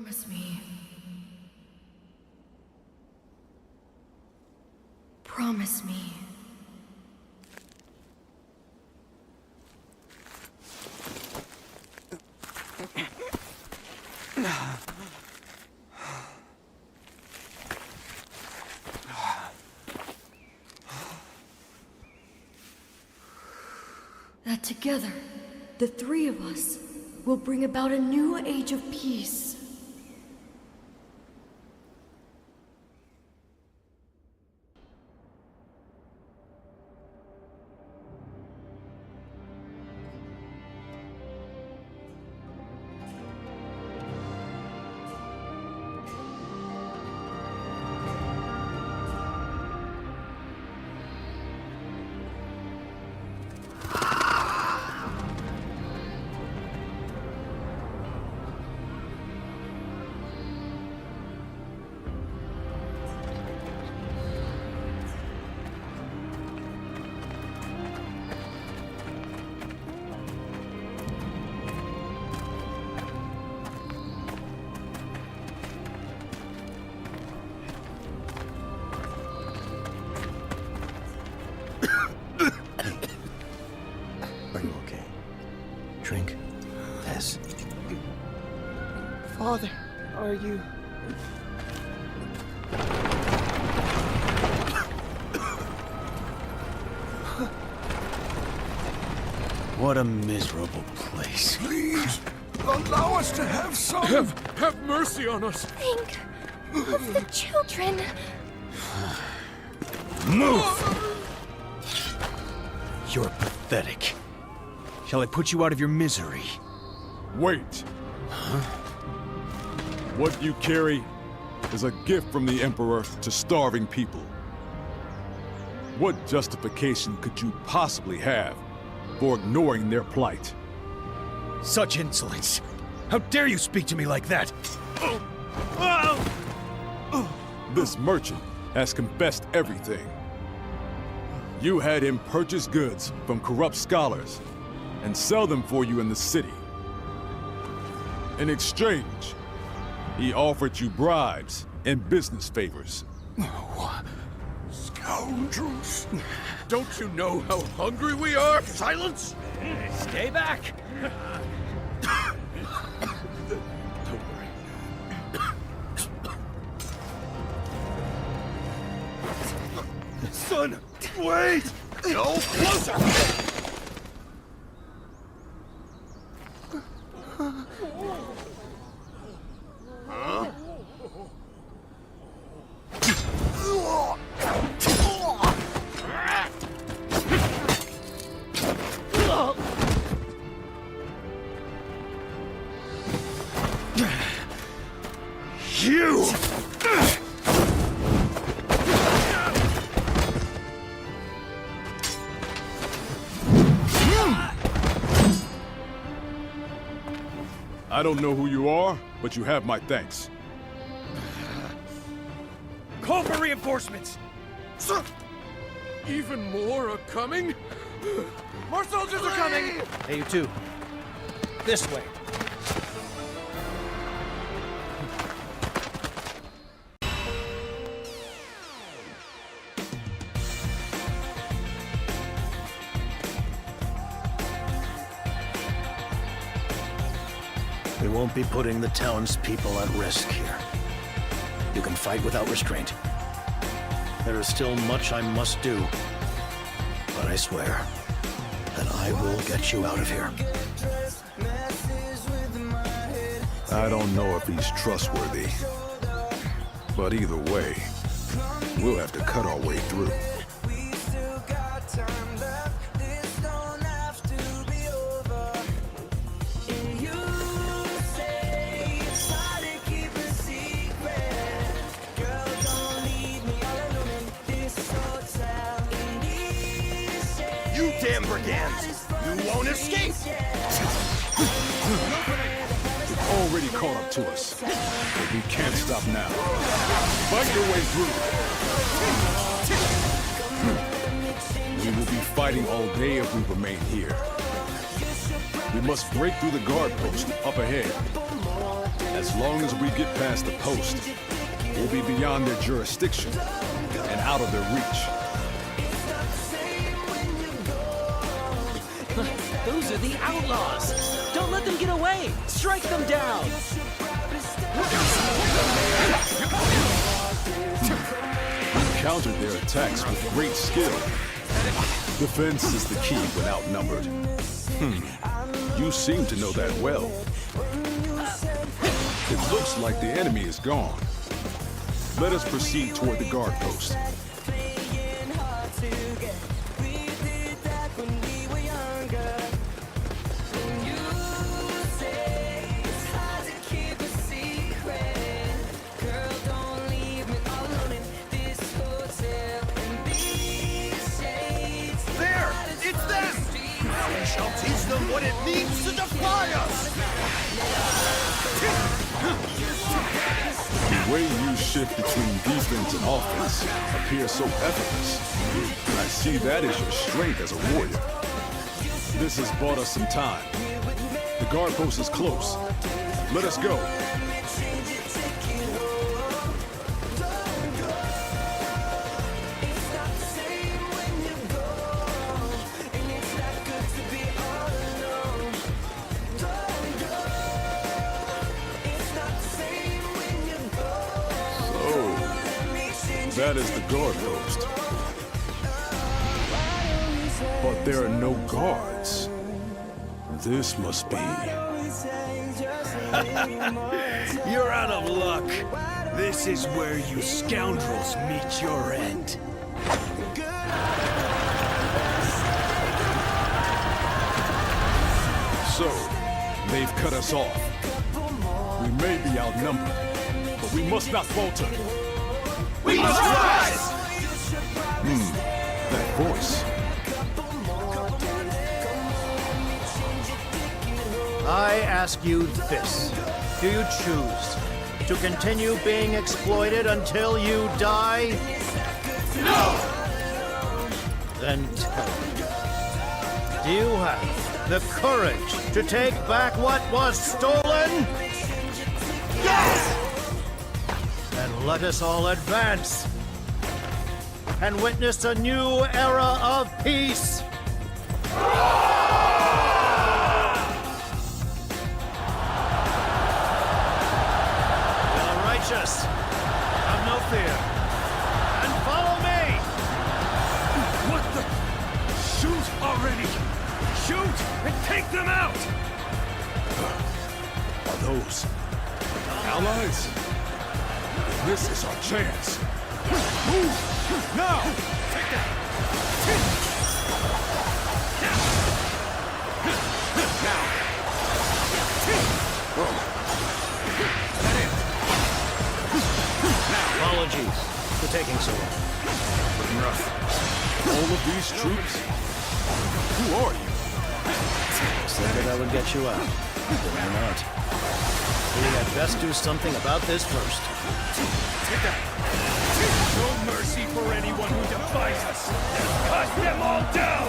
Promise me. Promise me. That together, the three of us will bring about a new age of peace. Are you okay? Drink. Yes. Father, are you... What a miserable place. Please, allow us to have some... Have mercy on us! Think of the children. Move! You're pathetic. Shall I put you out of your misery? Wait! What you carry is a gift from the Emperor to starving people. What justification could you possibly have for ignoring their plight? Such insolence! How dare you speak to me like that? This merchant has confessed everything. You had him purchase goods from corrupt scholars and sell them for you in the city. In exchange, he offered you bribes and business favors. Scoundrels! Don't you know how hungry we are? Silence! Stay back! Son, wait! No closer! You! I don't know who you are, but you have my thanks. Call for reinforcements! Sir! Even more are coming? More soldiers are coming! Hey, you two. This way. We won't be putting the townspeople at risk here. You can fight without restraint. There is still much I must do, but I swear that I will get you out of here. I don't know if he's trustworthy. But either way, we'll have to cut our way through. You damn brigands! You won't escape! You've already caught up to us. But we can't stop now. Fight your way through. We will be fighting all day if we remain here. We must break through the guard post up ahead As long as we get past the post, we'll be beyond their jurisdiction and out of their reach. Those are the outlaws! Don't let them get away! Strike them down! We countered their attacks with great skill. Defense is the key when outnumbered. You seem to know that well. It looks like the enemy is gone. Let us proceed toward the guard post. Shall teach them what it means to defy us! The way you shift between defense and offense appears so effortless. I see that as your strength as a warrior. This has bought us some time. The guard post is close. Let us go. That is the guard post. But there are no guards. This must be... You're out of luck. This is where you scoundrels meet your end. So, they've cut us off. We may be outnumbered, but we must not falter. We must rise! That voice. I ask you this. Do you choose to continue being exploited until you die? No! Then tell me. Do you have the courage to take back what was stolen? Yes! Then let us all advance and witness a new era of peace. Righteous, have no fear, and follow me! What the? Shoot already! Shoot and take them out! Are those allies? This is our chance. Move! Now! Take that! Apologies for taking so long. Looking rough. All of these troops? Who are you? Said that I would get you out. But you're not. We had best do something about this first. Take that! No mercy for anyone who defies us! Cut them all down!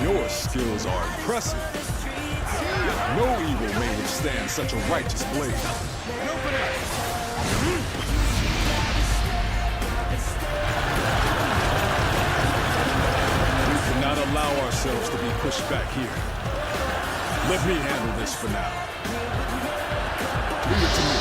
Your skills are impressive. No evil may withstand such a righteous blade. We cannot allow ourselves to be pushed back here. Let me handle this for now. Leave it to me.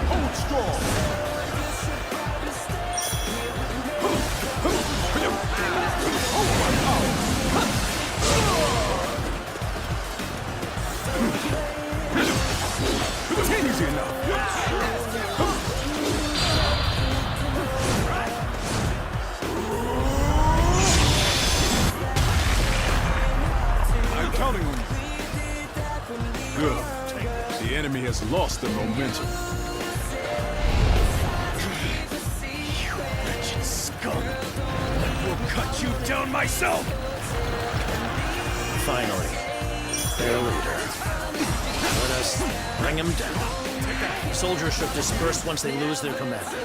Hold strong. Easy enough. has lost their momentum. You wretched scum! I will cut you down myself! Finally, their leader. Let us bring him down. Soldiers should disperse once they lose their commander.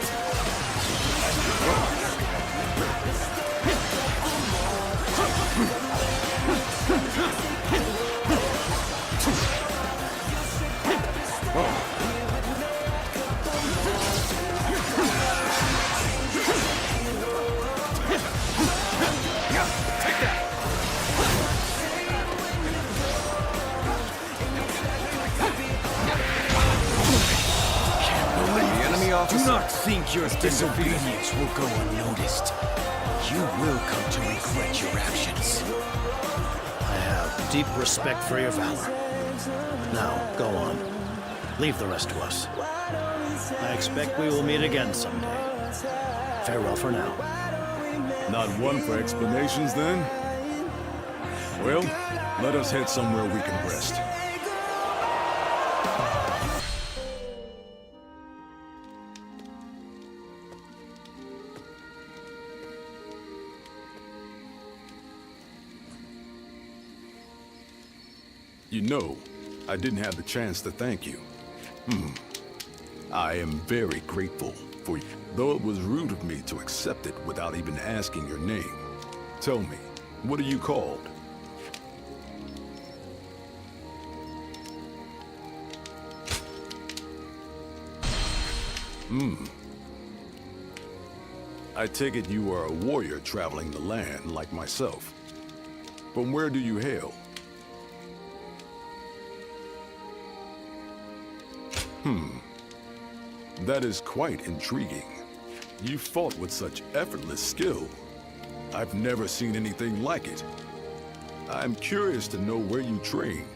Do not think your disobedience will go unnoticed. You will come to regret your actions. I have deep respect for your valor. Now, go on. Leave the rest to us. I expect we will meet again someday. Farewell for now. Not one for explanations, then? Well, let us head somewhere we can rest. You know, I didn't have the chance to thank you. I am very grateful for you, though it was rude of me to accept it without even asking your name. Tell me, what are you called? I take it you are a warrior traveling the land like myself. From where do you hail? That is quite intriguing. You fought with such effortless skill. I've never seen anything like it. I'm curious to know where you trained.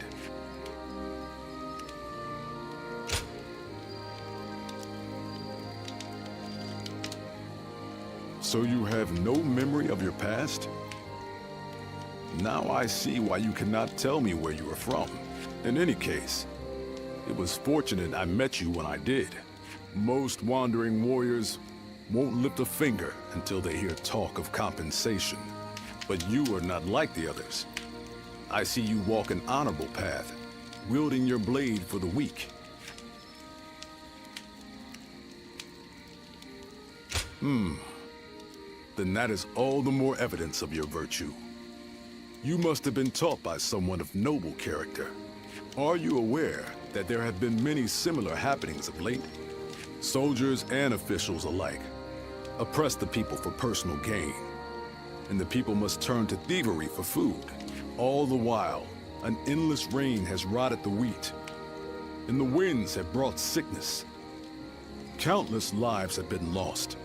So you have no memory of your past? Now I see why you cannot tell me where you are from. In any case, it was fortunate I met you when I did. Most wandering warriors won't lift a finger until they hear talk of compensation. But you are not like the others. I see you walk an honorable path, wielding your blade for the weak. Then that is all the more evidence of your virtue. You must have been taught by someone of noble character. Are you aware that there have been many similar happenings of late? Soldiers and officials alike oppress the people for personal gain, and the people must turn to thievery for food. All the while, an endless rain has rotted the wheat, and the winds have brought sickness. Countless lives have been lost.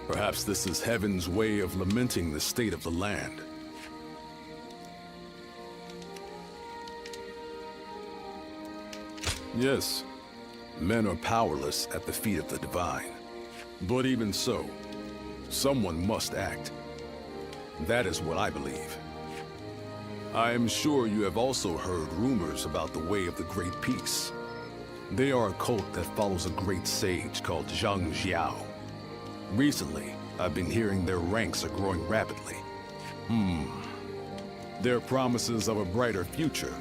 Perhaps this is heaven's way of lamenting the state of the land. Yes, men are powerless at the feet of the divine. But even so, someone must act. That is what I believe. I am sure you have also heard rumors about the Way of the Great Peace. They are a cult that follows a great sage called Zhang Jiao. Recently, I've been hearing their ranks are growing rapidly. Their promises of a brighter future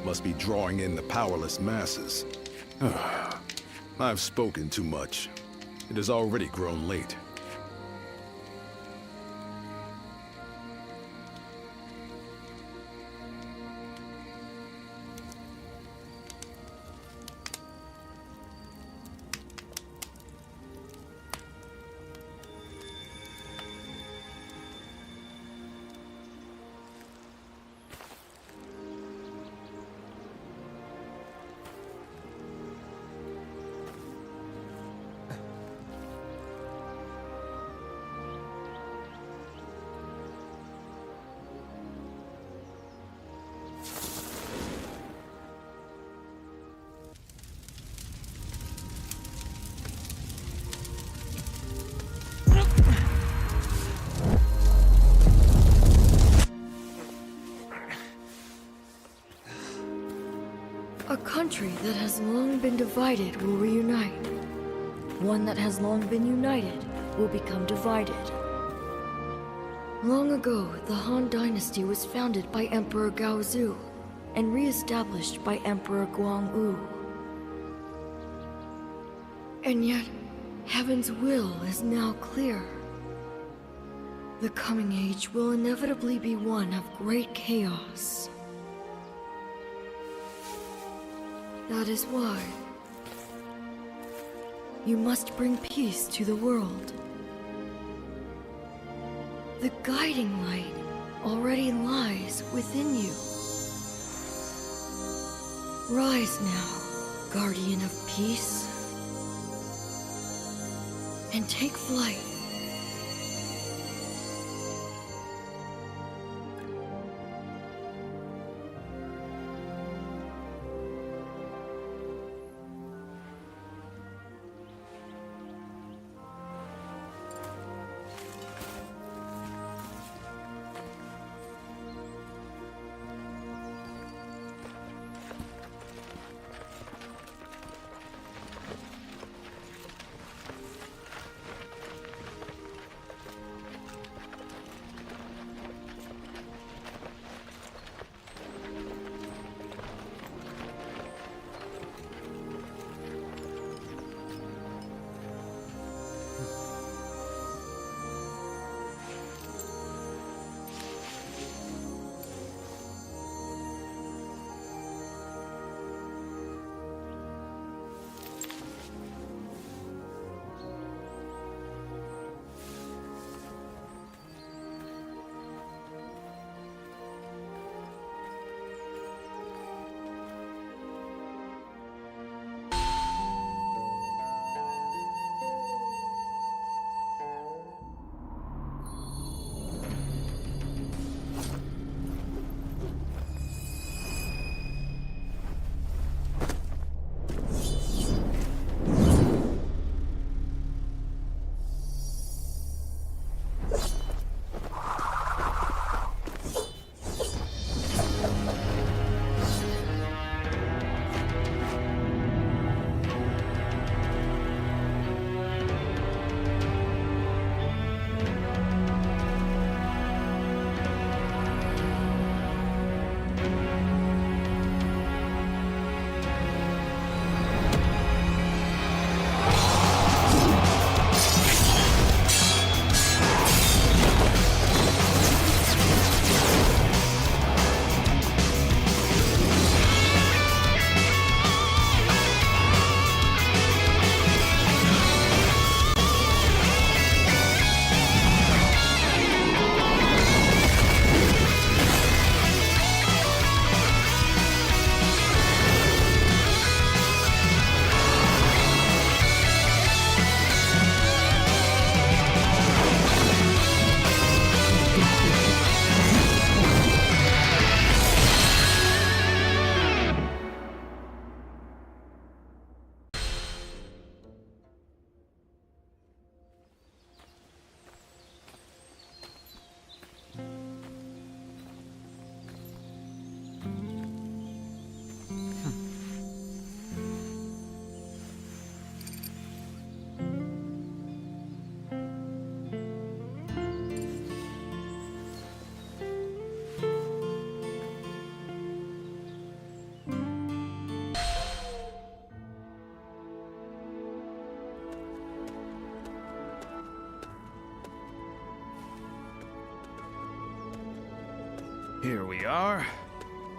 must be drawing in the powerless masses. I've spoken too much. It has already grown late. country that has long been divided will reunite. One that has long been united will become divided. Long ago, the Han Dynasty was founded by Emperor Gaozu and re-established by Emperor Guangwu. And yet, Heaven's will is now clear. The coming age will inevitably be one of great chaos. That is why you must bring peace to the world. The guiding light already lies within you. Rise now, guardian of peace, and take flight. Here we are.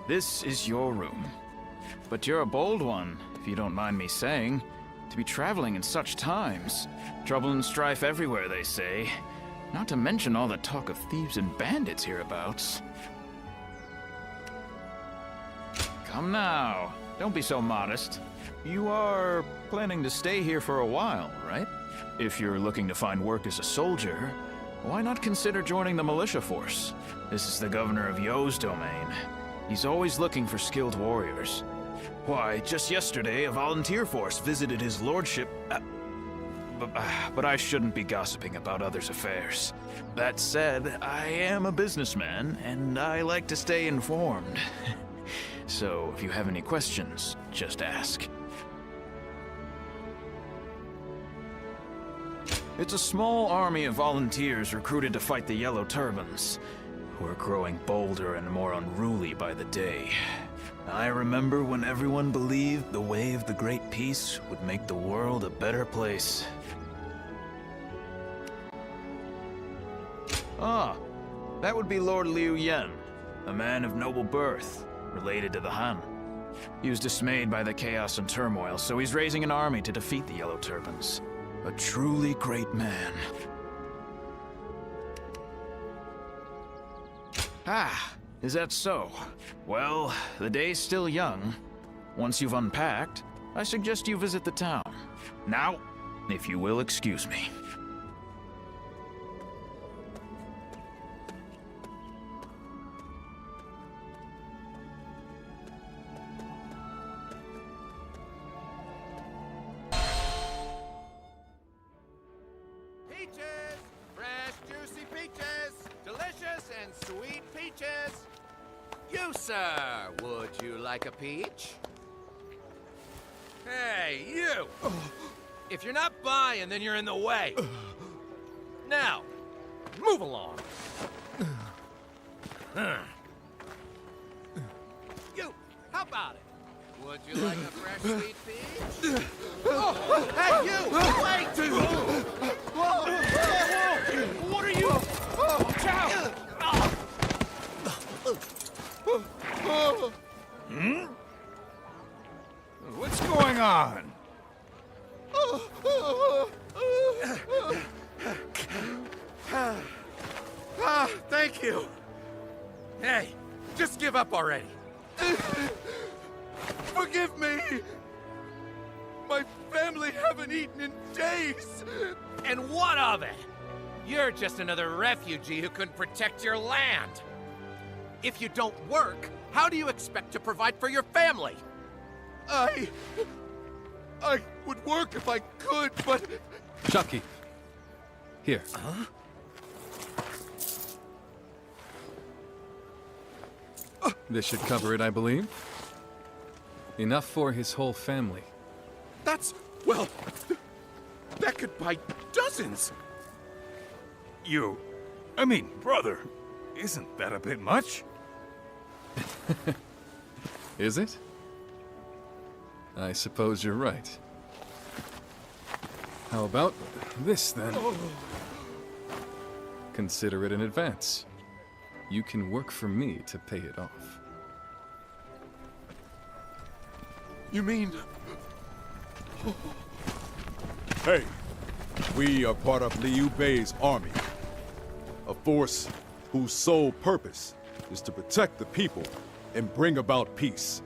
This is your room. But you're a bold one, if you don't mind me saying, to be traveling in such times. Trouble and strife everywhere, they say. Not to mention all the talk of thieves and bandits hereabouts. Come now, don't be so modest. You are planning to stay here for a while, right? If you're looking to find work as a soldier, why not consider joining the militia force? This is the governor of Yo's domain. He's always looking for skilled warriors. Why, just yesterday, a volunteer force visited his lordship. But I shouldn't be gossiping about others' affairs. That said, I am a businessman, and I like to stay informed. So, if you have any questions, just ask. It's a small army of volunteers recruited to fight the Yellow Turbans, who are growing bolder and more unruly by the day. I remember when everyone believed the way of the Great Peace would make the world a better place. Ah, that would be Lord Liu Yen, a man of noble birth, related to the Han. He was dismayed by the chaos and turmoil, so he's raising an army to defeat the Yellow Turbans. A truly great man. Ah, is that so? Well, the day's still young. Once you've unpacked, I suggest you visit the town. Now, if you will excuse me. Peaches! Fresh, juicy peaches! Delicious and sweet peaches! You, sir, would you like a peach? Hey, you! If you're not buying, then you're in the way. Now, move along. You, how about it? Would you like a fresh sweet peach? Oh, hey, you! Wait! Whoa! What are you? Watch out! Hmm? What's going on? Thank you. Hey, just give up already. Forgive me! My family haven't eaten in days! And what of it? You're just another refugee who couldn't protect your land. If you don't work, how do you expect to provide for your family? I would work if I could, but... Chucky. Here. Huh? This should cover it, I believe. Enough for his whole family. That's... well... that could buy dozens! I mean, brother, isn't that a bit much? Is it? I suppose you're right. How about this, then? Consider it in advance. You can work for me to pay it off. You mean... Hey, we are part of Liu Bei's army. A force whose sole purpose is to protect the people and bring about peace.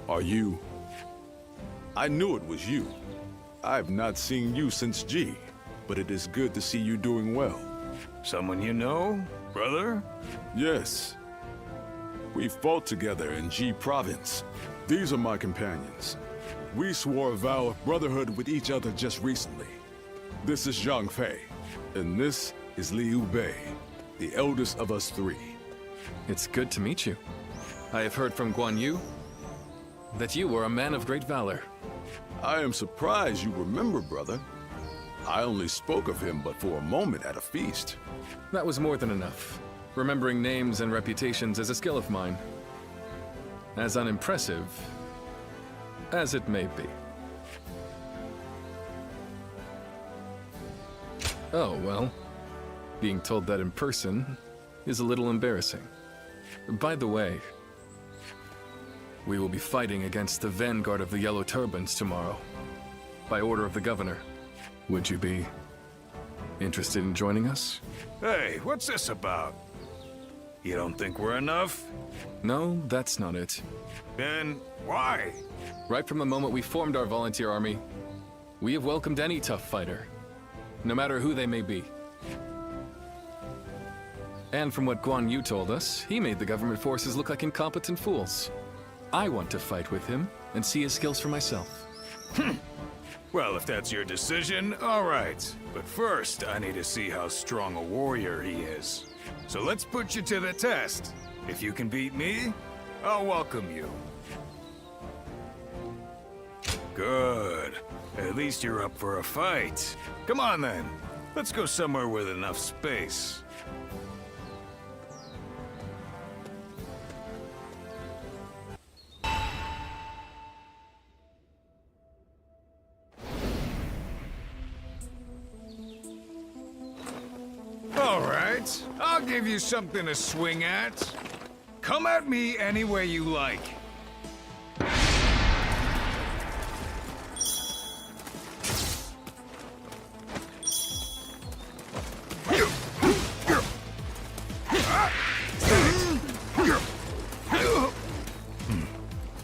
Are you? I knew it was you. I've not seen you since G, but it is good to see you doing well. Someone you know, brother? Yes. We fought together in G Province. These are my companions. We swore a vow of brotherhood with each other just recently. This is Zhang Fei, and this is Liu Bei, the eldest of us three. It's good to meet you. I have heard from Guan Yu that you were a man of great valor. I am surprised you remember, brother. I only spoke of him but for a moment at a feast. That was more than enough. Remembering names and reputations is a skill of mine. As unimpressive as it may be. Oh, well. Being told that in person is a little embarrassing. By the way, we will be fighting against the vanguard of the Yellow Turbans tomorrow, by order of the governor. Would you be interested in joining us? Hey, what's this about? You don't think we're enough? No, that's not it. Then why? Right from the moment we formed our volunteer army, we have welcomed any tough fighter, no matter who they may be. And from what Guan Yu told us, he made the government forces look like incompetent fools. I want to fight with him and see his skills for myself. Well, if that's your decision, all right. But first, I need to see how strong a warrior he is. So let's put you to the test. If you can beat me, I'll welcome you. Good. At least you're up for a fight. Come on then. Let's go somewhere with enough space. All right, I'll give you something to swing at. Come at me any way you like.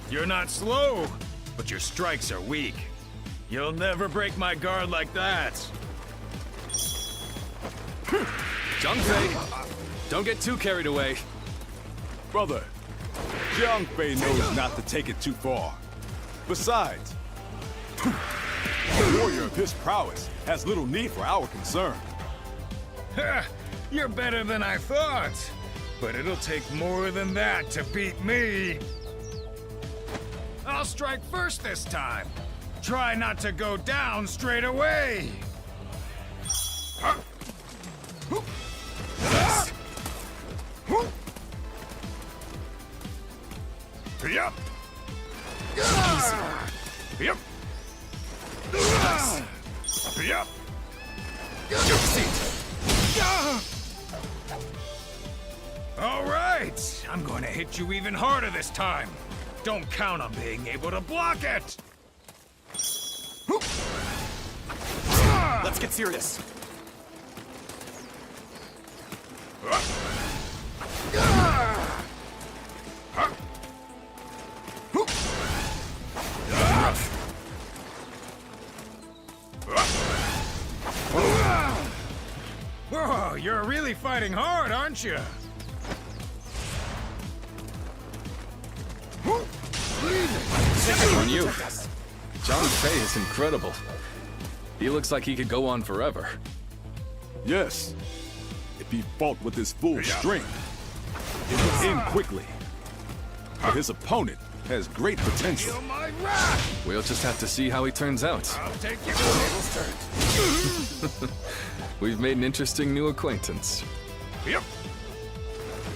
You're not slow, but your strikes are weak. You'll never break my guard like that. Zhang don't get too carried away. Brother, Jiang Fei knows not to take it too far. Besides, a warrior of his prowess has little need for our concern. You're better than I thought. But it'll take more than that to beat me. I'll strike first this time. Try not to go down straight away. Yep. Yep. Yep. All right, I'm going to hit you even harder this time. Don't count on being able to block it. Let's get serious. Whoa, you're really fighting hard, aren't you? On you. Zhang Fei is incredible. He looks like he could go on forever. Yes, if he fought with his full strength, it would end quickly. But his opponent has great potential. Feel my wrath! We'll just have to see how he turns out. I'll take you. Tables turned. We've made an interesting new acquaintance. Yep.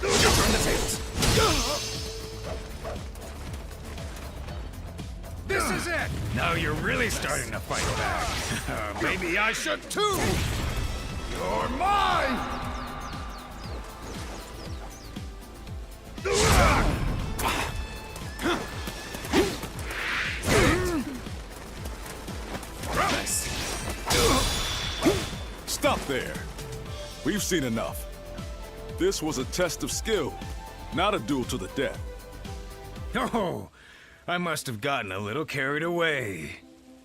Turn the tables. This is it! Now you're really starting to fight back. Maybe I should too! You're mine! Stop there. We've seen enough. This was a test of skill, not a duel to the death. Oh, I must have gotten a little carried away.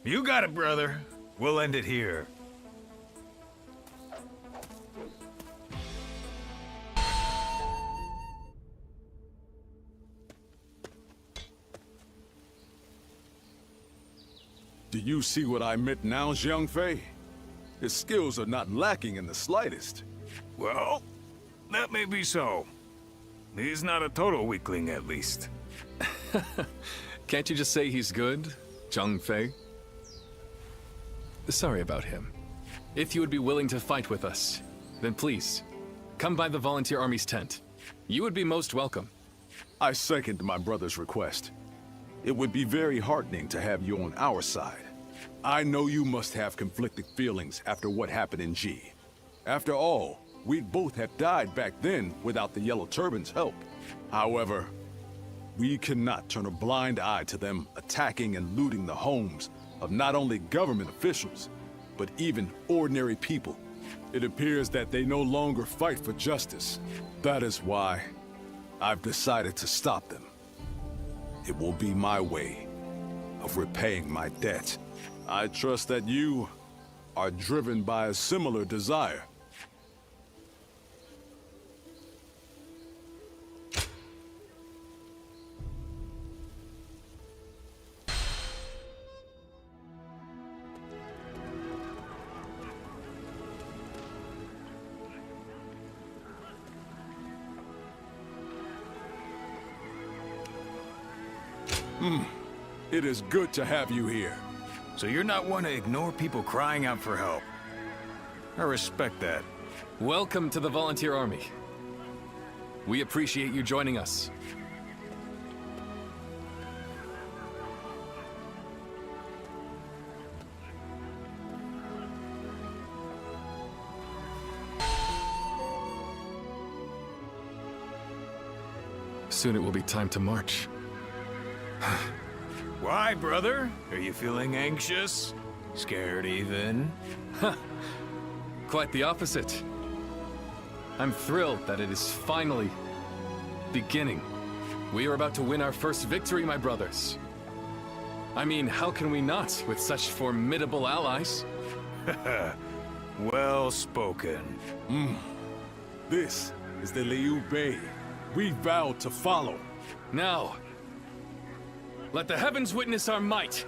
You got it, brother. We'll end it here. Do you see what I meant now, Jiang Fei? His skills are not lacking in the slightest. Well, that may be so. He's not a total weakling, at least. Can't you just say he's good, Zhang Fei? Sorry about him. If you would be willing to fight with us, then please, come by the Volunteer Army's tent. You would be most welcome. I second my brother's request. It would be very heartening to have you on our side. I know you must have conflicted feelings after what happened in G. After all, we'd both have died back then without the Yellow Turban's help. However, we cannot turn a blind eye to them attacking and looting the homes of not only government officials, but even ordinary people. It appears that they no longer fight for justice. That is why I've decided to stop them. It will be my way of repaying my debt. I trust that you are driven by a similar desire. It is good to have you here. So you're not one to ignore people crying out for help. I respect that. Welcome to the Volunteer Army. We appreciate you joining us. Soon it will be time to march. Why, brother? Are you feeling anxious? Scared even? Quite the opposite. I'm thrilled that it is finally beginning. We are about to win our first victory, my brothers. I mean, how can we not, with such formidable allies? Well spoken. This is the Liu Bei. We vowed to follow. Now, let the heavens witness our might.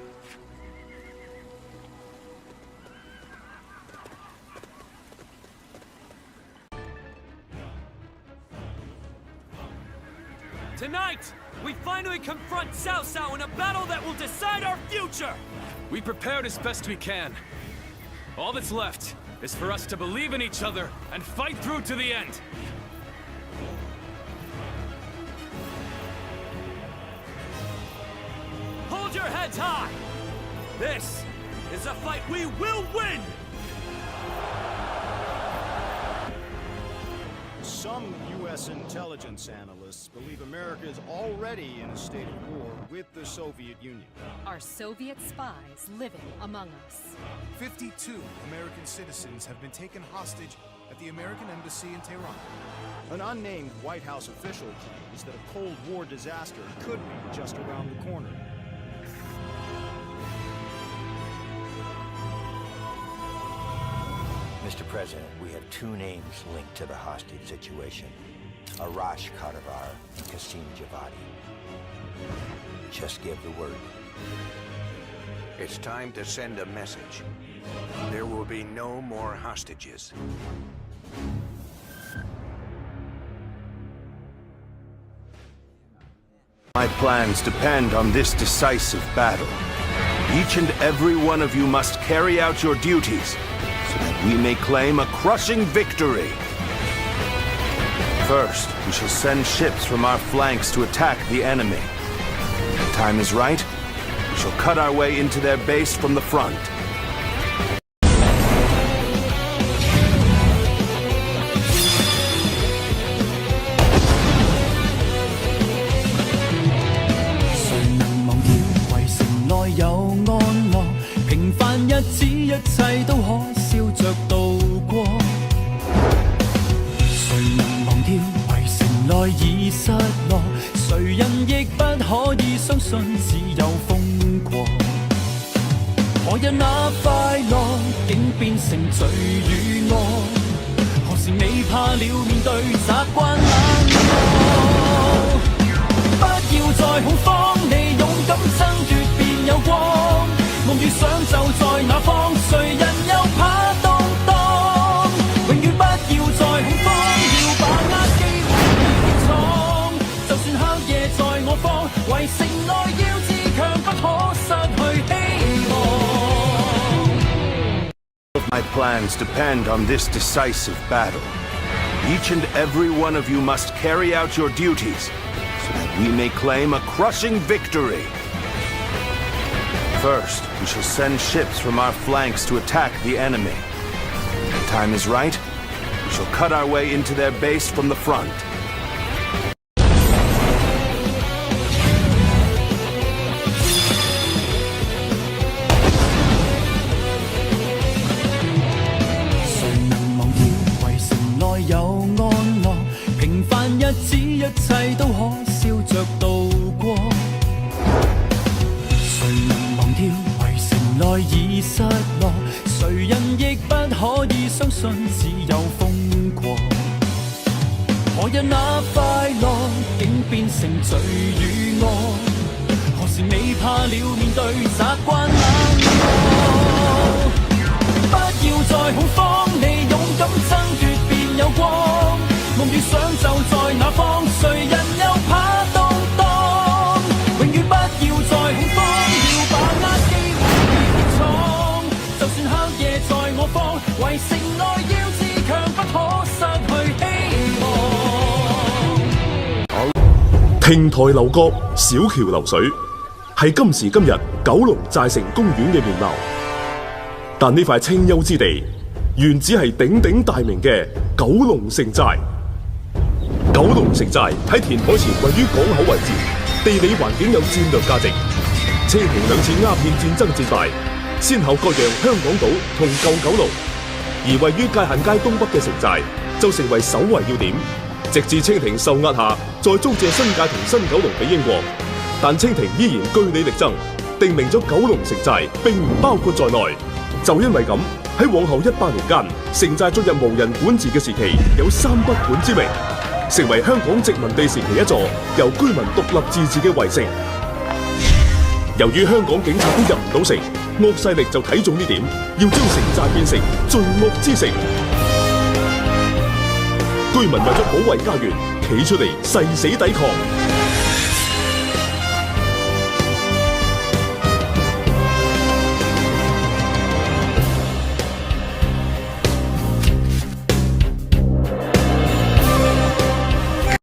Tonight, we finally confront Cao Cao in a battle that will decide our future! We prepared as best we can. All that's left is for us to believe in each other and fight through to the end. Hold your heads high! This is a fight we will win! Some U.S. intelligence analysts believe America is already in a state of war with the Soviet Union. Are Soviet spies living among us? 52 American citizens have been taken hostage at the American Embassy in Tehran. An unnamed White House official claims that a Cold War disaster could be just around the corner. Mr. President, we have two names linked to the hostage situation. Arash Kadivar and Qasim Javadi. Just give the word. It's time to send a message. There will be no more hostages. My plans depend on this decisive battle. Each and every one of you must carry out your duties, so that we may claim a crushing victory. First, we shall send ships from our flanks to attack the enemy. When the time is right, we shall cut our way into their base from the front. My plans depend on this decisive battle. Each and every one of you must carry out your duties, so that we may claim a crushing victory. First, we shall send ships from our flanks to attack the enemy. When the time is right, we shall cut our way into their base from the front. 亭台樓閣，小橋流水，係今時今日九龍寨城公園嘅面貌。但呢塊清幽之地，原只係鼎鼎大名嘅九龍城寨。九龍城寨喺填海前位於港口位置，地理環境有戰略價值。清廷2次鴉片戰爭戰敗，先後割讓香港島同舊九龍，而位於界限街東北嘅城寨就成為首圍要點。直至清廷受壓下，再租借新界同新九龍俾英國，但清廷依然據理力爭，定明咗九龍城寨並唔包括在內。就因為咁，喺往後100年間，城寨進入無人管治嘅時期，有3不管之名，成為香港殖民地時期一座由居民獨立自治嘅圍城。由於香港警察都入唔到城，惡勢力就睇中呢點，要將城寨變成罪惡之城。居民為咗保衛家園，企出嚟誓死抵抗。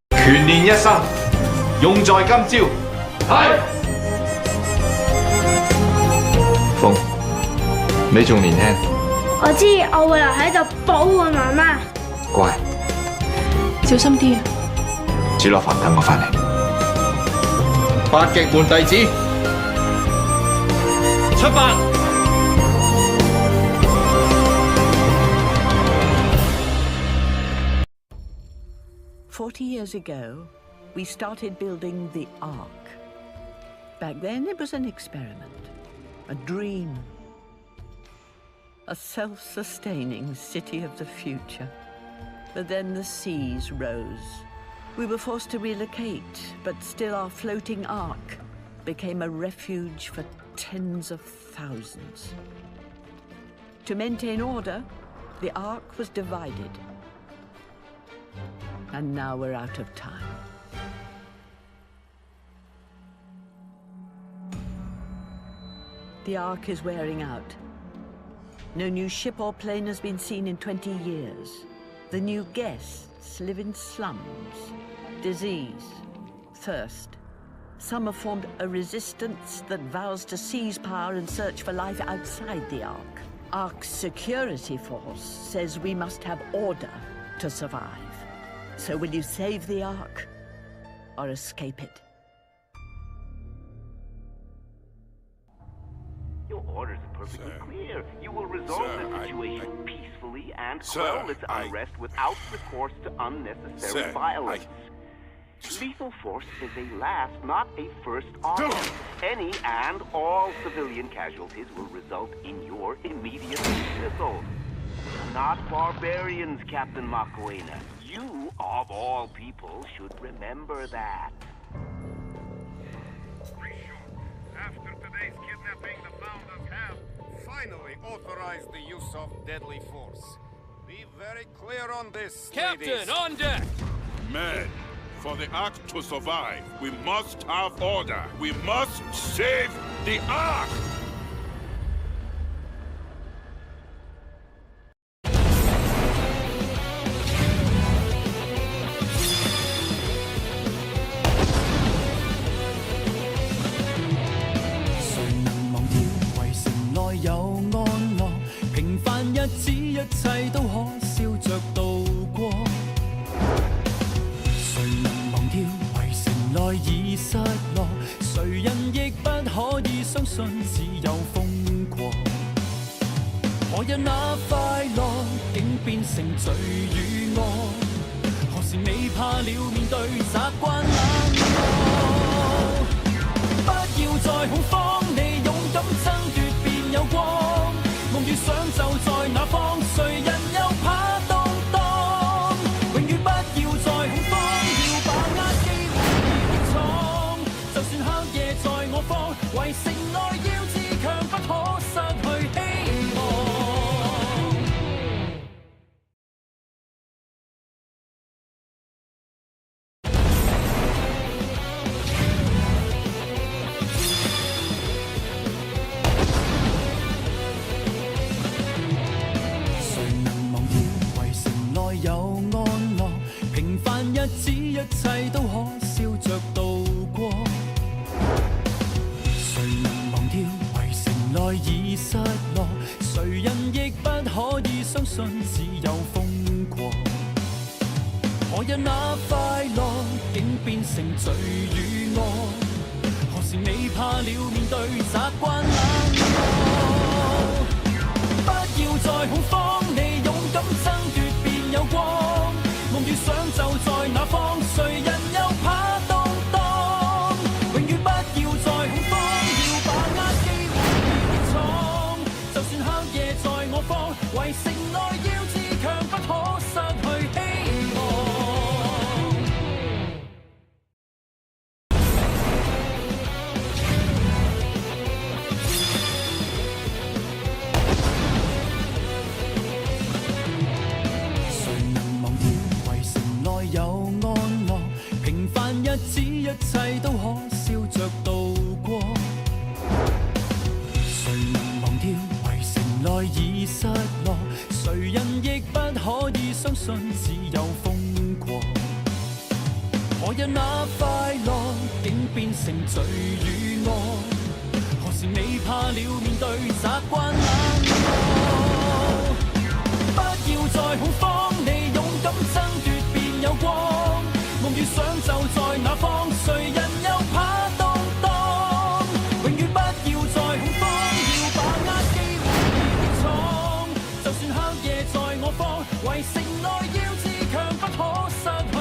權練一生，用在今朝。係。鳳，你仲年輕。我知，我會留喺度保護媽媽。乖。小心啲啊！煮落飯等我翻嚟。八極門弟子，出發！ 40 years ago, we started building the Ark. Back then, it was an experiment, a dream, a self-sustaining city of the future. But then the seas rose. We were forced to relocate, but still our floating Ark became a refuge for tens of thousands. To maintain order, the Ark was divided. And now we're out of time. The Ark is wearing out. No new ship or plane has been seen in 20 years. The new guests live in slums, disease, thirst. Some have formed a resistance that vows to seize power and search for life outside the Ark. Ark's security force says we must have order to survive. So will you save the Ark or escape it? Your orders are perfectly clear. You will resolve the situation peacefully and quell its unrest without recourse to unnecessary violence. Lethal force is a last, not a first option. Any and all civilian casualties will result in your immediate dismissal. Not barbarians, Captain Makwena. You, of all people, should remember that. After today's kidnapping, the Founders have finally authorized the use of deadly force. Be very clear on this, Captain, ladies. on deck! Men, for the Ark to survive, we must have order. We must save the Ark! 信只有瘋狂。何日那快樂竟變成罪與惡？何時你怕了面對習慣冷漠？不要再恐慌，你勇敢爭奪便有光。夢與想就在那方，誰人又怕動盪？永遠不要再恐慌，要把握機會別闖。就算黑夜在我方，為城內要自強，不可失去希望。有安樂，平凡日子一切都可笑着度過。誰能忘掉圍城內已失落？誰人亦不可以相信只有瘋狂。何日那快樂竟變成罪與惡？何時你怕了面對習慣冷漠？不要再恐慌，你勇敢爭奪有光，夢與想就在那方，誰人又怕動盪？永遠不要再恐慌，要把握機會別闖。就算黑夜在我方，為城內要自強，不可失去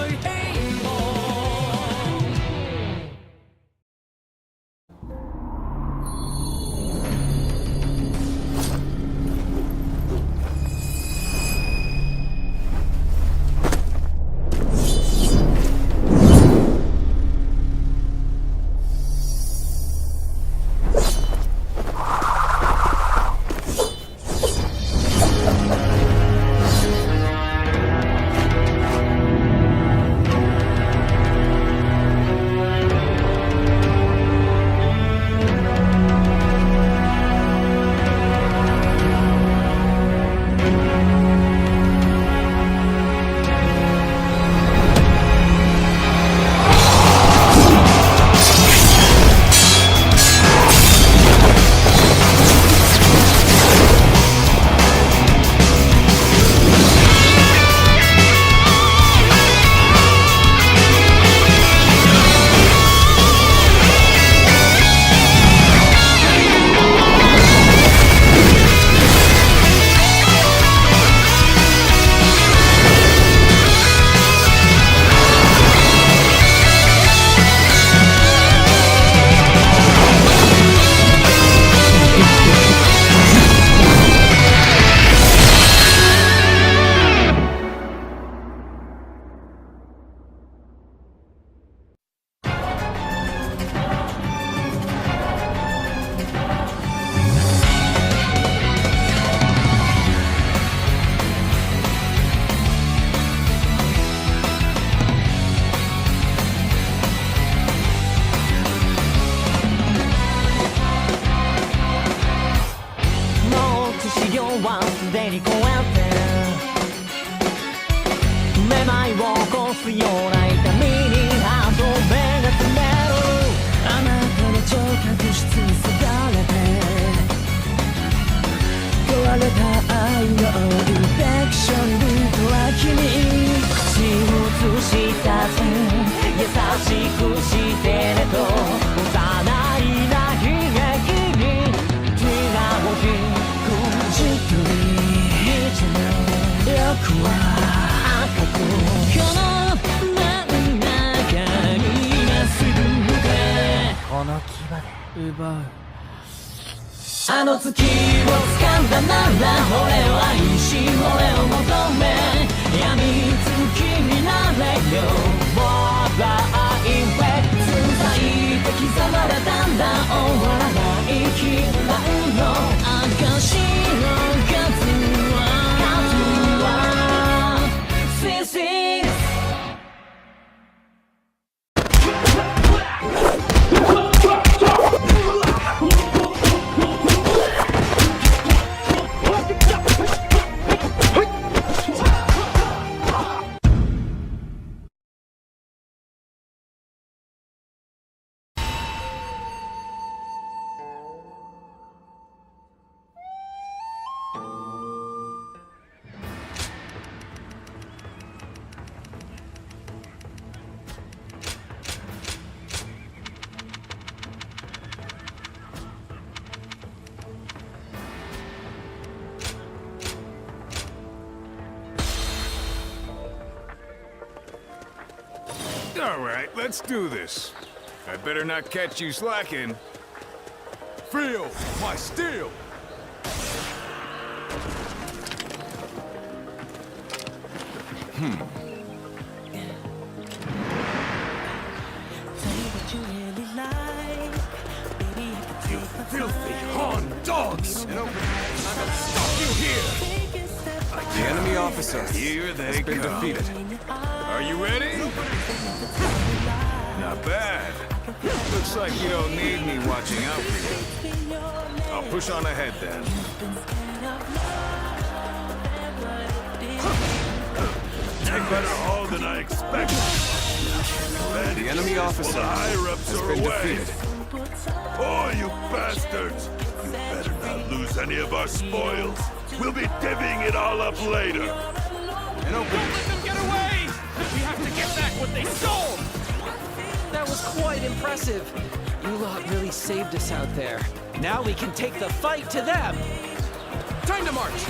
希望。あの月を掴んだなら俺を愛し俺を求め闇月になれよ What I wait 続いて刻まれたんだ終わらない禁断の証の数は CC All right, let's do this. I better not catch you slacking. Feel my steel! You filthy horn dogs! Stop you here! The enemy officer Here they has been come. defeated. Are you ready? Not bad. Looks like you don't need me watching out for you. I'll push on ahead then. Take better hold than I expected. The enemy officer has been defeated. Oh, you bastards! You better not lose any of our spoils. We'll be divvying it all up later. Don't let them get away! We have to get back what they stole! That was quite impressive. You lot really saved us out there. Now we can take the fight to them. Time to march!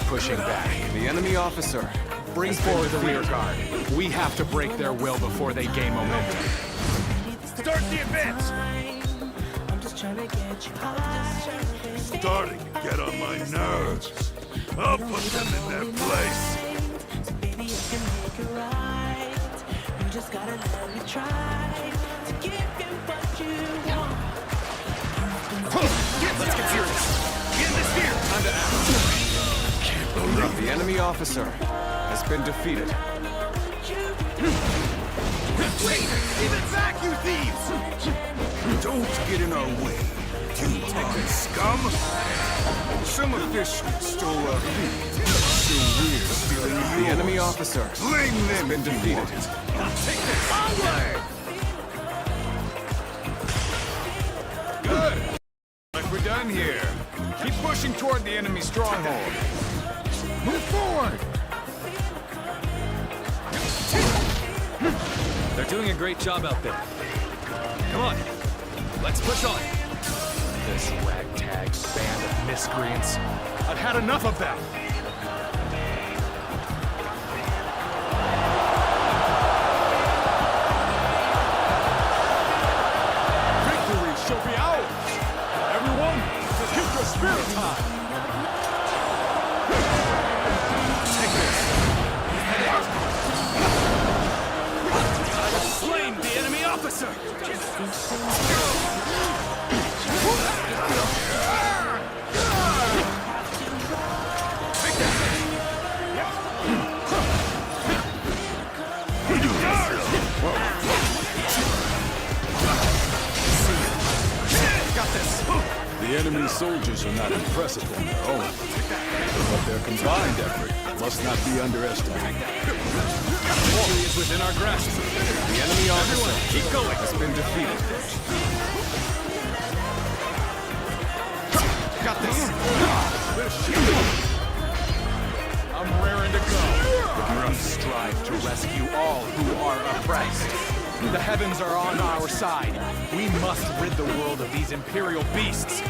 Pushing back. The enemy officer brings forward the rear guard. We have to break their will before they gain momentum. Start the advance! Starting to get on my nerves. I'll put them in their place. Let's get serious. Get in this gear. Time to act. The enemy officer has been defeated. Wait! Give it back, you thieves! Don't get in our way, you Tekken scum! Some officials stole our food. So we're stealing yours. The enemy officer Fling them has been defeated. Take this! Onward! Good! Like we're done here. Keep pushing toward the enemy stronghold. Move forward! They're doing a great job out there. Come on, let's push on. This ragtag band of miscreants. I've had enough of them. Victory shall be ours! Everyone, keep your spirits high! Slain the enemy officer! Got this! The enemy soldiers are not impressive on their own, but their combined effort must not be underestimated. Victory is within our grasp. The enemy officer Keep going. has been defeated. Got this! I'm raring to go. We strive to rescue all who are oppressed. The heavens are on our side. We must rid the world of these imperial beasts.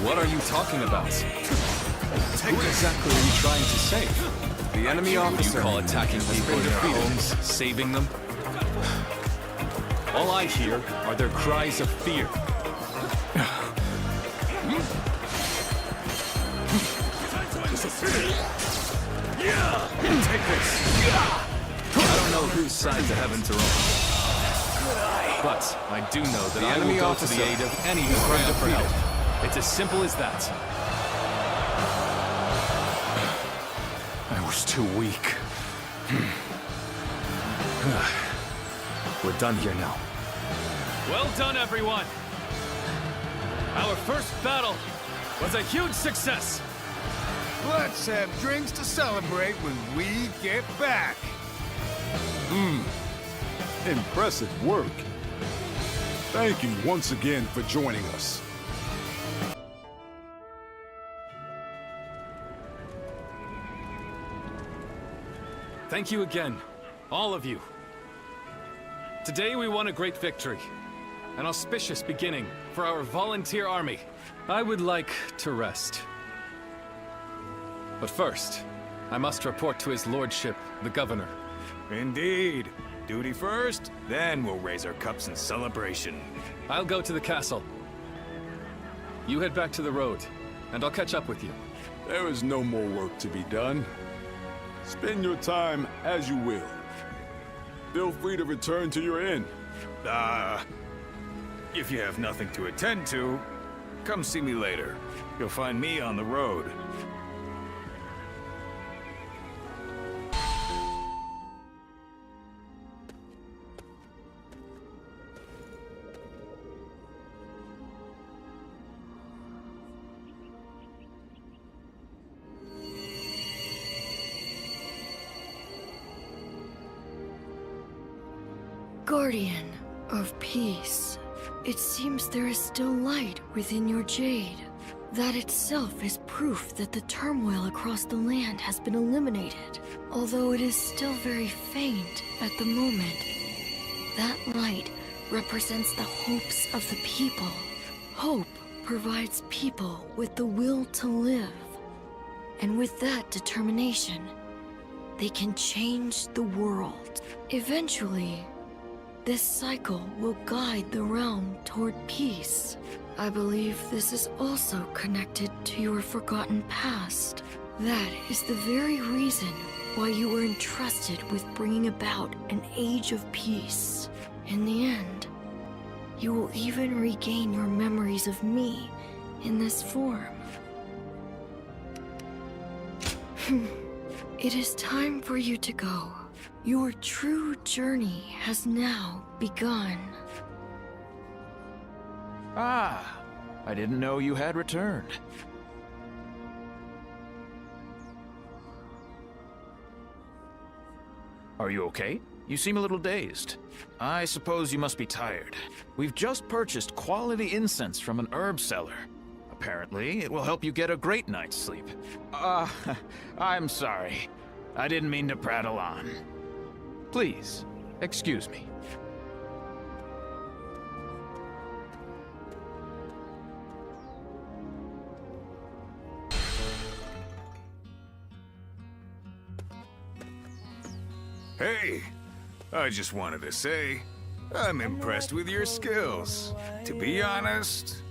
What are you talking about? Who exactly are you trying to save? The enemy officer. You call attacking people in their homes, saving them? All I hear are their cries of fear. Yeah! Take this! I don't know whose side the heavens are on. But I do know that I will go to the aid of any who cry out for help. It's as simple as that. I was too weak. We're done here now. Well done, everyone! Our first battle was a huge success! Let's have drinks to celebrate when we get back. Impressive work. Thank you once again for joining us. Thank you again, all of you. Today we won a great victory. An auspicious beginning for our volunteer army. I would like to rest. But first, I must report to his lordship, the governor. Indeed. Duty first, then we'll raise our cups in celebration. I'll go to the castle. You head back to the road, and I'll catch up with you. There is no more work to be done. Spend your time as you will. Feel free to return to your inn. If you have nothing to attend to, come see me later. You'll find me on the road. Guardian of peace, it seems there is still light within your jade. That itself is proof that the turmoil across the land has been eliminated, although it is still very faint at the moment. That light represents the hopes of the people. Hope provides people with the will to live, and with that determination, they can change the world. Eventually, this cycle will guide the realm toward peace. I believe this is also connected to your forgotten past. That is the very reason why you were entrusted with bringing about an age of peace. In the end, you will even regain your memories of me in this form. It is time for you to go. Your true journey has now begun. Ah, I didn't know you had returned. Are you okay? You seem a little dazed. I suppose you must be tired. We've just purchased quality incense from an herb seller. Apparently, it will help you get a great night's sleep. I'm sorry. I didn't mean to prattle on. Please, excuse me. Hey, I just wanted to say, I'm impressed with your skills. To be honest,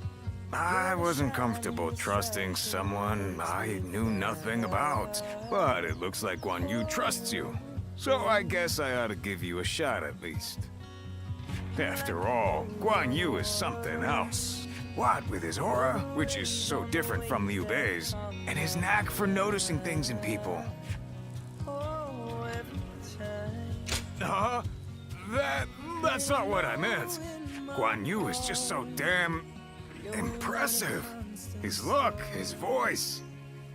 I wasn't comfortable trusting someone I knew nothing about. But it looks like Guan Yu trusts you. So I guess I ought to give you a shot at least. After all, Guan Yu is something else. What with his aura, which is so different from Liu Bei's, and his knack for noticing things in people. That's not what I meant. Guan Yu is just so damn impressive. His look, his voice.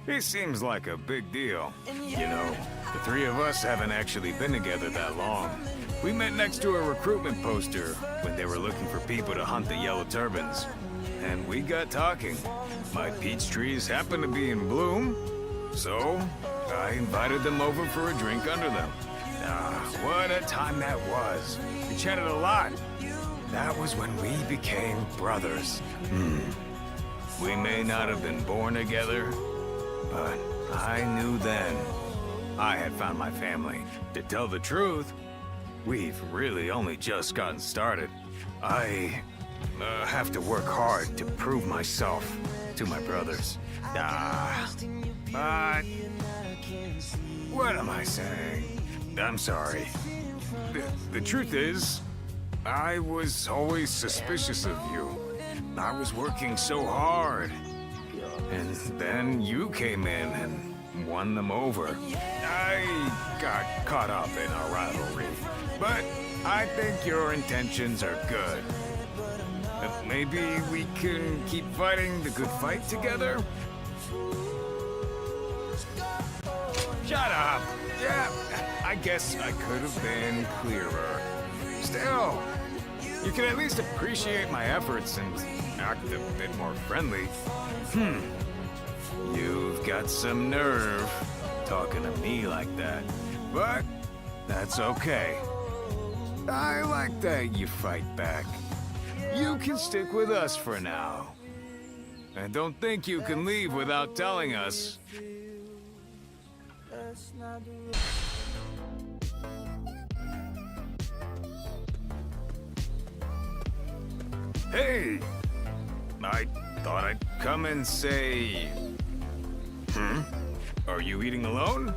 He seems like a big deal. You know, the three of us haven't actually been together that long. We met next to a recruitment poster when they were looking for people to hunt the yellow turbans. And we got talking. My peach trees happen to be in bloom, so I invited them over for a drink under them. What a time that was. We chatted a lot. That was when we became brothers. We may not have been born together, but I knew then I had found my family. To tell the truth, we've really only just gotten started. I have to work hard to prove myself to my brothers. But what am I saying? I'm sorry. The truth is, I was always suspicious of you. I was working so hard. And then you came in and won them over. I got caught up in our rivalry. But I think your intentions are good. Maybe we can keep fighting the good fight together? Shut up! Yeah, I guess I could have been clearer. Still, you can at least appreciate my efforts and act a bit more friendly. You've got some nerve talking to me like that. But that's okay. I like that you fight back. You can stick with us for now. And don't think you can leave without telling us. Hey! I thought I'd come and say... Are you eating alone?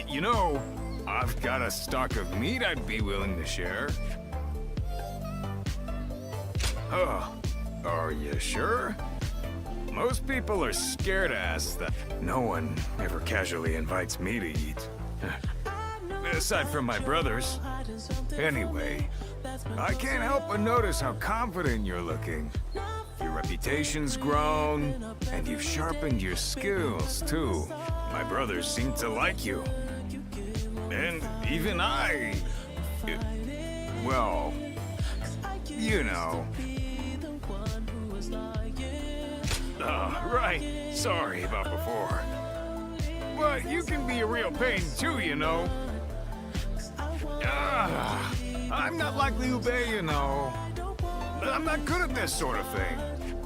You know, I've got a stock of meat I'd be willing to share. Oh, are you sure? Most people are scared to ask that. No one ever casually invites me to eat. Aside from my brothers. Anyway, I can't help but notice how confident you're looking. Your reputation's grown, and you've sharpened your skills, too. My brothers seem to like you. And even I... well... you know. Right. Sorry about before. But you can be a real pain, too, you know. I'm not like Liu Bei, you know. I'm not good at this sort of thing.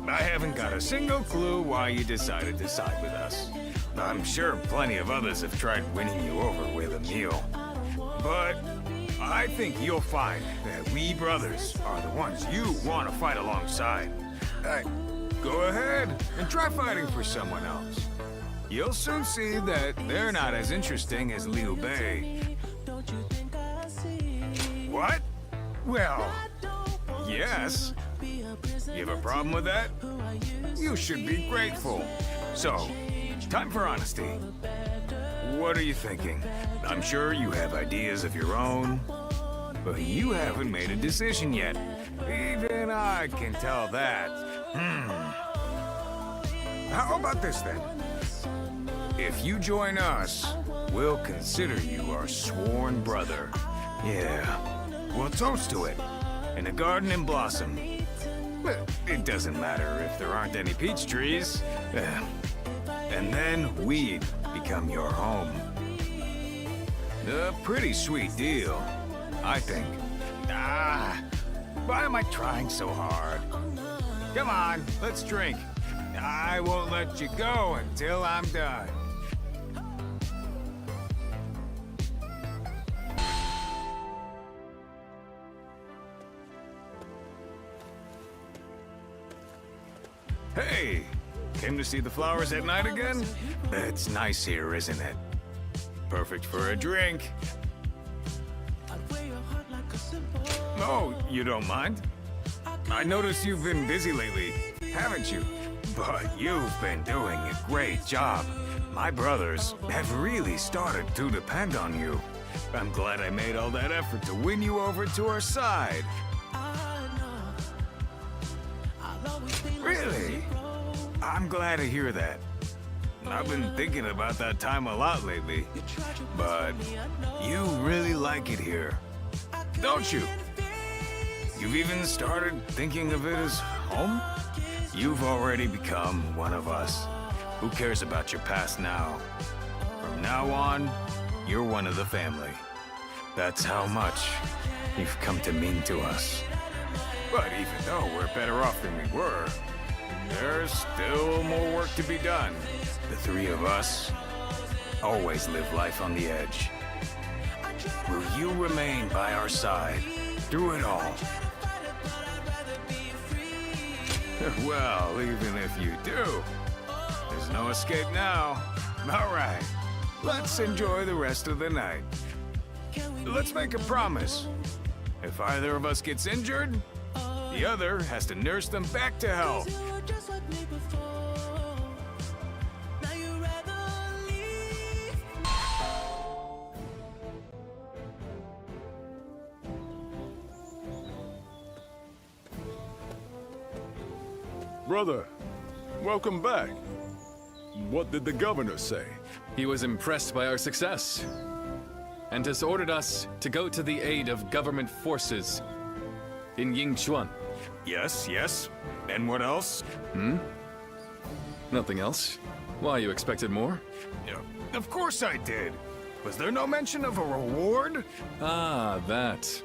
I haven't got a single clue why you decided to side with us. I'm sure plenty of others have tried winning you over with a meal. But I think you'll find that we brothers are the ones you want to fight alongside. Go ahead and try fighting for someone else. You'll soon see that they're not as interesting as Liu Bei. What? Well, yes. You have a problem with that? You should be grateful. So, time for honesty. What are you thinking? I'm sure you have ideas of your own, but you haven't made a decision yet. Even I can tell that. How about this then? If you join us, we'll consider you our sworn brother. Yeah, we'll toast to it in a garden in blossom. It doesn't matter if there aren't any peach trees. And then we'd become your home. A pretty sweet deal, I think. Why am I trying so hard? Come on, let's drink. I won't let you go until I'm done. Hey, came to see the flowers at night again? It's nice here, isn't it? Perfect for a drink. Oh, you don't mind? I noticed you've been busy lately, haven't you? But you've been doing a great job. My brothers have really started to depend on you. I'm glad I made all that effort to win you over to our side. Really? I'm glad to hear that. I've been thinking about that time a lot lately. But you really like it here, don't you? You've even started thinking of it as home? You've already become one of us. Who cares about your past now? From now on, you're one of the family. That's how much you've come to mean to us. But even though we're better off than we were, there's still more work to be done. The three of us always live life on the edge. Will you remain by our side through it all? Well, even if you do, there's no escape now. All right, let's enjoy the rest of the night. Let's make a promise. If either of us gets injured, the other has to nurse them back to health. Brother, welcome back. What did the governor say? He was impressed by our success and has ordered us to go to the aid of government forces in Yingchuan. Yes. And what else? Nothing else. Why, you expected more? Yeah, of course I did. Was there no mention of a reward? Ah, that.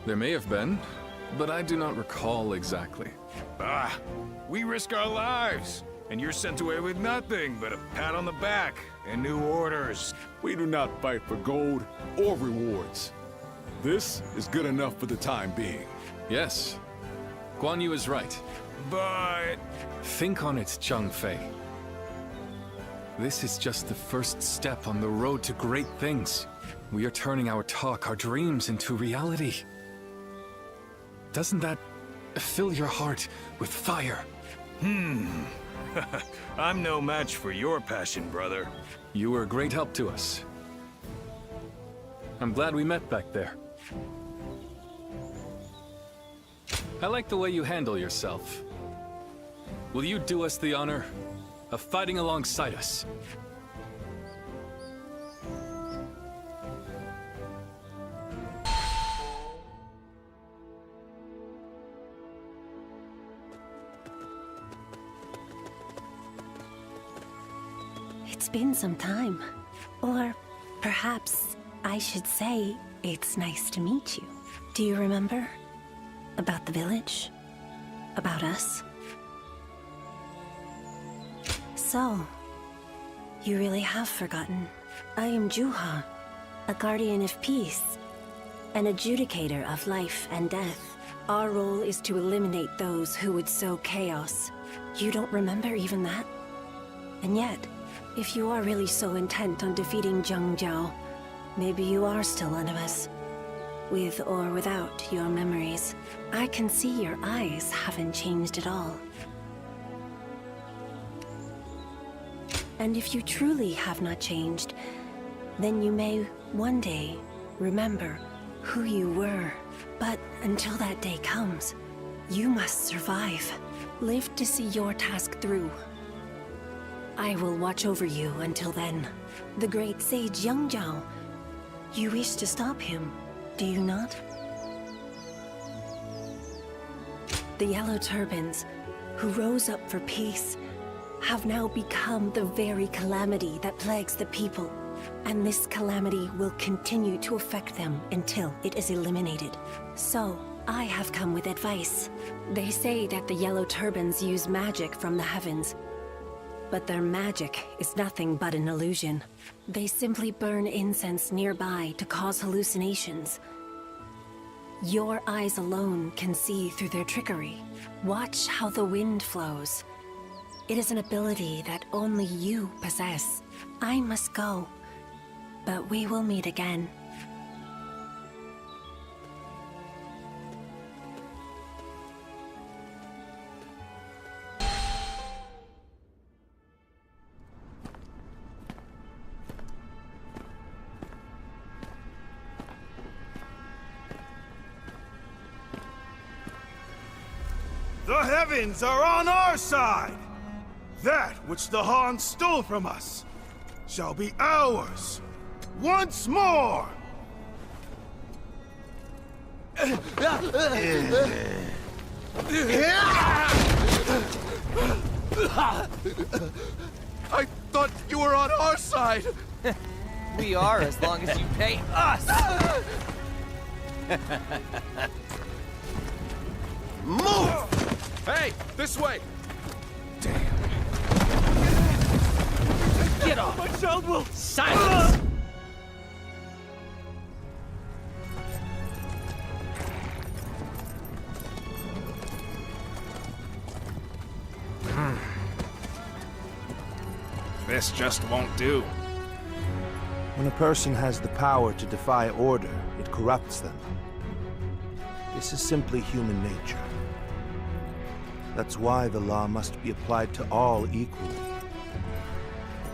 There may have been, but I do not recall exactly. We risk our lives. And you're sent away with nothing but a pat on the back and new orders. We do not fight for gold or rewards. This is good enough for the time being. Yes. Guan Yu is right. But... Think on it, Zhang Fei. This is just the first step on the road to great things. We are turning our talk, our dreams into reality. Doesn't that fill your heart with fire? I'm no match for your passion, brother. You were a great help to us. I'm glad we met back there. I like the way you handle yourself. Will you do us the honor of fighting alongside us? It's been some time. Or perhaps I should say, it's nice to meet you. Do you remember? About the village? About us? So, you really have forgotten. I am Juha, a guardian of peace, an adjudicator of life and death. Our role is to eliminate those who would sow chaos. You don't remember even that? And yet, if you are really so intent on defeating Zhang Jiao, maybe you are still one of us. With or without your memories. I can see your eyes haven't changed at all. And if you truly have not changed, then you may one day remember who you were. But until that day comes, you must survive. Live to see your task through. I will watch over you until then. The great sage Yang Jiao. You wish to stop him, do you not? The Yellow Turbans, who rose up for peace, have now become the very calamity that plagues the people. And this calamity will continue to affect them until it is eliminated. So, I have come with advice. They say that the Yellow Turbans use magic from the heavens. But their magic is nothing but an illusion. They simply burn incense nearby to cause hallucinations. Your eyes alone can see through their trickery. Watch how the wind flows. It is an ability that only you possess. I must go, but we will meet again. The heavens are on our side! That which the Han stole from us shall be ours once more! I thought you were on our side! We are, as long as you pay us! Move! Hey, this way! Get off! My child will... Silence! This just won't do. When a person has the power to defy order, it corrupts them. This is simply human nature. That's why the law must be applied to all equally.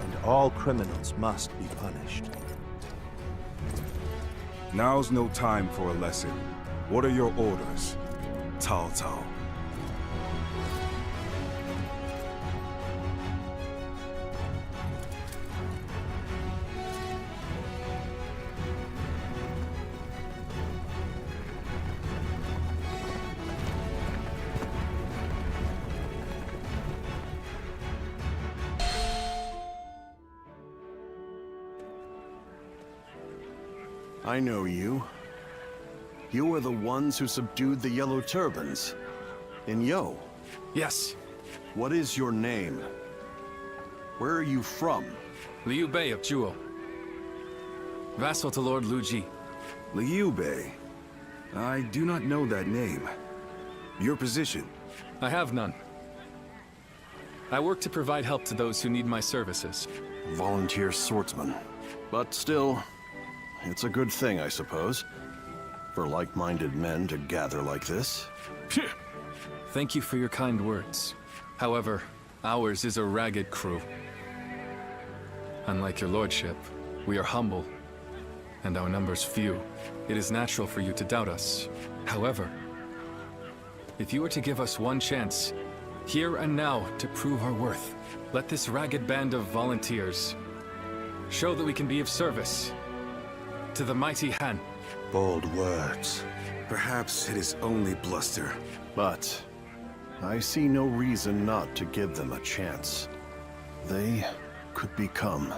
And all criminals must be punished. Now's no time for a lesson. What are your orders, Cao Cao? I know you. You are the ones who subdued the Yellow Turbans. In Yo. Yes. What is your name? Where are you from? Liu Bei of Zhuo. Vassal to Lord Lu Ji. Liu Bei? I do not know that name. Your position? I have none. I work to provide help to those who need my services. Volunteer swordsman. But still, it's a good thing, I suppose, for like-minded men to gather like this. Thank you for your kind words. However, ours is a ragged crew. Unlike your lordship, we are humble, and our numbers few. It is natural for you to doubt us. However, if you were to give us one chance, here and now, to prove our worth, let this ragged band of volunteers show that we can be of service to the mighty Han. Bold words. Perhaps it is only bluster. But I see no reason not to give them a chance. They could become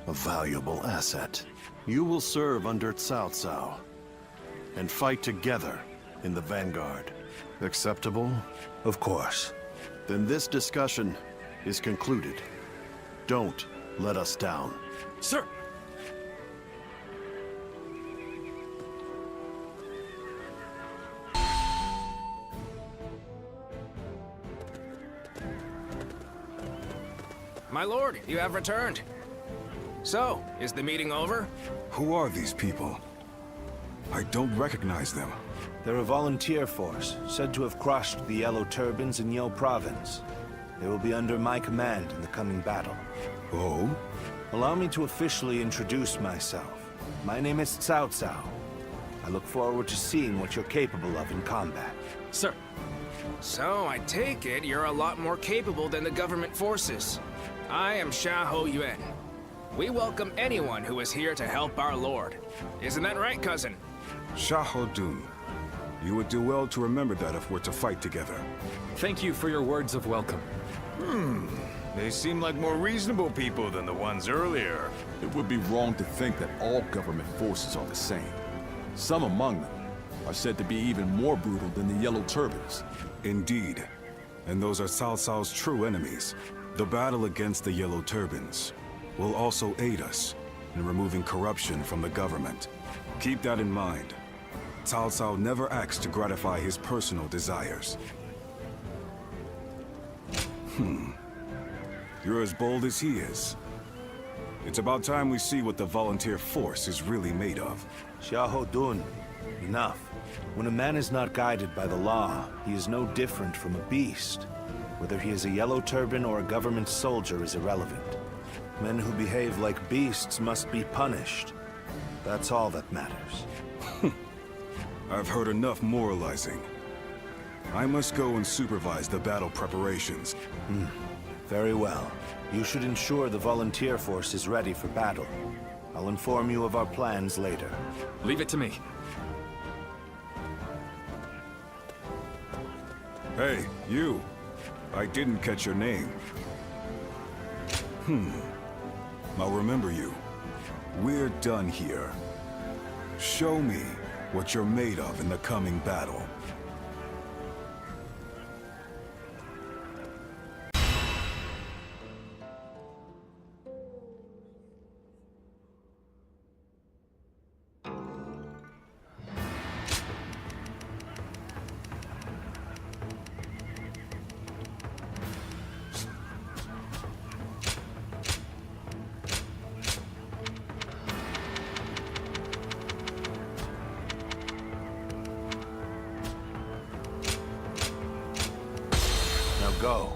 a valuable asset. You will serve under Cao Cao and fight together in the vanguard. Acceptable? Of course. Then this discussion is concluded. Don't let us down. Sir! My lord, you have returned. So, is the meeting over? Who are these people? I don't recognize them. They're a volunteer force, said to have crushed the Yellow Turbans in Yeo Province. They will be under my command in the coming battle. Oh? Allow me to officially introduce myself. My name is Cao Cao. I look forward to seeing what you're capable of in combat. Sir. So, I take it you're a lot more capable than the government forces. I am Xiahou Yuan. We welcome anyone who is here to help our lord. Isn't that right, cousin? Xiahou Dun. You would do well to remember that if we're to fight together. Thank you for your words of welcome. They seem like more reasonable people than the ones earlier. It would be wrong to think that all government forces are the same. Some among them are said to be even more brutal than the Yellow Turbans. Indeed. And those are Cao Cao's true enemies. The battle against the Yellow Turbans will also aid us in removing corruption from the government. Keep that in mind. Cao Cao never acts to gratify his personal desires. You're as bold as he is. It's about time we see what the volunteer force is really made of. Xiahou Dun, enough. When a man is not guided by the law, he is no different from a beast. Whether he is a Yellow Turban or a government soldier is irrelevant. Men who behave like beasts must be punished. That's all that matters. I've heard enough moralizing. I must go and supervise the battle preparations. Very well. You should ensure the volunteer force is ready for battle. I'll inform you of our plans later. Leave it to me. Hey, you. I didn't catch your name. I'll remember you. We're done here. Show me what you're made of in the coming battle. Go.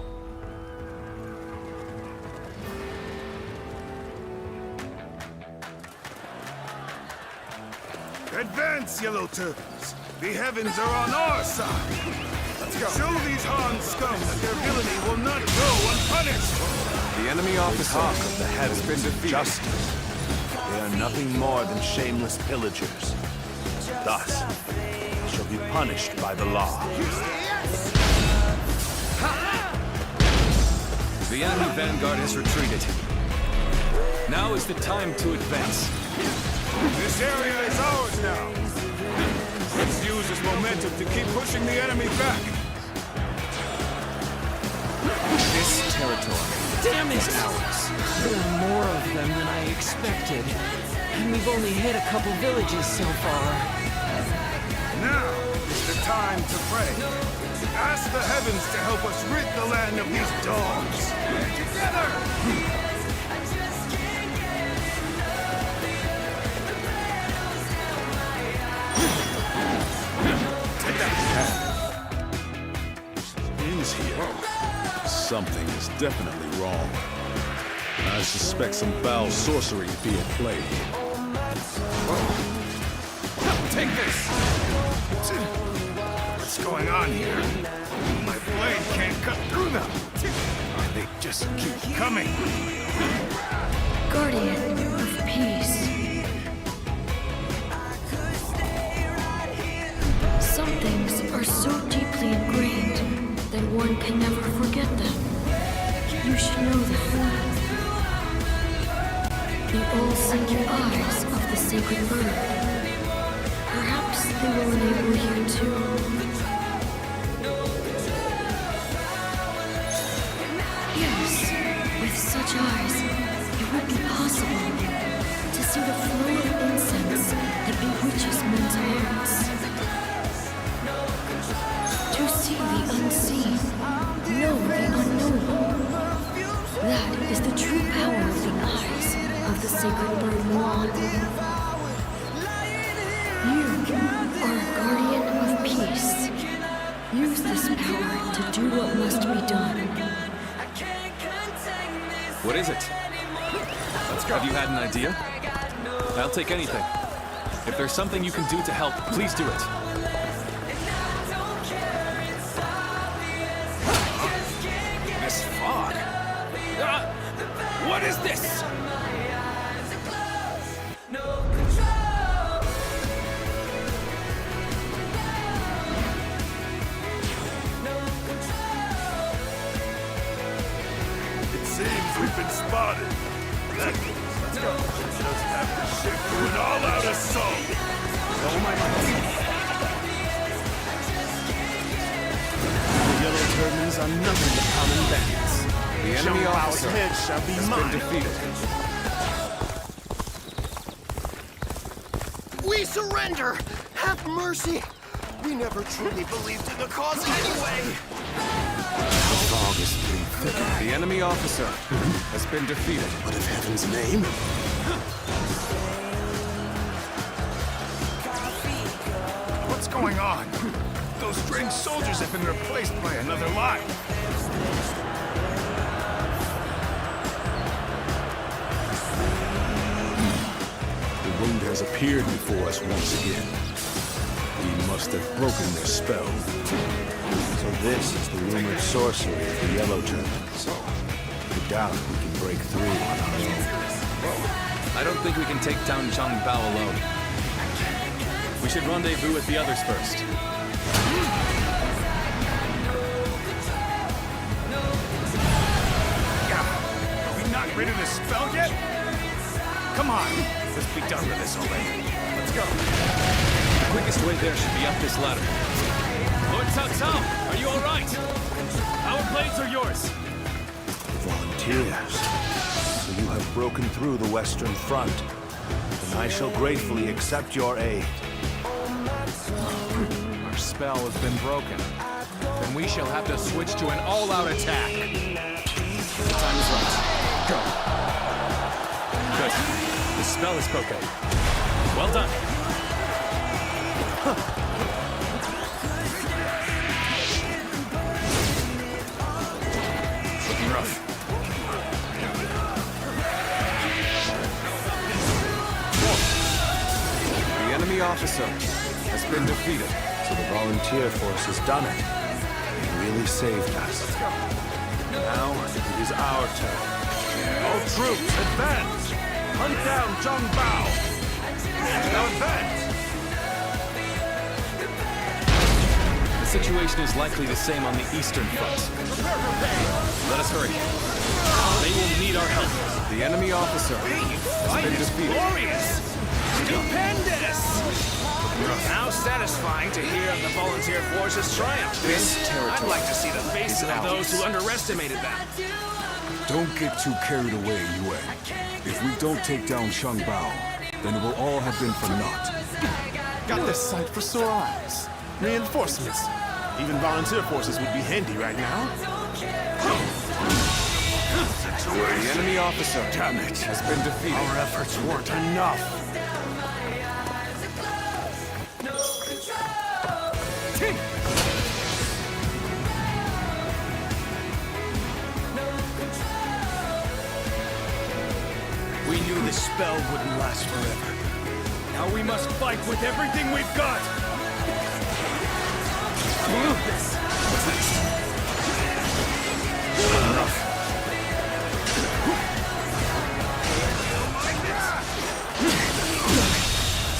Advance, Yellow Turbans. The heavens are on our side. Let's go. Show these Han scum that their villainy will not go unpunished. The enemy officer of the heavens has been defeated. Justice. They are nothing more than shameless pillagers. Thus, they shall be punished by the law. The enemy vanguard has retreated. Now is the time to advance. This area is ours now. Let's use this momentum to keep pushing the enemy back. This territory. Damn it! There are more of them than I expected. And we've only hit a couple villages so far. Now is the time to pray. Ask the heavens to help us rid the land of these dogs. Together! Ends here. Something is definitely wrong. I suspect some foul sorcery to be at play. Take this! What's going on here? My blade can't cut through them! They just keep coming! Guardian of peace. Some things are so deeply ingrained that one can never forget them. You should know that. The all-seeing eyes of the sacred bird. Perhaps they will enable you to... Yes, with such eyes, it would be possible to see the flow of incense that bewitches men's hearts. To see the unseen, know the unknowable. That is the true power of the eyes of the sacred bird wand. You are a guardian of peace. Use this power to do what must be done. What is it? Let's go. Have you had an idea? I'll take anything. If there's something you can do to help, please do it. This fog. What is this? It seems we've been spotted. Let's go. Just have to shift to an all-out assault. Oh my God. The yellow turbans are nothing but common bandits. The enemy officer head shall be has mine. been defeated. We surrender! Have mercy! We never truly believed in the cause anyway! The fog is pretty thick. The enemy officer has been defeated. What in heaven's name? What's going on? Those strange soldiers have been replaced by another line. The wound has appeared before us once again. We must have broken their spell. So this is the rumored sorcery of the Yellow Turbans. I doubt we can break through on our own. I don't think we can take down Zhangbao alone. We should rendezvous with the others first. Are we not rid of this spell yet? Come on, let's be done with this already. Let's go. The quickest way there should be up this ladder. Lord Cao Cao, are you all right? Our blades are yours. Volunteers. So you have broken through the Western Front. And I shall gratefully accept your aid. Our spell has been broken. Then we shall have to switch to an all-out attack. The time is right. Go. Good. The spell is broken. Well done. Looking rough. The enemy officer has been defeated. So the volunteer force has done it. They really saved us. Now it is our turn. All troops, advance! Hunt down Zhangbao! Now advance! The situation is likely the same on the Eastern Front. Let us hurry. They will need our help. The enemy officer has been defeated. Glorious! Stupendous! Now satisfied. satisfying to hear of the volunteer forces triumph. This territory I'd like to see the faces is of those who ours. underestimated them. Don't get too carried away, Yue. If we don't take down Shenmue, then it will all have been for naught. Got this sight for sore eyes. Reinforcements. Even volunteer forces would be handy right now. The enemy officer, Damn it, has been defeated. Our efforts weren't enough. We knew this spell wouldn't last forever. Now we must fight with everything we've got! What's next? Enough.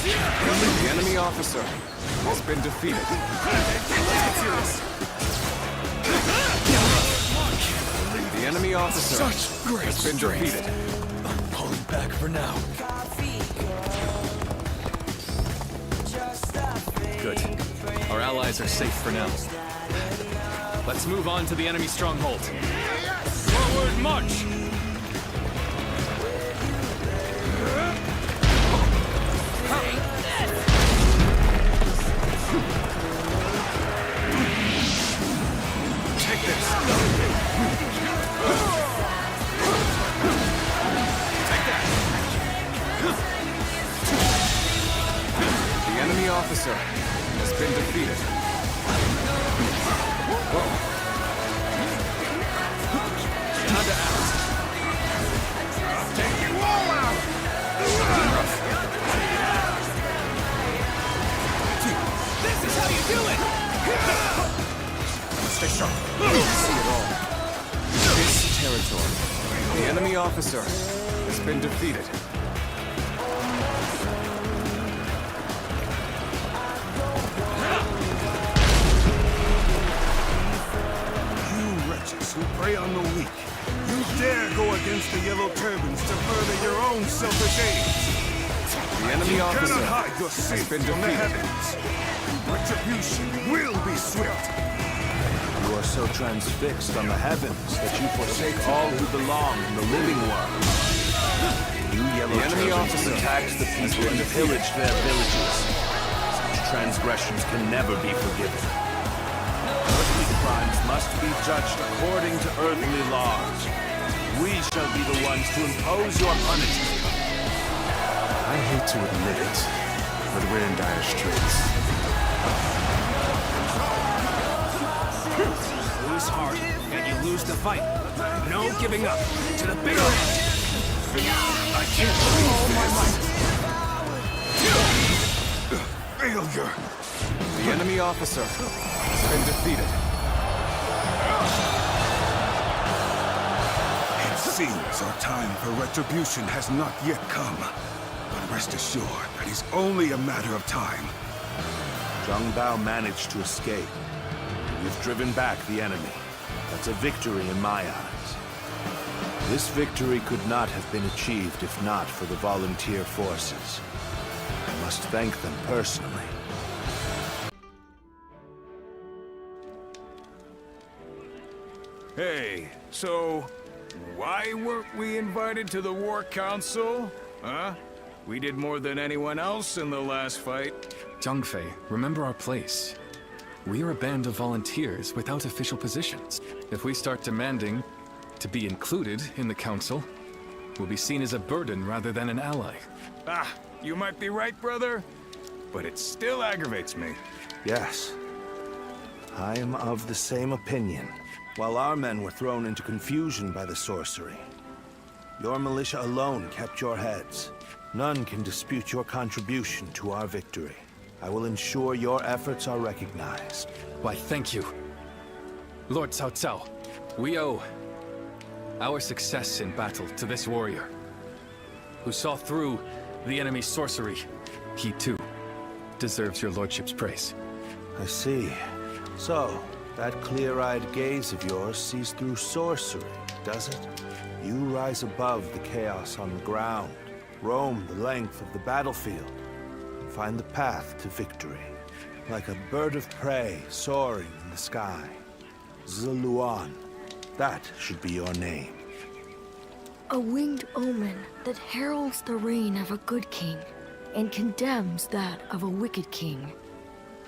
The enemy officer has been defeated. The enemy officer has been defeated. I'm pulling back for now. Good. Our allies are safe for now. Let's move on to the enemy stronghold. Forward march! Take this. Take that. The enemy officer has been defeated. Time to act. I'll take you all out! This is how you do it! Stay sharp. See it all. This territory. The enemy officer has been defeated. You wretches who prey on the weak. You dare go against the Yellow Turbans to further your own selfish aims. The enemy You officer cannot hide your has sin been from the defeated. heavens. Retribution will be swift. You are so transfixed on the heavens that you forsake all who belong in the living world. You Yellow The enemy Turbans officer attacked the has people been and defeated. pillaged their villages. Such transgressions can never be forgiven. Earthly crimes must be judged according to earthly laws. We shall be the ones to impose your punishment. I hate to admit it, but we're in dire straits. Lose heart, and you lose the fight. No giving up. To the bitter end. I can't believe this. Failure. The enemy officer has been defeated. It seems our time for retribution has not yet come. But rest assured that it's only a matter of time. Zhang Bao managed to escape. We've driven back the enemy. That's a victory in my eyes. This victory could not have been achieved if not for the volunteer forces. I must thank them personally. Hey, so why weren't we invited to the War Council? Huh? We did more than anyone else in the last fight. Zhangfei, remember our place. We are a band of volunteers without official positions. If we start demanding to be included in the council, we'll be seen as a burden rather than an ally. Ah, you might be right, brother, but it still aggravates me. Yes. I am of the same opinion. While our men were thrown into confusion by the sorcery, your militia alone kept your heads. None can dispute your contribution to our victory. I will ensure your efforts are recognized. Why, thank you. Lord Cao Cao, we owe our success in battle to this warrior, who saw through the enemy's sorcery. He, too, deserves your lordship's praise. I see. So, that clear-eyed gaze of yours sees through sorcery, does it? You rise above the chaos on the ground, roam the length of the battlefield, and find the path to victory. like a bird of prey soaring in the sky. Zuluan. That should be your name. A winged omen that heralds the reign of a good king and condemns that of a wicked king,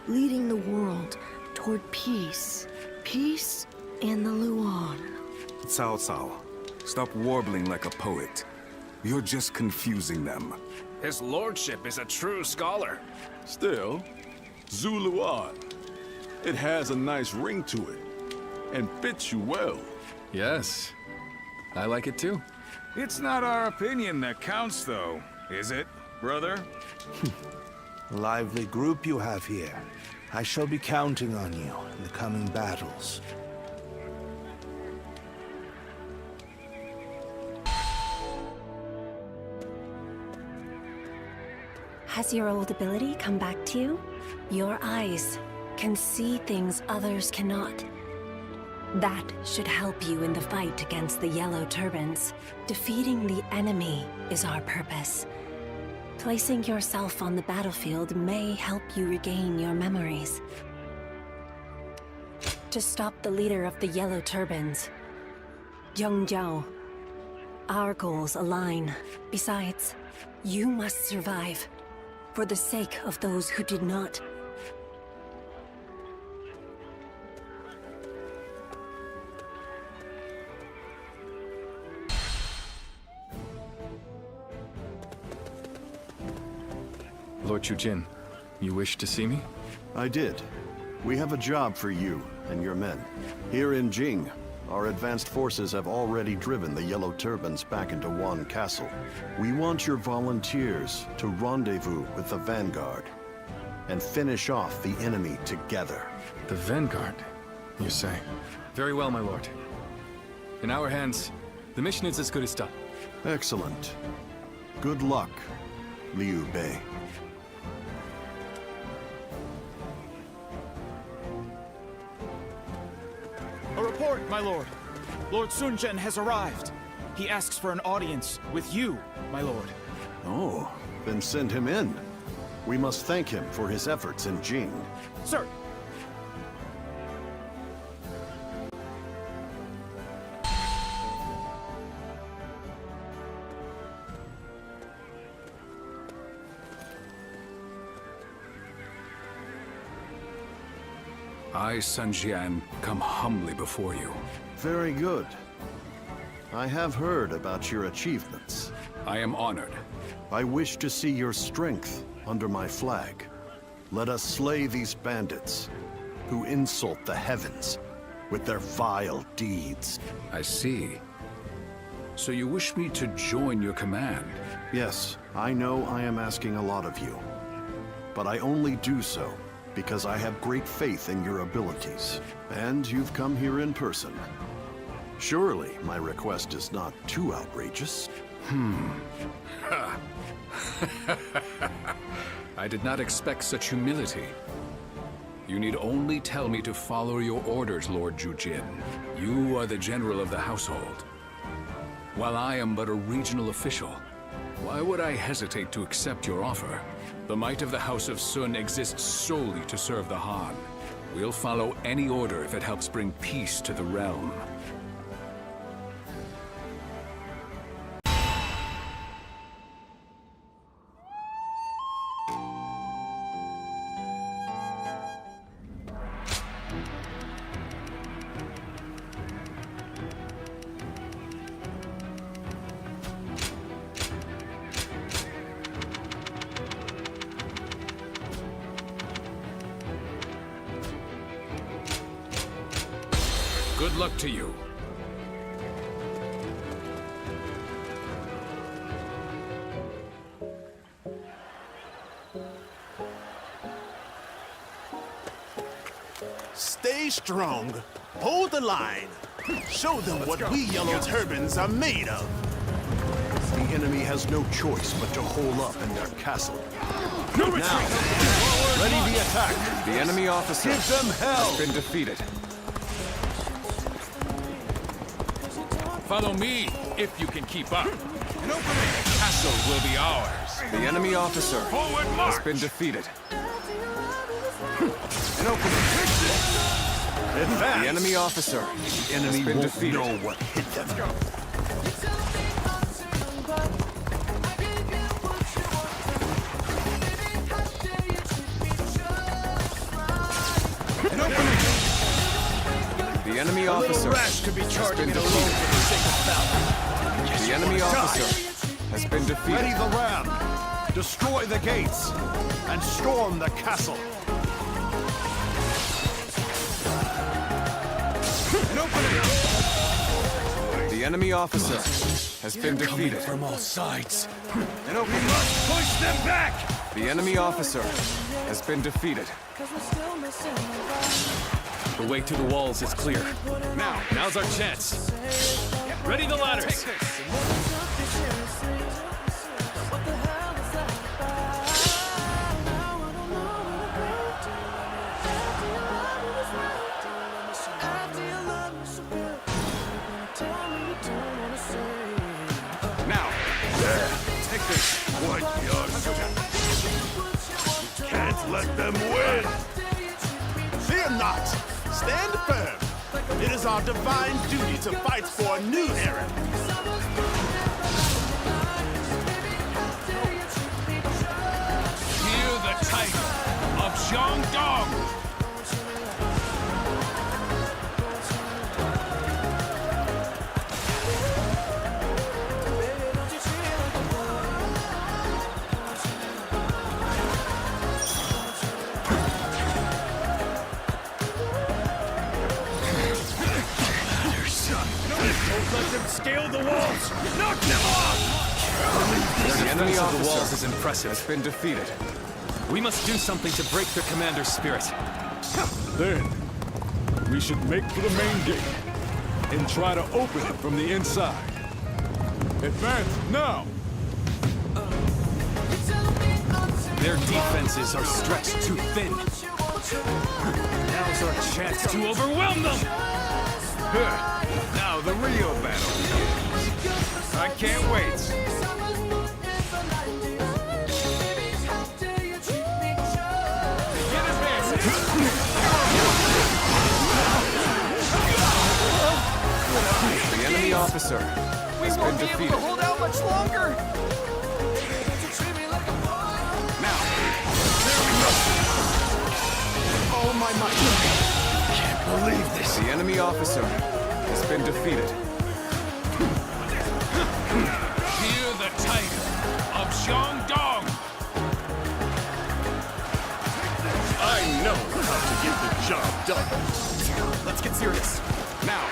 leading the world toward peace. Peace in the Luan. Cao Cao, stop warbling like a poet. You're just confusing them. His lordship is a true scholar. Still, Zuluan. It has a nice ring to it, and fits you well. Yes, I like it too. It's not our opinion that counts, though, is it, brother? A lively group you have here. I shall be counting on you in the coming battles. Has your old ability come back to you? Your eyes can see things others cannot. That should help you in the fight against the Yellow Turbans. Defeating the enemy is our purpose. Placing yourself on the battlefield may help you regain your memories. To stop the leader of the Yellow Turbans, Zheng Jiao, our goals align. Besides, you must survive. For the sake of those who did not. Lord Chujin, you wish to see me? I did. We have a job for you and your men. Here in Jing, our advanced forces have already driven the Yellow Turbans back into Wan Castle. We want your volunteers to rendezvous with the Vanguard and finish off the enemy together. The Vanguard, you say? Very well, my lord. In our hands, the mission is as good as done. Excellent. Good luck, Liu Bei. A report, my lord. Lord Sunjen has arrived. He asks for an audience with you, my lord. Oh, then send him in. We must thank him for his efforts in Jing. Sir. I, Sun Jian, come humbly before you. Very good. I have heard about your achievements. I am honored. I wish to see your strength under my flag. Let us slay these bandits who insult the heavens with their vile deeds. I see. So you wish me to join your command? Yes, I know I am asking a lot of you. But I only do so because I have great faith in your abilities. And you've come here in person. Surely my request is not too outrageous. I did not expect such humility. You need only tell me to follow your orders, Lord Jujin. You are the general of the household. While I am but a regional official, why would I hesitate to accept your offer? The might of the House of Sun exists solely to serve the Han. We'll follow any order if it helps bring peace to the realm. Good luck to you. Stay strong. Hold the line. Show them what we Yellow Turbans are made of. The enemy has no choice but to hole up in their castle. No retreat! Now, ready the attack. The enemy officer Give them hell. has been defeated. Follow me, if you can keep up. The castle will be ours. The enemy officer has been defeated. The enemy officer. The enemy won't defeated. Know what hit them. Let's go. The enemy officer has been defeated. The enemy officer has been defeated. Ready the ram. Destroy the gates and storm the castle. The enemy officer has been defeated. From all sides. We must push them back. The enemy officer has been defeated. The way to the walls is clear. Now's our chance. Ready the ladders. Take this. What you can't let them win. Fear not. Stand firm. It is our divine duty to fight for a new era. Hear the tiger of Shandong. Let them scale the walls! Knock them off! The enemy of the walls is impressive. Has been defeated. We must do something to break their commander's spirit. Then, we should make for the main gate and try to open it from the inside. Advance now! Their defenses are stretched too thin. Now's our chance to overwhelm them! Now the real battle begins. I can't wait. The enemy officer has been defeated. Hold out much longer. Now, Oh my might! can't believe this. The enemy officer has been defeated. Hear the tiger of Shandong. I know how to get the job done. Let's get serious. Now,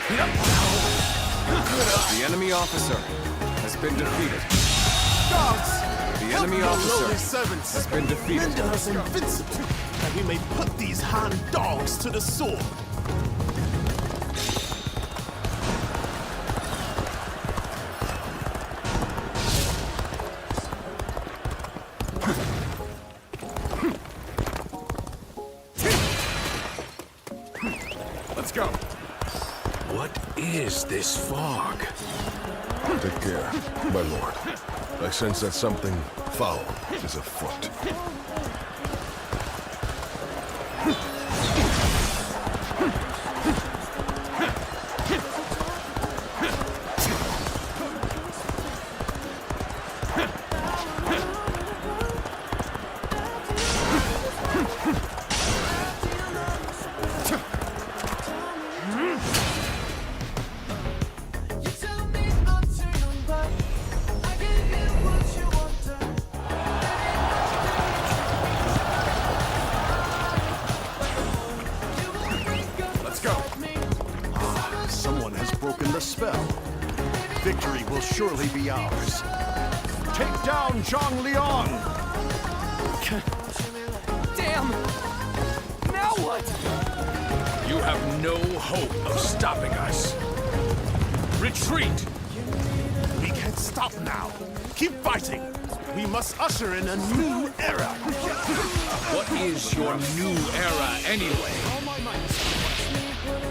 the enemy officer has been defeated. Dogs! The enemy officer lowly servants. has been defeated. Render us invincible, that we may put these Han dogs to the sword. Let's go. What is this fog? Take care, my lord. I sense that something foul is afoot. Victory will surely be ours. Take down Zhang Liang! Damn! Now what? You have no hope of stopping us. Retreat! We can't stop now. Keep fighting. We must usher in a new era. What is your new era anyway?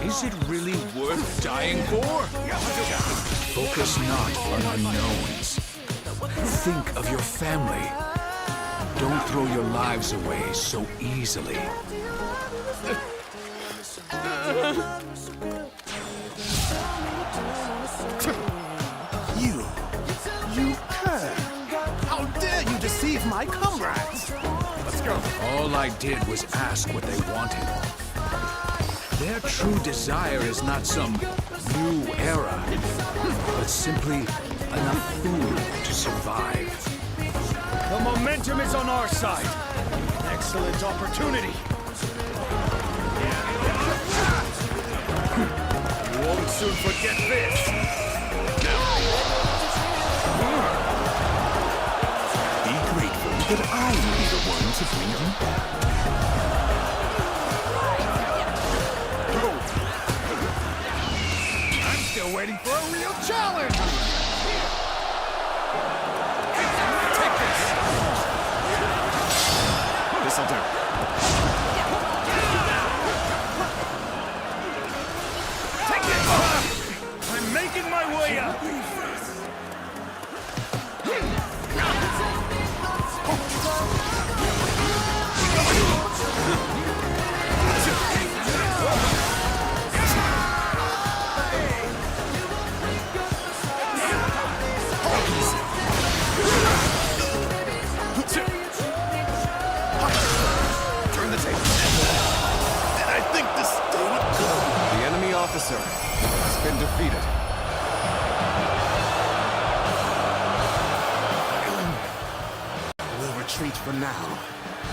Is it really worth dying for? Focus not on unknowns. Think of your family. Don't throw your lives away so easily. You cur! How dare you deceive my comrades! Let's go. All I did was ask what they wanted. Their true desire is not some new era, but simply enough food to survive. The momentum is on our side. Excellent opportunity. You won't soon forget this. Be grateful that I will be the one to bring you back. I'm still waiting for a real challenge. Take this. This'll do. Take this. I'm making my way up. Turn the table. And I think this day would come. The enemy officer has been defeated. We'll retreat for now,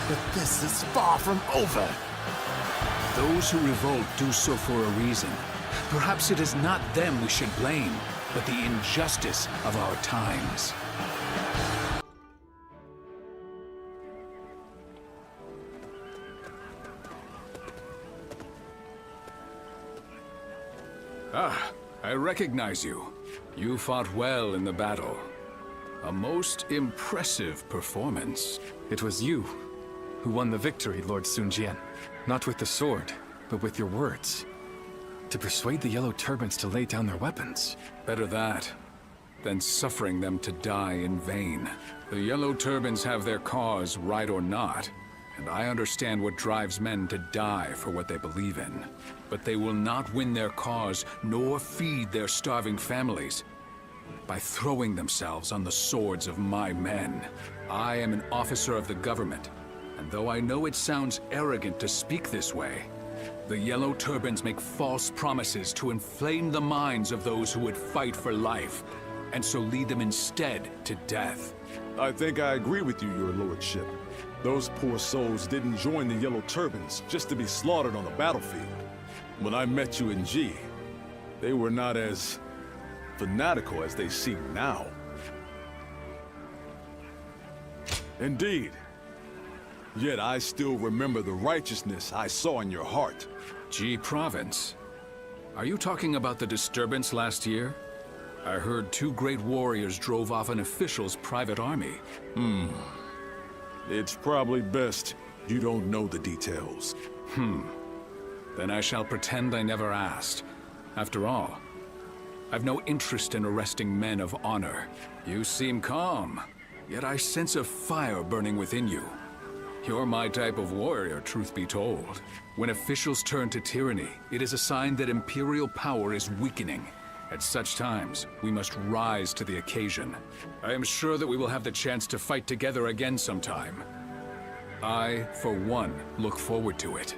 but this is far from over. Those who revolt do so for a reason. Perhaps it is not them we should blame, but the injustice of our times. Ah, I recognize you. You fought well in the battle. A most impressive performance. It was you who won the victory, Lord Sun Jian. Not with the sword, but with your words. To persuade the Yellow Turbans to lay down their weapons. Better that than suffering them to die in vain. The Yellow Turbans have their cause, right or not, and I understand what drives men to die for what they believe in. But they will not win their cause, nor feed their starving families, by throwing themselves on the swords of my men. I am an officer of the government, and though I know it sounds arrogant to speak this way, the Yellow Turbans make false promises to inflame the minds of those who would fight for life, and so lead them instead to death. I think I agree with you, your lordship. Those poor souls didn't join the Yellow Turbans just to be slaughtered on the battlefield. When I met you in G, they were not as fanatical as they seem now. Indeed. Yet I still remember the righteousness I saw in your heart. G Province? Are you talking about the disturbance last year? I heard 2 great warriors drove off an official's private army. It's probably best you don't know the details. Then I shall pretend I never asked. After all, I've no interest in arresting men of honor. You seem calm, yet I sense a fire burning within you. You're my type of warrior, truth be told. When officials turn to tyranny, it is a sign that imperial power is weakening. At such times, we must rise to the occasion. I am sure that we will have the chance to fight together again sometime. I, for one, look forward to it.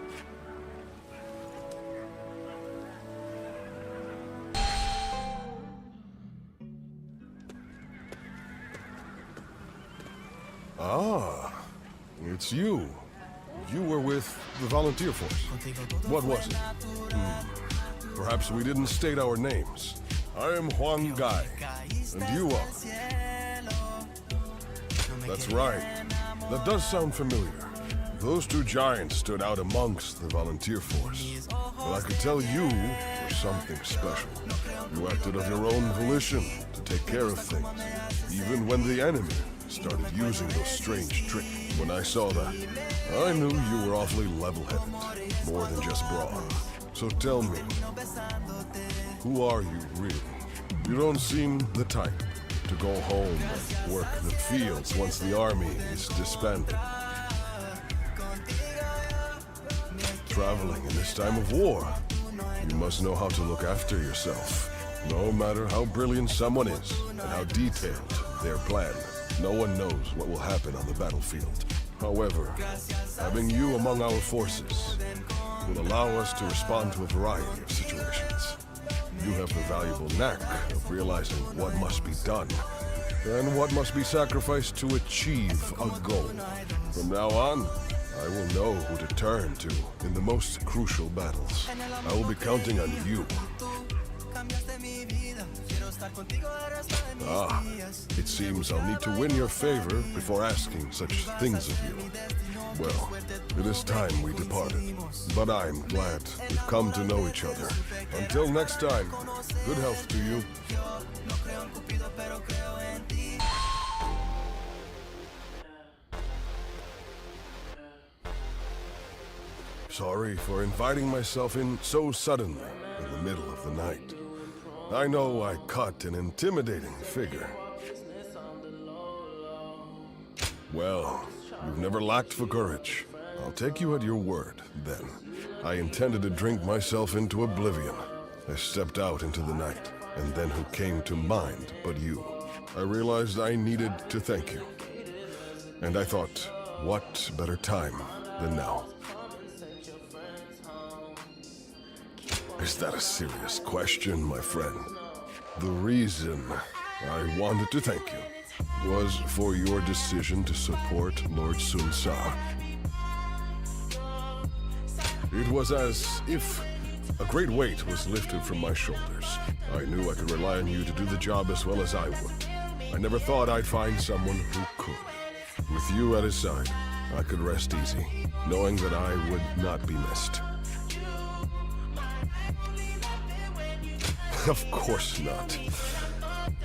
Ah, it's you. You were with the volunteer force. What was it? Perhaps we didn't state our names. I am Huang Gai, and you are. That's right. That does sound familiar. Those 2 giants stood out amongst the volunteer force. But I could tell you were something special. You acted of your own volition to take care of things, even when the enemy started using those strange tricks. When I saw that, I knew you were awfully level-headed, more than just brawn. So tell me, who are you really? You don't seem the type to go home and work the fields once the army is disbanded. traveling in this time of war. You must know how to look after yourself. No matter how brilliant someone is, and how detailed their plan, no one knows what will happen on the battlefield. However, having you among our forces will allow us to respond to a variety of situations. You have the valuable knack of realizing what must be done, and what must be sacrificed to achieve a goal. From now on, I will know who to turn to in the most crucial battles. I will be counting on you. Ah, it seems I'll need to win your favor before asking such things of you. Well, it is time we departed, but I'm glad we've come to know each other. Until next time, good health to you. Sorry for inviting myself in so suddenly in the middle of the night. I know I cut an intimidating figure. Well, you've never lacked for courage. I'll take you at your word, then. I intended to drink myself into oblivion. I stepped out into the night, and then who came to mind but you? I realized I needed to thank you. And I thought, what better time than now? Is that a serious question, my friend? The reason I wanted to thank you was for your decision to support Lord Sun Sa. It was as if a great weight was lifted from my shoulders. I knew I could rely on you to do the job as well as I would. I never thought I'd find someone who could. With you at his side, I could rest easy, knowing that I would not be missed. Of course not.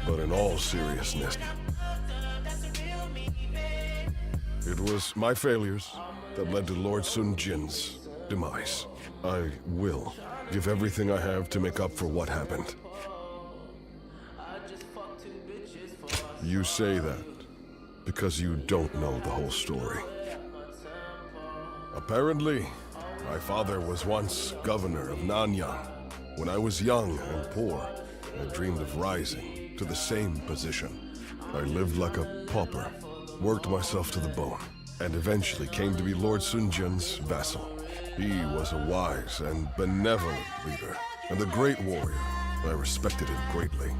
But in all seriousness, it was my failures that led to Lord Sun Jin's demise. I will give everything I have to make up for what happened. You say that because you don't know the whole story. Apparently, my father was once governor of Nanyang. When I was young and poor, I dreamed of rising to the same position. I lived like a pauper, worked myself to the bone, and eventually came to be Lord Sun Jin's vassal. He was a wise and benevolent leader, and a great warrior. I respected him greatly.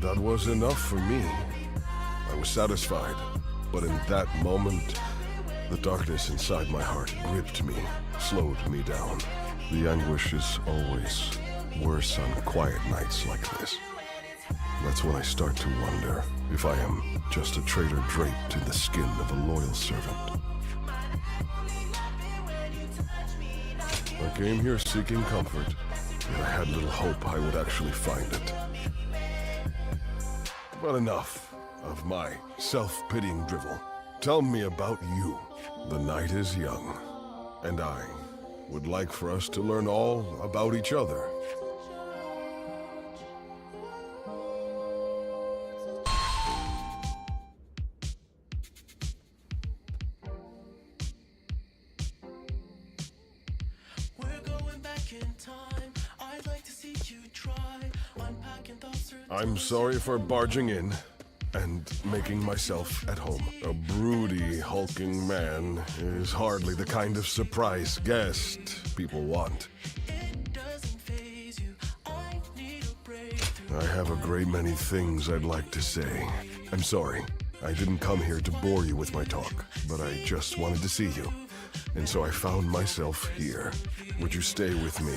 That was enough for me. I was satisfied, but in that moment, the darkness inside my heart gripped me, slowed me down. The anguish is always worse on quiet nights like this. That's when I start to wonder if I am just a traitor draped in the skin of a loyal servant. I came here seeking comfort, and I had little hope I would actually find it. But enough of my self-pitying drivel. Tell me about you. The night is young, and I would like for us to learn all about each other. I'm sorry for barging in and making myself at home. A broody, hulking man is hardly the kind of surprise guest people want. I have a great many things I'd like to say. I'm sorry. I didn't come here to bore you with my talk, but I just wanted to see you. And so I found myself here. Would you stay with me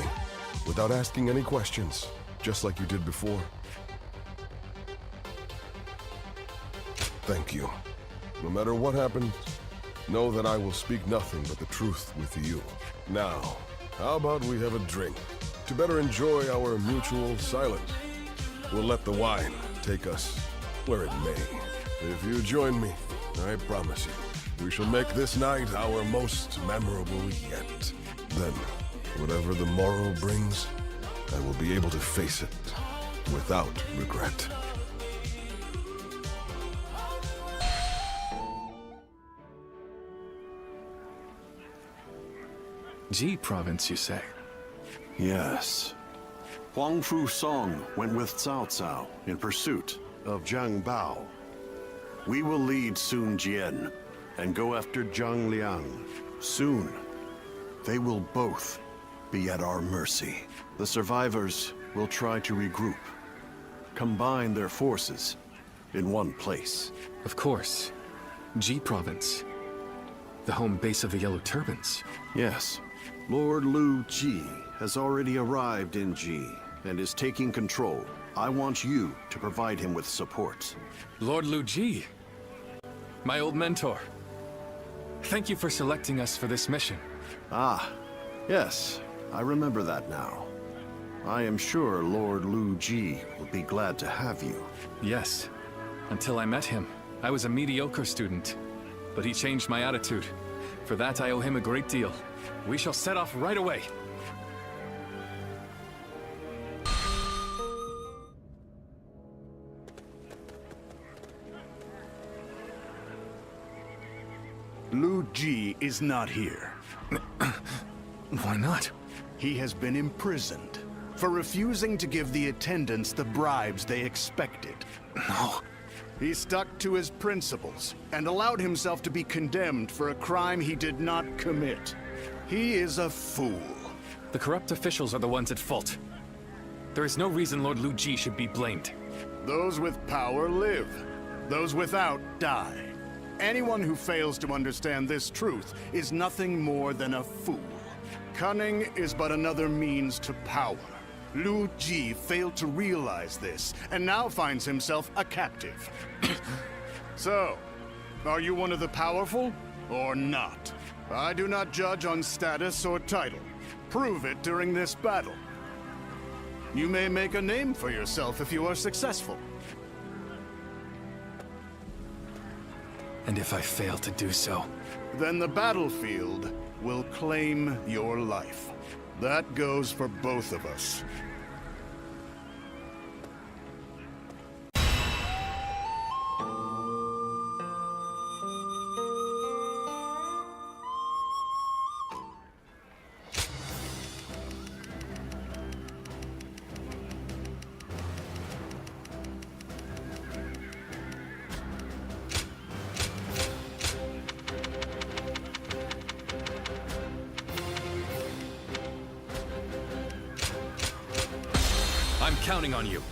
without asking any questions, just like you did before? Thank you. No matter what happens, know that I will speak nothing but the truth with you. Now, how about we have a drink to better enjoy our mutual silence? We'll let the wine take us where it may. If you join me, I promise you, we shall make this night our most memorable yet. Then, whatever the morrow brings, I will be able to face it without regret. Ji province, you say? Yes. Huang Fu Song went with Cao Cao in pursuit of Zhang Bao. We will lead Sun Jian and go after Zhang Liang. Soon, they will both be at our mercy. The survivors will try to regroup, combine their forces in one place. Of course. Ji province. The home base of the Yellow Turbans. Yes. Lord Lu Ji has already arrived in Ji and is taking control. I want you to provide him with support. Lord Lu Ji, my old mentor. Thank you for selecting us for this mission. Ah, yes, I remember that now. I am sure Lord Lu Ji will be glad to have you. Yes. Until I met him, I was a mediocre student. But he changed my attitude. For that, I owe him a great deal. We shall set off right away. Lu Ji is not here. Why not? He has been imprisoned for refusing to give the attendants the bribes they expected. No. He stuck to his principles and allowed himself to be condemned for a crime he did not commit. He is a fool. The corrupt officials are the ones at fault. There is no reason Lord Lu Ji should be blamed. Those with power live. Those without die. Anyone who fails to understand this truth is nothing more than a fool. Cunning is but another means to power. Lu Ji failed to realize this, and now finds himself a captive. So, are you one of the powerful, or not? I do not judge on status or title. Prove it during this battle. You may make a name for yourself if you are successful. And if I fail to do so? Then the battlefield will claim your life. That goes for both of us. I'm counting on you.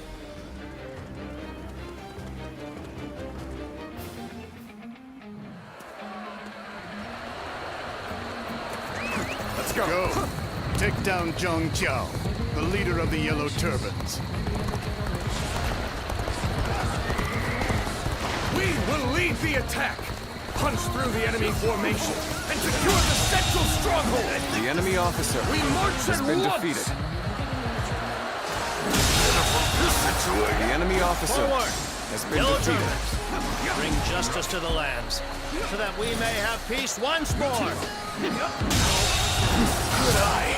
Let's go. Take down Zhang Jiao, the leader of the Yellow Turbans. We will lead the attack! Punch through the enemy formation and secure the central stronghold! The enemy officer has been defeated. The enemy officer has been defeated. Bring justice to the lands, so that we may have peace once more! Good eye!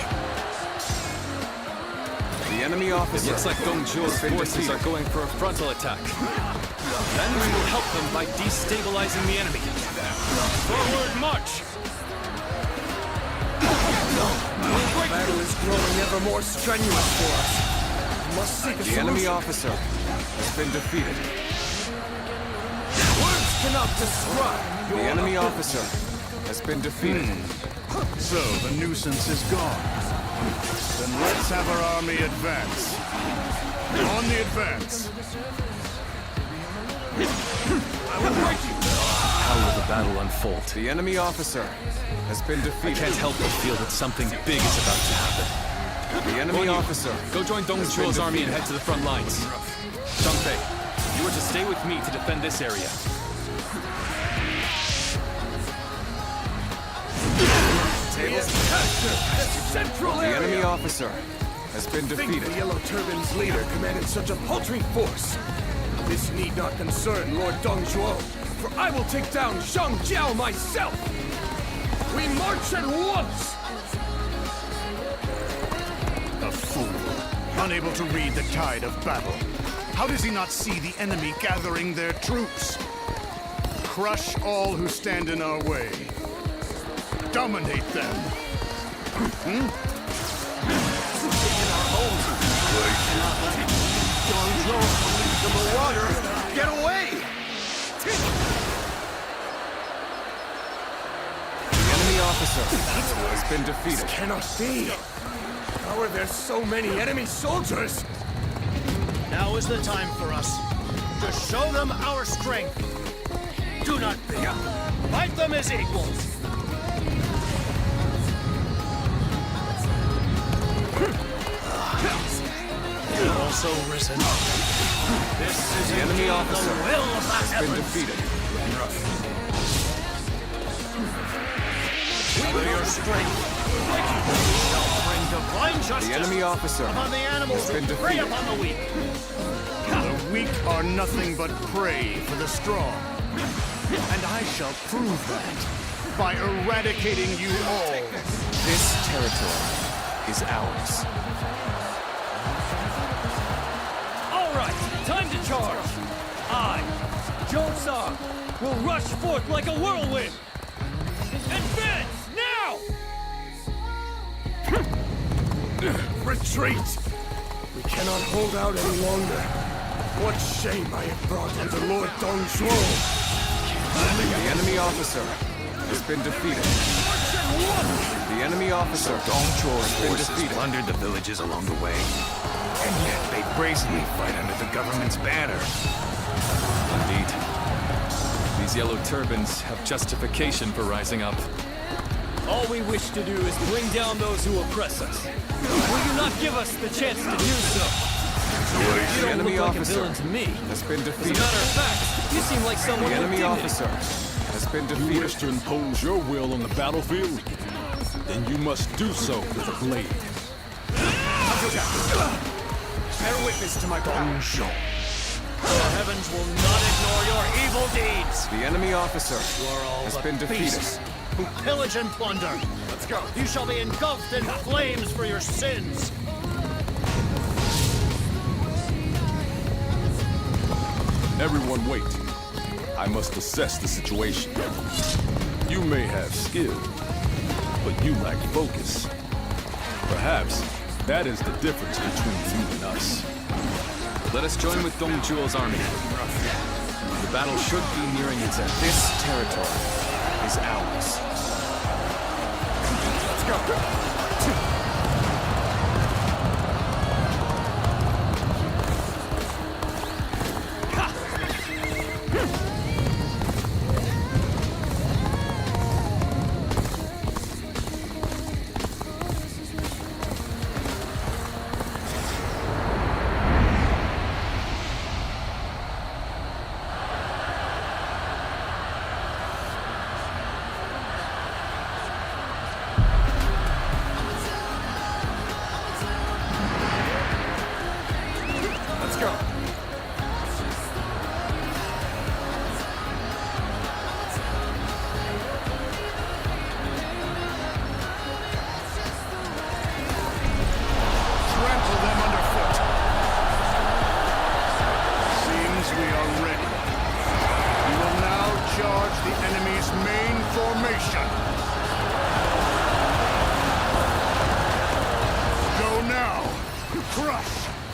The enemy officer. It looks like Dong Zhuo's forces are going for a frontal attack. Then we will help them by destabilizing the enemy. Forward march! The battle is growing ever more strenuous for us. We must seek a solution. The enemy officer has been defeated. Words cannot describe. The enemy officer has been defeated. So, the nuisance is gone. Then let's have our army advance. On the advance. I will break you. How will the battle unfold? The enemy officer has been defeated. I can't help but feel that something big is about to happen. The enemy officer. Go join Dong Zhuo's army and head to the front lines. Zhang Fei, you are to stay with me to defend this area. Central area. The enemy officer has been defeated. The Yellow Turban's leader commanded such a paltry force. This need not concern Lord Dong Zhuo, for I will take down Zhang Jiao myself! We march at once! A fool. Unable to read the tide of battle. How does he not see the enemy gathering their troops? Crush all who stand in our way. Dominate them. Get away! The enemy officer has been defeated. This cannot be! How are there so many enemy soldiers? Now is the time for us to show them our strength. Do not fear. Fight them as equals. They've also risen. This is The enemy officer the will of the has been heavens. defeated. With your strength, we shall bring divine justice The enemy officer upon the animals has been who prey defeated. upon the weak. The weak are nothing but prey for the strong. And I shall prove that by eradicating you all. This territory is ours. All right, time to charge. I, Joe-san, will rush forth like a whirlwind. Advance, now! Retreat! We cannot hold out any longer. What shame I have brought onto Lord Dongzhuo! The enemy officer has been defeated. The enemy officer Dongzhuo's has been forces defeated. plundered the villages along the way, and yet they brazenly fight under the government's banner. Indeed. These yellow turbans have justification for rising up. All we wish to do is bring down those who oppress us. Will you not give us the chance to do so? You The don't enemy look like a officer villain to me. has been As a defeated. matter of fact, you seem like someone The with enemy dignity. officer has been You defeated. wish to impose your will on the battlefield? Then you must do so with a blade. Bear witness to my power. The heavens will not ignore your evil deeds. The enemy officer You are all has but been defeated. beasts who pillage and plunder. Let's go. You shall be engulfed in flames for your sins. Everyone wait. I must assess the situation. You may have skill, but you lack focus. Perhaps that is the difference between you and us. Let us join with Dongzhuo's army. The battle should be nearing its end. This territory is ours. Let's go!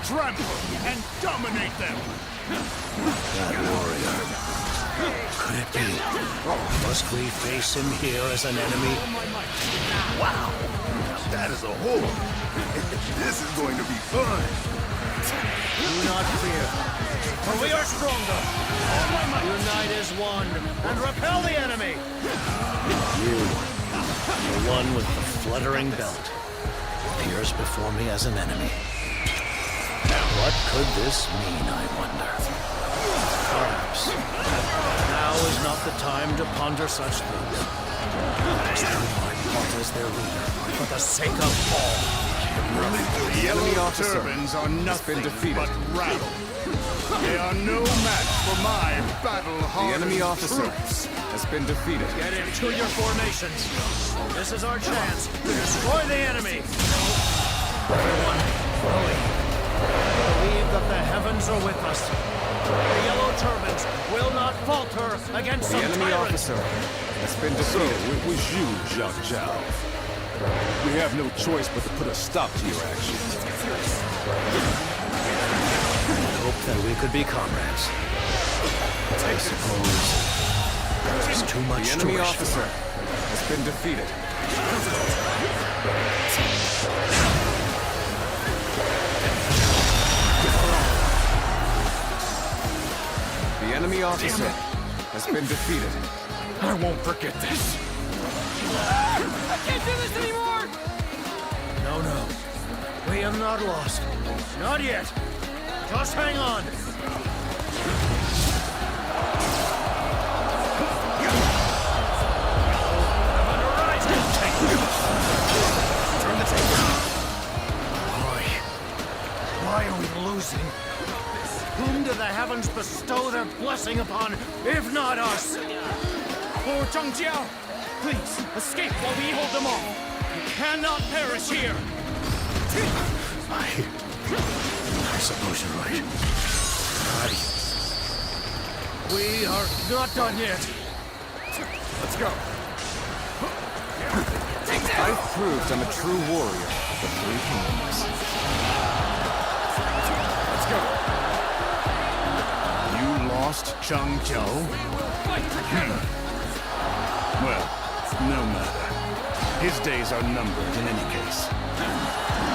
Trample and dominate them! That warrior. Could it be? Must we face him here as an enemy? Wow! That is a hole! This is going to be fun! Do not fear, for we are stronger. Unite as one, and repel the enemy! You, the one with the fluttering belt, appears before me as an enemy. What could this mean, I wonder? Perhaps now is not the time to ponder such things. I fought as their leader, for the sake of all. The yellow turbans are nothing but rattle. They are no match for my battle-hardened The enemy officer troops. has been defeated. Get into your formations. This is our chance to destroy the enemy. Everyone, believe that the heavens are with us. The yellow turbans will not falter against The some enemy tyrant. officer has been So, defeated. it was you, Zhao Zhao. We have no choice but to put a stop to your actions. I hope that we could be comrades. I suppose there's too much The to enemy wish officer for. has been defeated. The enemy officer has been defeated. I won't forget this. I can't do this anymore! No, no. We have not lost. Not yet. Just hang on. Turn the table. Why are we losing? Whom do the heavens bestow their blessing upon, if not us? Oh, Zhang Jiao! Please, escape while we hold them off! You cannot perish here! I suppose you're right. We are not done yet. Let's go. I've proved I'm a true warrior of the Three Kingdoms. Let's go. You lost Chang Jiao? Well, no matter. His days are numbered in any case.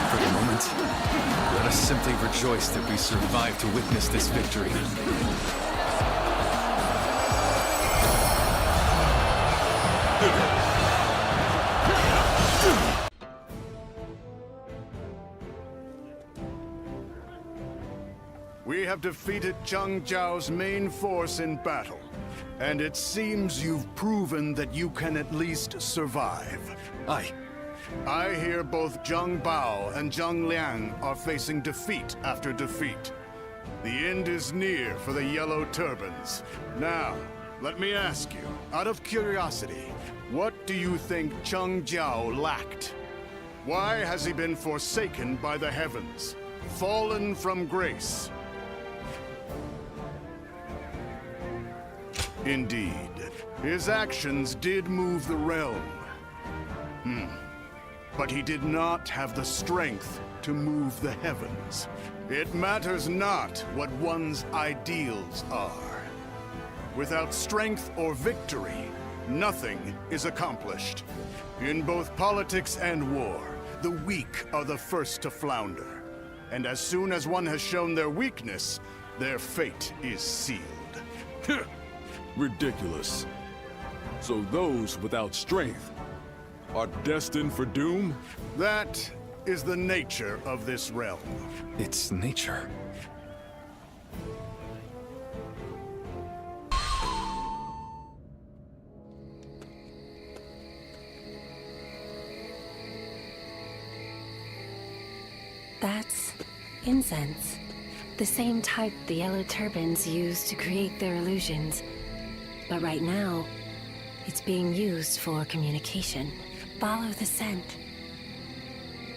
For the moment, let us simply rejoice that we survived to witness this victory. We have defeated Chang Jiao's main force in battle, and it seems you've proven that you can at least survive. Aye. I hear both Zhang Bao and Zhang Liang are facing defeat after defeat. The end is near for the Yellow Turbans. Now, let me ask you, out of curiosity, what do you think Chang Jiao lacked? Why has he been forsaken by the heavens, fallen from grace? Indeed, his actions did move the realm. But he did not have the strength to move the heavens. It matters not what one's ideals are. Without strength or victory, nothing is accomplished. In both politics and war, the weak are the first to flounder. And as soon as one has shown their weakness, their fate is sealed. Ridiculous. So those without strength are destined for doom? That is the nature of this realm. It's nature. That's incense. The same type the Yellow Turbans use to create their illusions. But right now, it's being used for communication. Follow the scent.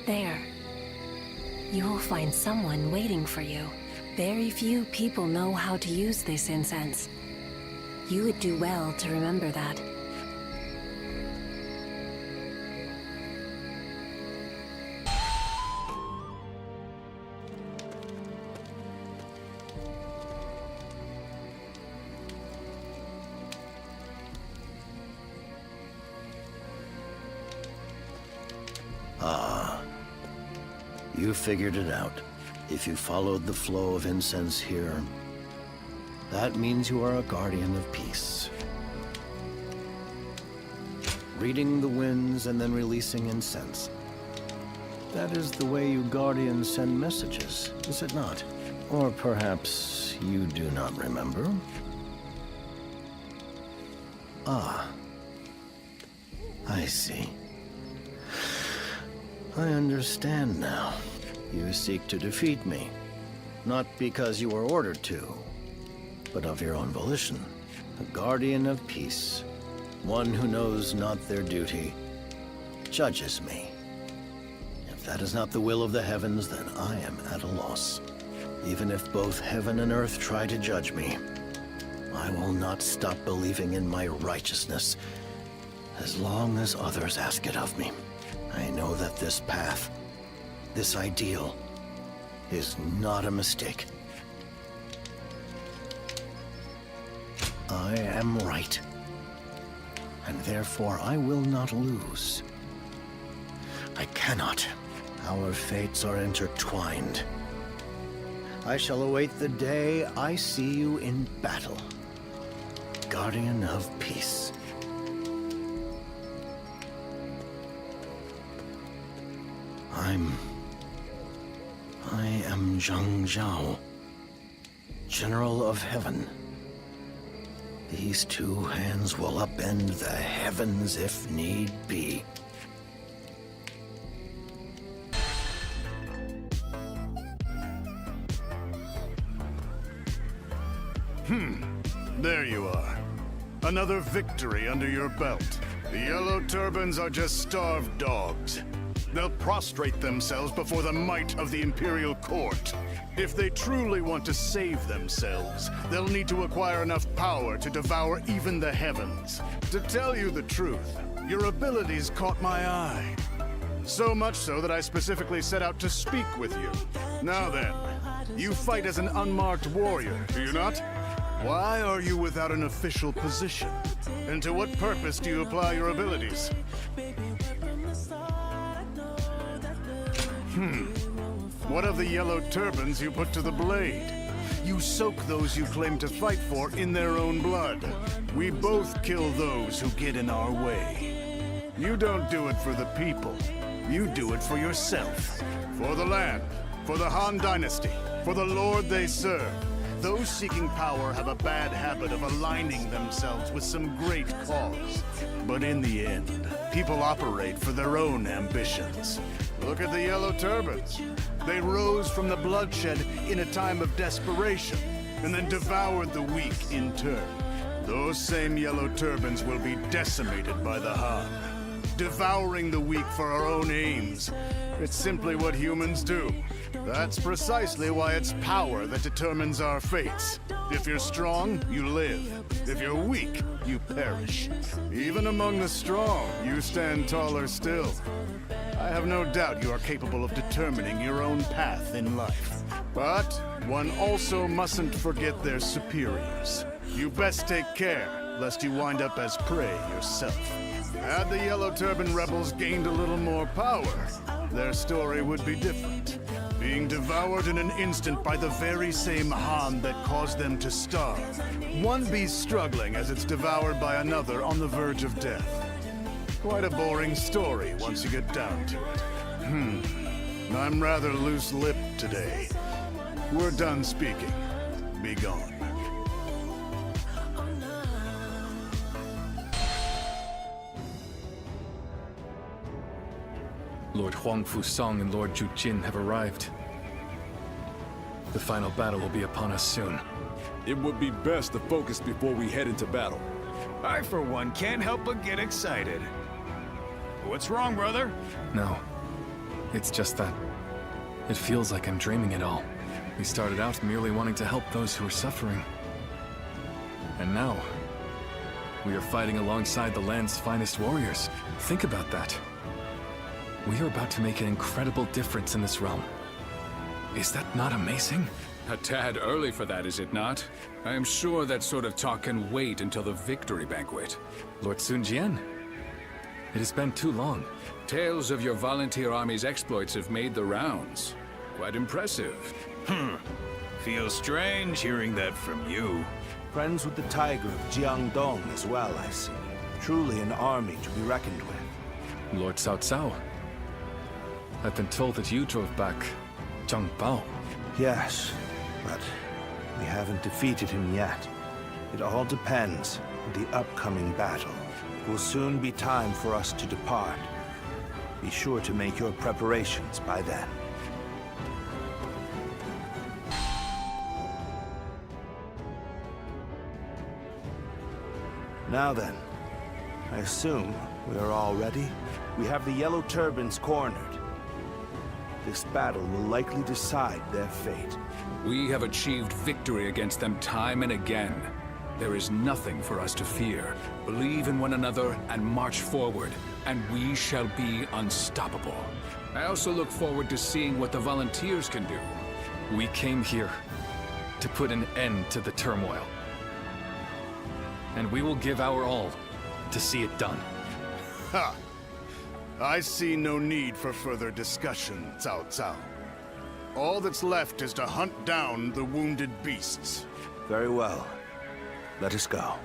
There. You'll find someone waiting for you. Very few people know how to use this incense. You would do well to remember that. You figured it out. If you followed the flow of incense here, that means you are a guardian of peace. Reading the winds and then releasing incense. That is the way you guardians send messages, is it not? Or perhaps you do not remember? Ah. I see. I understand now. You seek to defeat me. Not because you were ordered to, but of your own volition. A guardian of peace. One who knows not their duty, judges me. If that is not the will of the heavens, then I am at a loss. Even if both heaven and earth try to judge me, I will not stop believing in my righteousness as long as others ask it of me. I know that this path, this ideal, is not a mistake. I am right. And therefore I will not lose. I cannot. Our fates are intertwined. I shall await the day I see you in battle. Guardian of Peace. I am Zhang Zhao, General of Heaven. These two hands will upend the heavens if need be. There you are. Another victory under your belt. The Yellow Turbans are just starved dogs. They'll prostrate themselves before the might of the Imperial Court. If they truly want to save themselves, they'll need to acquire enough power to devour even the heavens. To tell you the truth, your abilities caught my eye. So much so that I specifically set out to speak with you. Now then, you fight as an unmarked warrior, do you not? Why are you without an official position? And to what purpose do you apply your abilities? What of the Yellow Turbans you put to the blade? You soak those you claim to fight for in their own blood. We both kill those who get in our way. You don't do it for the people. You do it for yourself. For the land, for the Han Dynasty, for the Lord they serve. Those seeking power have a bad habit of aligning themselves with some great cause. But in the end, people operate for their own ambitions. Look at the Yellow Turbans. They rose from the bloodshed in a time of desperation, and then devoured the weak in turn. Those same Yellow Turbans will be decimated by the Han. Devouring the weak for our own aims. It's simply what humans do. That's precisely why it's power that determines our fates. If you're strong, you live. If you're weak, you perish. Even among the strong, you stand taller still. I have no doubt you are capable of determining your own path in life. But one also mustn't forget their superiors. You best take care, lest you wind up as prey yourself. Had the Yellow Turban rebels gained a little more power, their story would be different. Being devoured in an instant by the very same Han that caused them to starve. One beast struggling as it's devoured by another on the verge of death. Quite a boring story once you get down to it. I'm rather loose-lipped today. We're done speaking. Be gone. Lord Huang Fusong and Lord Zhu Jin have arrived. The final battle will be upon us soon. It would be best to focus before we head into battle. I, for one, can't help but get excited. What's wrong, brother? No. It's just that it feels like I'm dreaming it all. We started out merely wanting to help those who are suffering. And now, we are fighting alongside the land's finest warriors. Think about that. We are about to make an incredible difference in this realm. Is that not amazing? A tad early for that, is it not? I am sure that sort of talk can wait until the victory banquet. Lord Sun Jian, it has been too long. Tales of your volunteer army's exploits have made the rounds. Quite impressive. Feels strange hearing that from you. Friends with the Tiger of Jiangdong as well, I see. Truly an army to be reckoned with. Lord Cao Cao. I've been told that you drove back Zhang Bao. Yes, but we haven't defeated him yet. It all depends on the upcoming battle. It will soon be time for us to depart. Be sure to make your preparations by then. Now then, I assume we are all ready. We have the Yellow Turbans cornered. This battle will likely decide their fate. We have achieved victory against them time and again. There is nothing for us to fear. Believe in one another and march forward. and we shall be unstoppable. I also look forward to seeing what the volunteers can do. We came here to put an end to the turmoil. And we will give our all to see it done. Ha! I see no need for further discussion, Cao Cao. All that's left is to hunt down the wounded beasts. Very well. Let us go.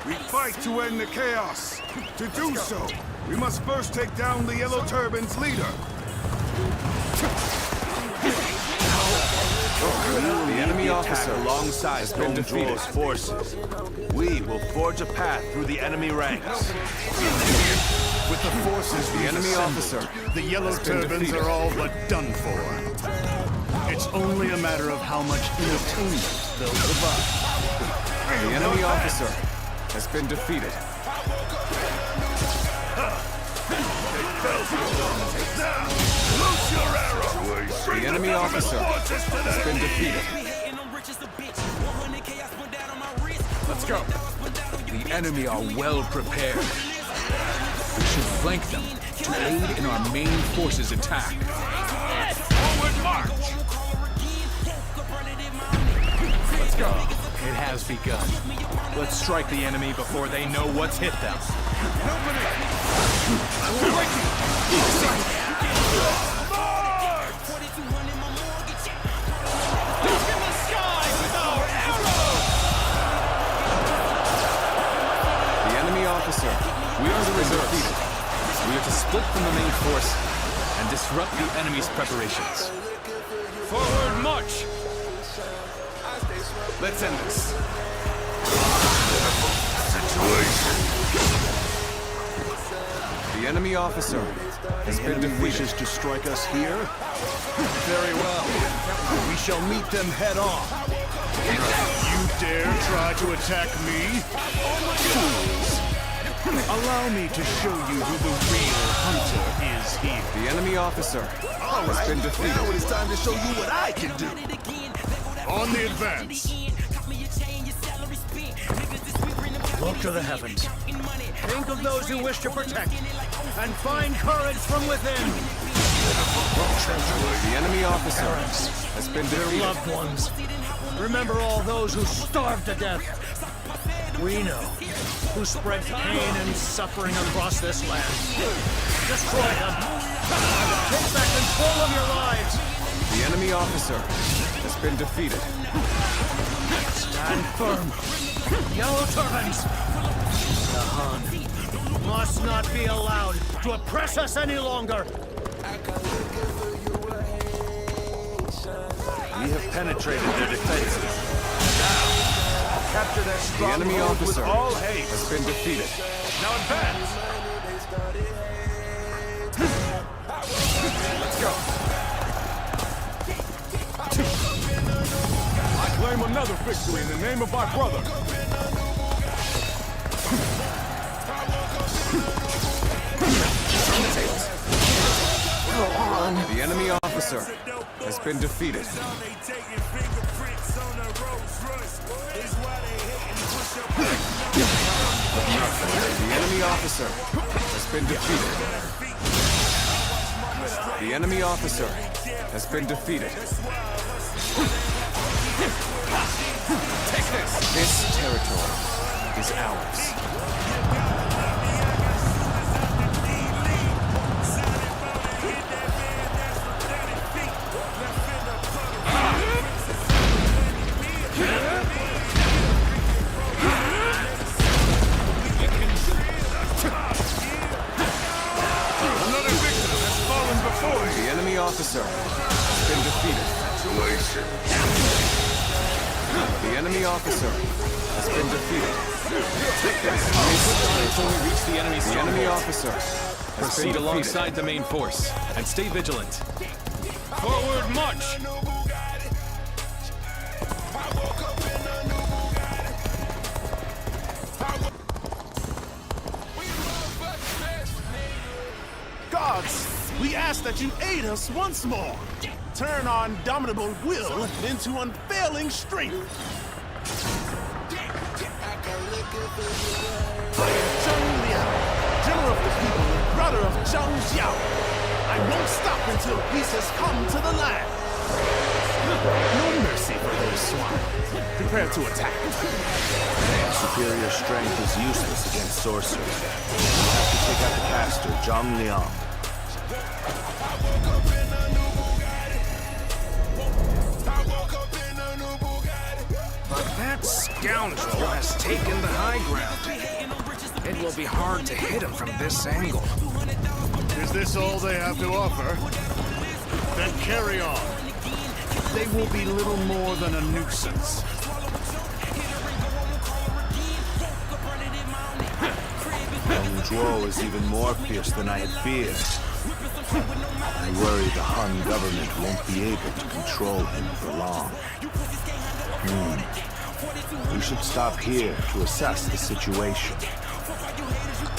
We fight to end the chaos. To do so, we must first take down the Yellow Turban's leader. The enemy officer alongside Dongzhuo's forces. We will forge a path through the enemy ranks. With the forces the enemy officer, the Yellow Turbans are all but done for. It's only a matter of how much entertainment they'll provide. The enemy officer has been defeated. The enemy officer has been defeated. Let's go. The enemy are well prepared. We should flank them to aid in our main forces' attack. Forward march! Let's go. It has begun. Let's strike the enemy before they know what's hit them. The enemy officer, we are the reserves. We are to split from the main force and disrupt the enemy's preparations. Forward march! Let's end this. The enemy officer has been defeated. Wishes to strike us here? Very well. We shall meet them head on. You dare try to attack me? Fools! Allow me to show you who the real hunter is here. The enemy officer has been defeated. Now it is time to show you what I can do. On the advance. Look to the heavens. Think of those you wish to protect, and find courage from within. The enemy officer has been defeated. Their loved ones. Remember all those who starved to death. We know who spread pain and suffering across this land. Destroy them. Take back control of your lives. The enemy officer has been defeated. Stand firm. Yellow Turbans. The Han must not be allowed to oppress us any longer. We have penetrated their defenses. Now, capture their stronghold. The enemy officer with all haste. has been defeated. Now advance. Let's go. I claim another victory in the name of my brother. The enemy officer has been defeated. The enemy officer has been defeated. The enemy officer has been defeated. Take this! This territory is ours. Another victim has fallen before you. The enemy officer has been defeated. The enemy officer has been defeated. Take this! Until we reach the enemy stronghold. The enemy officer proceed alongside the main force and stay vigilant. Forward march! Gods, we ask that you aid us once more. Turn our indomitable will into unfailing strength. I am Zheng Liang, general of the people and brother of Zhang Jiao. I won't stop until peace has come to the land. No mercy for those swine. Prepare to attack. Superior strength is useless against sorcery. We have to take out the caster, Zhang Liang. But that scoundrel has taken the high ground. It will be hard to hit him from this angle. Is this all they have to offer? Then carry on. They will be little more than a nuisance. Young Zhuo is even more fierce than I had feared. I worry the Han government won't be able to control him for long. We should stop here to assess the situation.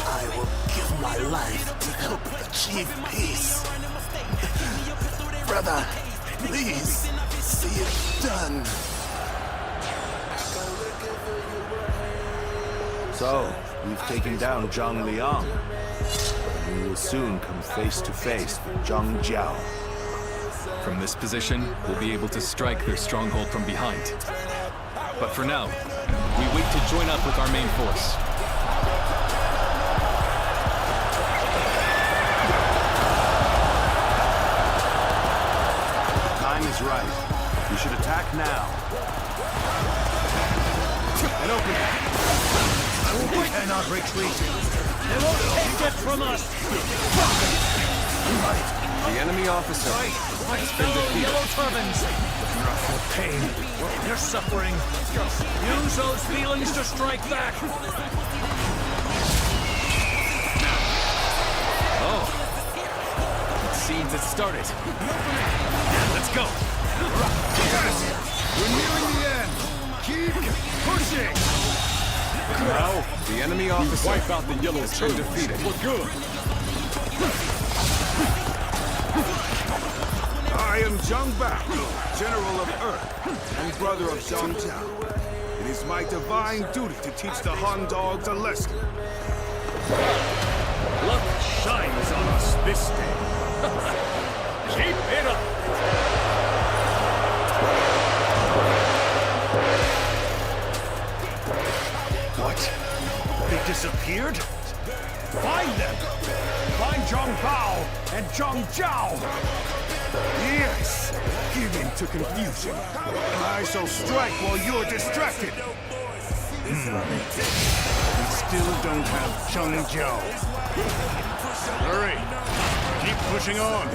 I will give my life to help achieve peace. Brother, please, see it done. So, we've taken down Zhang Liang. We will soon come face to face with Zhang Jiao. From this position, we'll be able to strike their stronghold from behind. But for now, we wait to join up with our main force. The time is right. We should attack now. And open it. We cannot retreat. They won't take it from us. The enemy officer has been defeated. Yellow turbans. Your pain, your suffering. Use those feelings to strike back. Oh, it seems it started. Let's go. Yes! We're nearing the end. Keep pushing. Now, the enemy officer Wipe out the yellow has been turbans. defeated. We're good. I am Zhang Bao, General of Earth and brother of Zhang Jiao. It is my divine duty to teach the Han dogs a lesson. Luck shines on us this day. Keep it up. What? They disappeared? Find them! Find Zhang Bao and Zhang Jiao! Yes! Give in to confusion. I shall strike while you're distracted. We still don't have Zhang Jiao. Hurry! Keep pushing on!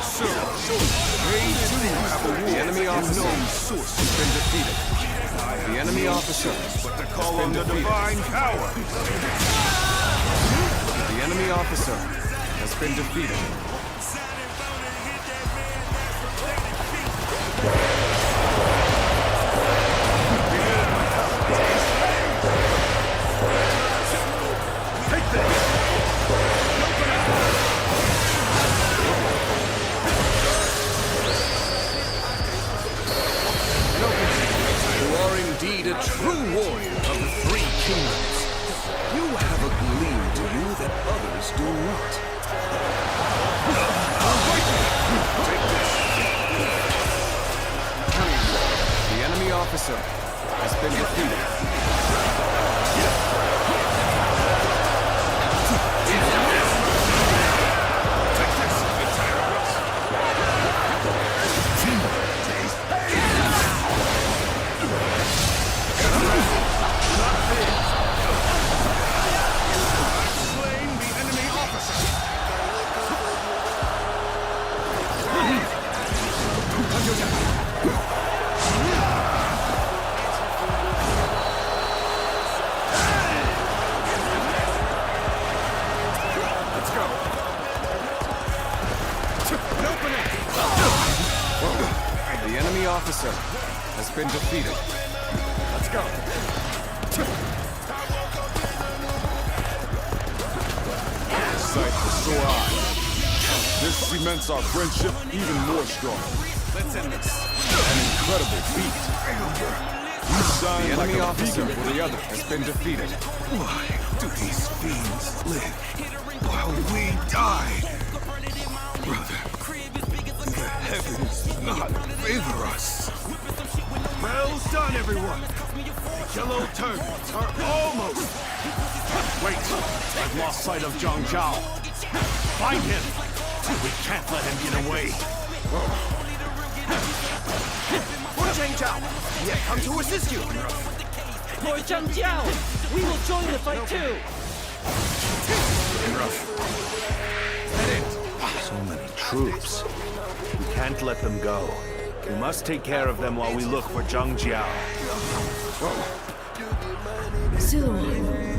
So, they too have a war. The enemy officer source has been defeated. The enemy officer but to call on the divine power. The enemy officer has been defeated. Take this! You are indeed a true warrior of the Three Kingdoms. You have a gleam to you that others do not. The enemy officer has been defeated. Slain the enemy officer. Let's go. An opening. The enemy officer has been defeated. Let's go. Sight for sore eyes. This cements our friendship even more strong. Let's end this. An incredible feat. You shine The like enemy a officer beacon for the other has been defeated. Why do these fiends live while we die? Brother, the heavens not favor us. Well done, everyone. The yellow turbans are almost... Wait, I've lost sight of Zhang Zhao. Find him. We can't let him get away. For Zhang Zhao, we have come to assist you. For Zhang Jiao, we will join the fight too. So many troops. We can't let them go. We must take care of them while we look for Zhang Jiao. Soon.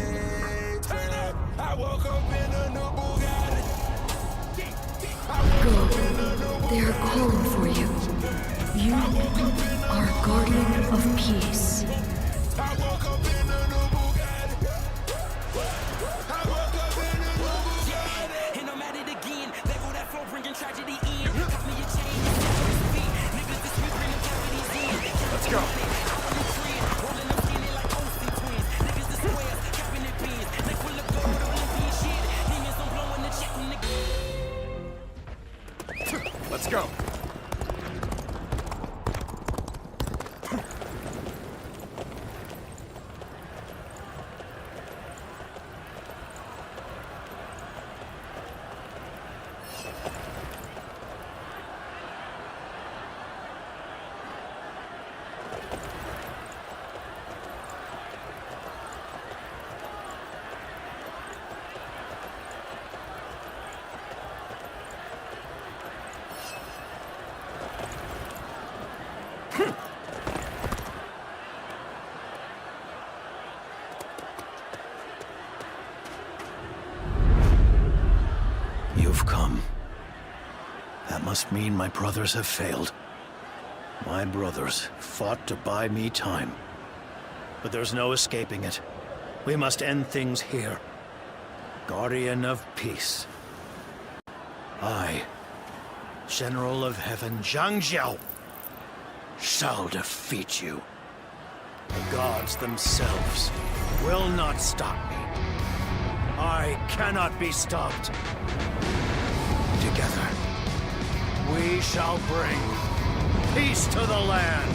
Go. They are calling for you. You are a guardian of peace. Let's go. Let's go. You've come. That must mean my brothers have failed. My brothers fought to buy me time. But there's no escaping it. We must end things here. Guardian of Peace. I, General of Heaven Zhang Jiao, shall defeat you. The gods themselves will not stop me. I cannot be stopped. Together, we shall bring peace to the land.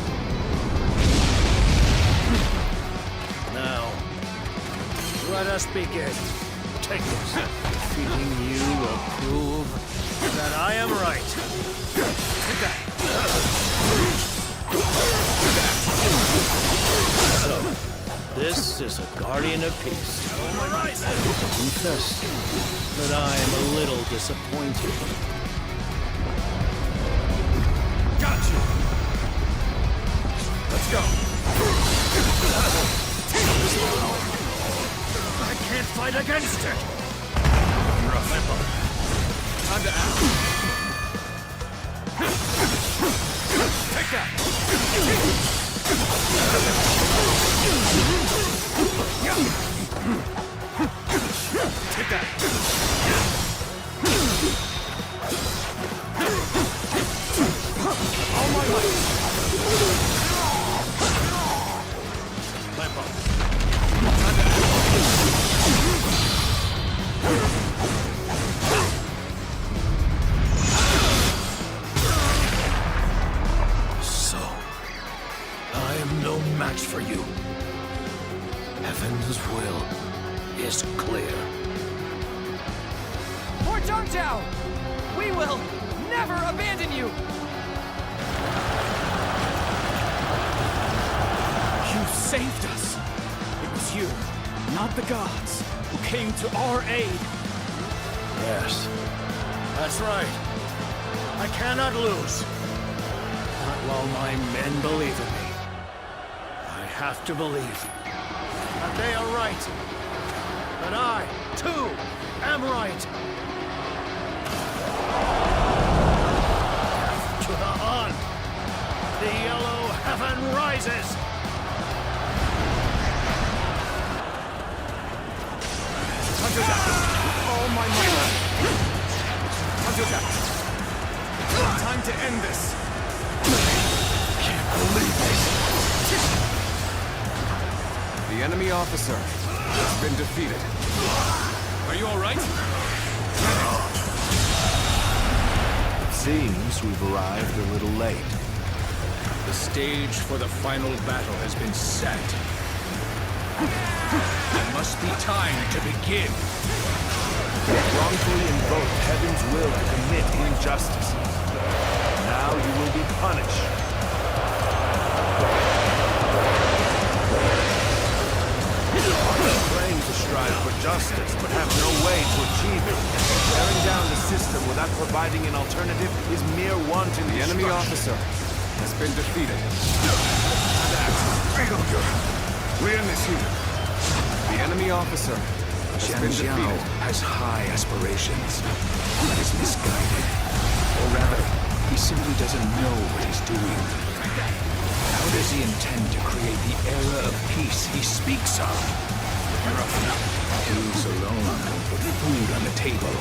Now, let us begin. Take this. Defeating you will prove that I am right. So, this is a guardian of peace. Confess that I am a little disappointed. Got you. Let's go. I can't fight against it. Time to act. Take that. Take that. All my life. Lamp up. Time to act. So, I am no match for you. Heaven's will is clear. For Zhang Jiao, we will never abandon you. You saved us. It was you, not the gods, who came to our aid. Yes, that's right. I cannot lose. All my men believe in me. I have to believe that they are right. That I, too, am right. Death to the Hun! The yellow heaven rises! All my might. Time to end this. Can't believe this. The enemy officer has been defeated. Are you all right? It seems we've arrived a little late. The stage for the final battle has been set. It must be time to begin. Wrongfully invoked heaven's will to commit injustice. Now you will be punished. Claim to strive for justice, but have no way to achieve it. Tearing down the system without providing an alternative is mere wanton The enemy destruction. officer has been defeated. We end this here. The enemy officer has been defeated. Has high aspirations, but is misguided. Or rather, he simply doesn't know what he's doing. How does he intend to create the era of peace he speaks of? Kings alone can put food on the table.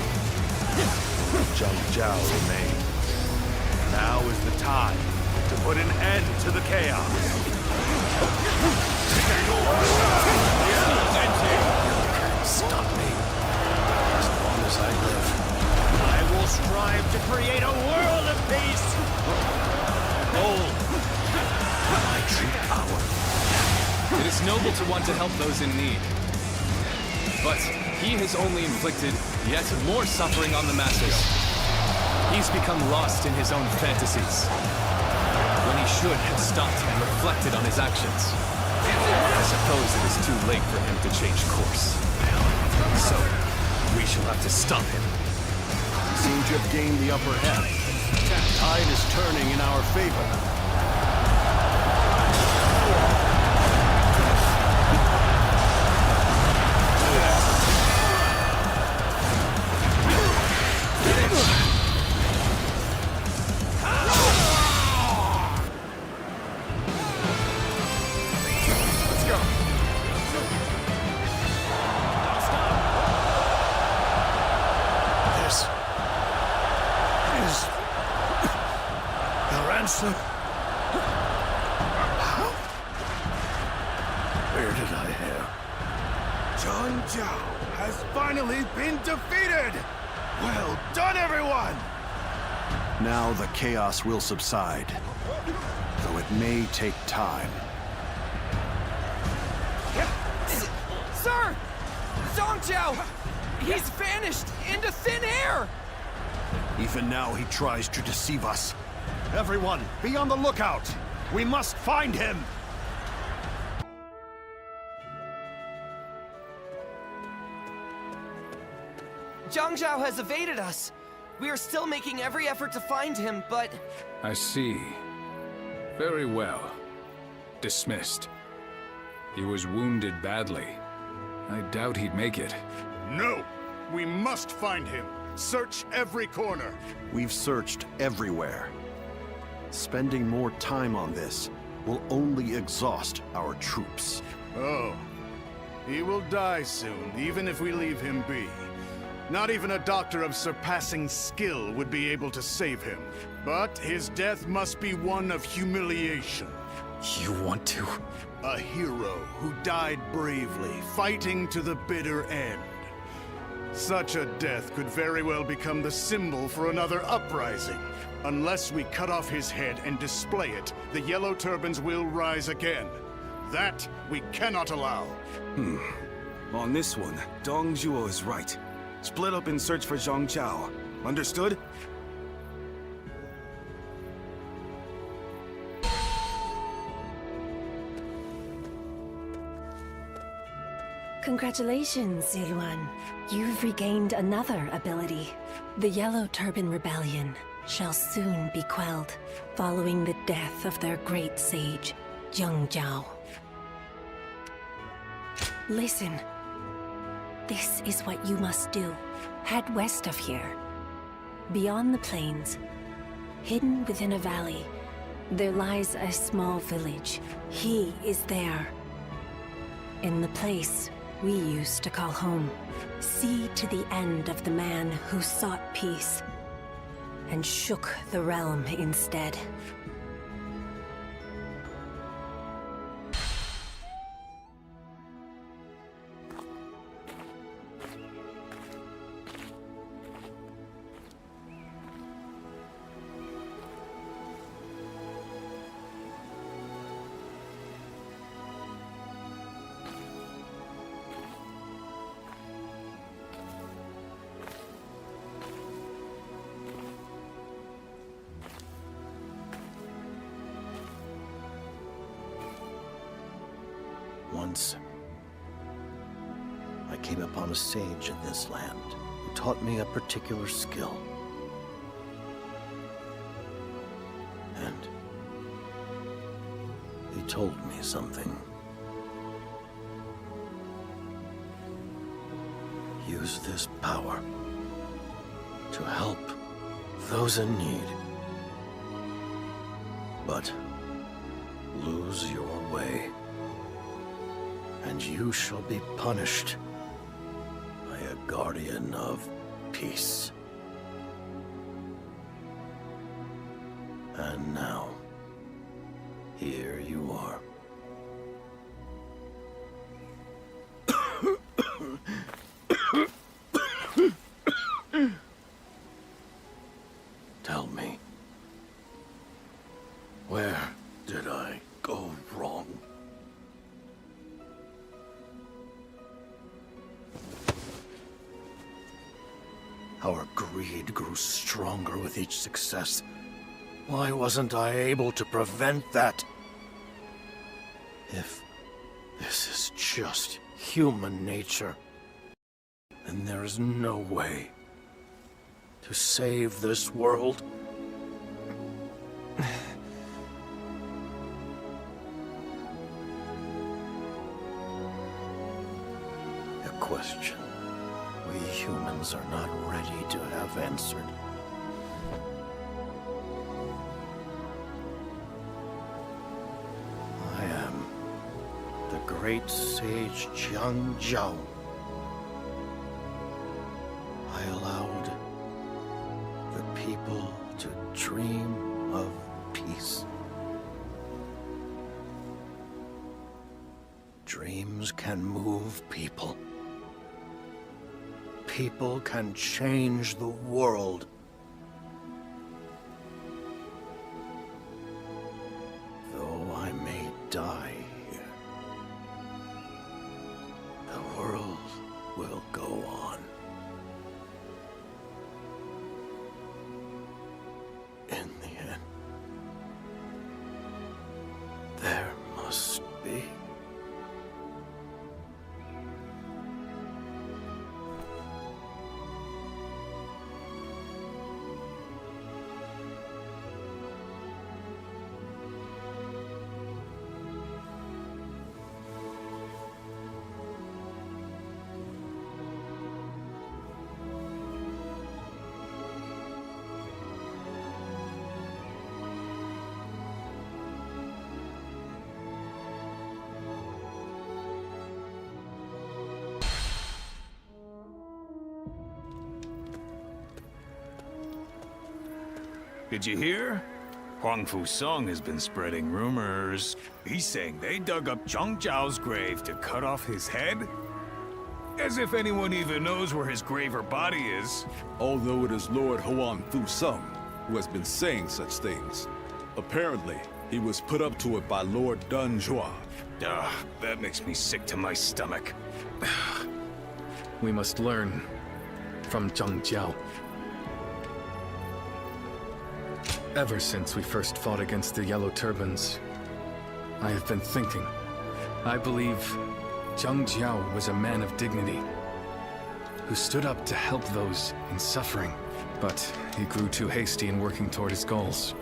Zhang Jiao remains. Now is the time to put an end to the chaos. Stop me. As long as I live. I will strive to create a world of peace. Gold. My true power. It is noble to want to help those in need. But he has only inflicted yet more suffering on the masses. He's become lost in his own fantasies, when he should have stopped and reflected on his actions. I suppose it is too late for him to change course. So, we shall have to stop him. We seem to have gained the upper hand. Tide is turning in our favor. Where did I hear? Zhang Jiao has finally been defeated! Well done, everyone! Now the chaos will subside, though it may take time. Sir! Zhang Jiao! He's vanished into thin air! Even now he tries to deceive us. Everyone, be on the lookout! We must find him! Zhang Jiao has evaded us. We are still making every effort to find him, but... I see. Very well. Dismissed. He was wounded badly. I doubt he'd make it. No! We must find him! Search every corner! We've searched everywhere. Spending more time on this will only exhaust our troops. Oh. He will die soon, even if we leave him be. Not even a doctor of surpassing skill would be able to save him. But his death must be one of humiliation. You want to? A hero who died bravely, fighting to the bitter end. Such a death could very well become the symbol for another uprising. Unless we cut off his head and display it, the Yellow Turbans will rise again. That we cannot allow. On this one, Dong Zhuo is right. Split up and search for Zhang Jiao. Understood? Congratulations, Ziluan. You've regained another ability. The Yellow Turban Rebellion. shall soon be quelled, following the death of their great sage, Zheng Zhao. Listen. This is what you must do. Head west of here. Beyond the plains, hidden within a valley, there lies a small village. He is there. In the place we used to call home. See to the end of the man who sought peace and shook the realm instead. Once, I came upon a sage in this land who taught me a particular skill. And he told me something. Use this power to help those in need. But lose your way, and you shall be punished by a guardian of peace. And now, here you are. Tell me, where did I go wrong? Our greed grew stronger with each success. Why wasn't I able to prevent that? If this is just human nature, then there is no way to save this world. A question we humans are not ready to have answered. I am the great sage Zheng Zhao. I allowed the people to dream of peace. Dreams can move people. People can change the world. Though I may die here, the world will go on. In the end, there must be. Did you hear? Huang Fu Song has been spreading rumors. He's saying they dug up Zheng Zhao's grave to cut off his head? As if anyone even knows where his grave or body is. Although it is Lord Huang Fu Song who has been saying such things. Apparently, he was put up to it by Lord Dun Zhua. That makes me sick to my stomach. We must learn from Zheng Zhao. Ever since we first fought against the Yellow Turbans, I have been thinking. I believe Zheng Zhao was a man of dignity, who stood up to help those in suffering. But he grew too hasty in working toward his goals,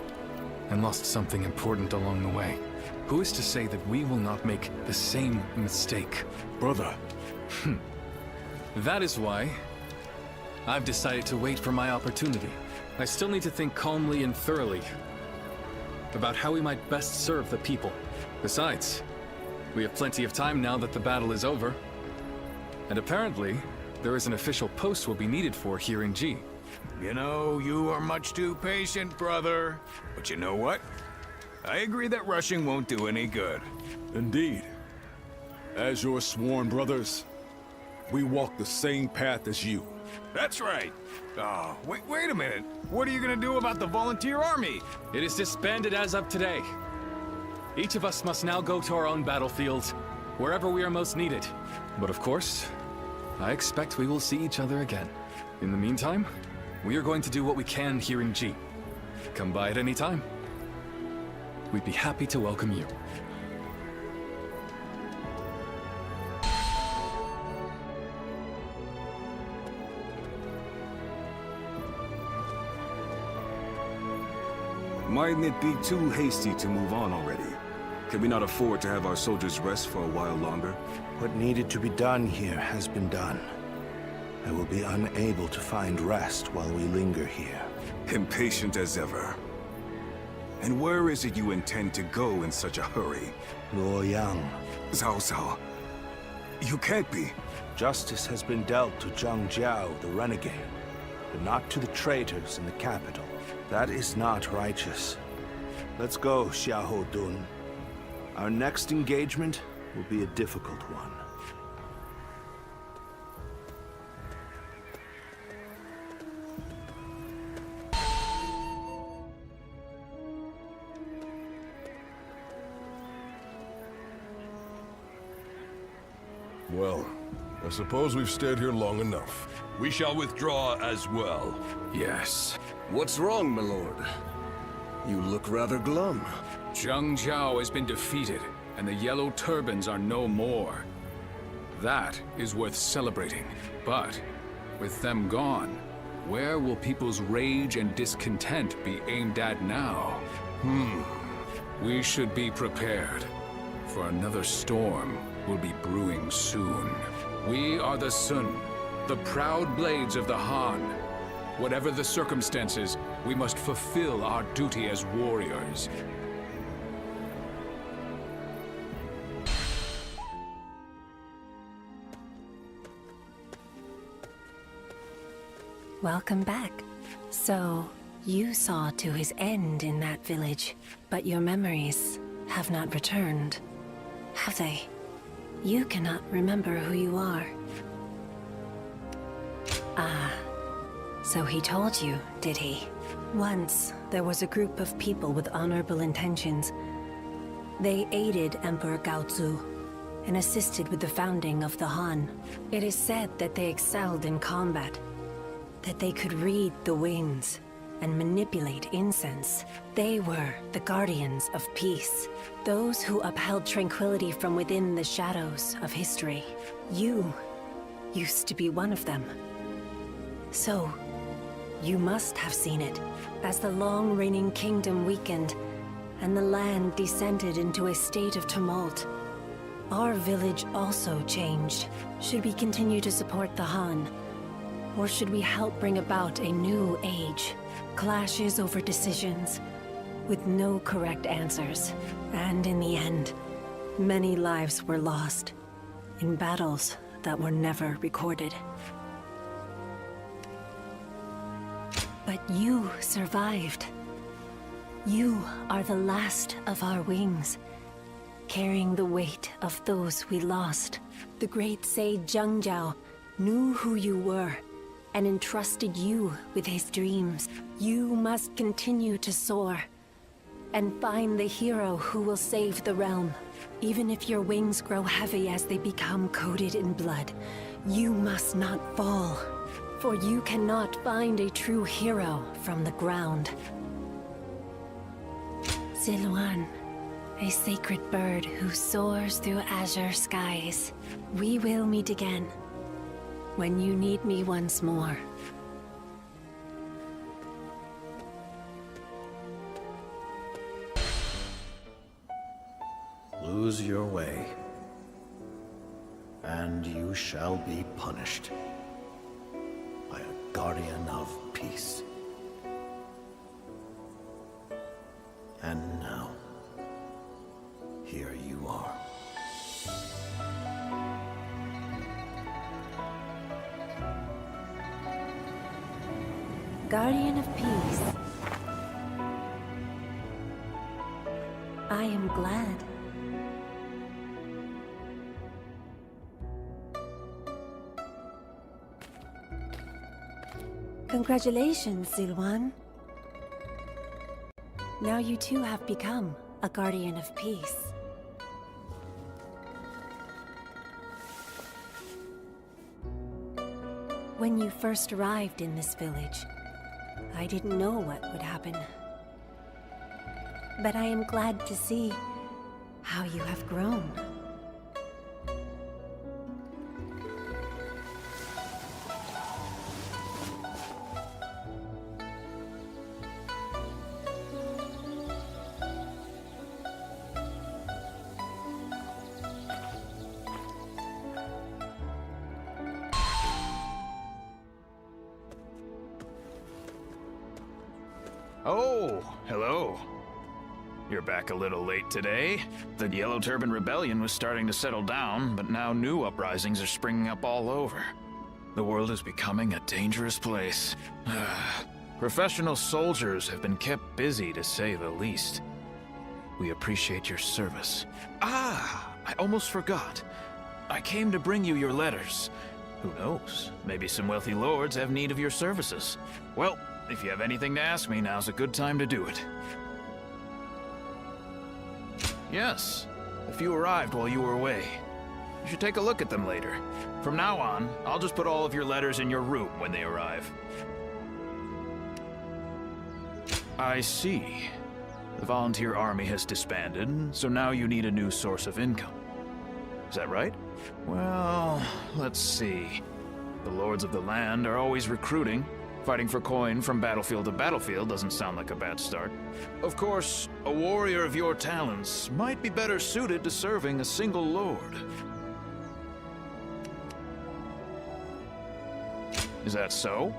and lost something important along the way. Who is to say that we will not make the same mistake? Brother. That is why I've decided to wait for my opportunity. I still need to think calmly and thoroughly about how we might best serve the people. Besides, we have plenty of time now that the battle is over. And apparently, there is an official post we'll be needed for here in G. You know, you are much too patient, brother. But you know what? I agree that rushing won't do any good. Indeed. As your sworn brothers, we walk the same path as you. That's right. Oh, wait a minute. What are you gonna do about the volunteer army? It is disbanded as of today. Each of us must now go to our own battlefields, wherever we are most needed. But of course, I expect we will see each other again. In the meantime, we are going to do what we can here in G. Come by at any time. We'd be happy to welcome you. Mightn't it be too hasty to move on already? Can we not afford to have our soldiers rest for a while longer? What needed to be done here has been done. I will be unable to find rest while we linger here. Impatient as ever. And where is it you intend to go in such a hurry? Luoyang. Cao. You can't be. Justice has been dealt to Zhang Jiao, the renegade, but not to the traitors in the capital. That is not righteous. Let's go, Xiahou Dun. Our next engagement will be a difficult one. Well, I suppose we've stayed here long enough. We shall withdraw as well. Yes. What's wrong, my lord? You look rather glum. Zhang Jiao has been defeated, and the Yellow Turbans are no more. That is worth celebrating. But, with them gone, where will people's rage and discontent be aimed at now? We should be prepared, for another storm will be brewing soon. We are the Sun, the proud blades of the Han. Whatever the circumstances, we must fulfill our duty as warriors. Welcome back. So, you saw to his end in that village, but your memories have not returned, have they? You cannot remember who you are. Ah, so he told you, did he? Once, there was a group of people with honorable intentions. They aided Emperor Gaozu and assisted with the founding of the Han. It is said that they excelled in combat, that they could read the winds and manipulate incense. They were the guardians of peace, those who upheld tranquility from within the shadows of history. You used to be one of them. So, you must have seen it, as the long-reigning kingdom weakened and the land descended into a state of tumult. Our village also changed. Should we continue to support the Han? Or should we help bring about a new age? Clashes over decisions, with no correct answers. And in the end, many lives were lost, in battles that were never recorded. But you survived. You are the last of our wings, carrying the weight of those we lost. The great sage Zhang Jiao knew who you were, and entrusted you with his dreams. You must continue to soar, and find the hero who will save the realm. Even if your wings grow heavy as they become coated in blood, you must not fall, for you cannot find a true hero from the ground. Ziluan, a sacred bird who soars through azure skies. We will meet again, when you need me once more. lose your way, and you shall be punished by a guardian of peace. And now, here you are. Guardian of Peace. I am glad. Congratulations, Zilwan. Now you too have become a Guardian of Peace. When you first arrived in this village, I didn't know what would happen. But I am glad to see how you have grown. Oh, hello. You're back a little late today. The Yellow Turban Rebellion was starting to settle down, but now new uprisings are springing up all over. The world is becoming a dangerous place. Professional soldiers have been kept busy, to say the least. We appreciate your service. Ah, I almost forgot. I came to bring you your letters. Who knows? Maybe some wealthy lords have need of your services. Well, if you have anything to ask me, now's a good time to do it. Yes, a few arrived while you were away. You should take a look at them later. From now on, I'll just put all of your letters in your room when they arrive. I see. The volunteer army has disbanded, so now you need a new source of income. Is that right? Well, let's see. The lords of the land are always recruiting. Fighting for coin from battlefield to battlefield doesn't sound like a bad start. Of course, a warrior of your talents might be better suited to serving a single lord. Is that so?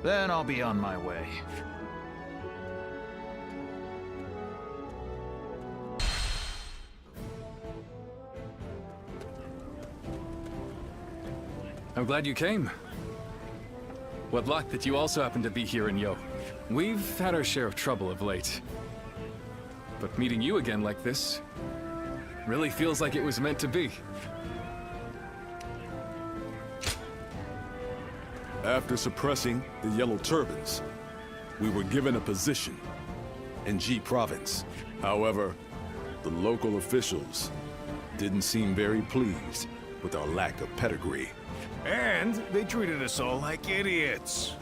Then I'll be on my way. I'm glad you came. What luck that you also happen to be here in Yo. We've had our share of trouble of late. But meeting you again like this really feels like it was meant to be. After suppressing the Yellow Turbans, we were given a position in G Province. However, the local officials didn't seem very pleased with our lack of pedigree. And they treated us all like idiots.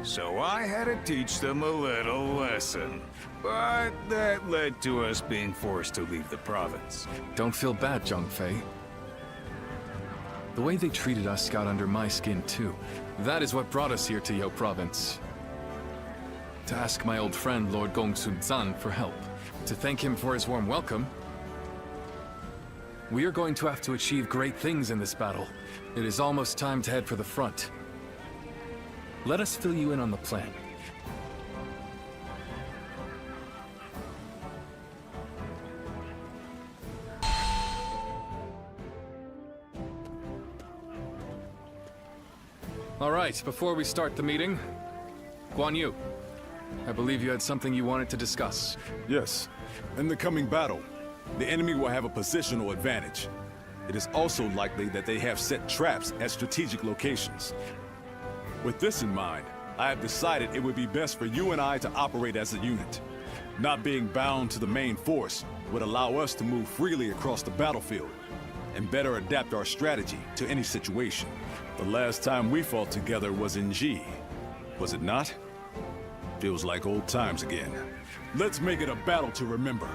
So I had to teach them a little lesson. But that led to us being forced to leave the province. Don't feel bad, Zhongfei. The way they treated us got under my skin too. That is what brought us here to Yo Province. To ask my old friend Lord Gongsun-zan for help. To thank him for his warm welcome. We are going to have to achieve great things in this battle. It is almost time to head for the front. Let us fill you in on the plan. All right, before we start the meeting, Guan Yu, I believe you had something you wanted to discuss. Yes. In the coming battle, the enemy will have a positional advantage. It is also likely that they have set traps at strategic locations. With this in mind, I have decided it would be best for you and I to operate as a unit. Not being bound to the main force would allow us to move freely across the battlefield and better adapt our strategy to any situation. The last time we fought together was in G, was it not? Feels like old times again. Let's make it a battle to remember.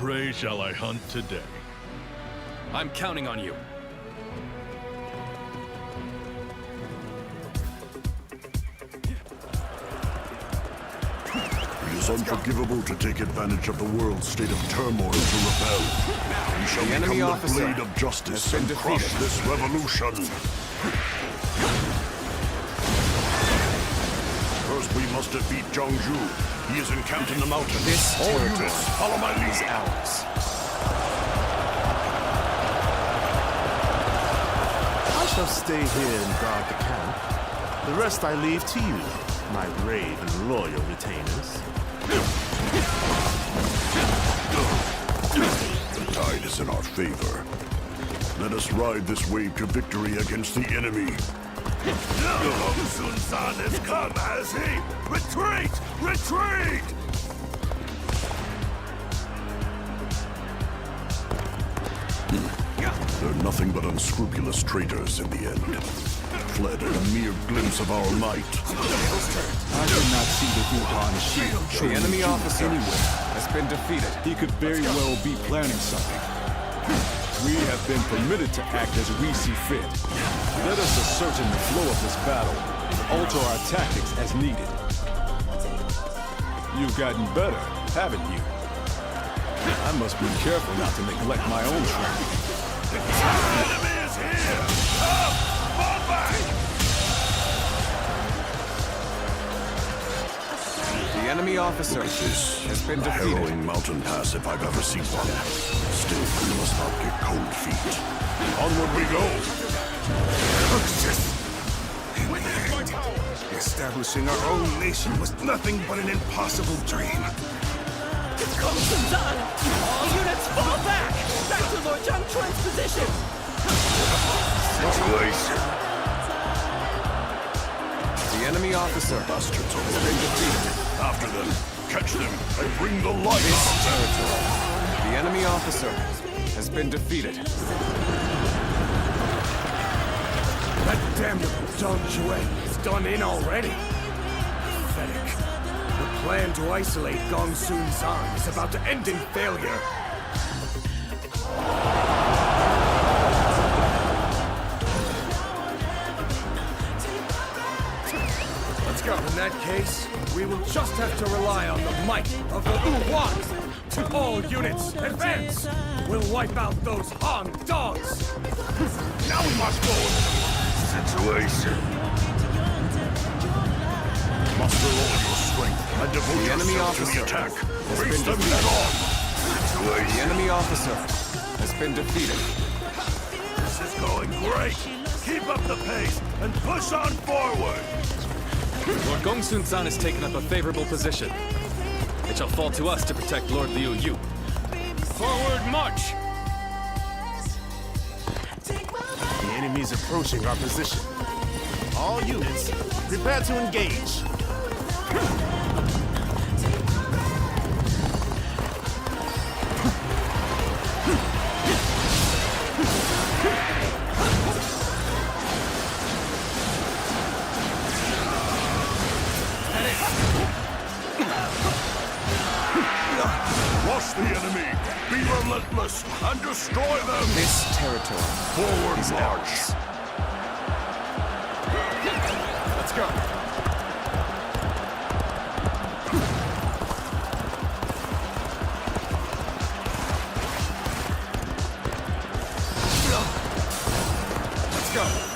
prey shall I hunt today? I'm counting on you. It is unforgivable to take advantage of the world's state of turmoil to rebel. We shall become the blade of justice and crush this revolution. First, we must defeat Zhongzhu. He is encamped in the mountains. This All territory units, follow my lead. is ours. I shall stay here and guard the camp. The rest I leave to you, my brave and loyal retainers. The tide is in our favor. Let us ride this wave to victory against the enemy. Sun has come, has he? Retreat! Retreat! They're nothing but unscrupulous traitors in the end. Fled at a mere glimpse of our might. I did not see the Wuhan shield. The enemy officer has been defeated. He could very well be planning something. We have been permitted to act as we see fit. Let us ascertain the flow of this battle and alter our tactics as needed. You've gotten better, haven't you? I must be careful not to neglect my own training. The enemy is here! Come! Fall back! The enemy officer has been a defeated. harrowing mountain pass if I've ever seen one. Still, we must not get cold feet. Onward we go! Establishing our own nation was nothing but an impossible dream. Zan! All units fall back! Back to Lord Zhang Chuan's position! Situation. The enemy officer has been defeated. After them, catch them, and bring the light This territory. The enemy officer has been defeated. That damnable Zhang Chuan is done in already. Pathetic. The plan to isolate Gongsun Zan is about to end in failure. Let's go. In that case, we will just have to rely on the might of the Wuhan. All units, advance! We'll wipe out those Han dogs! Now we must go! situation. Muster all your strength and devote enemy yourself to officer the attack. has Face been them defeated. head on. The enemy officer has been defeated. This is going great! Keep up the pace and push on forward! Lord Gongsun Zan has taken up a favorable position. It shall fall to us to protect Lord Liu Yu. Forward march! The enemy's approaching our position. All units, prepare to engage. Rush the enemy, be relentless, and destroy them! This territory Forward is march! ours. Let's go. Let's go.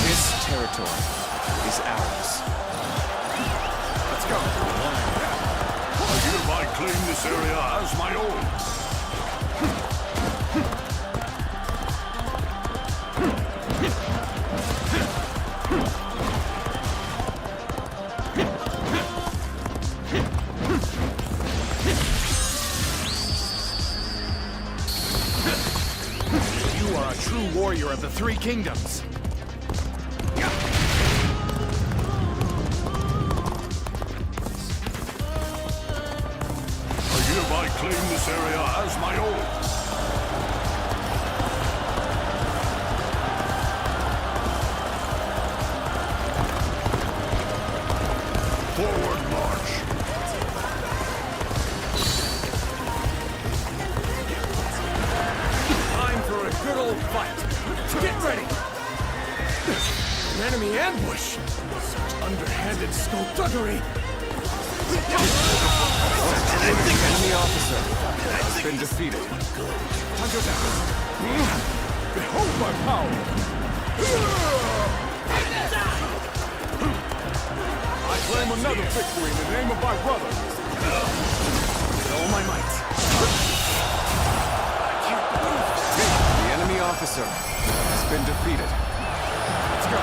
This territory is ours. Let's go. I hereby claim this area as my own. You are a true warrior of the Three Kingdoms. my own. Forward march. Time for a good old fight. Get ready. An enemy ambush. Such underhanded skullduggery. Enemy officer has been defeated. Hunter down. Behold my power. I claim another victory in the name of my brother. With all my might. The enemy officer has been defeated. Let's go.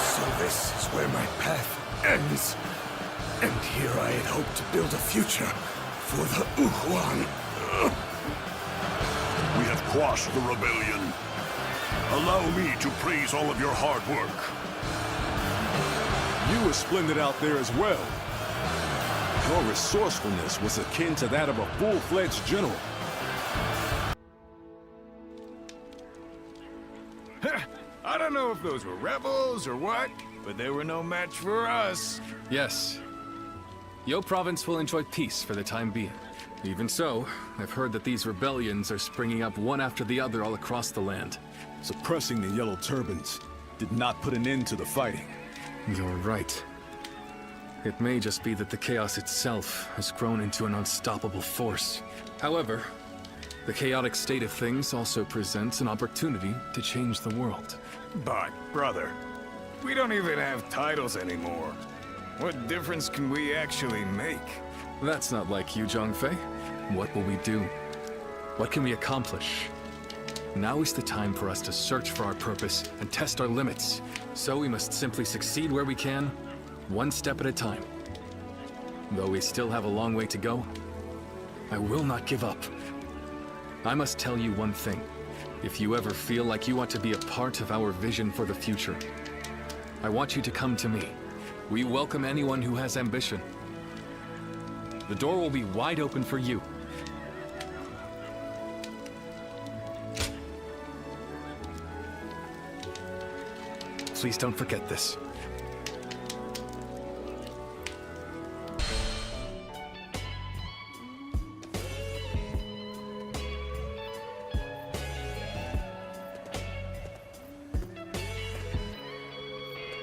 So this is where my path ends. And here I had hoped to build a future for the Uhuan. We have quashed the rebellion. Allow me to praise all of your hard work. You were splendid out there as well. Your resourcefulness was akin to that of a full-fledged general. I don't know if those were rebels or what, but they were no match for us. Yes. Yo province will enjoy peace for the time being. Even so, I've heard that these rebellions are springing up one after the other all across the land. Suppressing the Yellow Turbans did not put an end to the fighting. You're right. It may just be that the chaos itself has grown into an unstoppable force. However, the chaotic state of things also presents an opportunity to change the world. But, brother, we don't even have titles anymore. What difference can we actually make? That's not like you, Zhongfei. What will we do? What can we accomplish? Now is the time for us to search for our purpose and test our limits. So we must simply succeed where we can, one step at a time. Though we still have a long way to go, I will not give up. I must tell you one thing. If you ever feel like you want to be a part of our vision for the future, I want you to come to me. We welcome anyone who has ambition. The door will be wide open for you. Please don't forget this.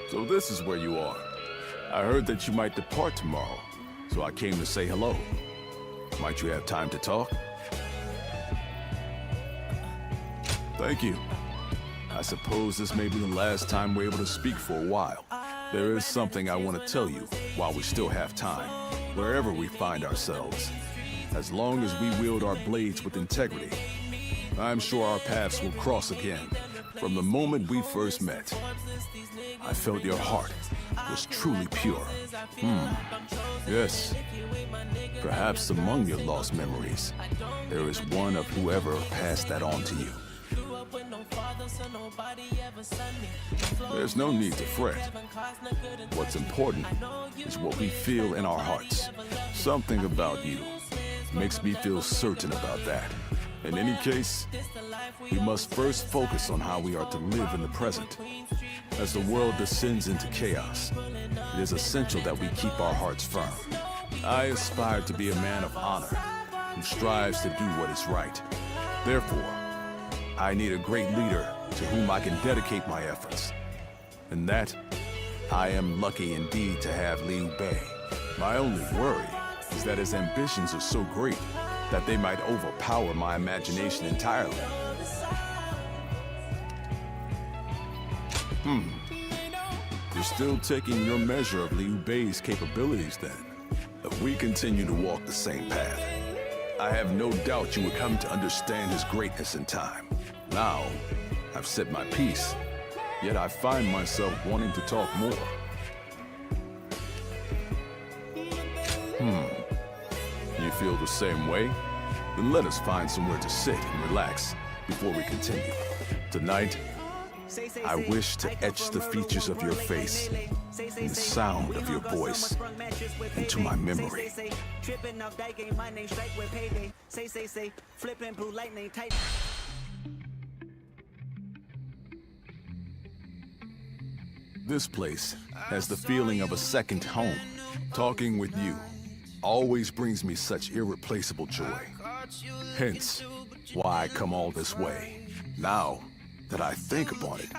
So this is where you are. I heard that you might depart tomorrow, so I came to say hello. Might you have time to talk? Thank you. I suppose this may be the last time we're able to speak for a while. There is something I want to tell you while we still have time, wherever we find ourselves. As long as we wield our blades with integrity, I'm sure our paths will cross again. From the moment we first met, I felt your heart was truly pure. Yes. Perhaps among your lost memories, there is one of whoever passed that on to you. There's no need to fret. What's important is what we feel in our hearts. Something about you makes me feel certain about that. In any case, we must first focus on how we are to live in the present. As the world descends into chaos, it is essential that we keep our hearts firm. I aspire to be a man of honor who strives to do what is right. Therefore, I need a great leader to whom I can dedicate my efforts. And that, I am lucky indeed to have Liu Bei. My only worry is that his ambitions are so great that they might overpower my imagination entirely. You're still taking your measure of Liu Bei's capabilities then. If we continue to walk the same path, I have no doubt you would come to understand his greatness in time. Now, I've said my piece, yet I find myself wanting to talk more. You feel the same way? Then let us find somewhere to sit and relax before we continue. Tonight, I wish to etch the features of your face and the sound of your voice into my memory. Tripping off that game, my name strike with payday. Say, flipping blue lightning tight. This place has the feeling of a second home. Talking with you always brings me such irreplaceable joy. Hence, why I come all this way. Now that I think upon it,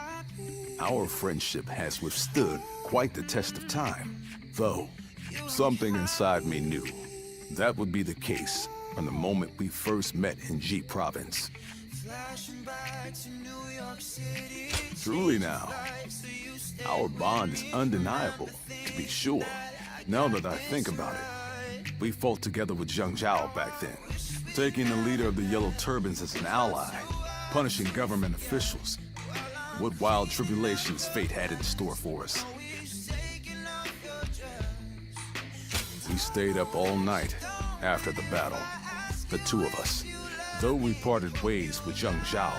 our friendship has withstood quite the test of time. Though, something inside me knew that would be the case from the moment we first met in G Province. Truly now, our bond is undeniable, to be sure. Now that I think about it, we fought together with Zhang Zhao back then, taking the leader of the Yellow Turbans as an ally, punishing government officials. What wild tribulations fate had in store for us. We stayed up all night after the battle, the two of us. Though we parted ways with Zhang Zhao,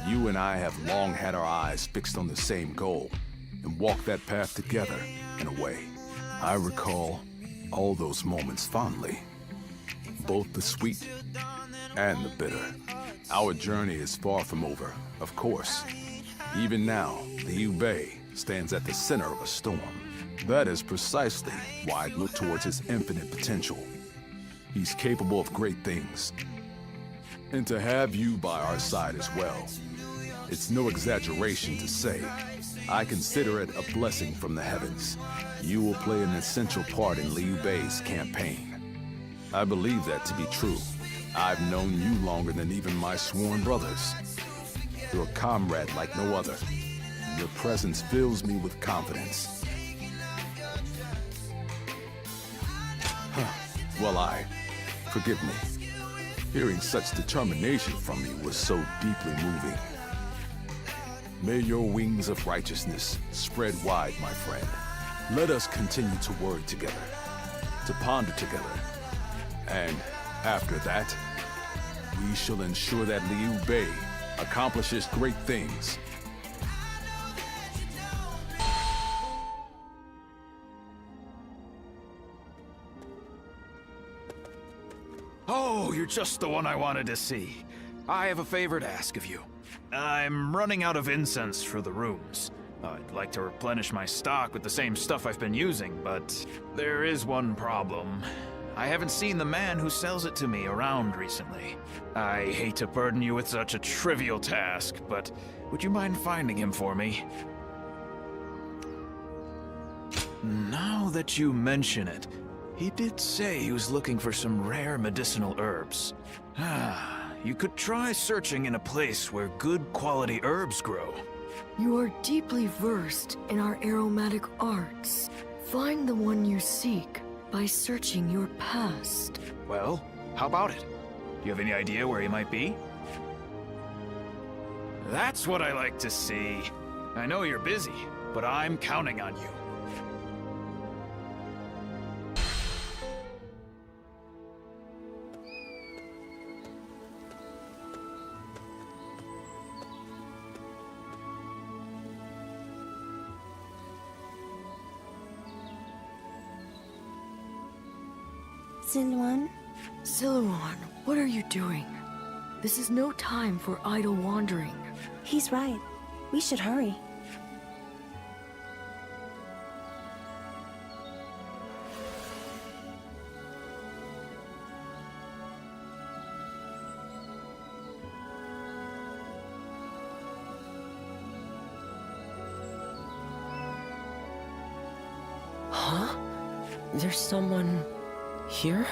you and I have long had our eyes fixed on the same goal and walked that path together, in a way. I recall all those moments fondly, both the sweet and the bitter. Our journey is far from over, of course. Even now, the Liu Bei stands at the center of a storm. That is precisely why I look towards his infinite potential. He's capable of great things. And to have you by our side as well, it's no exaggeration to say, I consider it a blessing from the heavens. You will play an essential part in Liu Bei's campaign. I believe that to be true. I've known you longer than even my sworn brothers. You're a comrade like no other. Your presence fills me with confidence. Well, forgive me. Hearing such determination from you was so deeply moving. May your wings of righteousness spread wide, my friend. Let us continue to worry together, to ponder together. And after that, we shall ensure that Liu Bei accomplishes great things. Oh, you're just the one I wanted to see. I have a favor to ask of you. I'm running out of incense for the rooms. I'd like to replenish my stock with the same stuff I've been using, but there is one problem. I haven't seen the man who sells it to me around recently. I hate to burden you with such a trivial task, but would you mind finding him for me? Now that you mention it, he did say he was looking for some rare medicinal herbs. You could try searching in a place where good quality herbs grow. You are deeply versed in our aromatic arts. Find the one you seek by searching your past. Well, how about it? Do you have any idea where he might be? That's what I like to see. I know you're busy, but I'm counting on you. Siluan? Siluan, what are you doing? This is no time for idle wandering. He's right. We should hurry. Huh? There's someone here?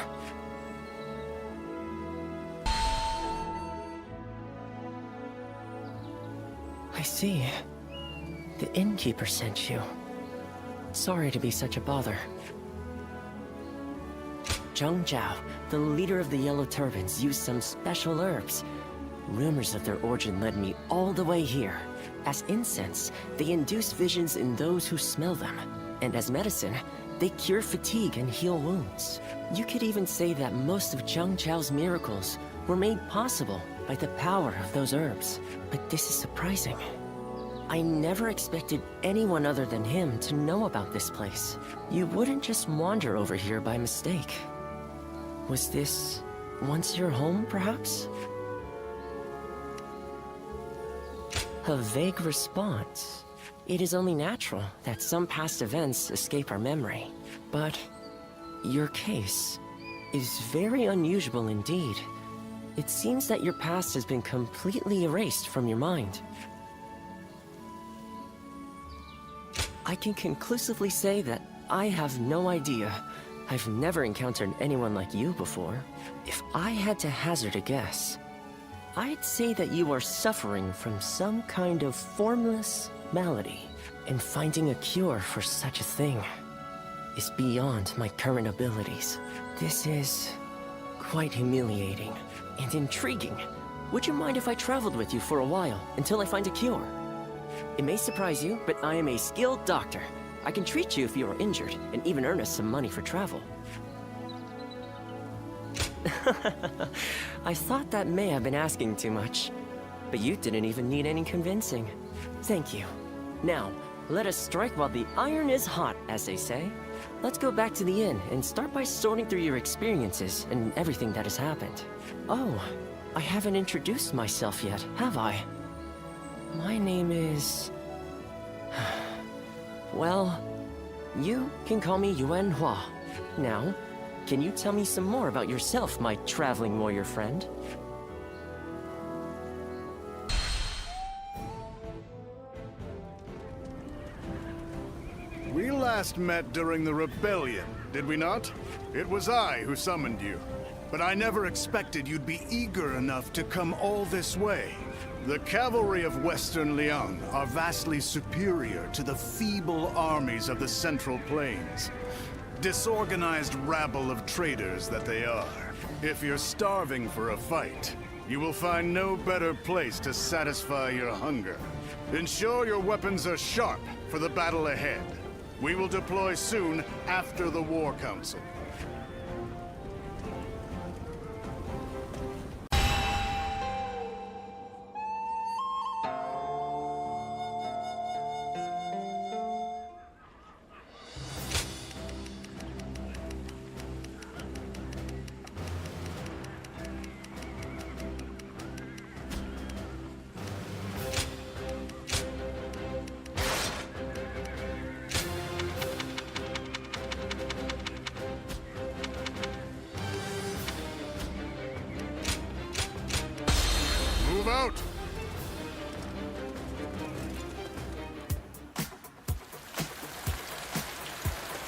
I see. The innkeeper sent you. Sorry to be such a bother. Zhang Zhao, the leader of the Yellow Turbans, used some special herbs. Rumors of their origin led me all the way here. As incense, they induce visions in those who smell them. And as medicine, they cure fatigue and heal wounds. You could even say that most of Zhang Zhao's miracles were made possible by the power of those herbs. But this is surprising. I never expected anyone other than him to know about this place. You wouldn't just wander over here by mistake. Was this once your home, perhaps? A vague response. It is only natural that some past events escape our memory. But your case is very unusual indeed. It seems that your past has been completely erased from your mind. I can conclusively say that I have no idea. I've never encountered anyone like you before. If I had to hazard a guess, I'd say that you are suffering from some kind of formless malady, and finding a cure for such a thing is beyond my current abilities. This is quite humiliating and intriguing. Would you mind if I traveled with you for a while until I find a cure? It may surprise you, but I am a skilled doctor. I can treat you if you are injured, and even earn us some money for travel. I thought that may have been asking too much, but you didn't even need any convincing. Thank you. Now, let us strike while the iron is hot, as they say. Let's go back to the inn and start by sorting through your experiences and everything that has happened. Oh, I haven't introduced myself yet, have I? My name is... Well, you can call me Yuan Hua. Now, can you tell me some more about yourself, my traveling warrior friend? We last met during the rebellion, did we not? It was I who summoned you. But I never expected you'd be eager enough to come all this way. The cavalry of Western Liang are vastly superior to the feeble armies of the Central Plains. Disorganized rabble of traitors that they are. If you're starving for a fight, you will find no better place to satisfy your hunger. Ensure your weapons are sharp for the battle ahead. We will deploy soon after the War Council. Move out!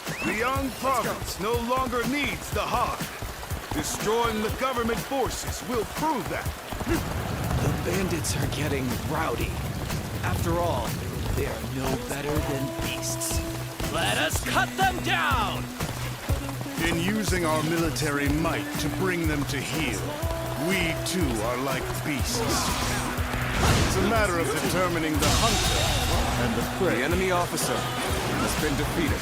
The Liang province no longer needs the Han. Destroying the government forces will prove that. The bandits are getting rowdy. After all, they are no better than beasts. Let us cut them down! In using our military might to bring them to heel, we too are like beasts. It's a matter of determining the hunter and the prey. The enemy officer has been defeated.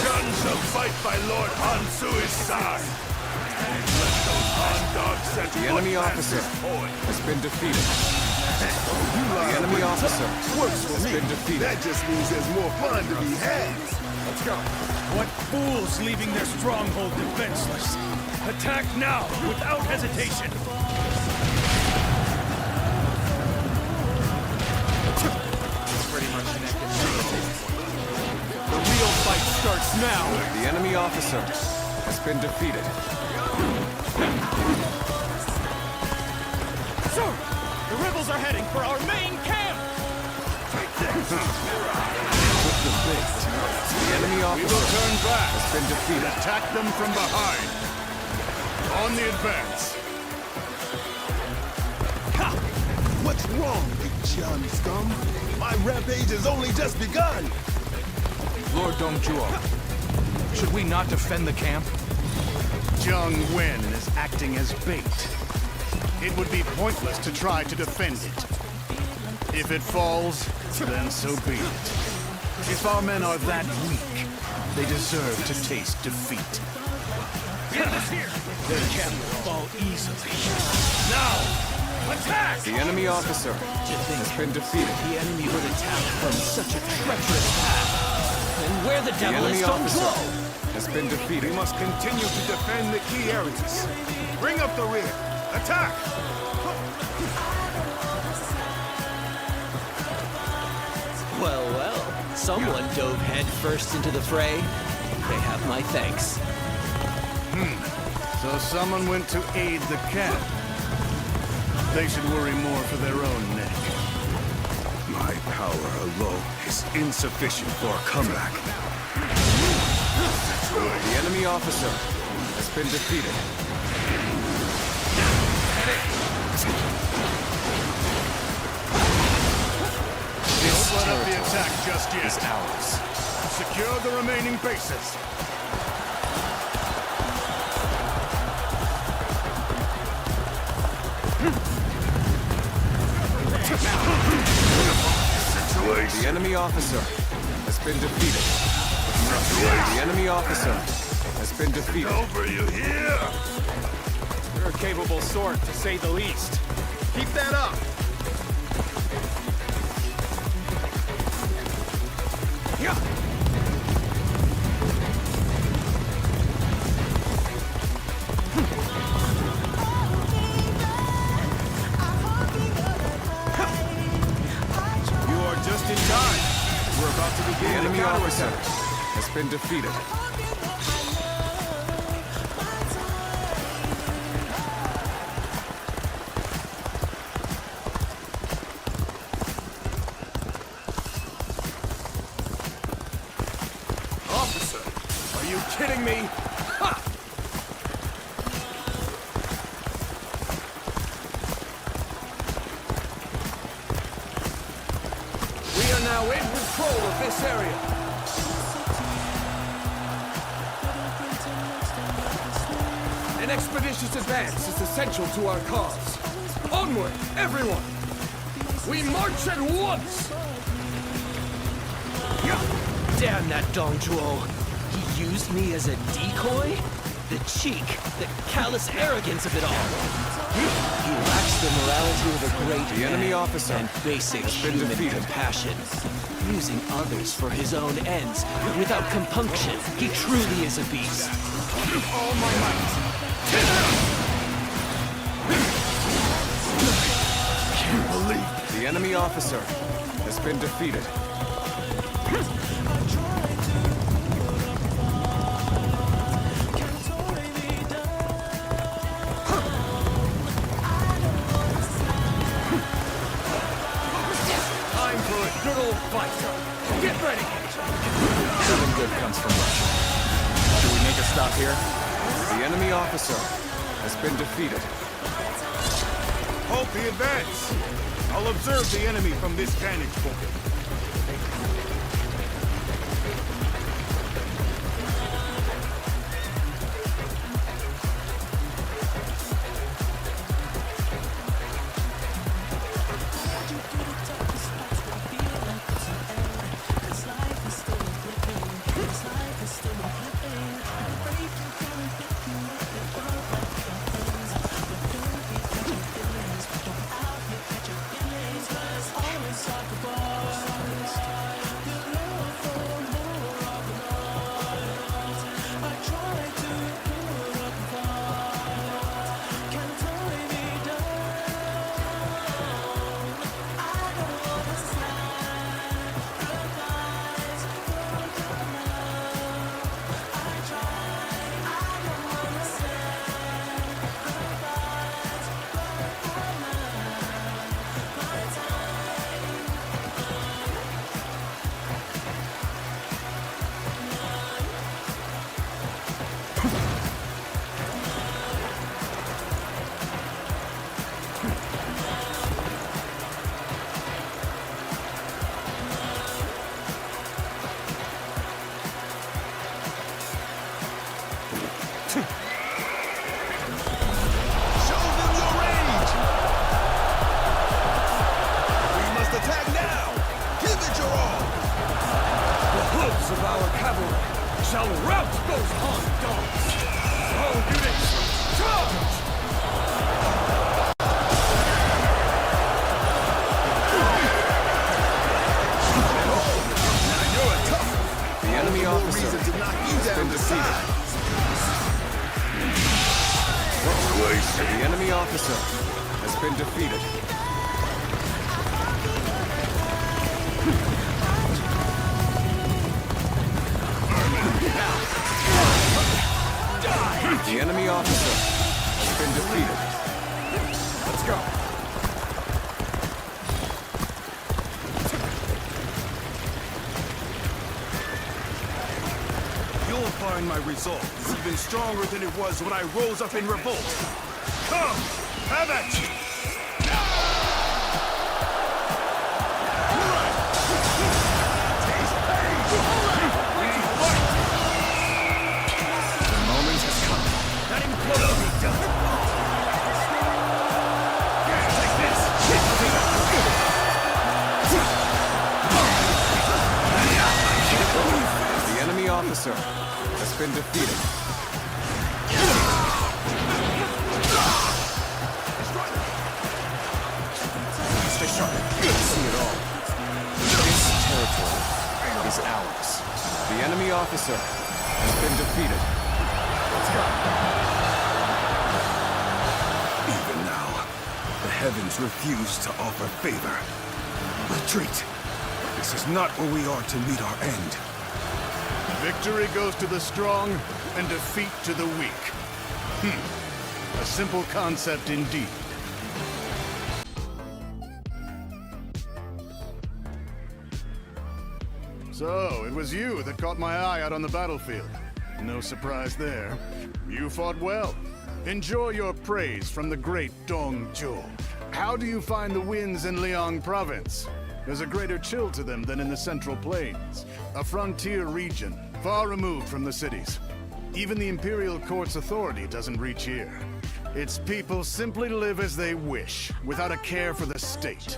Guns of fight by Lord Hansu's side. Let those Han dogs set The enemy officer has been defeated. The enemy officer has been defeated. That just means there's more fun to be had. Let's go. What fools leaving their stronghold defenseless. Attack now, without hesitation. It's pretty much neck and neck. The real fight starts now. The enemy officer has been defeated. Sir! The rebels are heading for our main camp! The enemy We officer will turn back. has been defeated. Attack them from behind. On the advance. Ha! What's wrong, big John scum? My rampage has only just begun! Lord Dongjuo, should we not defend the camp? Jiang Wen is acting as bait. It would be pointless to try to defend it. If it falls, then so be it. If our men are that weak, they deserve to taste defeat. Get us here! They can't fall easily. Now, attack! The enemy officer has been defeated. The enemy would attack from such a treacherous path. And where the devil is enemy officer Dongjuo? has been defeated. We must continue to defend the key areas. Bring up the rear. Attack! Well, well. Someone dove head first into the fray. They have my thanks. So someone went to aid the camp. They should worry more for their own neck. My power alone is insufficient for a comeback. The enemy officer has been defeated. Don't let up the attack just yet. Is ours. Secure the remaining bases. The enemy officer has been defeated. The enemy officer has been defeated. Over, you hear? You're a capable sort, to say the least. Keep that up! You are just in time. We're about to begin. The enemy officer has been defeated. Officer, are you kidding me? Ha! We are now in control of this area. An expeditious advance is essential to our cause. Onward, everyone! We march at once! Damn that Dong Zhuo. He used me as a decoy? The cheek, the callous arrogance of it all. He lacks the morality of a great The enemy man officer and basic has been human defeated. compassion. Using others for his own ends, without compunction, he truly is a beast. All my might. Can't believe the enemy officer has been defeated. Time for a good old fight. Get ready! Nothing good comes from Russia. Should we make a stop here? The enemy officer has been defeated. Halt the advance! I'll observe the enemy from this vantage point. officer has been defeated. The enemy officer has been defeated. Let's go. You'll find my resolve is even stronger than it was when I rose up in revolt. Come! Have at you! The moment has come. Not even close to being done. Take this! The enemy officer has been defeated. Stay sharp. See it all. This territory is ours. The enemy officer has been defeated. Let's go. Even now, the heavens refuse to offer favor. Retreat. This is not where we are to meet our end. Victory goes to the strong, and defeat to the weak. A simple concept indeed. So, it was you that caught my eye out on the battlefield. No surprise there. You fought well. Enjoy your praise from the great Dong Zhuo. How do you find the winds in Liang province? There's a greater chill to them than in the Central Plains, a frontier region, far removed from the cities. Even the Imperial Court's authority doesn't reach here. Its people simply live as they wish, without a care for the state.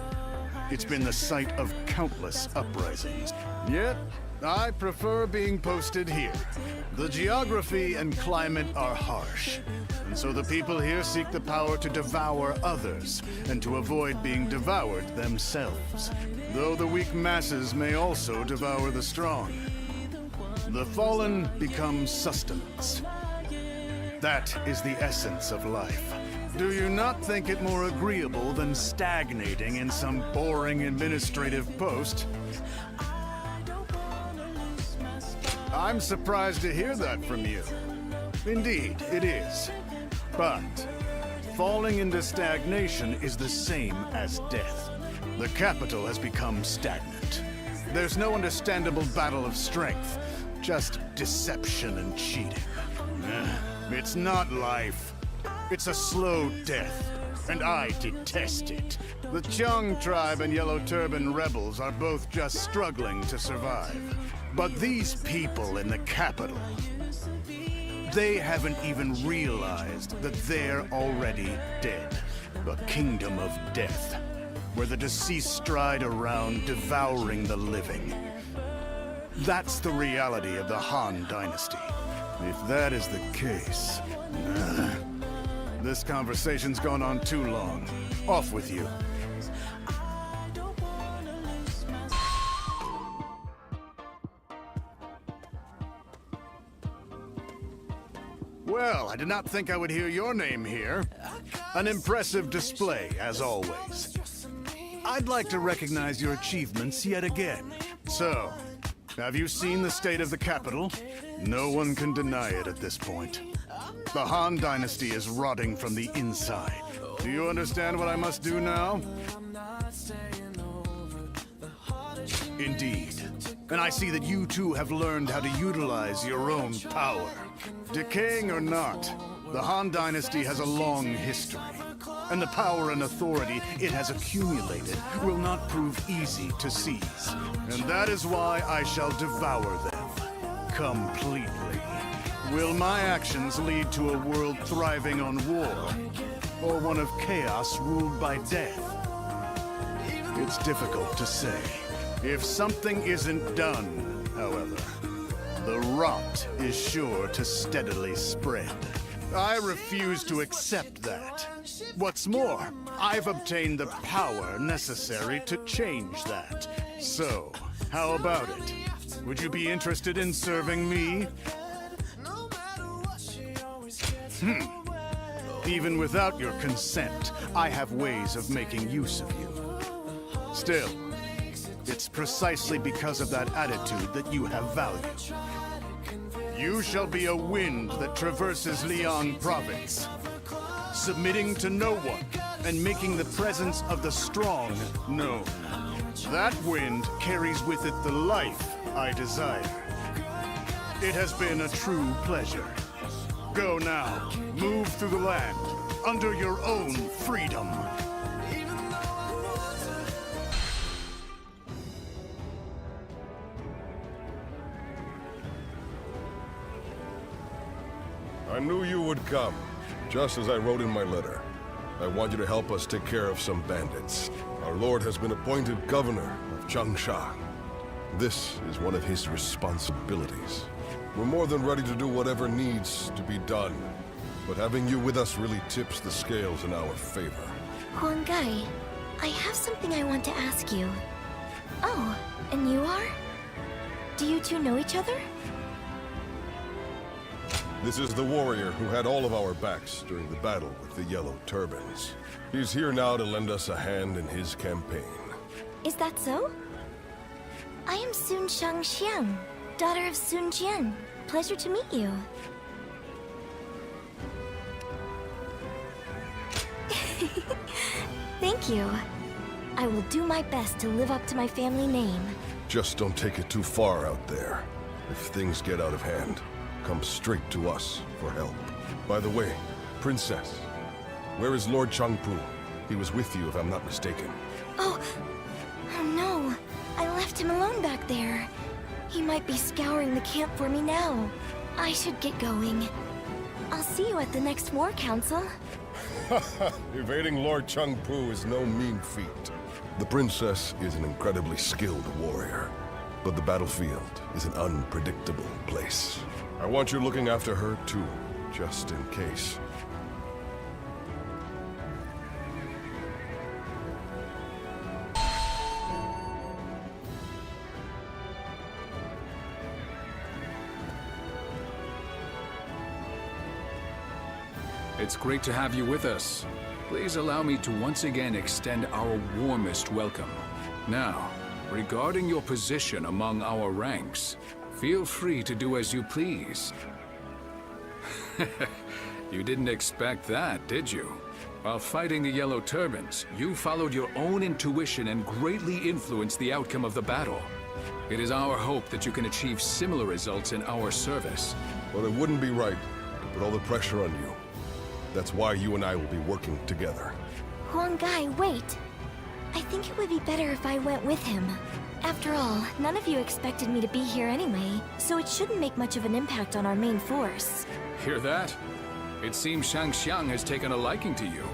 It's been the site of countless uprisings. Yet, I prefer being posted here. The geography and climate are harsh, and so the people here seek the power to devour others, and to avoid being devoured themselves. Though the weak masses may also devour the strong. The fallen become sustenance. That is the essence of life. Do you not think it more agreeable than stagnating in some boring administrative post? I'm surprised to hear that from you. Indeed, it is. But falling into stagnation is the same as death. The capital has become stagnant. There's no understandable battle of strength, just deception and cheating. It's not life. It's a slow death, and I detest it. The Chung tribe and Yellow Turban rebels are both just struggling to survive. But these people in the capital, they haven't even realized that they're already dead. A kingdom of death, where the deceased stride around devouring the living. That's the reality of the Han Dynasty. If that is the case... this conversation's gone on too long. Off with you. Well, I did not think I would hear your name here. An impressive display, as always. I'd like to recognize your achievements yet again. So, have you seen the state of the capital? No one can deny it at this point. The Han Dynasty is rotting from the inside. Do you understand what I must do now? Indeed. And I see that you too have learned how to utilize your own power. Decaying or not, the Han Dynasty has a long history. And the power and authority it has accumulated will not prove easy to seize. And that is why I shall devour them. Completely. Will my actions lead to a world thriving on war? Or one of chaos ruled by death? It's difficult to say. If something isn't done, however, the rot is sure to steadily spread. I refuse to accept that. What's more, I've obtained the power necessary to change that. So, how about it? Would you be interested in serving me? Even without your consent, I have ways of making use of you. Still, it's precisely because of that attitude that you have value. You shall be a wind that traverses Liang Province, submitting to no one and making the presence of the strong known. That wind carries with it the life I desire. It has been a true pleasure. Go now. Move through the land, under your own freedom. I knew you would come, just as I wrote in my letter. I want you to help us take care of some bandits. Our lord has been appointed governor of Changsha. This is one of his responsibilities. We're more than ready to do whatever needs to be done. But having you with us really tips the scales in our favor. Huangai, I have something I want to ask you. Oh, and you are? Do you two know each other? This is the warrior who had all of our backs during the battle with the Yellow Turbans. He's here now to lend us a hand in his campaign. Is that so? I am Sun Shangxiang, daughter of Sun Jian. Pleasure to meet you. Thank you. I will do my best to live up to my family name. Just don't take it too far out there. If things get out of hand, come straight to us for help. By the way, Princess, where is Lord Changpu? He was with you, if I'm not mistaken. Oh no. I left him alone back there. He might be scouring the camp for me now. I should get going. I'll see you at the next War Council. Evading Lord Changpu is no mean feat. The princess is an incredibly skilled warrior, but the battlefield is an unpredictable place. I want you looking after her too, just in case. It's great to have you with us. Please allow me to once again extend our warmest welcome. Now, regarding your position among our ranks, feel free to do as you please. You didn't expect that, did you? While fighting the Yellow Turbans, you followed your own intuition and greatly influenced the outcome of the battle. It is our hope that you can achieve similar results in our service. But it wouldn't be right to put all the pressure on you. That's why you and I will be working together. Huangai, wait. I think it would be better if I went with him. After all, none of you expected me to be here anyway, so it shouldn't make much of an impact on our main force. Hear that? It seems Shangxiang has taken a liking to you.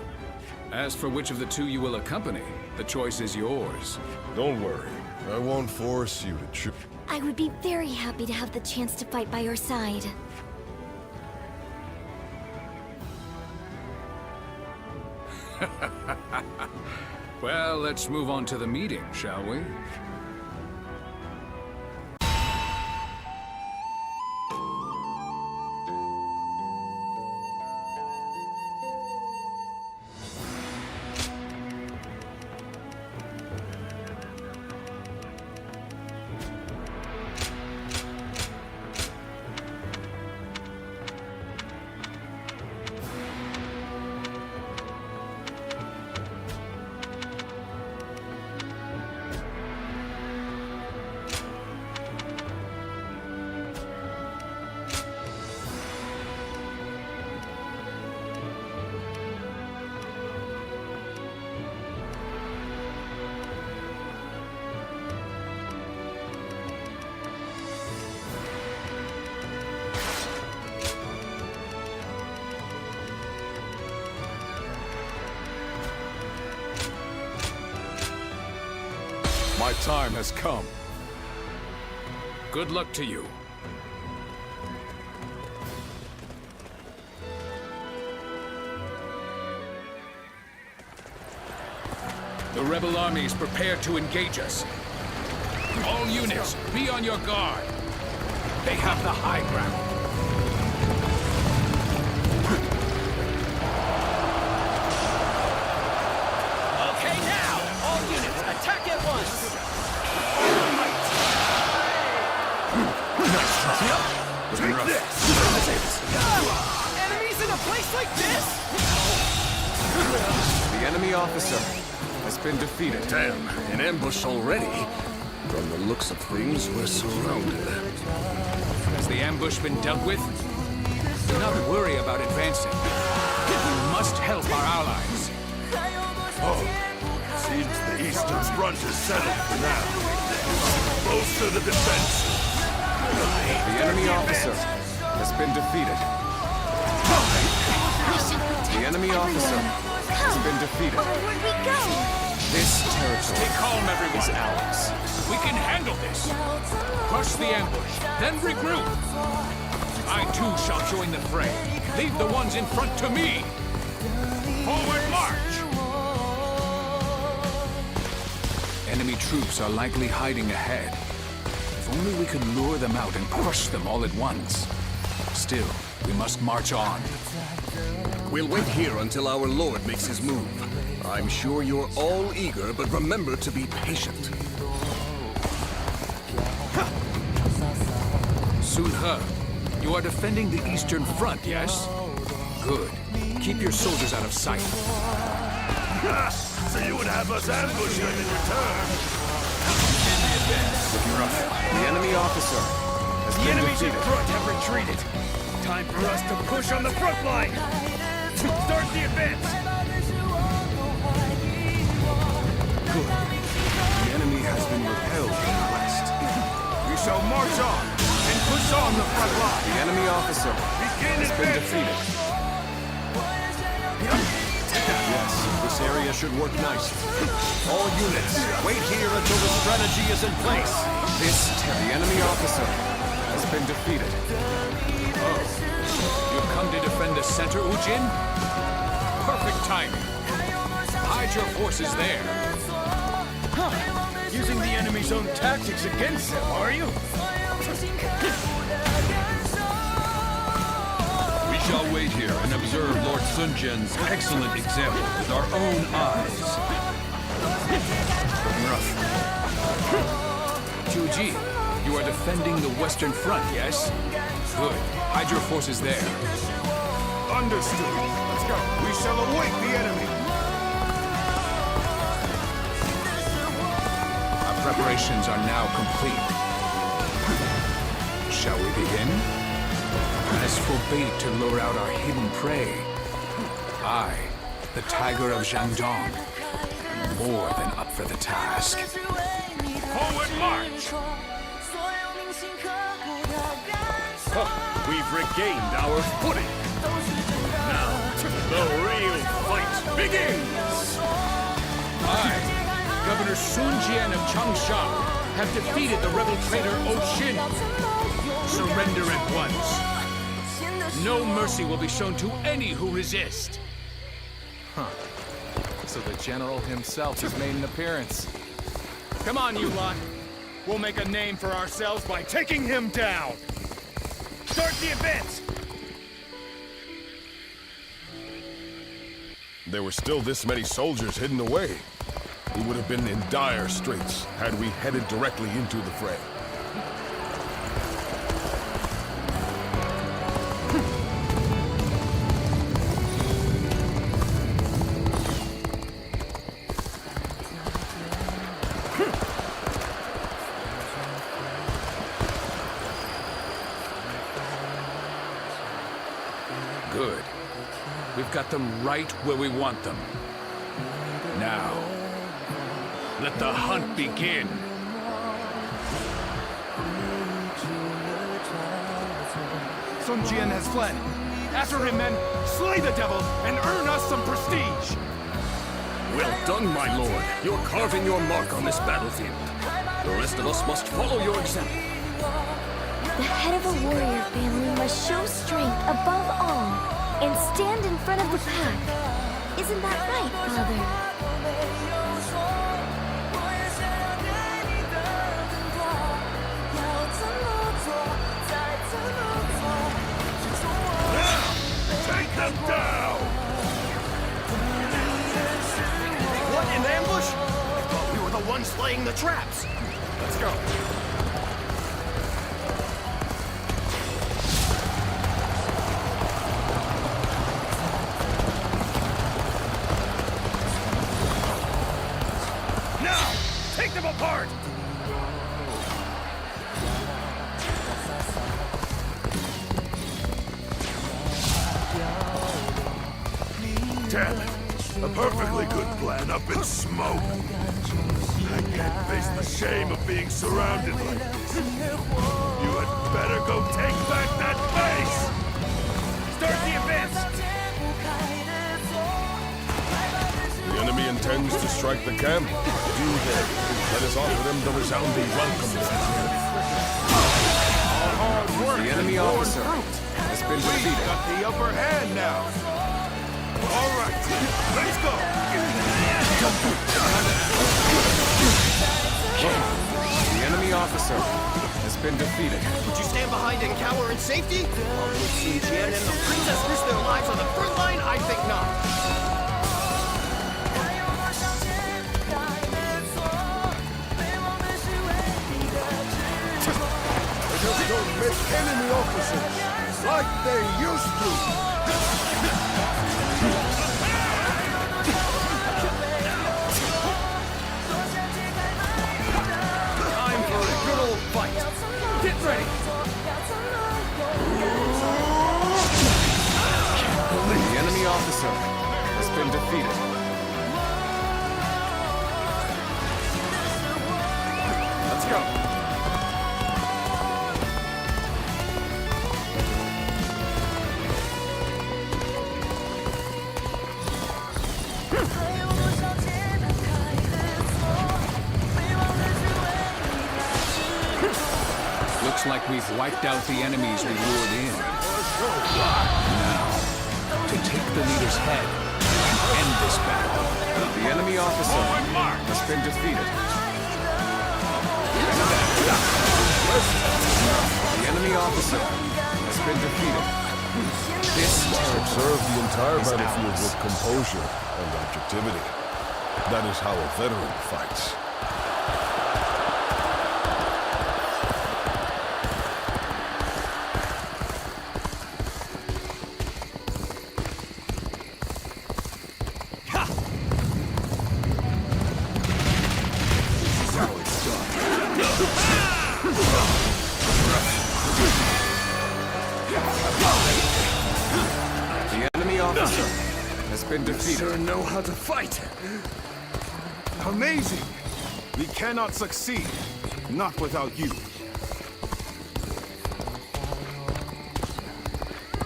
As for which of the two you will accompany, the choice is yours. Don't worry. I won't force you to choose. I would be very happy to have the chance to fight by your side. Well, let's move on to the meeting, shall we? My time has come. Good luck to you. The rebel armies prepare to engage us. All units, be on your guard. They have the high ground. enemy officer has been defeated. Damn, an ambush already? From the looks of things, we're surrounded. Has the ambush been dealt with? Do not worry about advancing. We must help our allies. Oh, seems the eastern front is settled for now. Bolster the defense. The enemy officer has been defeated. The enemy officer has been defeated. Forward we go! This territory Stay calm, everyone. is ours. We can handle this. Crush the ambush, then regroup. I too shall join the fray. Leave the ones in front to me. Forward march! Enemy troops are likely hiding ahead. If only we could lure them out and crush them all at once. Still, we must march on. We'll wait here until our lord makes his move. I'm sure you're all eager, but remember to be patient. Sun He, you are defending the eastern front, yes? Good. Keep your soldiers out of sight. So you would have us ambush them in return. The enemy officer has been defeated. front have retreated. Time for us to push on the front line. Start the advance. Good. The enemy has been repelled from the west. We shall march on and push on the front line. The enemy officer has been defeated. Yes, this area should work nicely. All units, wait here until the strategy is in place. The enemy officer has been defeated. Oh, you've come to defend the center, Ujin? Perfect timing. Hide your forces there. Using the enemy's own tactics against them, are you? We shall wait here and observe Lord Sun Jian's excellent example with our own eyes. Chuji, you are defending the western front, yes? Good. Hide your forces there. Understood. Let's go. We shall await the enemy. Our preparations are now complete. Shall we begin? As forbade to lure out our hidden prey, I, the Tiger of Jiangdong, am more than up for the task. Forward march! We've regained our footing. Now, the real fight begins! I, Governor Sun Jian of Changsha, have defeated the rebel traitor Oshin. Surrender at once. No mercy will be shown to any who resist. Huh. So the general himself has made an appearance. Come on, you lot. We'll make a name for ourselves by taking him down. Start the advance! There were still this many soldiers hidden away. We would have been in dire straits had we headed directly into the fray. Good. We've got them right where we want them. Now, let the hunt begin. Sun Jian has fled. After him, men, slay the devil and earn us some prestige. Well done, my lord. You're carving your mark on this battlefield. The rest of us must follow your example. The head of a warrior family must show strength above all and stand in front of the pack. Isn't that right, Father? Take them down! What, an ambush? I thought we were the ones laying the traps. Let's go. Take them apart! Damn it. A perfectly good plan up in smoke. I can't face the shame of being surrounded like this. You had better go take back that base! Start the advance! The enemy intends to strike the camp. Do then. Let us offer them the resounding welcome. The enemy officer has been defeated. Got the upper hand now. All right, let's go! The enemy officer has been defeated. Would you stand behind and cower in safety? While Wushu and the princess risk their lives on the front line? I think not. They just don't miss enemy officers like they used to. Time for a good old fight. Get ready. The enemy officer has been defeated. Let's go. Looks like we've wiped out the enemies we lured in. Now, to take the leader's head and end this battle. The enemy officer has been defeated. The enemy officer has been defeated. This Observe the entire is battlefield ours. with composure and objectivity. That is how a veteran fights. The enemy officer has been defeated. Sure know how to fight. Amazing! We cannot succeed. Not without you.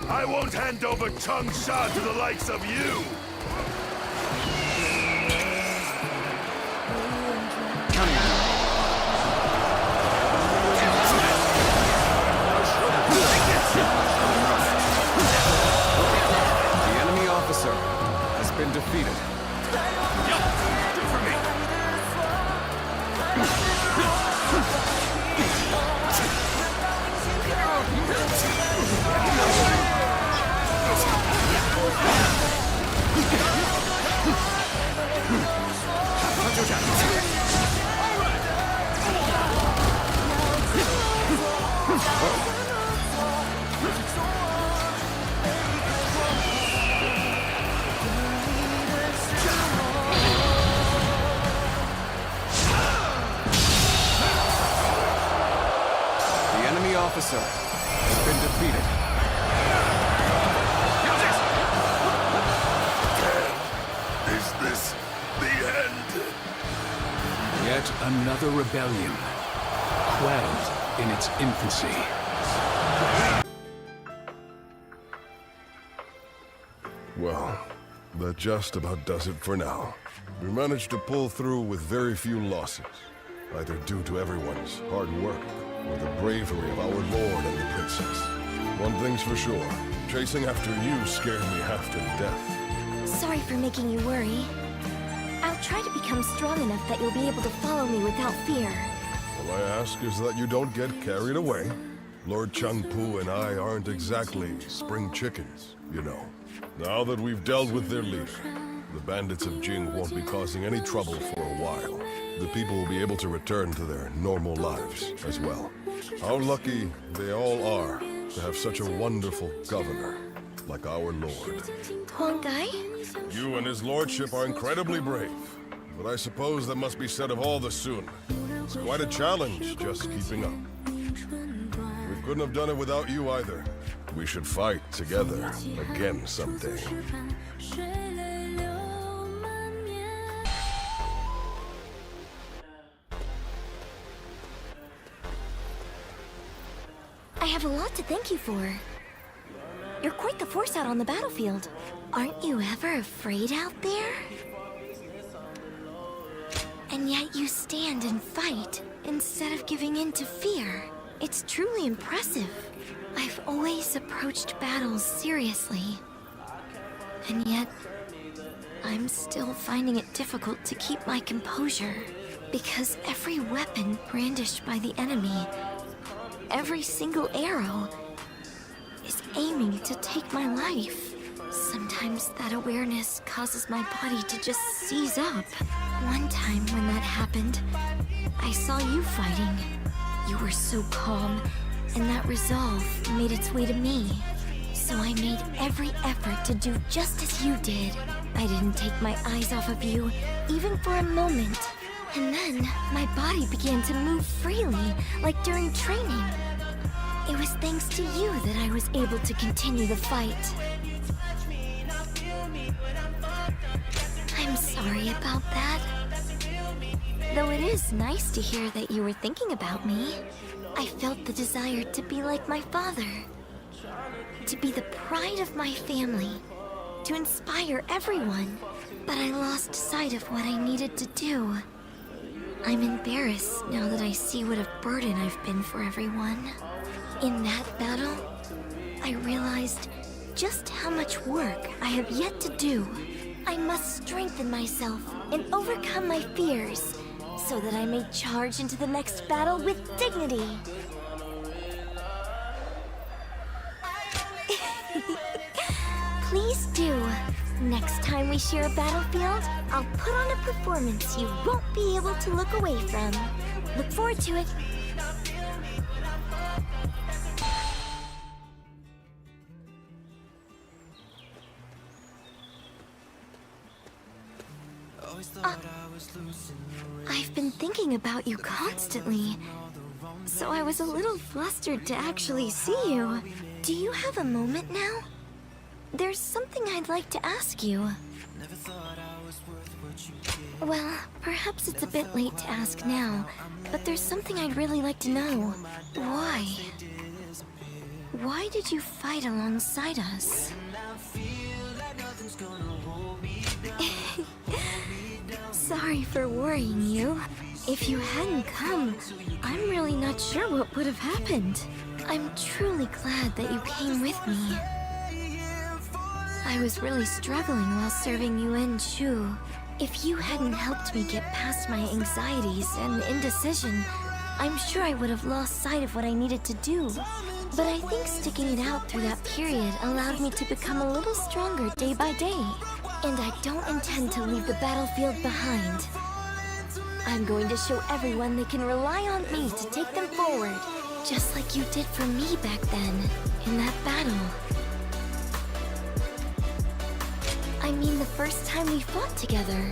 I won't hand over Changsha to the likes of you! The enemy officer has been defeated. Do for me! The enemy officer has been defeated. Is this the end? Yet another rebellion, quelled in its infancy. Well, that just about does it for now. We managed to pull through with very few losses, either due to everyone's hard work or the bravery of our lord and the princess. One thing's for sure, chasing after you scared me half to death. Sorry for making you worry. I'll try to become strong enough that you'll be able to follow me without fear. All I ask is that you don't get carried away. Lord Changpu and I aren't exactly spring chickens, you know. Now that we've dealt with their leader, the bandits of Jing won't be causing any trouble for a while. The people will be able to return to their normal lives as well. How lucky they all are to have such a wonderful governor like our lord. Huang Gai? You and his lordship are incredibly brave. but I suppose that must be said of all the Sun. It's quite a challenge just keeping up. We couldn't have done it without you either. We should fight together again someday. I have a lot to thank you for. You're quite the force out on the battlefield. Aren't you ever afraid out there? And yet you stand and fight instead of giving in to fear. It's truly impressive. I've always approached battles seriously. And yet, I'm still finding it difficult to keep my composure. Because every weapon brandished by the enemy, every single arrow, is aiming to take my life. Sometimes that awareness causes my body to just seize up. One time when that happened, I saw you fighting. You were so calm, and that resolve made its way to me. So I made every effort to do just as you did. I didn't take my eyes off of you, even for a moment. And then, my body began to move freely, like during training. It was thanks to you that I was able to continue the fight. I'm sorry about that. Though it is nice to hear that you were thinking about me. I felt the desire to be like my father. To be the pride of my family. To inspire everyone. But I lost sight of what I needed to do. I'm embarrassed now that I see what a burden I've been for everyone. In that battle, I realized just how much work I have yet to do. I must strengthen myself and overcome my fears, so that I may charge into the next battle with dignity. Please do. Next time we share a battlefield, I'll put on a performance you won't be able to look away from. Look forward to it. I've been thinking about you constantly, so I was a little flustered to actually see you. Do you have a moment now? There's something I'd like to ask you. Well, perhaps it's a bit late to ask now, but there's something I'd really like to know. Why? Why did you fight alongside us? Sorry for worrying you. If you hadn't come, I'm really not sure what would have happened. I'm truly glad that you came with me. I was really struggling while serving UN Shu. If you hadn't helped me get past my anxieties and indecision, I'm sure I would have lost sight of what I needed to do. But I think sticking it out through that period allowed me to become a little stronger day by day. And I don't intend to leave the battlefield behind. I'm going to show everyone they can rely on me to take them forward, just like you did for me back then, in that battle. I mean, the first time we fought together.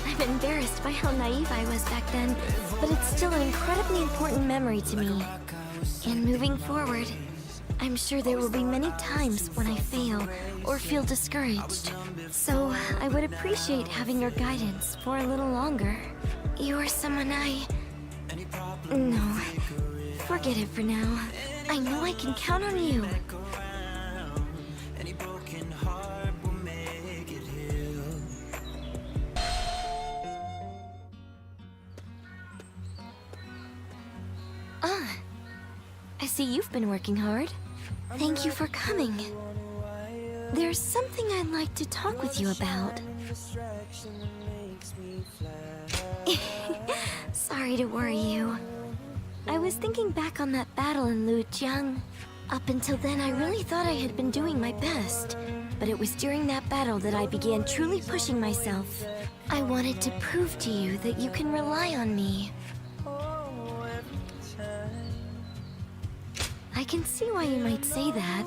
I'm embarrassed by how naive I was back then, but it's still an incredibly important memory to me. And moving forward, I'm sure there will be many times when I fail or feel discouraged. So I would appreciate having your guidance for a little longer. You are someone No, forget it for now. I know I can count on you. I see you've been working hard. Thank you for coming. There's something I'd like to talk with you about. Sorry to worry you. I was thinking back on that battle in Lujiang. Up until then, I really thought I had been doing my best. But it was during that battle that I began truly pushing myself. I wanted to prove to you that you can rely on me. I can see why you might say that,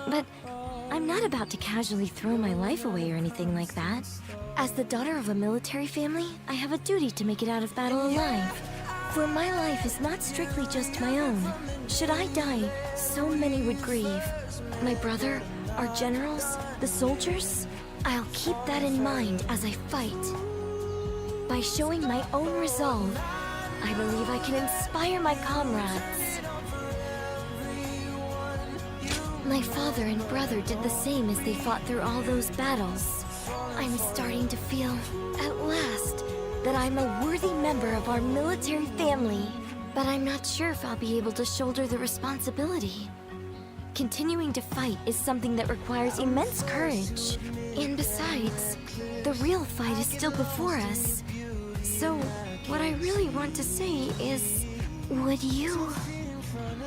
but I'm not about to casually throw my life away or anything like that. As the daughter of a military family, I have a duty to make it out of battle alive. For my life is not strictly just my own. Should I die, so many would grieve. My brother, our generals, the soldiers? I'll keep that in mind as I fight. By showing my own resolve, I believe I can inspire my comrades. My father and brother did the same as they fought through all those battles. I'm starting to feel, at last, that I'm a worthy member of our military family. But I'm not sure if I'll be able to shoulder the responsibility. Continuing to fight is something that requires immense courage. And besides, the real fight is still before us. So, what I really want to say is, would you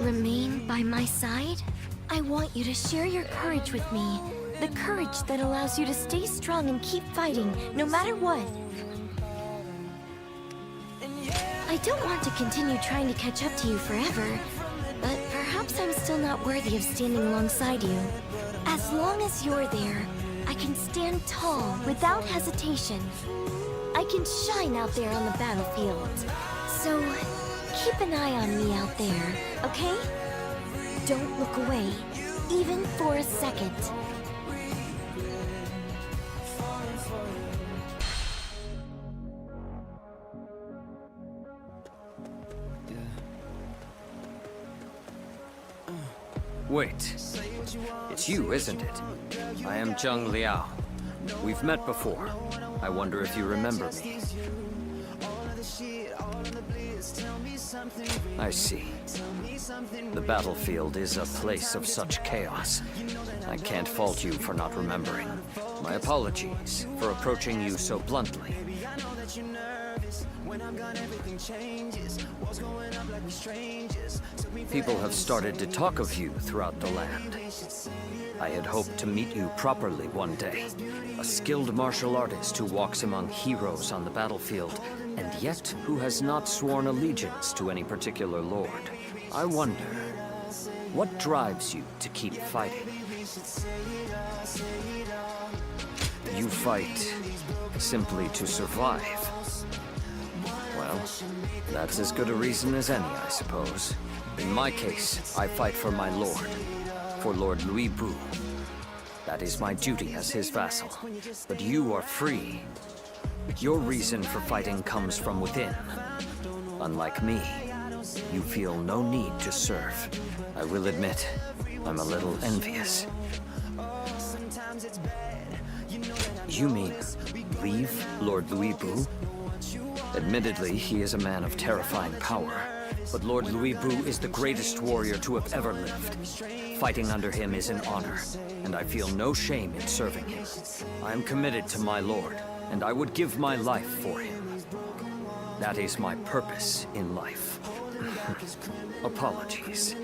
remain by my side? I want you to share your courage with me. The courage that allows you to stay strong and keep fighting, no matter what. I don't want to continue trying to catch up to you forever, but perhaps I'm still not worthy of standing alongside you. As long as you're there, I can stand tall without hesitation. I can shine out there on the battlefield. So, keep an eye on me out there, okay? Don't look away, even for a second. Wait. It's you, isn't it? I am Zheng Liao. We've met before. I wonder if you remember me. I see. The battlefield is a place of such chaos. I can't fault you for not remembering. My apologies for approaching you so bluntly. People have started to talk of you throughout the land. I had hoped to meet you properly one day. A skilled martial artist who walks among heroes on the battlefield, and yet who has not sworn allegiance to any particular lord. I wonder, what drives you to keep fighting? You fight simply to survive. Well, that's as good a reason as any, I suppose. In my case, I fight for my lord, for Lord Louis Bu. That is my duty as his vassal. But you are free. Your reason for fighting comes from within. Unlike me, you feel no need to serve. I will admit, I'm a little envious. You mean, leave Lord Louis Bu? Admittedly, he is a man of terrifying power, but Lord Louis Bu is the greatest warrior to have ever lived. Fighting under him is an honor, and I feel no shame in serving him. I am committed to my lord, and I would give my life for him. That is my purpose in life. Apologies.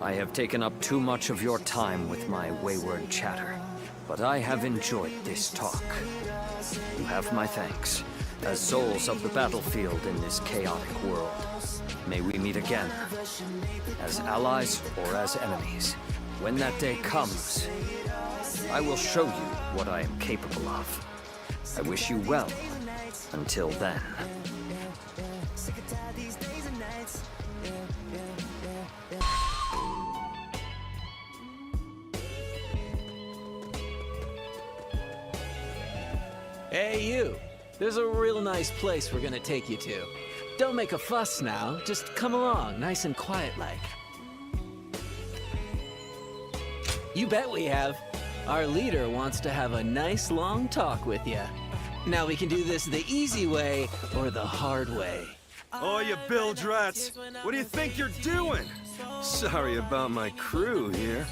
I have taken up too much of your time with my wayward chatter, but I have enjoyed this talk. You have my thanks. As souls of the battlefield in this chaotic world, may we meet again, as allies or as enemies. When that day comes, I will show you what I am capable of. I wish you well until then. Hey, you! There's a real nice place we're gonna take you to. Don't make a fuss now, just come along, nice and quiet-like. You bet we have. Our leader wants to have a nice long talk with you. Now we can do this the easy way or the hard way. Oh, you bilge rats! What do you think you're doing? Sorry about my crew here.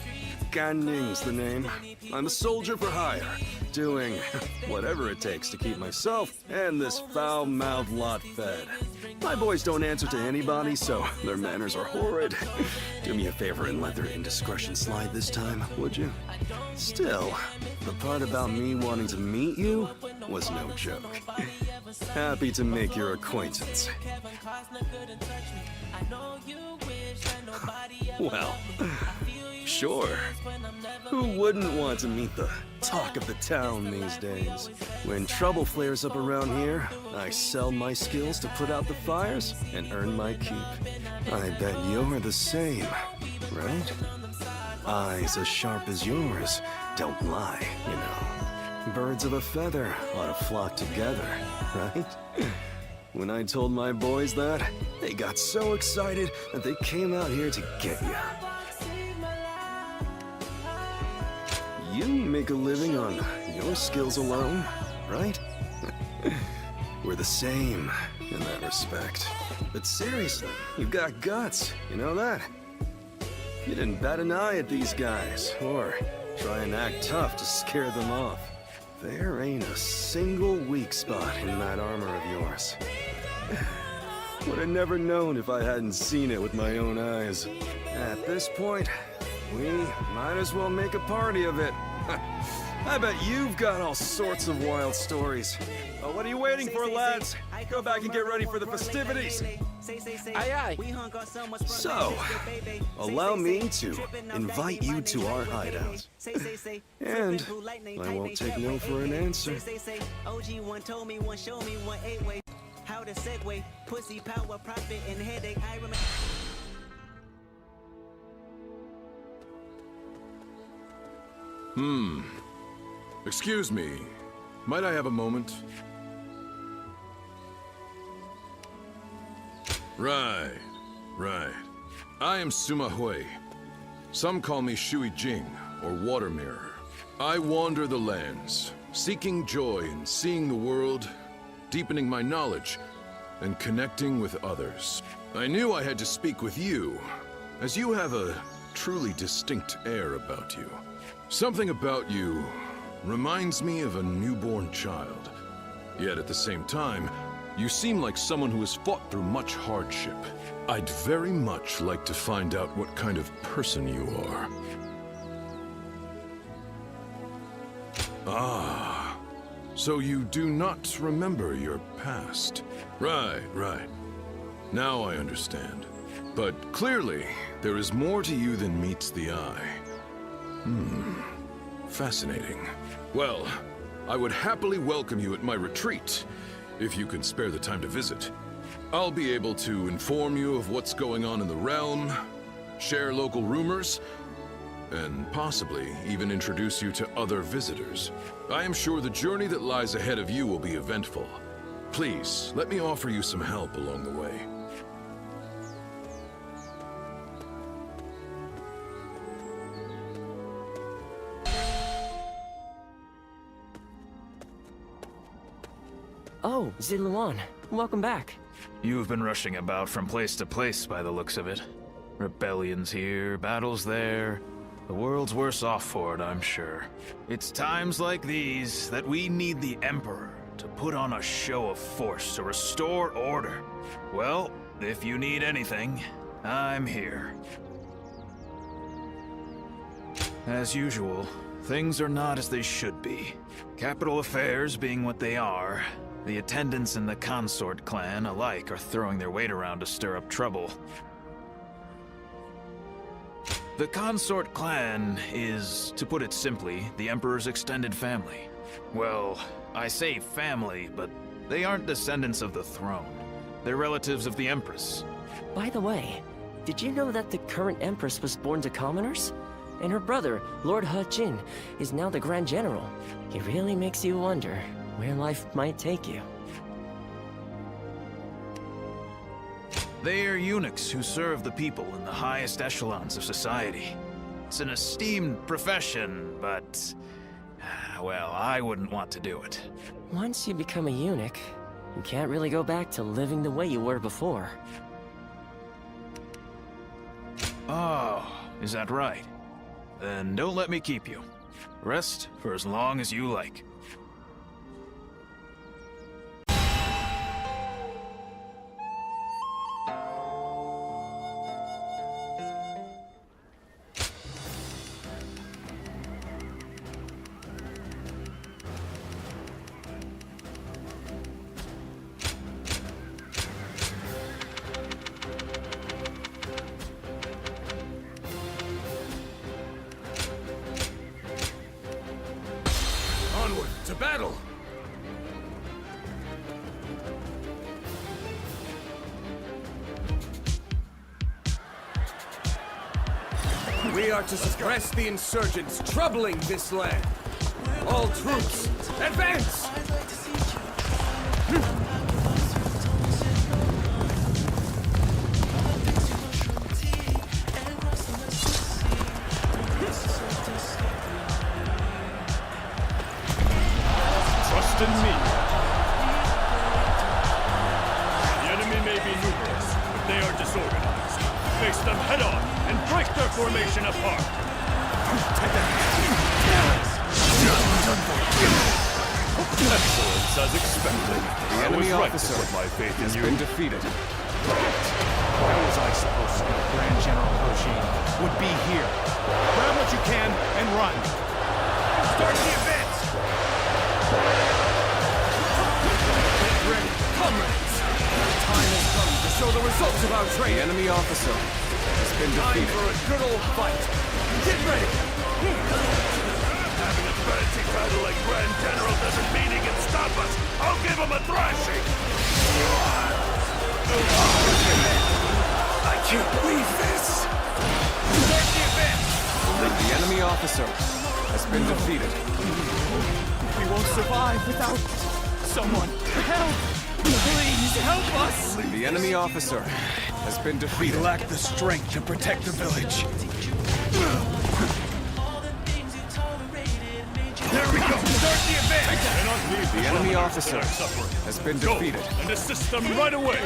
Gan Ning's the name. I'm a soldier for hire, doing whatever it takes to keep myself and this foul-mouthed lot fed. My boys don't answer to anybody, so their manners are horrid. Do me a favor and let their indiscretion slide this time, would you? Still, the part about me wanting to meet you was no joke. Happy to make your acquaintance. Well, sure. Who wouldn't want to meet the talk of the town these days? When trouble flares up around here, I sell my skills to put out the fires and earn my keep. I bet you're the same, right? Eyes as sharp as yours don't lie, you know. Birds of a feather ought to flock together, right? When I told my boys that, they got so excited that they came out here to get you. You make a living on your skills alone, right? We're the same in that respect. But seriously, you've got guts, you know that? You didn't bat an eye at these guys, or try and act tough to scare them off. There ain't a single weak spot in that armor of yours. Would have never known if I hadn't seen it with my own eyes. At this point, we might as well make a party of it. I bet you've got all sorts of wild stories. Oh, what are you waiting for, lads? Go back and get ready for the festivities. Aye, aye. So, allow me to invite you to our hideout. And I won't take no for an answer. How to segue, pussy power, profit, and headache. I remember. Excuse me. Might I have a moment? Right. I am Suma Hui. Some call me Shui Jing, or Water Mirror. I wander the lands, seeking joy in seeing the world, deepening my knowledge, and connecting with others. I knew I had to speak with you, as you have a truly distinct air about you. Something about you reminds me of a newborn child. Yet at the same time, you seem like someone who has fought through much hardship. I'd very much like to find out what kind of person you are. Ah, so you do not remember your past. Right. Now I understand. But clearly, there is more to you than meets the eye. Fascinating. Well, I would happily welcome you at my retreat, if you can spare the time to visit. I'll be able to inform you of what's going on in the realm, share local rumors, and possibly even introduce you to other visitors. I am sure the journey that lies ahead of you will be eventful. Please, let me offer you some help along the way. Oh, Ziluan, welcome back. You've been rushing about from place to place by the looks of it. Rebellions here, battles there. The world's worse off for it, I'm sure. It's times like these that we need the Emperor to put on a show of force to restore order. Well, if you need anything, I'm here. As usual, things are not as they should be. Capital affairs being what they are, the attendants in the consort clan alike are throwing their weight around to stir up trouble. The consort clan is, to put it simply, the Emperor's extended family. Well, I say family, but they aren't descendants of the throne. They're relatives of the Empress. By the way, did you know that the current Empress was born to commoners? And her brother, Lord He Jin, is now the Grand General. It really makes you wonder where life might take you. They are eunuchs who serve the people in the highest echelons of society. It's an esteemed profession, but... well, I wouldn't want to do it. Once you become a eunuch, you can't really go back to living the way you were before. Oh, is that right? Then don't let me keep you. Rest for as long as you like. We are to suppress the insurgents troubling this land. All troops, advance! Trust in me. The enemy may be numerous, but they are disorganized. Face them head on and break their formation apart. Excellence as expected. The enemy officer has been defeated. How was I supposed to know Grand General Hoshi would be here? Grab what you can and run. Start the advance! Get ready, comrades! The time has come to show the results of our training. The enemy officer has been Time defeated. for a good old fight. Get ready! Having a fancy title like Grand General doesn't mean he can stop us. I'll give him a thrashing. I can't believe this! Start the advance! The enemy officer has been defeated. We won't survive without someone. Help! Please help us! The enemy officer has been defeated. We lack the strength to protect the village. There we go. Start the advance! Cannot leave The enemy officer has been defeated. Go and assist them right away.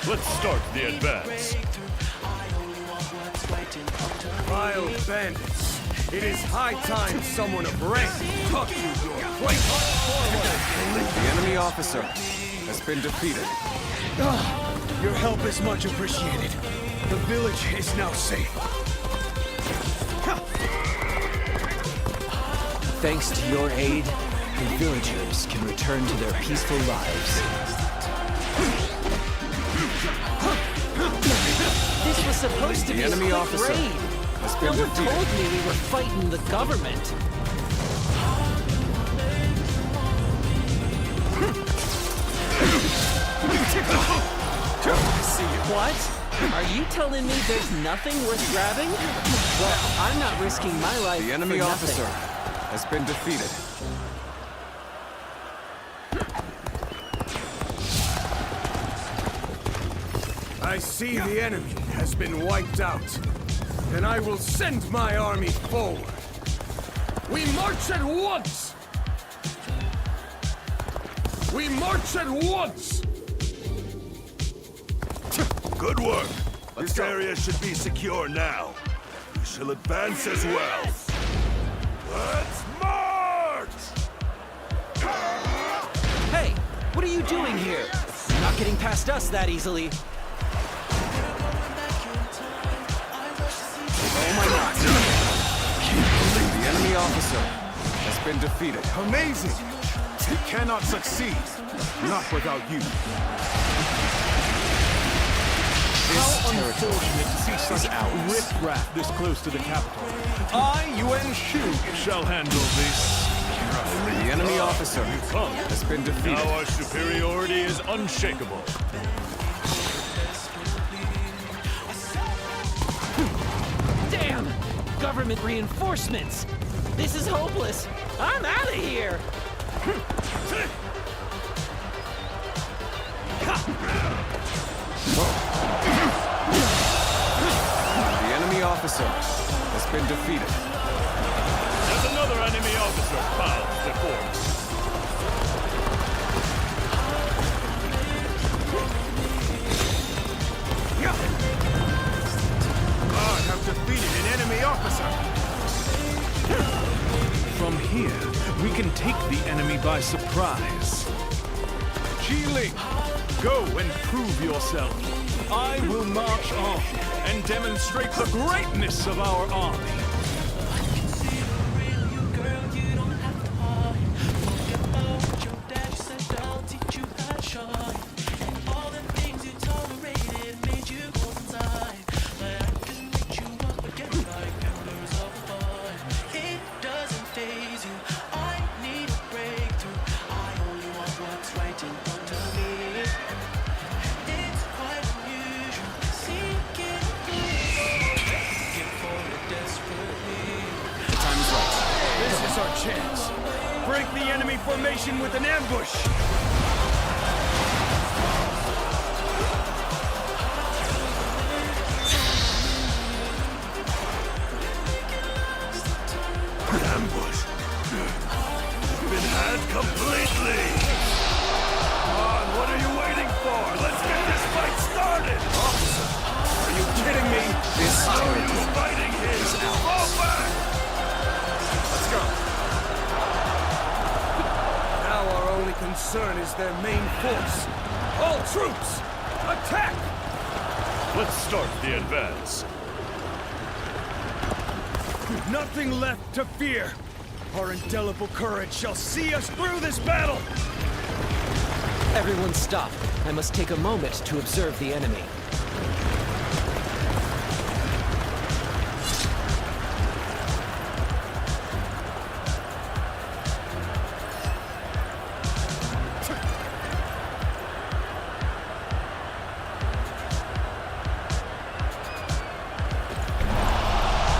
Let's start the advance. Vile bandits! It is high time someone of rank taught you your place! The enemy officer has been defeated. Your help is much appreciated. The village is now safe. Thanks to your aid, the villagers can return to their peaceful lives. This was supposed to be a enemy quick officer raid. has been No one defeated. told me we were fighting the government. What? Are you telling me there's nothing worth grabbing? Well, I'm not risking my life The enemy for officer nothing. has been defeated. I see the enemy has been wiped out. Then I will send my army forward. We march at once! We march at once! Good work. This area should be secure now. We shall advance as well. Let's march! Hey, what are you doing here? You're not getting past us that easily. Oh my God! The enemy officer has been defeated. Amazing! We cannot succeed. Not without you. How unfortunate to see such riffraff this close to the capital. I, Yuan Shu, shall handle this. The enemy officer has been defeated. Now our superiority is unshakable. Damn! Government reinforcements! This is hopeless! I'm out of here! The enemy officer has been defeated. There's another enemy officer found before us. I have defeated an enemy officer. From here, we can take the enemy by surprise. Ji-Ling, go and prove yourself. I will march on and demonstrate the greatness of our army. formation with an ambush! Ambush. Been had completely. Come on, what are you waiting for? Let's get this fight started. Officer, are you kidding me? This How are you fighting him? Fall back. Let's go. Now our only concern is their main force. All troops, attack! Let's start the advance. Nothing left to fear. Our indelible courage shall see us through this battle! Everyone stop. I must take a moment to observe the enemy.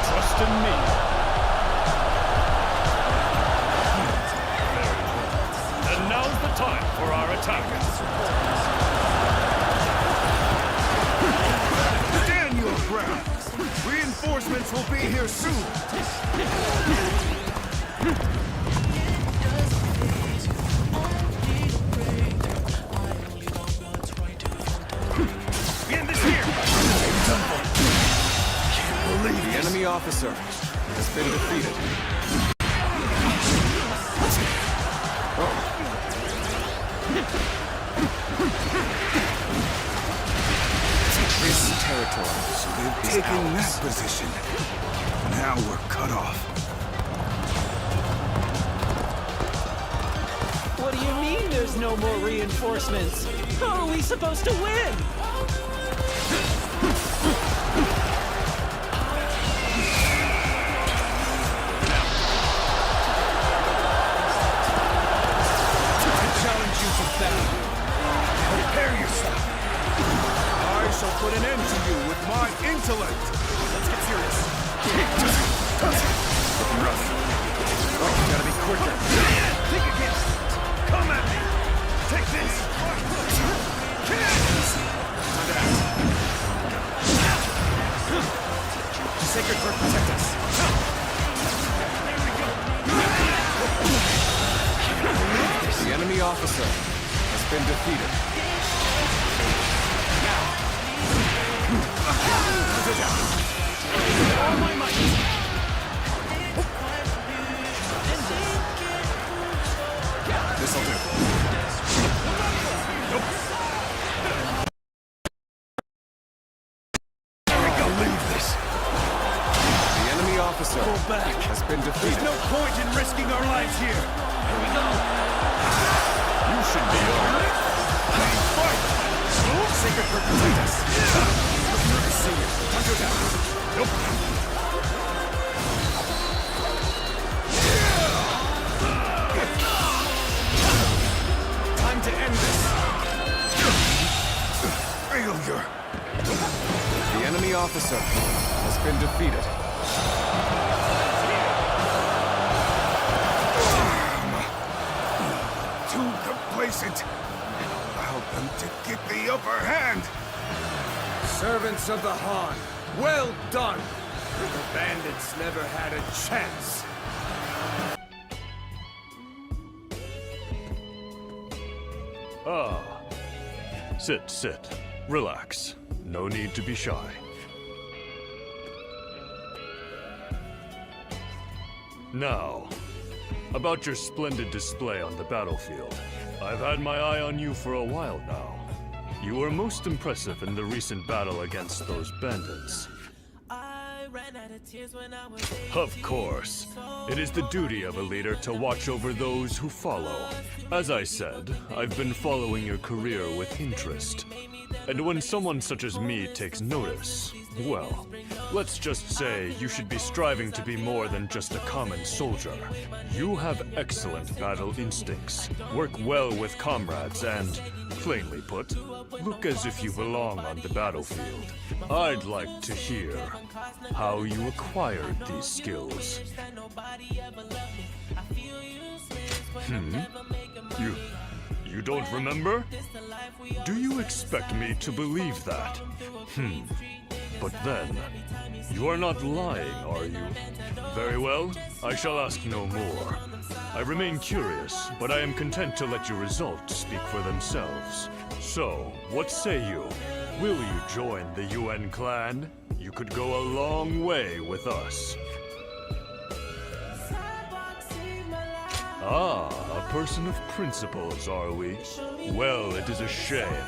Trust in me. And now's the time for our attack. Stand your ground! Reinforcements will be here soon! End this here! Can't believe the enemy officer has been defeated. This territory. So they've taken that position. Now we're cut off. What do you mean there's no more reinforcements? How are we supposed to win? Prepare yourself! I shall put an end to you with my intellect! Let's get serious! Looking rough. Oh, gotta be quicker. Think again! Come at me! Take this! Sacred Bird, protect us! There we go! The enemy officer has been defeated. All my might! This'll do. Nope. Leave this. The enemy officer has been defeated. There's no point in risking our lives here. Here we go. You should be alright. Fight! Sacred Bird, protect us. Looking good to see you. Hunter down. Nope. Time to end this. Failure. The enemy officer has been defeated. Too complacent. Allow them to get the upper hand. Servants of the Han, well done. The bandits never had a chance. Ah. Sit. Relax. No need to be shy. Now, about your splendid display on the battlefield. I've had my eye on you for a while now. You were most impressive in the recent battle against those bandits. Of course. It is the duty of a leader to watch over those who follow. As I said, I've been following your career with interest. And when someone such as me takes notice, well, let's just say you should be striving to be more than just a common soldier. You have excellent battle instincts, work well with comrades, and, plainly put, look as if you belong on the battlefield. I'd like to hear how you acquired these skills. You don't remember? Do you expect me to believe that? But then, you are not lying, are you? Very well, I shall ask no more. I remain curious, but I am content to let your results speak for themselves. So, what say you? Will you join the UN clan? You could go a long way with us. Ah, a person of principles, are we? Well, it is a shame.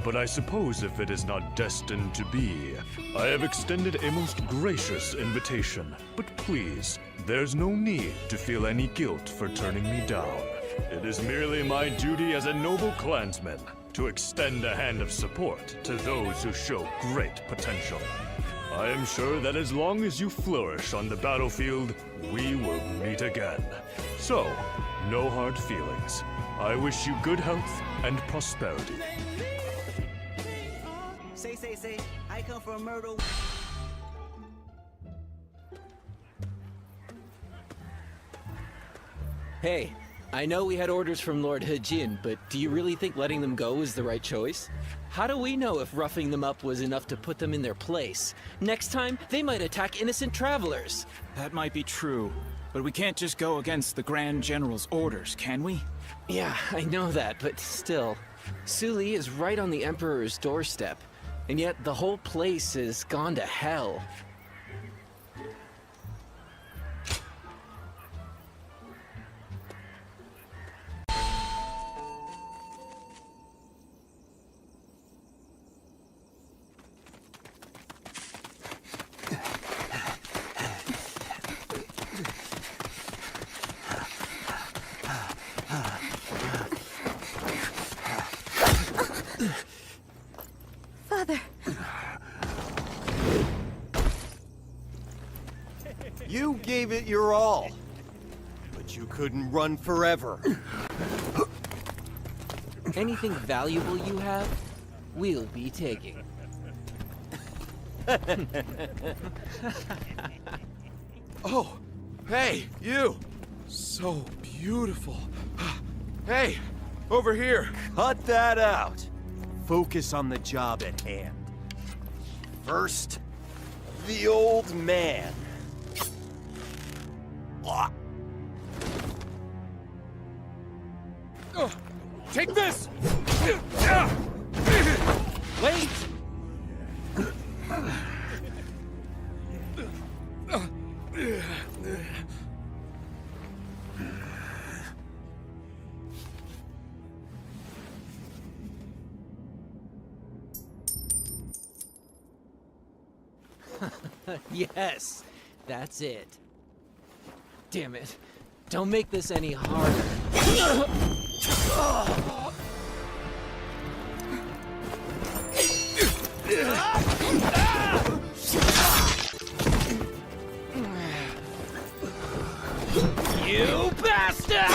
But I suppose if it is not destined to be, I have extended a most gracious invitation. But please, there's no need to feel any guilt for turning me down. It is merely my duty as a noble clansman to extend a hand of support to those who show great potential. I am sure that as long as you flourish on the battlefield, we will meet again. So, no hard feelings. I wish you good health and prosperity. Say, I come from Myrtle. Hey, I know we had orders from Lord Hejin, but do you really think letting them go is the right choice? How do we know if roughing them up was enough to put them in their place? Next time, they might attack innocent travelers. That might be true, but we can't just go against the Grand General's orders, can we? Yeah, I know that, but still. Suli is right on the Emperor's doorstep, and yet the whole place has gone to hell. Father. You gave it your all, but you couldn't run forever. Anything valuable you have, we'll be taking. Oh, hey, you! So beautiful. Hey, over here. Cut that out. Focus on the job at hand. First, the old man. Take this! Wait! Yes, that's it. Damn it. Don't make this any harder. You bastard!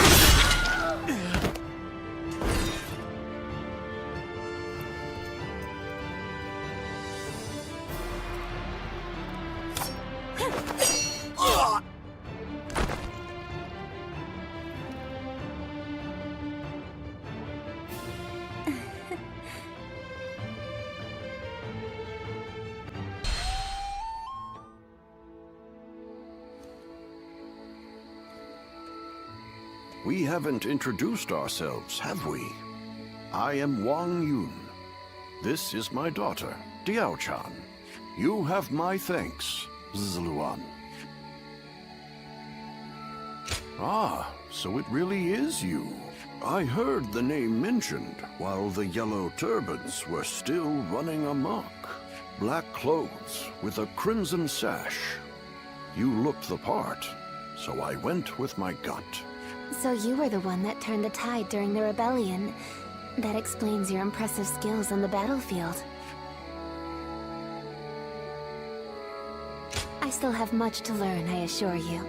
We haven't introduced ourselves, have we? I am Wang Yun. This is my daughter, Diao-chan. You have my thanks, Zluan. Ah, so it really is you. I heard the name mentioned while the Yellow Turbans were still running amok. Black clothes with a crimson sash. You looked the part, so I went with my gut. So you were the one that turned the tide during the rebellion. That explains your impressive skills on the battlefield. I still have much to learn, I assure you.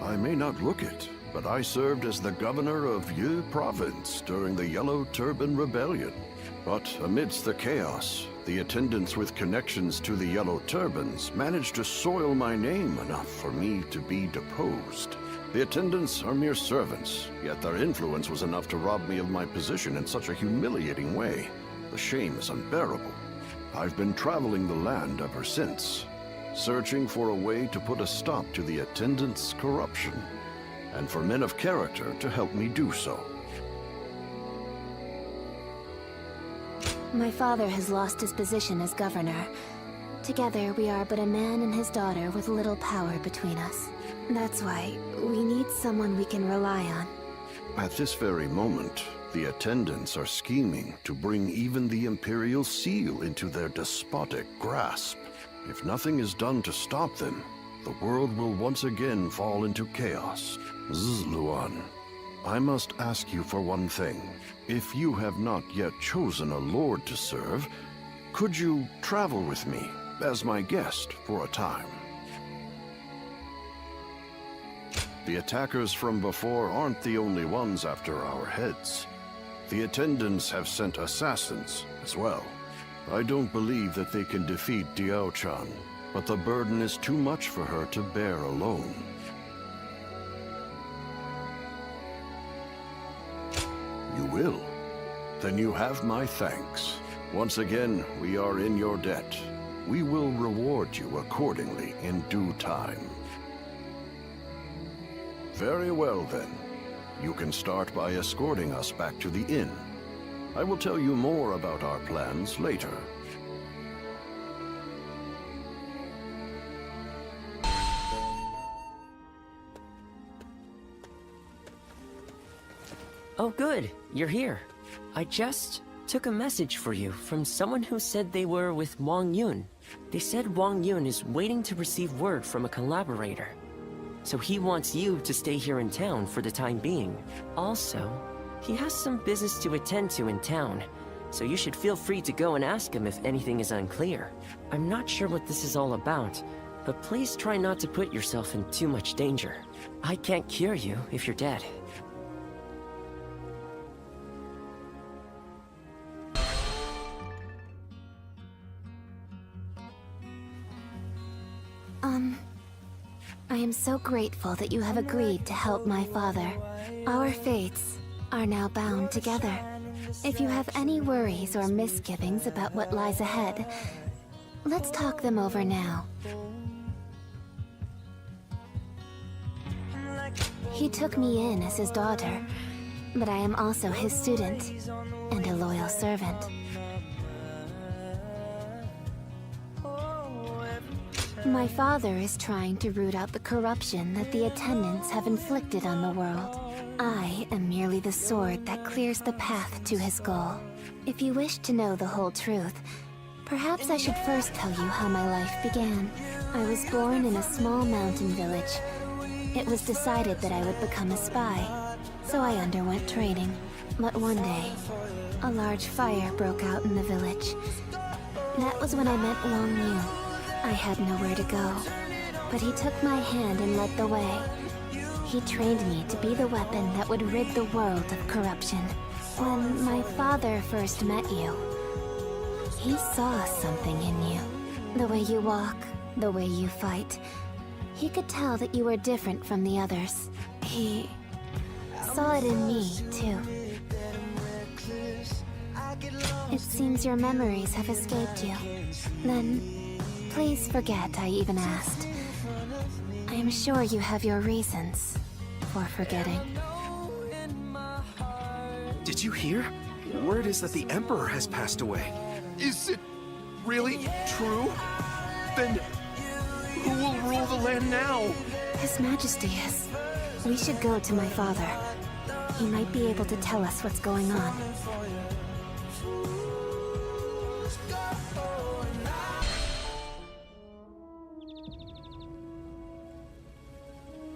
I may not look it, but I served as the governor of Yi Province during the Yellow Turban Rebellion. But amidst the chaos, the attendants with connections to the Yellow Turbans managed to soil my name enough for me to be deposed. The attendants are mere servants, yet their influence was enough to rob me of my position in such a humiliating way. The shame is unbearable. I've been traveling the land ever since, searching for a way to put a stop to the attendants' corruption, and for men of character to help me do so. My father has lost his position as governor. Together, we are but a man and his daughter with little power between us. That's why we need someone we can rely on. At this very moment, the attendants are scheming to bring even the Imperial Seal into their despotic grasp. If nothing is done to stop them, the world will once again fall into chaos. Zluan, I must ask you for one thing. If you have not yet chosen a lord to serve, could you travel with me as my guest for a time? The attackers from before aren't the only ones after our heads. The attendants have sent assassins as well. I don't believe that they can defeat Diao-chan, but the burden is too much for her to bear alone. You will? Then you have my thanks. Once again, we are in your debt. We will reward you accordingly in due time. Very well, then. You can start by escorting us back to the inn. I will tell you more about our plans later. Oh good, you're here. I just took a message for you from someone who said they were with Wang Yun. They said Wang Yun is waiting to receive word from a collaborator. So he wants you to stay here in town for the time being. Also, he has some business to attend to in town, so you should feel free to go and ask him if anything is unclear. I'm not sure what this is all about, but please try not to put yourself in too much danger. I can't cure you if you're dead. I am so grateful that you have agreed to help my father. Our fates are now bound together. If you have any worries or misgivings about what lies ahead, let's talk them over now. He took me in as his daughter, but I am also his student and a loyal servant. My father is trying to root out the corruption that the attendants have inflicted on the world. I am merely the sword that clears the path to his goal. If you wish to know the whole truth, perhaps I should first tell you how my life began. I was born in a small mountain village. It was decided that I would become a spy, so I underwent training. But one day, a large fire broke out in the village. That was when I met Wang Yun. I had nowhere to go, but he took my hand and led the way. He trained me to be the weapon that would rid the world of corruption. When my father first met you, he saw something in you. The way you walk, the way you fight. He could tell that you were different from the others. He saw it in me, too. It seems your memories have escaped you. Then, please forget I even asked. I am sure you have your reasons for forgetting. Did you hear? Word is that the Emperor has passed away. Is it really true? Then who will rule the land now? His Majesty is. We should go to my father. He might be able to tell us what's going on.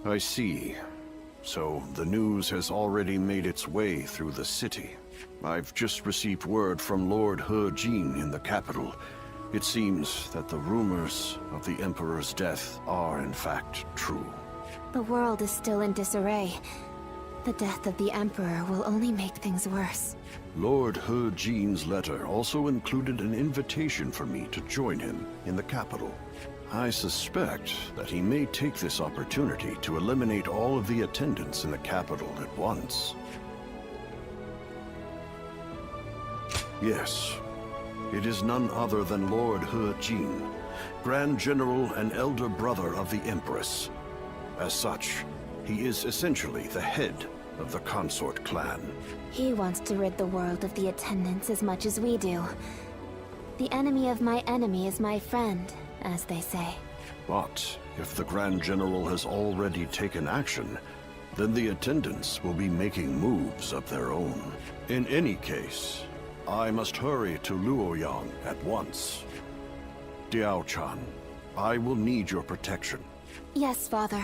I see. So the news has already made its way through the city. I've just received word from Lord He Jin in the capital. It seems that the rumors of the Emperor's death are in fact true. The world is still in disarray. The death of the Emperor will only make things worse. Lord He Jin's letter also included an invitation for me to join him in the capital. I suspect that he may take this opportunity to eliminate all of the attendants in the capital at once. Yes, it is none other than Lord He Jin, Grand General and elder brother of the Empress. As such, he is essentially the head of the consort clan. He wants to rid the world of the attendants as much as we do. The enemy of my enemy is my friend, as they say. But if the Grand General has already taken action, then the attendants will be making moves of their own. In any case, I must hurry to Luoyang at once. Diao-chan, I will need your protection. Yes, Father.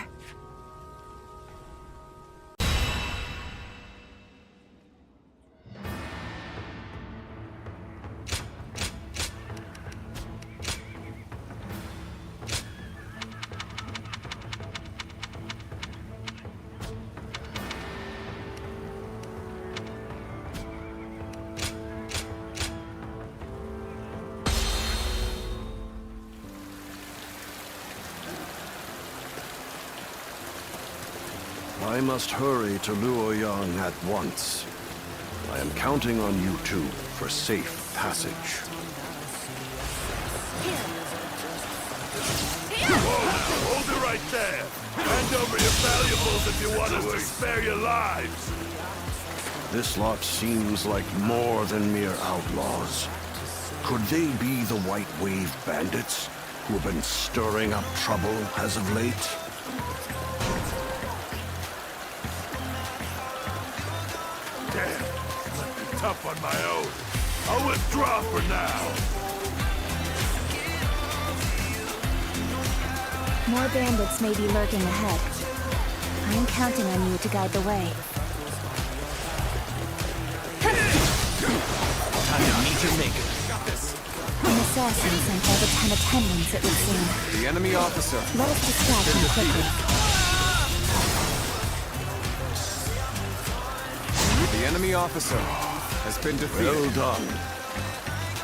I must hurry to Luoyang at once. I am counting on you two for safe passage. Hold it right there! Hand over your valuables if you want us to spare your lives! This lot seems like more than mere outlaws. Could they be the White Wave bandits who have been stirring up trouble as of late? Damn, must be tough on my own. I'll withdraw for now. More bandits may be lurking ahead. I am counting on you to guide the way. Time to meet your maker. An assassin sent by the 10 attendants, it would seem. The enemy officer. Let us distract him quickly. The enemy officer has been defeated. Well done.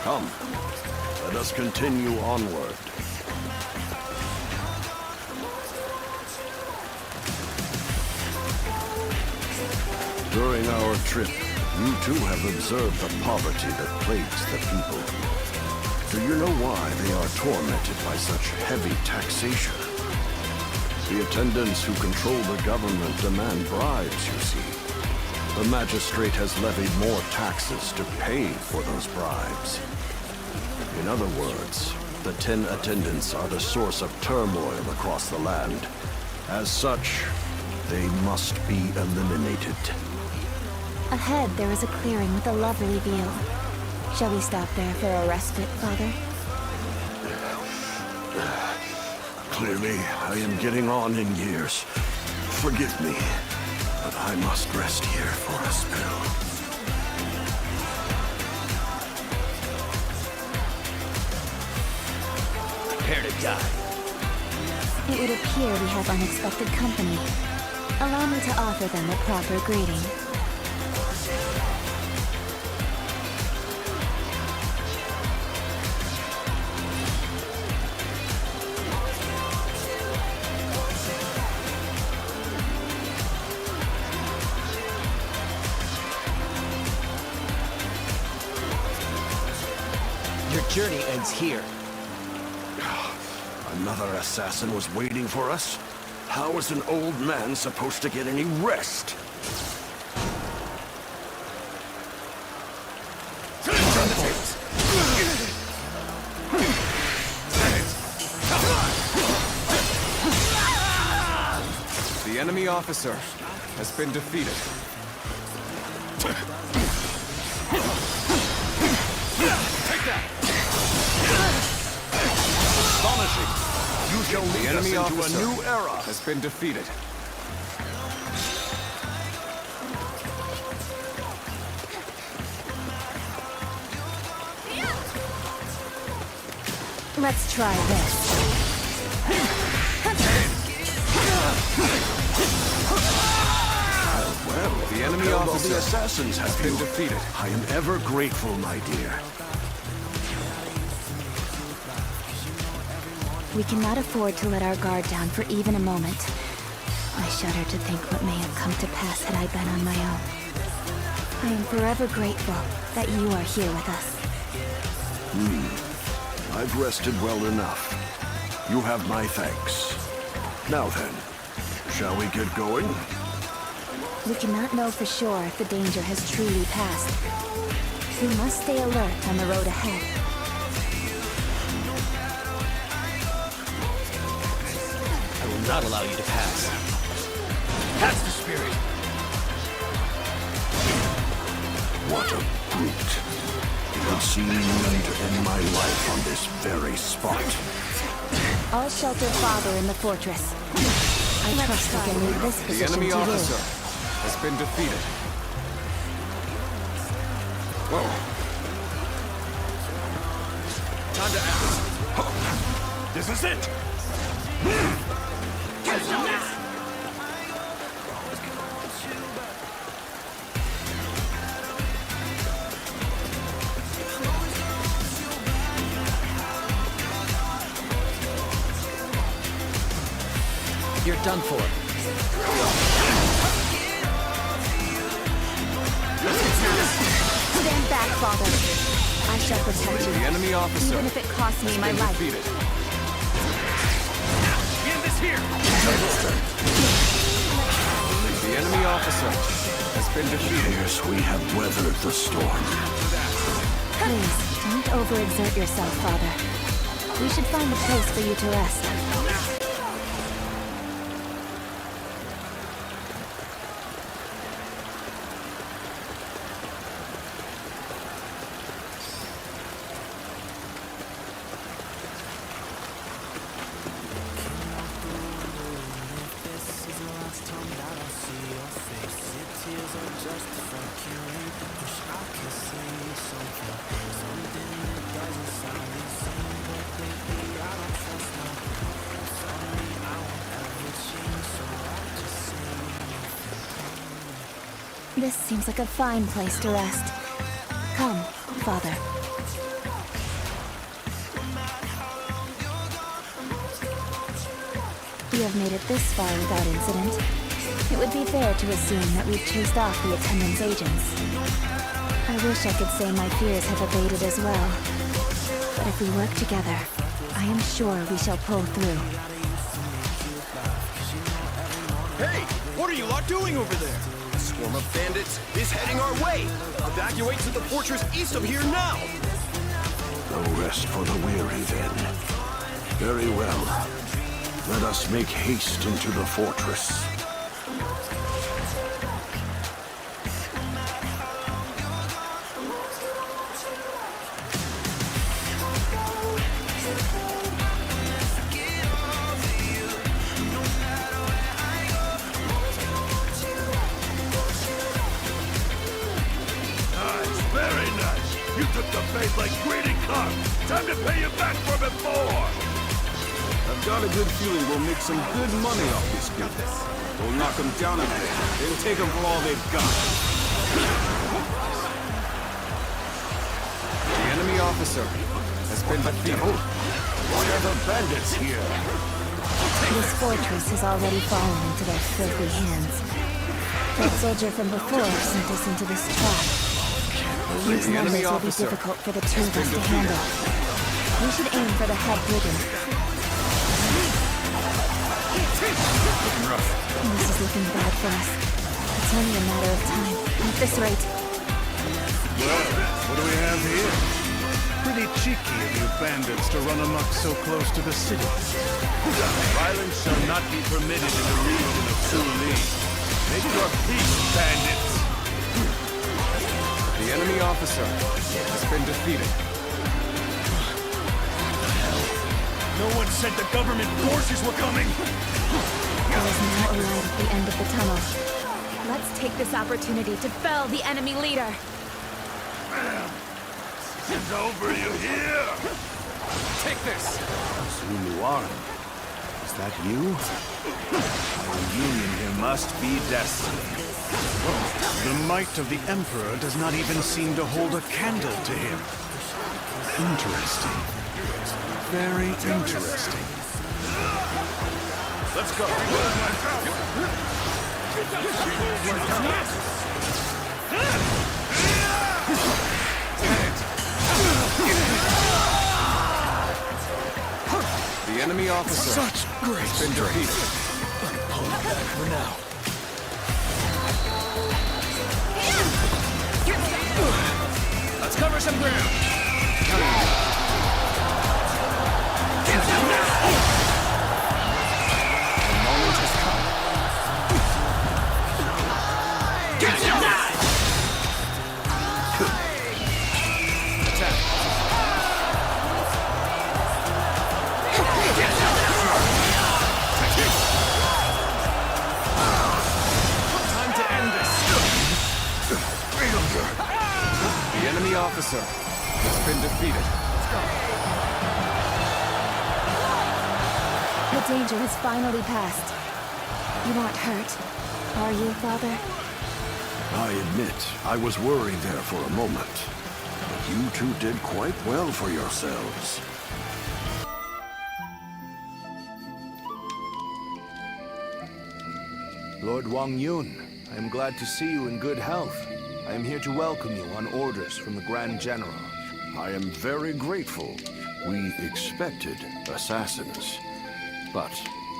Come, let us continue onward. During our trip, you too have observed the poverty that plagues the people. Do you know why they are tormented by such heavy taxation? The attendants who control the government demand bribes, you see. The magistrate has levied more taxes to pay for those bribes. In other words, the 10 attendants are the source of turmoil across the land. As such, they must be eliminated. Ahead, there is a clearing with a lovely view. Shall we stop there for a respite, Father? Clearly, I am getting on in years. Forgive me, but I must rest here for a spell. Prepare to die. It would appear we have unexpected company. Allow me to offer them a proper greeting. Your journey ends here. Another assassin was waiting for us? How is an old man supposed to get any rest? The enemy officer has been defeated. Take that! Astonishing! You shall lead The enemy us into officer a new era! has been defeated. Let's try this. Well, Well, the enemy Tell officer the assassins has been defeated. I am ever grateful, my dear. We cannot afford to let our guard down for even a moment. I shudder to think what may have come to pass had I been on my own. I am forever grateful that you are here with us. I've rested well enough. You have my thanks. Now then, shall we get going? We cannot know for sure if the danger has truly passed. We must stay alert on the road ahead. I will not allow you to pass. That's the spirit! What a brute. It would seem to end my life on this very spot. All shelter father in the fortress. I trust we can leave this The position enemy to you. officer has been defeated. Whoa. Time to act. This is it! You're done for. Stand back, father. I shall protect you. The enemy officer even if it costs me my life. defeated. End this here! The enemy officer has been defeated. Yes, we have weathered the storm. Please, don't overexert yourself, father. We should find a place for you to rest. This seems like a fine place to rest. Come, father. We have made it this far without incident. It would be fair to assume that we've chased off the attendant's agents. I wish I could say my fears have abated as well. But if we work together, I am sure we shall pull through. Hey! What are you lot doing over there? A swarm of bandits is heading our way! Evacuate to the fortress east of here now! No rest for the weary, then. Very well. Let us make haste into the fortress. Nice, very nice. You took the bait like greedy cock. Time to pay you back for before. I've got a good feeling we'll make some good money off this business. We'll knock them down a bit, then take them for all they've got. The enemy officer has been defeated. Why are the bandits here? This fortress has already fallen into their filthy hands. That soldier from before sent us into this trap. These The enemy numbers will be officer difficult for the two of has us been to handle. We should aim for the head brigand. Looking rough. This is looking bad for us. It's only a matter of time. At this rate. Well, what do we have here? Pretty cheeky of you bandits to run amok so close to the city. Violence shall not be permitted in the region of Suli. Make your peace, bandits! The enemy officer has been defeated. No one said the government forces were coming! There is now a light at the end of the tunnel. Let's take this opportunity to fell the enemy leader. It's over, you hear? Take this! Is that you? Our union here must be destined. The might of the Emperor does not even seem to hold a candle to him. Interesting. Very interesting. Let's go. The enemy officer Such great has been defeated. Pull it back for now. Let's cover some ground. The moment has come. Attack. Time to end this. The enemy officer has been defeated. The danger has finally passed. You aren't hurt, are you, Father? I admit, I was worried there for a moment. But you two did quite well for yourselves. Lord Wang Yun, I am glad to see you in good health. I am here to welcome you on orders from the Grand General. I am very grateful. We expected assassins. But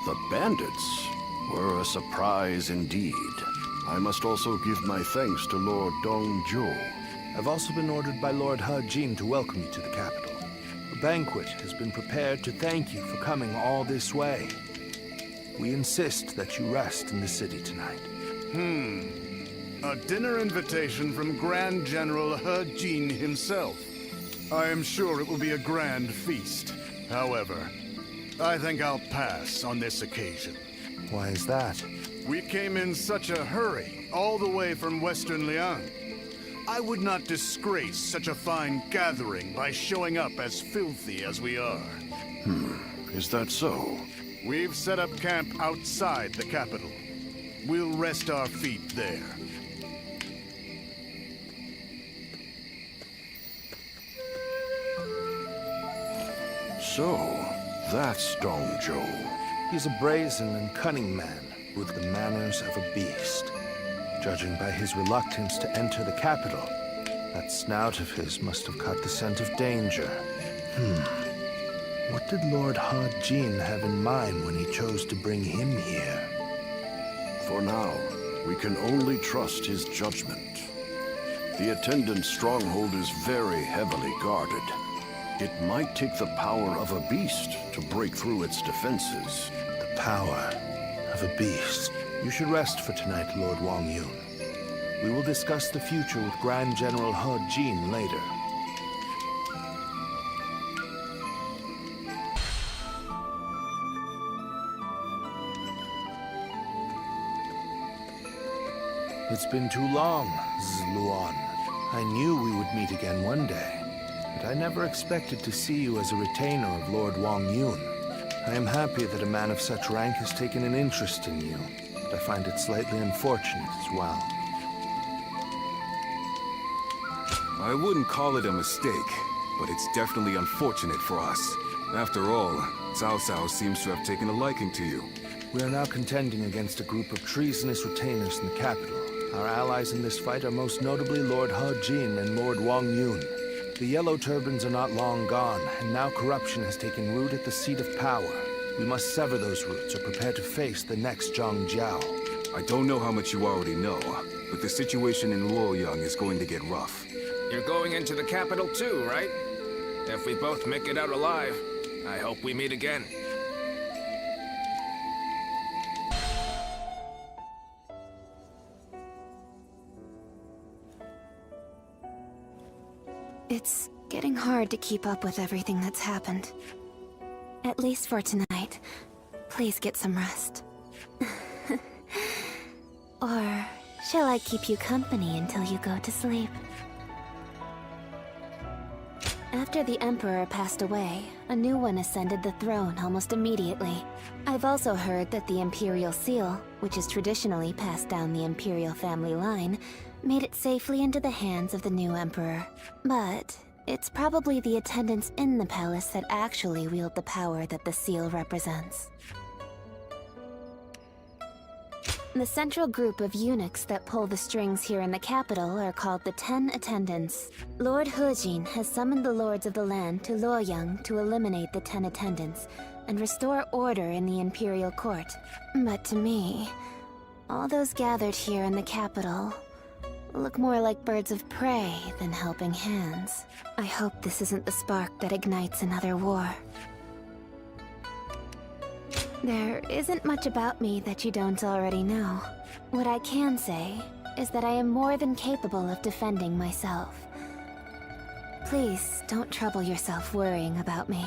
the bandits were a surprise indeed. I must also give my thanks to Lord Dongzhou. I've also been ordered by Lord He Jin to welcome you to the capital. A banquet has been prepared to thank you for coming all this way. We insist that you rest in the city tonight. A dinner invitation from Grand General He Jin himself. I am sure it will be a grand feast. However, I think I'll pass on this occasion. Why is that? We came in such a hurry, all the way from Western Liang. I would not disgrace such a fine gathering by showing up as filthy as we are. Is that so? We've set up camp outside the capital. We'll rest our feet there. So, that's Dongzhou. He's a brazen and cunning man with the manners of a beast. Judging by his reluctance to enter the capital, that snout of his must have caught the scent of danger. What did Lord He Jin have in mind when he chose to bring him here? For now, we can only trust his judgment. The attendant stronghold is very heavily guarded. It might take the power of a beast to break through its defenses. The power of a beast. You should rest for tonight, Lord Wang Yun. We will discuss the future with Grand General He Jin later. It's been too long, Zluan. I knew we would meet again one day, but I never expected to see you as a retainer of Lord Wang Yun. I am happy that a man of such rank has taken an interest in you, but I find it slightly unfortunate as well. I wouldn't call it a mistake, but it's definitely unfortunate for us. After all, Cao Cao seems to have taken a liking to you. We are now contending against a group of treasonous retainers in the capital. Our allies in this fight are most notably Lord He Jin and Lord Wang Yun. The Yellow Turbans are not long gone, and now corruption has taken root at the seat of power. We must sever those roots or prepare to face the next Zhang Jiao. I don't know how much you already know, but the situation in Luoyang is going to get rough. You're going into the capital too, right? If we both make it out alive, I hope we meet again. It's getting hard to keep up with everything that's happened. At least for tonight. Please get some rest. Or shall I keep you company until you go to sleep? After the Emperor passed away, a new one ascended the throne almost immediately. I've also heard that the Imperial Seal, which is traditionally passed down the Imperial family line, made it safely into the hands of the new Emperor. But it's probably the attendants in the palace that actually wield the power that the seal represents. The central group of eunuchs that pull the strings here in the capital are called the 10 Attendants. Lord Hejin has summoned the lords of the land to Luoyang to eliminate the 10 Attendants and restore order in the Imperial Court. But to me, all those gathered here in the capital look more like birds of prey than helping hands. I hope this isn't the spark that ignites another war. There isn't much about me that you don't already know. What I can say is that I am more than capable of defending myself. Please don't trouble yourself worrying about me.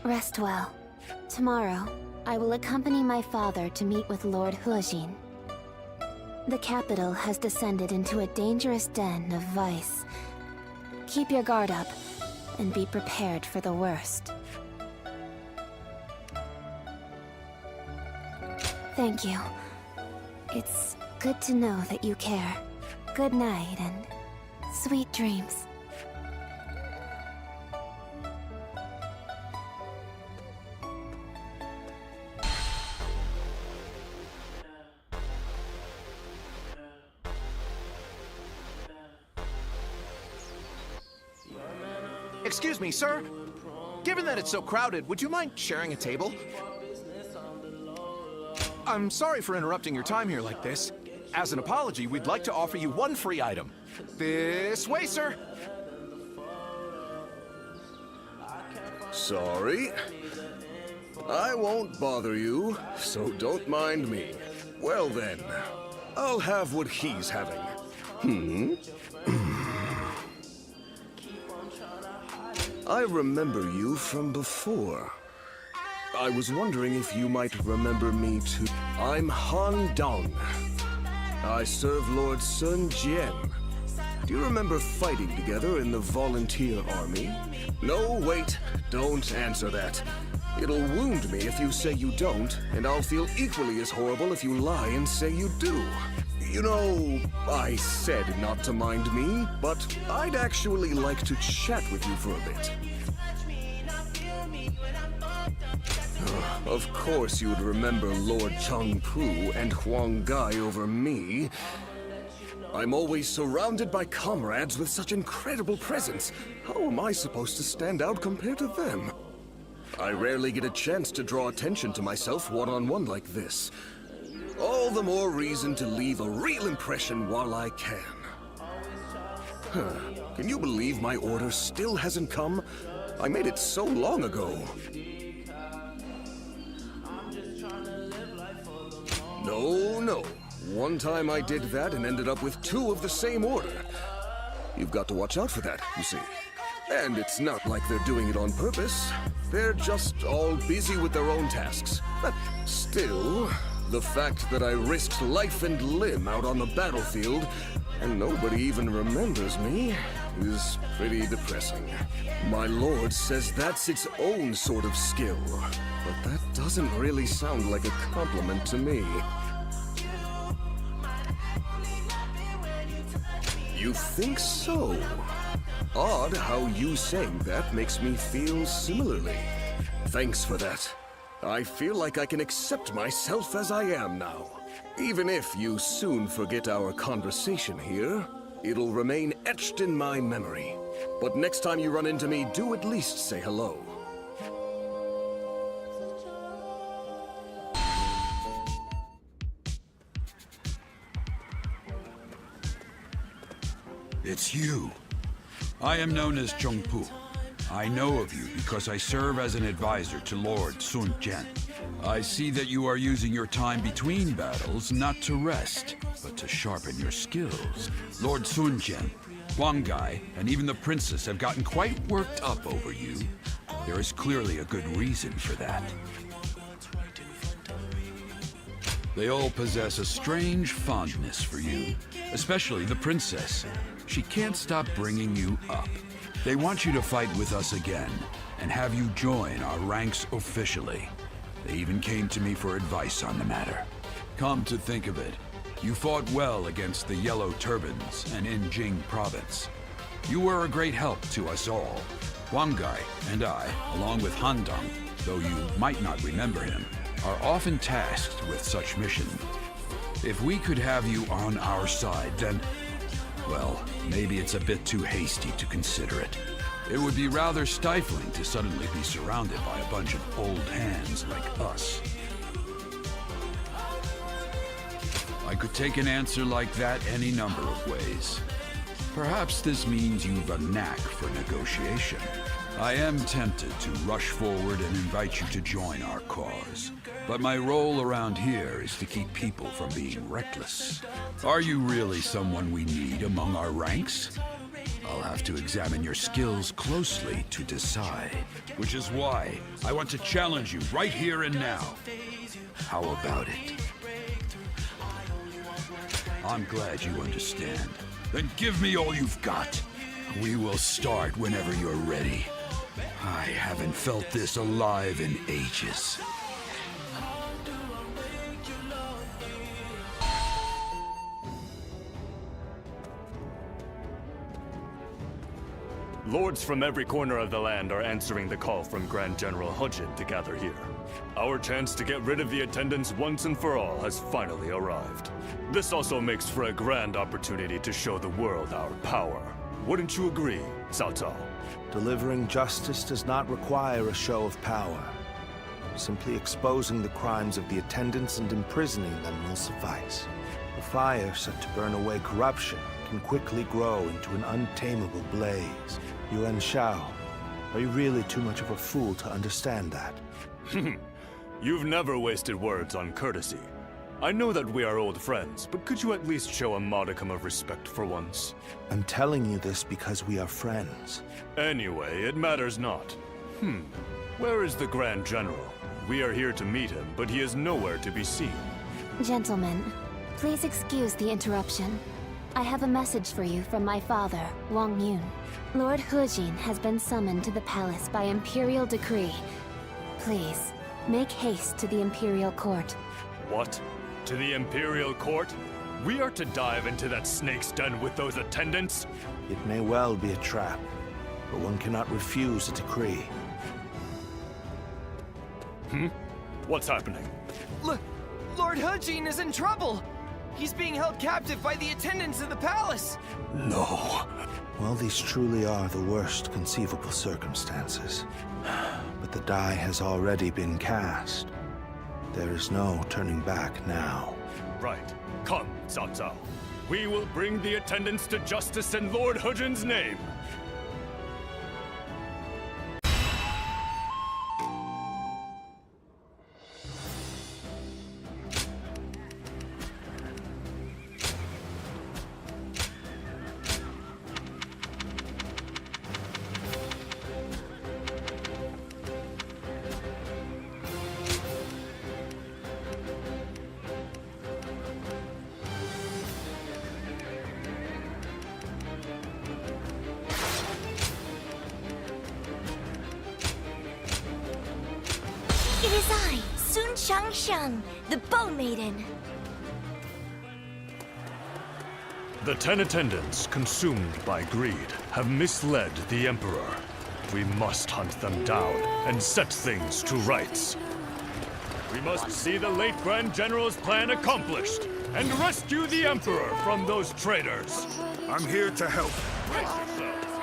Rest well. Tomorrow, I will accompany my father to meet with Lord Hejin. The capital has descended into a dangerous den of vice. Keep your guard up, and be prepared for the worst. Thank you. It's good to know that you care. Good night and sweet dreams. Excuse me, sir. Given that it's so crowded, would you mind sharing a table? I'm sorry for interrupting your time here like this. As an apology, we'd like to offer you one free item. This way, sir. Sorry. I won't bother you, so don't mind me. Well then, I'll have what he's having. I remember you from before. I was wondering if you might remember me too. I'm Han Dong. I serve Lord Sun Jian. Do you remember fighting together in the volunteer army? No, wait, don't answer that. It'll wound me if you say you don't, and I'll feel equally as horrible if you lie and say you do. You know, I said not to mind me, but I'd actually like to chat with you for a bit. Of course you'd remember Lord Changpu and Huang Gai over me. I'm always surrounded by comrades with such incredible presence. How am I supposed to stand out compared to them? I rarely get a chance to draw attention to myself one-on-one like this. All the more reason to leave a real impression while I can. Can you believe my order still hasn't come? I made it so long ago. No. One time I did that and ended up with 2 of the same order. You've got to watch out for that, you see. And it's not like they're doing it on purpose. They're just all busy with their own tasks. Still, the fact that I risked life and limb out on the battlefield and nobody even remembers me is pretty depressing. My lord says that's its own sort of skill, but that doesn't really sound like a compliment to me. You think so? Odd how you saying that makes me feel similarly. Thanks for that. I feel like I can accept myself as I am now. Even if you soon forget our conversation here, it'll remain etched in my memory. But next time you run into me, do at least say hello. It's you. I am known as Chongpu. I know of you because I serve as an advisor to Lord Sun Jian. I see that you are using your time between battles not to rest, but to sharpen your skills. Lord Sun Jian, Huang Gai, and even the princess have gotten quite worked up over you. There is clearly a good reason for that. They all possess a strange fondness for you, especially the princess. she can't stop bringing you up. They want you to fight with us again, and have you join our ranks officially. They even came to me for advice on the matter. Come to think of it, you fought well against the Yellow Turbans and in Jing Province. You were a great help to us all. Wangai and I, along with Handong, though you might not remember him, are often tasked with such missions. If we could have you on our side, then, well, maybe it's a bit too hasty to consider it. It would be rather stifling to suddenly be surrounded by a bunch of old hands like us. I could take an answer like that any number of ways. Perhaps this means you've a knack for negotiation. I am tempted to rush forward and invite you to join our cause. But my role around here is to keep people from being reckless. Are you really someone we need among our ranks? I'll have to examine your skills closely to decide. Which is why I want to challenge you right here and now. How about it? I'm glad you understand. Then give me all you've got. We will start whenever you're ready. I haven't felt this alive in ages. Lords from every corner of the land are answering the call from Grand General Hujin to gather here. Our chance to get rid of the attendants once and for all has finally arrived. This also makes for a grand opportunity to show the world our power. Wouldn't you agree, Cao Cao? Delivering justice does not require a show of power. Simply exposing the crimes of the attendants and imprisoning them will suffice. The fire set to burn away corruption can quickly grow into an untamable blaze. Yuan Shao, are you really too much of a fool to understand that? You've never wasted words on courtesy. I know that we are old friends, but could you at least show a modicum of respect for once? I'm telling you this because we are friends. Anyway, it matters not. Where is the Grand General? We are here to meet him, but he is nowhere to be seen. Gentlemen, please excuse the interruption. I have a message for you from my father, Wang Yun. Lord Hujin has been summoned to the palace by imperial decree. Please, make haste to the imperial court. What? To the imperial court? We are to dive into that snake's den with those attendants? It may well be a trap, but one cannot refuse a decree. What's happening? Lord Hujin is in trouble! He's being held captive by the attendants of the palace! No. Well, these truly are the worst conceivable circumstances. But the die has already been cast. There is no turning back now. Right. Come, Cao Cao. We will bring the attendants to justice in Lord Hujin's name. It is I, Sun Shangsheng, the Bow Maiden. The 10 attendants, consumed by greed, have misled the Emperor. We must hunt them down and set things to rights. We must see the late Grand General's plan accomplished and rescue the Emperor from those traitors. I'm here to help.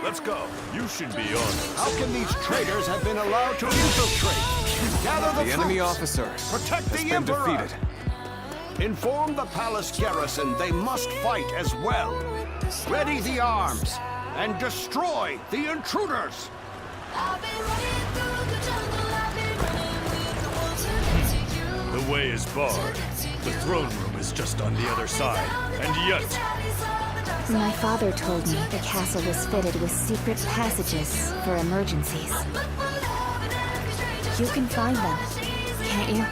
Let's go. You should be on. How can these traitors have been allowed to infiltrate? Gather The enemy troops. officer Protect has the been Emperor. defeated. Inform the palace garrison they must fight as well. Ready the arms and destroy the intruders. The way is barred. The throne room is just on the other side. And yet... My father told me the castle was fitted with secret passages for emergencies. You can find them, can't you?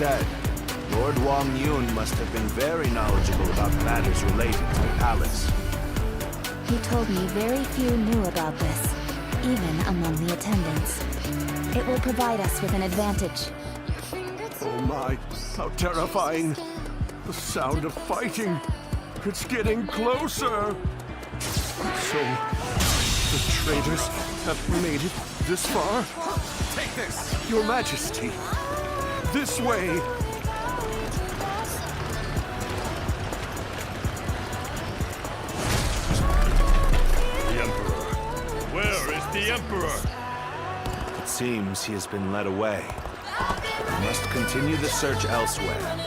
said. Lord Wang Yun must have been very knowledgeable about matters related to the palace. He told me very few knew about this, even among the attendants. It will provide us with an advantage. Oh my, how terrifying. The sound of fighting. It's getting closer. So, the traitors have made it this far? Take this! Your Majesty, this way! The Emperor. Where is the Emperor? It seems he has been led away. We must continue the search elsewhere.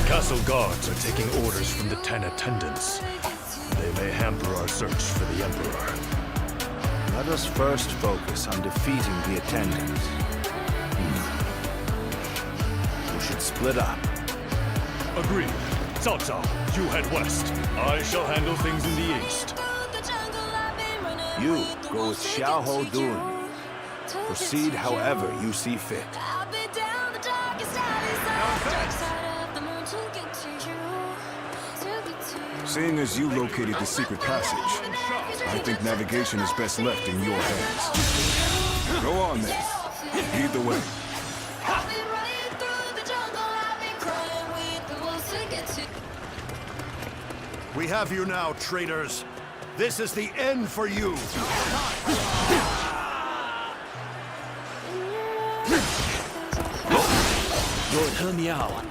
Castle guards are taking orders from the 10 attendants. They may hamper our search for the Emperor. Let us first focus on defeating the attendants. We should split up. Agreed. Cao Cao, you head west. I shall handle things in the east. You go with Xiao Dun. Proceed however you see fit. Seeing as you located the secret passage, I think navigation is best left in your hands. Go on then. Lead the way. We have you now, traitors. This is the end for you. Lord He Miao,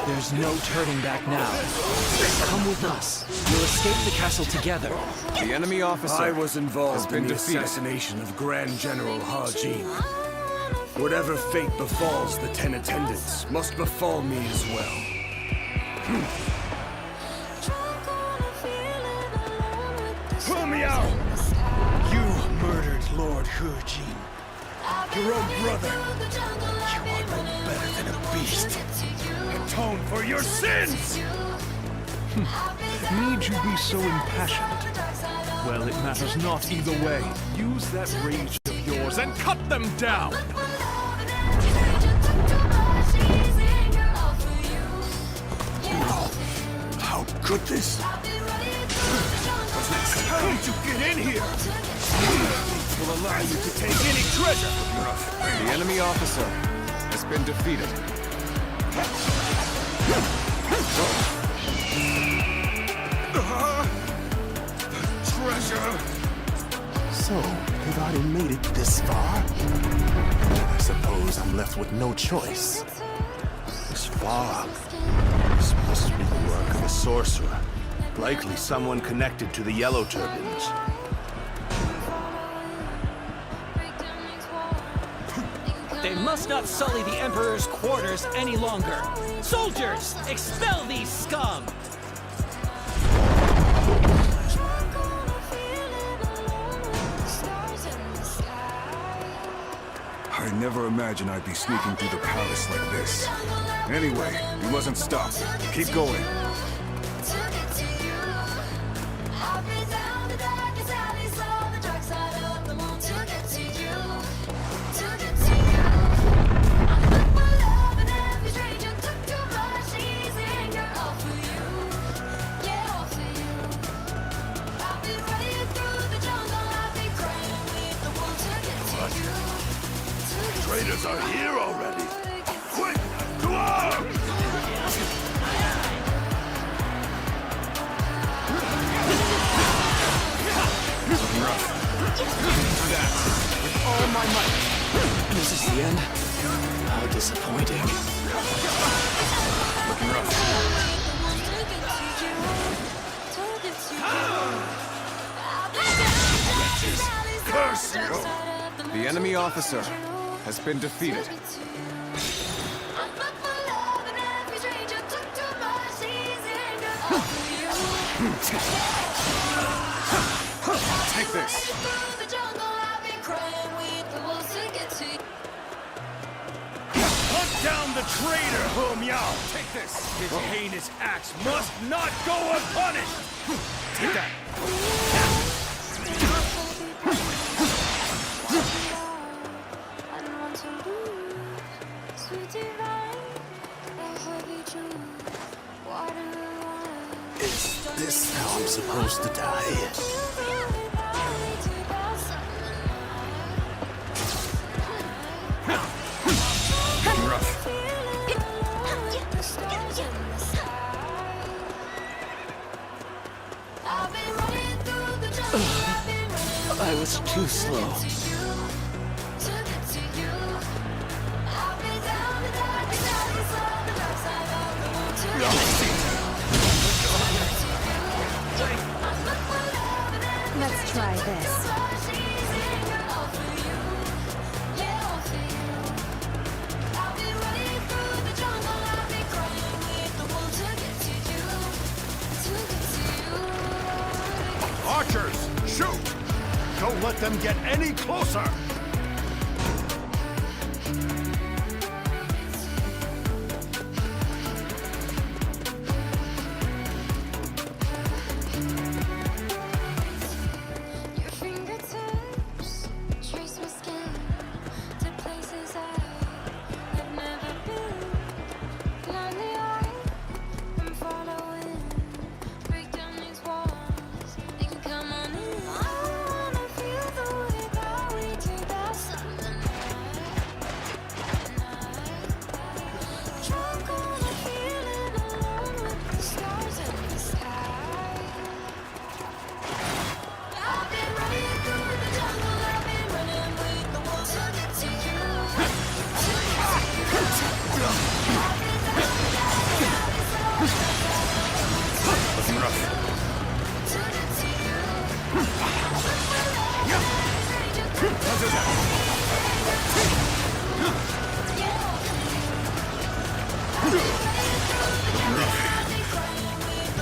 there's no turning back now. Come with us. We'll escape the castle together. The enemy officer I was involved has been in the defeated. assassination of Grand General Ha Jin. Whatever fate befalls the 10 attendants must befall me as well. He Miao! You murdered Lord He Jin. Your own brother. You are no better than a beast. Atone for your sins! Need you be so impassioned? Well, it matters not either way. Use that rage of yours and cut them down! How could this? How did you get in here? Will allow you to take any treasure. The enemy officer has been defeated. Treasure. So, have I made it this far? I suppose I'm left with no choice. This fog. This must be the work of a sorcerer. Likely someone connected to the Yellow Turbans. They must not sully the Emperor's quarters any longer. Soldiers, expel these scum! I never imagined I'd be sneaking through the palace like this. Anyway, we mustn't stop. Keep going. Traitors are here already! Quick! To arms! Looking rough. That with all my might. This is the end? How disappointing. Looking rough. Curse you! The enemy officer has been defeated. Take this. Hunt down the traitor, Home Yao. Take this. His heinous acts must not go unpunished. Take that. Is this how I'm supposed to die? I was too slow. Let's try this. Archers, shoot! Don't let them get any closer!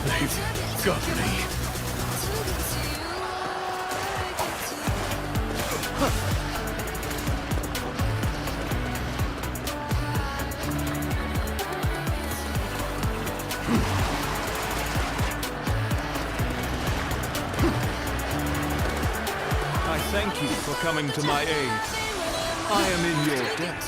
They've got me. I thank you for coming to my aid. I am in your debt.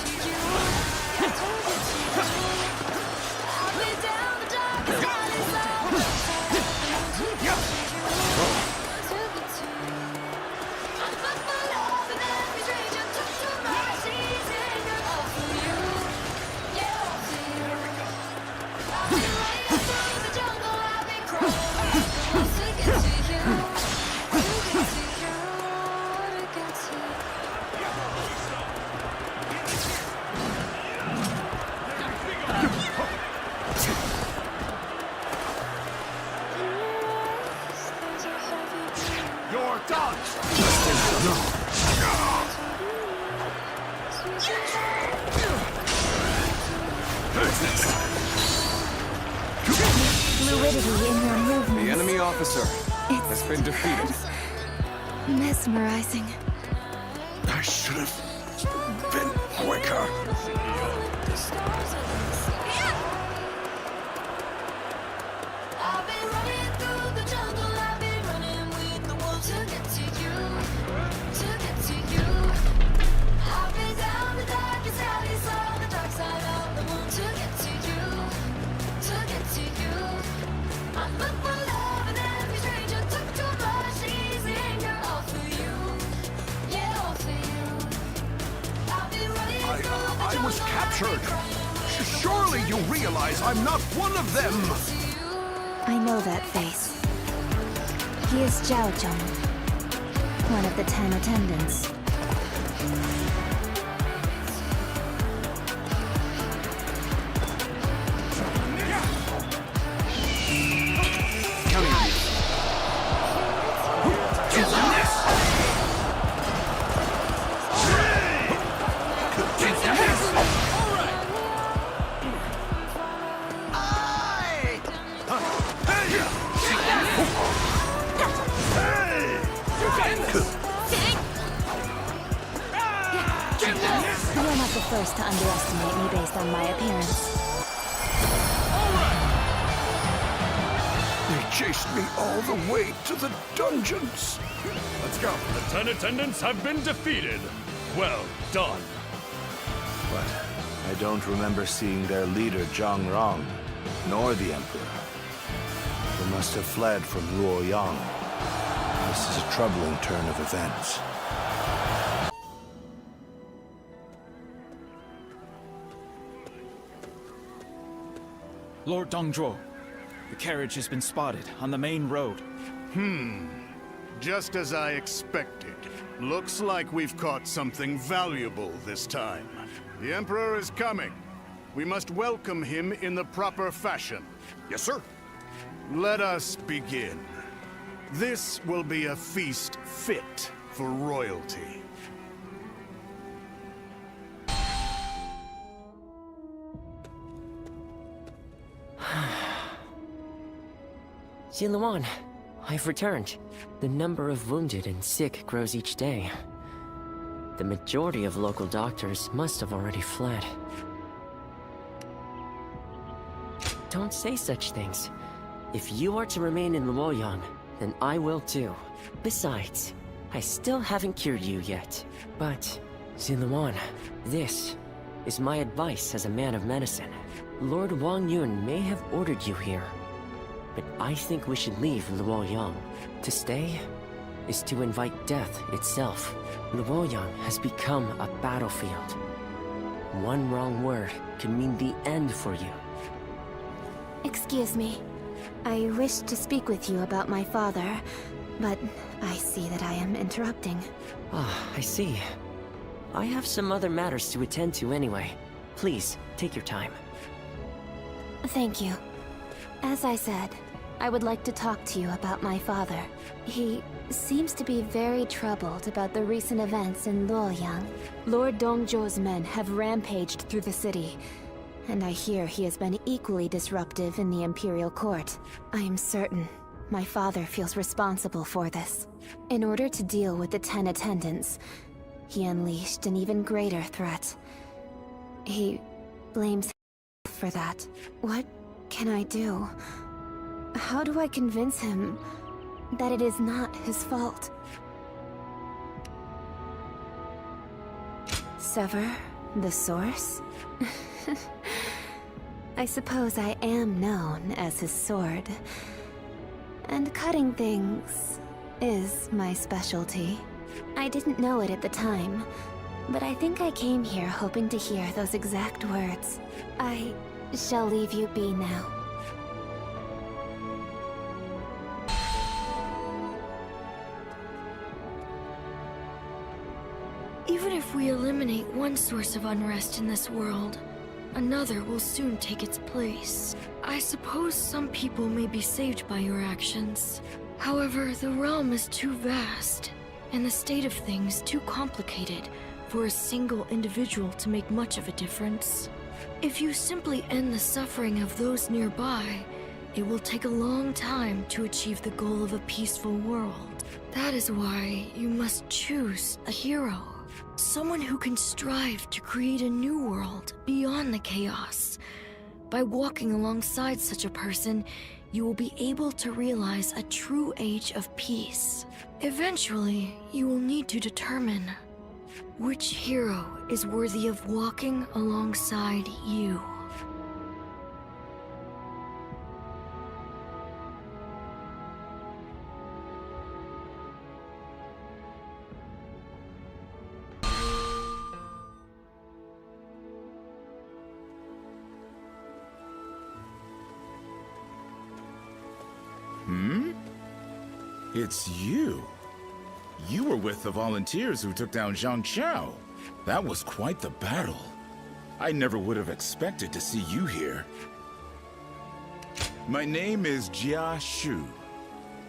You're done! Fluidity in your movements. The enemy officer has been defeated. Mesmerizing. I should have been quicker. I was captured. Surely you realize I'm not one of them. I know that face. He is Zhao Zhong, one of the 10 attendants. first to underestimate me based on my appearance. They chased me all the way to the dungeons. Let's go. The 10 attendants have been defeated. Well done. But I don't remember seeing their leader Zhang Rong, nor the Emperor. They must have fled from Luoyang. This is a troubling turn of events. Lord Dongzhuo, the carriage has been spotted on the main road. Just as I expected. Looks like we've caught something valuable this time. The Emperor is coming. We must welcome him in the proper fashion. Yes, sir. Let us begin. This will be a feast fit for royalty. Ziluan, I've returned. The number of wounded and sick grows each day. The majority of local doctors must have already fled. Don't say such things. If you are to remain in Luoyang, then I will too. Besides, I still haven't cured you yet. But, Ziluan, this is my advice as a man of medicine. Lord Wang Yun may have ordered you here, but I think we should leave Luoyang. To stay is to invite death itself. Luoyang has become a battlefield. One wrong word could mean the end for you. Excuse me. I wish to speak with you about my father, but I see that I am interrupting. Ah, I see. I have some other matters to attend to anyway. Please, take your time. Thank you. As I said, I would like to talk to you about my father. He seems to be very troubled about the recent events in Luoyang. Lord Dongzhuo's men have rampaged through the city, and I hear he has been equally disruptive in the Imperial Court. I am certain my father feels responsible for this. In order to deal with the 10 attendants, he unleashed an even greater threat. He blames himself for that. What can I do? How do I convince him that it is not his fault? Sever the source? I suppose I am known as his sword. And cutting things is my specialty. I didn't know it at the time, but I think I came here hoping to hear those exact words. I shall leave you be now. Even if we eliminate one source of unrest in this world, another will soon take its place. I suppose some people may be saved by your actions. However, the realm is too vast, and the state of things too complicated for a single individual to make much of a difference. If you simply end the suffering of those nearby, it will take a long time to achieve the goal of a peaceful world. That is why you must choose a hero. Someone who can strive to create a new world beyond the chaos. By walking alongside such a person, you will be able to realize a true age of peace. Eventually, you will need to determine which hero is worthy of walking alongside you. It's you. You were with the volunteers who took down Zhang Qiao. That was quite the battle. I never would have expected to see you here. My name is Jia Shu.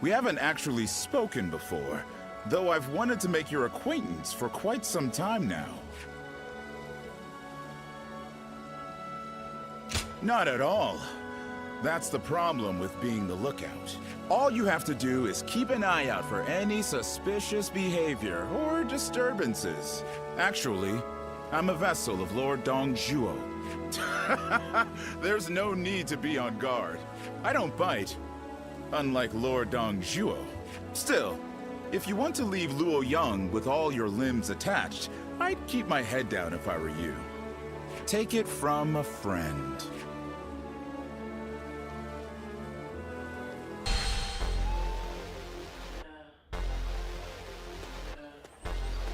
We haven't actually spoken before, though I've wanted to make your acquaintance for quite some time now. Not at all. That's the problem with being the lookout. All you have to do is keep an eye out for any suspicious behavior or disturbances. Actually, I'm a vessel of Lord Dongzhuo. There's no need to be on guard. I don't bite, unlike Lord Dongzhuo. Still, if you want to leave Luoyang with all your limbs attached, I'd keep my head down if I were you. Take it from a friend.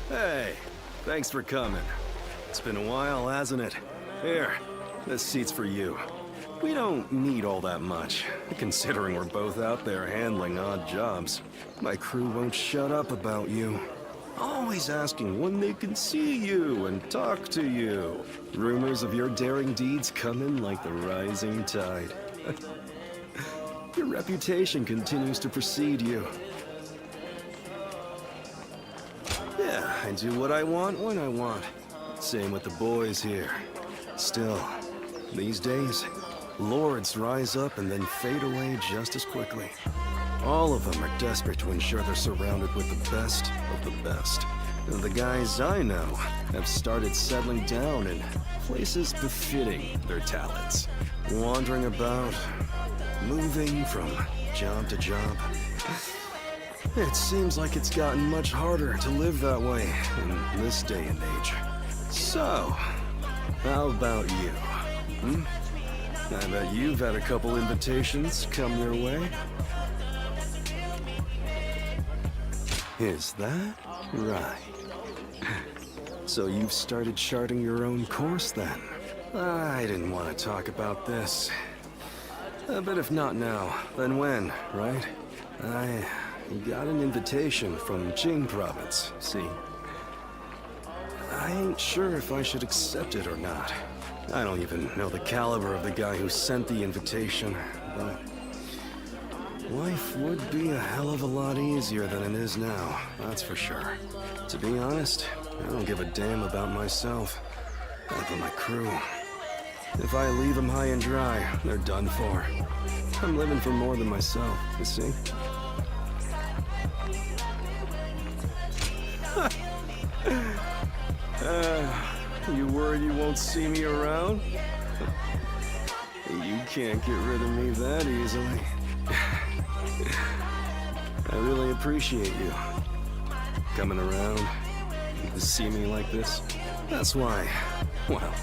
Hey, thanks for coming. It's been a while, hasn't it? Here, this seat's for you. We don't need all that much, considering we're both out there handling odd jobs. My crew won't shut up about you. Always asking when they can see you and talk to you. Rumors of your daring deeds come in like the rising tide. Your reputation continues to precede you. Yeah, I do what I want when I want. Same with the boys here. Still, these days, lords rise up and then fade away just as quickly. All of them are desperate to ensure they're surrounded with the best of the best. And the guys I know have started settling down in places befitting their talents. Wandering about, moving from job to job. It seems like it's gotten much harder to live that way in this day and age. So, how about you? I bet you've had a couple invitations come your way. Is that right? So you've started charting your own course then? I didn't want to talk about this. But if not now, then when, right? I got an invitation from Jing province, see? I ain't sure if I should accept it or not. I don't even know the caliber of the guy who sent the invitation, but life would be a hell of a lot easier than it is now, that's for sure. To be honest, I don't give a damn about myself, not for my crew. If I leave them high and dry, they're done for. I'm living for more than myself, you see? You worried you won't see me around? You can't get rid of me that easily. I really appreciate you coming around to see me like this. That's why, well,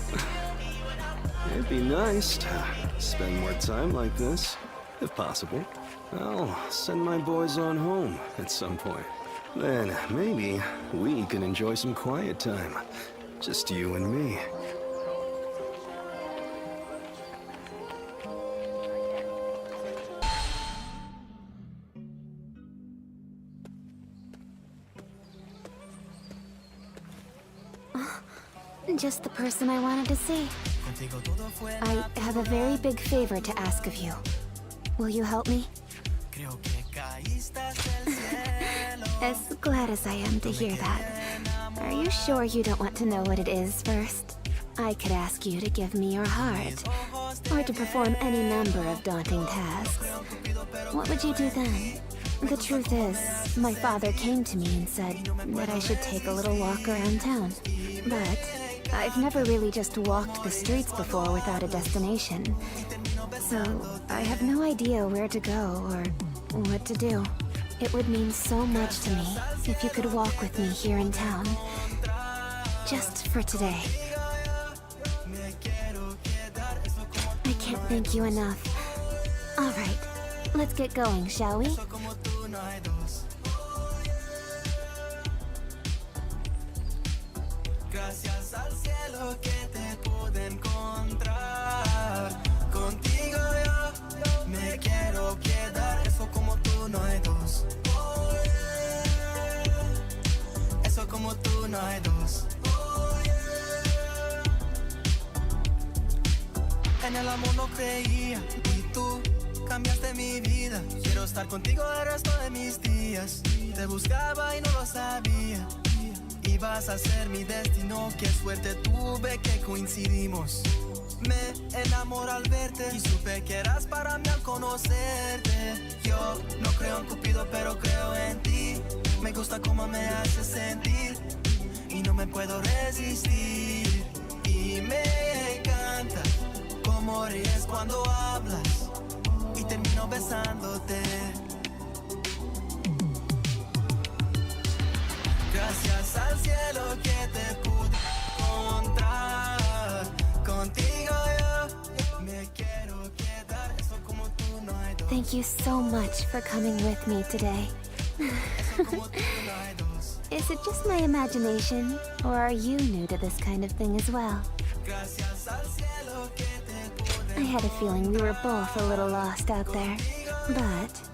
it'd be nice to spend more time like this, if possible. I'll send my boys on home at some point. Then maybe we can enjoy some quiet time. Just you and me. Just the person I wanted to see. I have a very big favor to ask of you. Will you help me? As glad as I am to hear that. Are you sure you don't want to know what it is first? I could ask you to give me your heart, or to perform any number of daunting tasks. What would you do then? The truth is, my father came to me and said that I should take a little walk around town. But I've never really just walked the streets before without a destination. So I have no idea where to go or what to do. It would mean so much to me if you could walk with me here in town. Just for today. I can't thank you enough. Alright, let's get going, shall we? Gracias al cielo que te pude encontrar. Contigo yo me quiero quedar. Eso como tú no hay dos. Eso como tú no hay dos. En el amor no creía y tú cambiaste mi vida. Quiero estar contigo el resto de mis días. Te buscaba y no lo sabía. Ibas a ser mi destino, qué suerte tuve que coincidimos. Me enamoré al verte y supe que eras para mí al conocerte. Yo no creo en Cupido, pero creo en ti. Me gusta cómo me haces sentir. y no me puedo resistir. Y me encanta cómo ríes cuando hablas y termino besándote. Gracias al cielo que te pude encontrar. Contigo yo me quiero quedar. Eso como tú no hay dos. Thank you so much for coming with me today. Is it just my imagination, or are you new to this kind of thing as well? I had a feeling we were both a little lost out there, but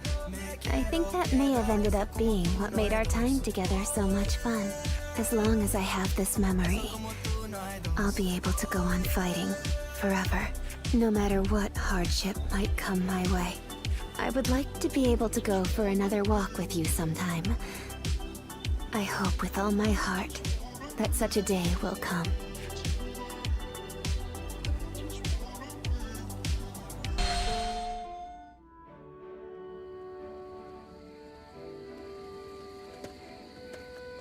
I think that may have ended up being what made our time together so much fun. As long as I have this memory, I'll be able to go on fighting forever, no matter what hardship might come my way. I would like to be able to go for another walk with you sometime. I hope with all my heart that such a day will come.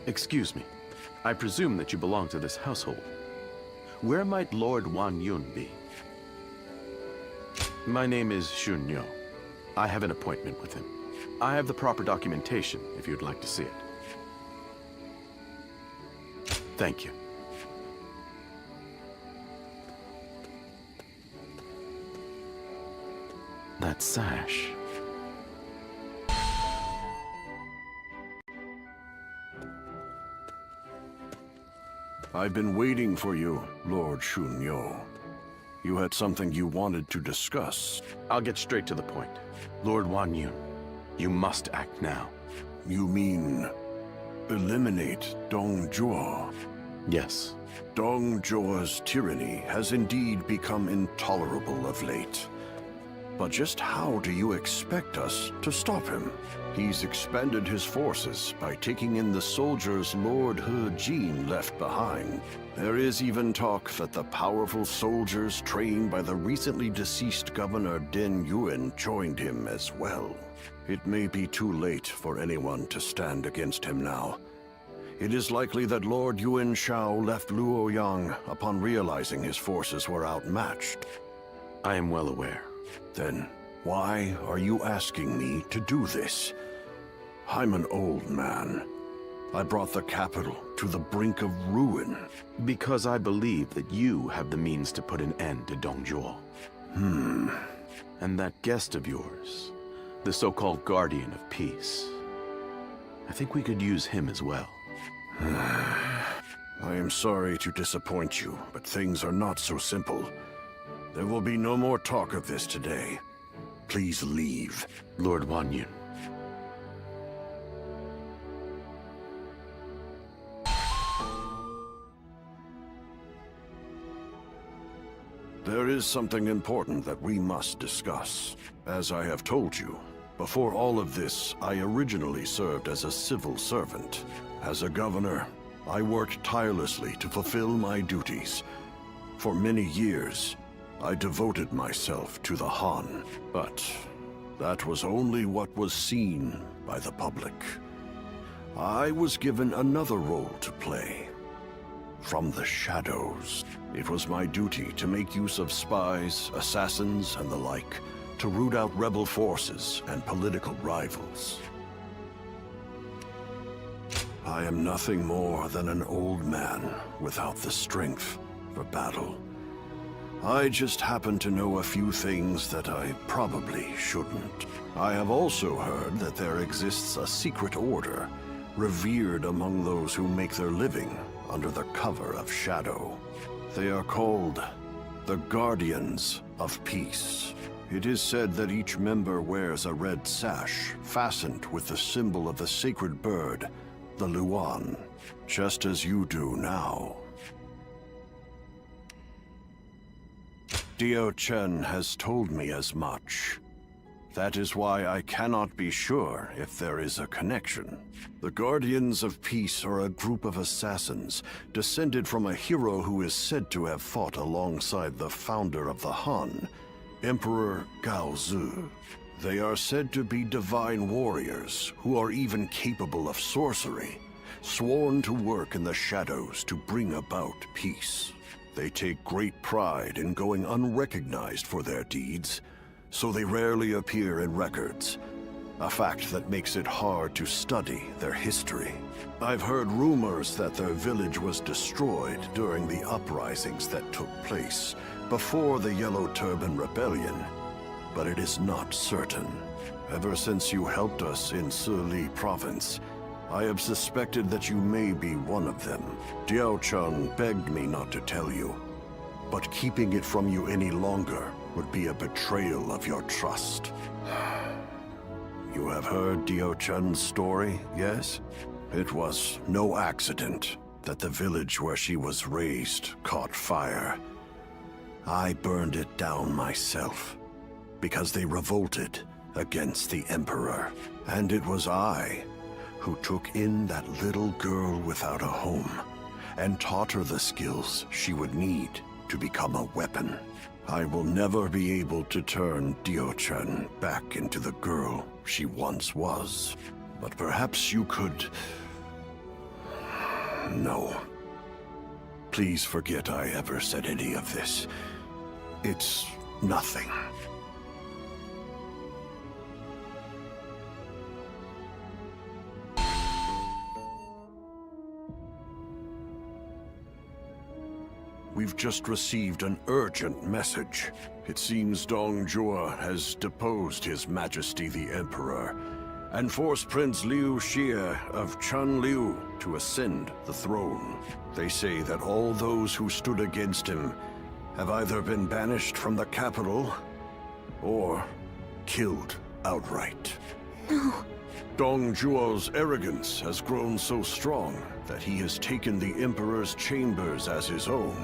Excuse me. I presume that you belong to this household. Where might Lord Wan Yun be? My name is Shunyo. I have an appointment with him. I have the proper documentation if you'd like to see it. Thank you. That sash. I've been waiting for you, Lord Shunyo. You had something you wanted to discuss. I'll get straight to the point. Lord Wan Yun, you must act now. You mean eliminate Dong Zhuo? Yes. Dong Zhuo's tyranny has indeed become intolerable of late. But just how do you expect us to stop him? He's expanded his forces by taking in the soldiers Lord He Jin left behind. There is even talk that the powerful soldiers trained by the recently deceased Governor Deng Yuan joined him as well. It may be too late for anyone to stand against him now. It is likely that Lord Yuan Shao left Luoyang upon realizing his forces were outmatched. I am well aware. Then why are you asking me to do this? I'm an old man. I brought the capital to the brink of ruin. Because I believe that you have the means to put an end to Dong Zhuo. And that guest of yours, the so-called Guardian of Peace. I think we could use him as well. I am sorry to disappoint you, but things are not so simple. There will be no more talk of this today. Please leave. Lord Wan Yun. There is something important that we must discuss. As I have told you, before all of this, I originally served as a civil servant. As a governor, I worked tirelessly to fulfill my duties. For many years, I devoted myself to the Han, but that was only what was seen by the public. I was given another role to play. From the shadows, it was my duty to make use of spies, assassins, and the like, to root out rebel forces and political rivals. I am nothing more than an old man without the strength for battle. I just happen to know a few things that I probably shouldn't. I have also heard that there exists a secret order, revered among those who make their living under the cover of shadow. They are called the Guardians of Peace. It is said that each member wears a red sash fastened with the symbol of the sacred bird, the Luan, just as you do now. Dio Chen has told me as much. That is why I cannot be sure if there is a connection. The Guardians of Peace are a group of assassins descended from a hero who is said to have fought alongside the founder of the Han, Emperor Gaozu. They are said to be divine warriors who are even capable of sorcery. sworn to work in the shadows to bring about peace. They take great pride in going unrecognized for their deeds, so they rarely appear in records, a fact that makes it hard to study their history. I've heard rumors that their village was destroyed during the uprisings that took place before the Yellow Turban Rebellion, but it is not certain. Ever since you helped us in Sili Province, I have suspected that you may be one of them. Diao-chan begged me not to tell you, but keeping it from you any longer would be a betrayal of your trust. You have heard Diao-chan's story, yes? It was no accident that the village where she was raised caught fire. I burned it down myself, because they revolted against the Emperor. And it was I who took in that little girl without a home and taught her the skills she would need to become a weapon. I will never be able to turn Diao-chan back into the girl she once was. But perhaps you could... No. Please forget I ever said any of this. It's nothing. We've just received an urgent message. It seems Dong Zhuo has deposed His Majesty the Emperor and forced Prince Liu Xie of Chanliu to ascend the throne. They say that all those who stood against him have either been banished from the capital or killed outright. No. Dong Zhuo's arrogance has grown so strong that he has taken the Emperor's chambers as his own.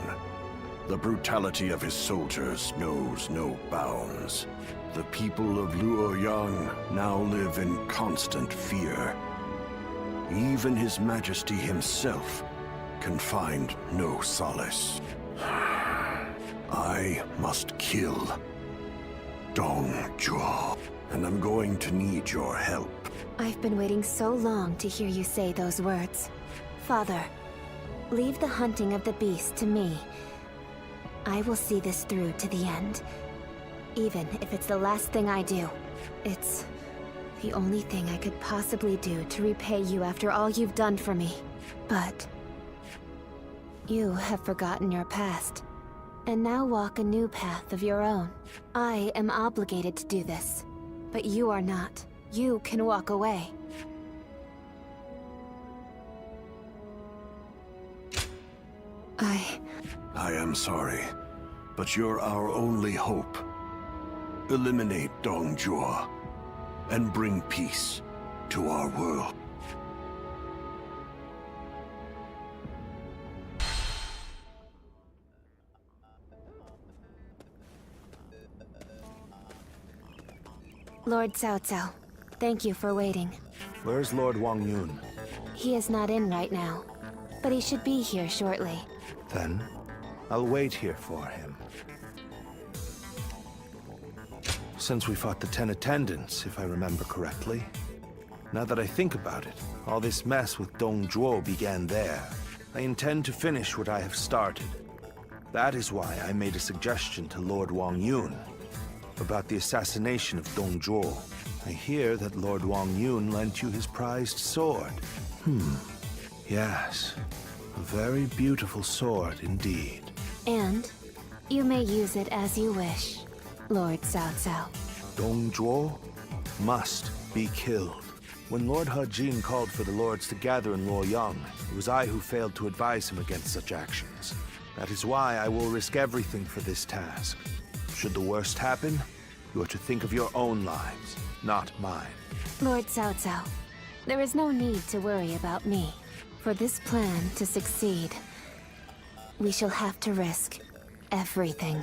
The brutality of his soldiers knows no bounds. The people of Luoyang now live in constant fear. Even His Majesty himself can find no solace. I must kill Dong Zhuo, and I'm going to need your help. I've been waiting so long to hear you say those words. Father, leave the hunting of the beast to me. I will see this through to the end. Even if it's the last thing I do. It's the only thing I could possibly do to repay you after all you've done for me. But you have forgotten your past, and now walk a new path of your own. I am obligated to do this, but you are not. You can walk away. I am sorry, but you're our only hope. Eliminate Dong Zhuo and bring peace to our world. Lord Cao Cao, thank you for waiting. Where's Lord Wang Yun? He is not in right now, but he should be here shortly. Then, I'll wait here for him. Since we fought the 10 attendants, if I remember correctly. Now that I think about it, all this mess with Dong Zhuo began there. I intend to finish what I have started. That is why I made a suggestion to Lord Wang Yun about the assassination of Dong Zhuo. I hear that Lord Wang Yun lent you his prized sword. Yes. A very beautiful sword indeed. And you may use it as you wish, Lord Cao Cao. Dong Zhuo must be killed. When Lord He called for the lords to gather in Luoyang, it was I who failed to advise him against such actions. That is why I will risk everything for this task. Should the worst happen, you are to think of your own lives, not mine. Lord Cao Cao, there is no need to worry about me. For this plan to succeed, we shall have to risk everything.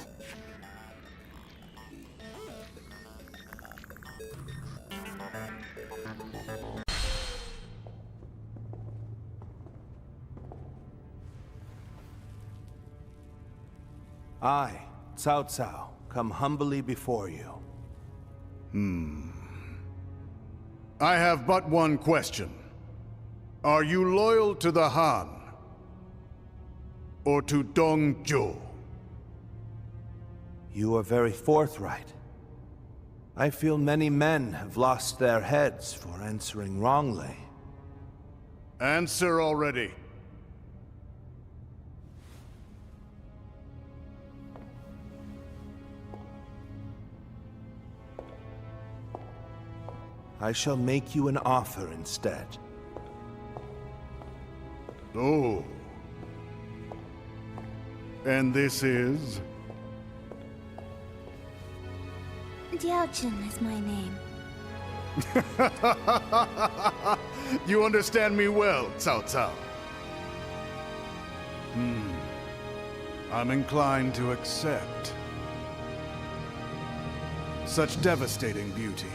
I, Cao Cao, come humbly before you. I have but one question. Are you loyal to the Han? Or to Dongzhuo? You are very forthright. I feel many men have lost their heads for answering wrongly. Answer already. I shall make you an offer instead. Oh. And this is? Diaojin is my name. You understand me well, Cao Cao. I'm inclined to accept. Such devastating beauty.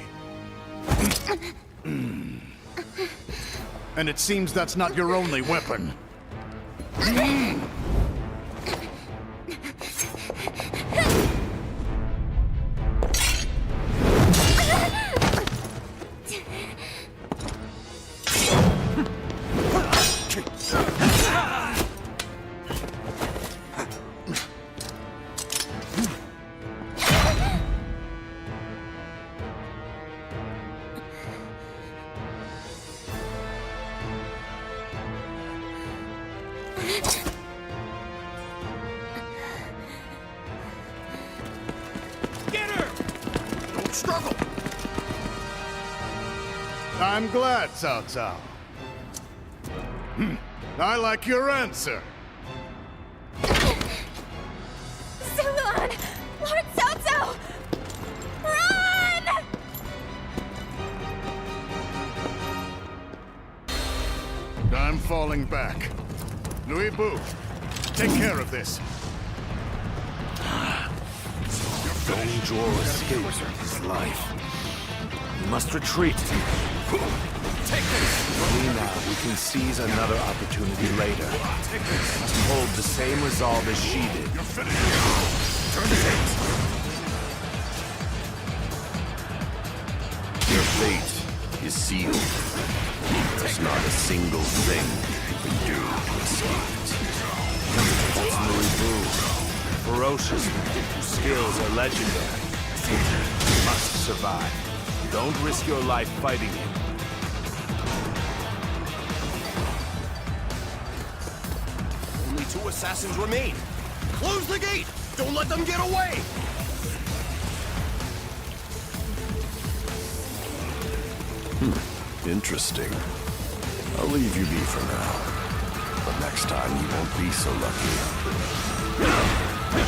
And it seems that's not your only weapon. I'm glad, Cao Cao. I like your answer. Zuluan! Lord Cao Cao! Run! I'm falling back. Louis Bu, take care of this. Dongzhuo escaped with his life. We must retreat. Only now we can seize another opportunity later. Must hold the same resolve as she did. You're finished. Turn the tables. Your fate is sealed. There's not a single thing you can do to escape it. That's Louis Bu. Ferocious, whose skills are legendary. You must survive. Don't risk your life fighting him. Only 2 assassins remain. Close the gate! Don't let them get away! Interesting. I'll leave you be for now. But next time you won't be so lucky. The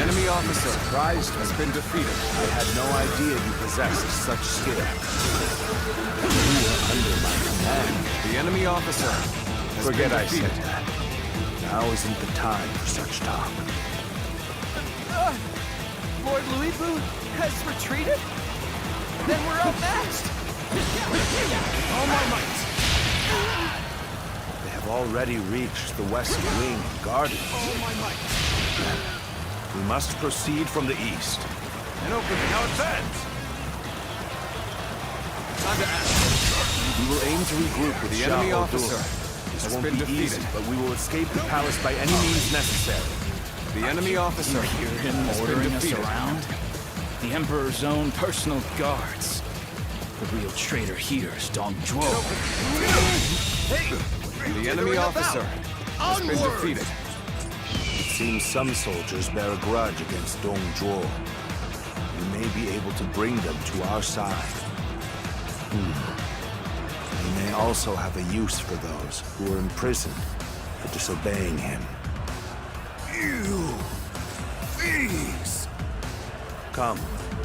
enemy officer prized has been defeated. I had no idea you possessed such skill. You were under my command. The enemy officer has Forget been defeated. I said that. Now isn't the time for such talk. Lord Louis Bu has retreated? Then we're outmatched! All my might! They have already reached the west wing and guarded. All my might! We must proceed from the east. And open now advance! Time to act. We will aim to regroup with the enemy officer. This won't be easy, but we will escape the palace by any means necessary. The enemy officer hear him ordering us around? The Emperor's own personal guards. The real traitor here is Dongzhuo. Hey! The enemy officer has been defeated. It seems some soldiers bear a grudge against Dongzhuo. We may be able to bring them to our side. We may also have a use for those who are imprisoned for disobeying him. You thieves! Come,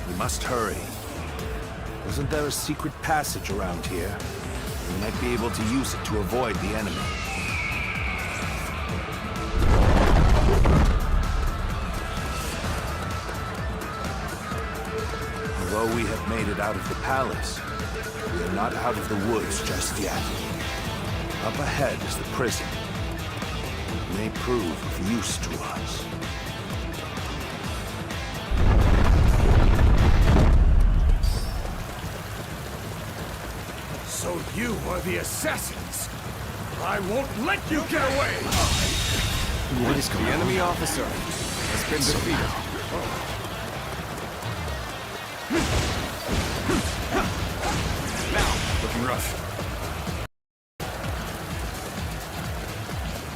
we must hurry. Wasn't there a secret passage around here? We might be able to use it to avoid the enemy. Although we have made it out of the palace, we are not out of the woods just yet. Up ahead is the prison. It may prove of use to us. So you For the assassins! I won't let you get away! What is going on? The enemy officer has been defeated. Now, looking rough.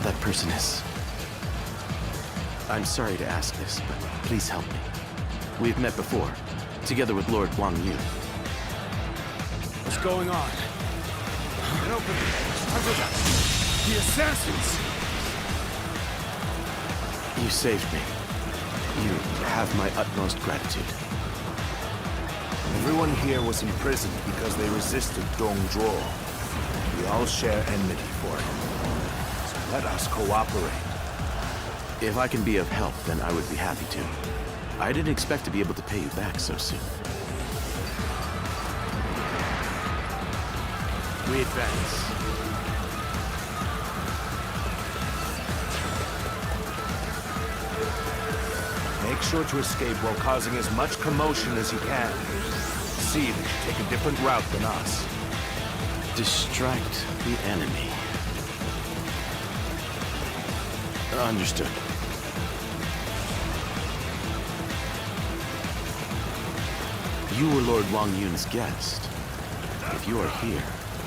That person is... I'm sorry to ask this, but please help me. We've met before, together with Lord Wang Yun. What's going on? An opening. The assassins! You saved me. You have my utmost gratitude. Everyone here was imprisoned because they resisted Dong Zhuo. We all share enmity for him. So let us cooperate. If I can be of help, then I would be happy to. I didn't expect to be able to pay you back so soon. We advance. Make sure to escape while causing as much commotion as you can. See that you take a different route than us. Distract the enemy. Understood. You were Lord Wang Yun's guest. If you are here,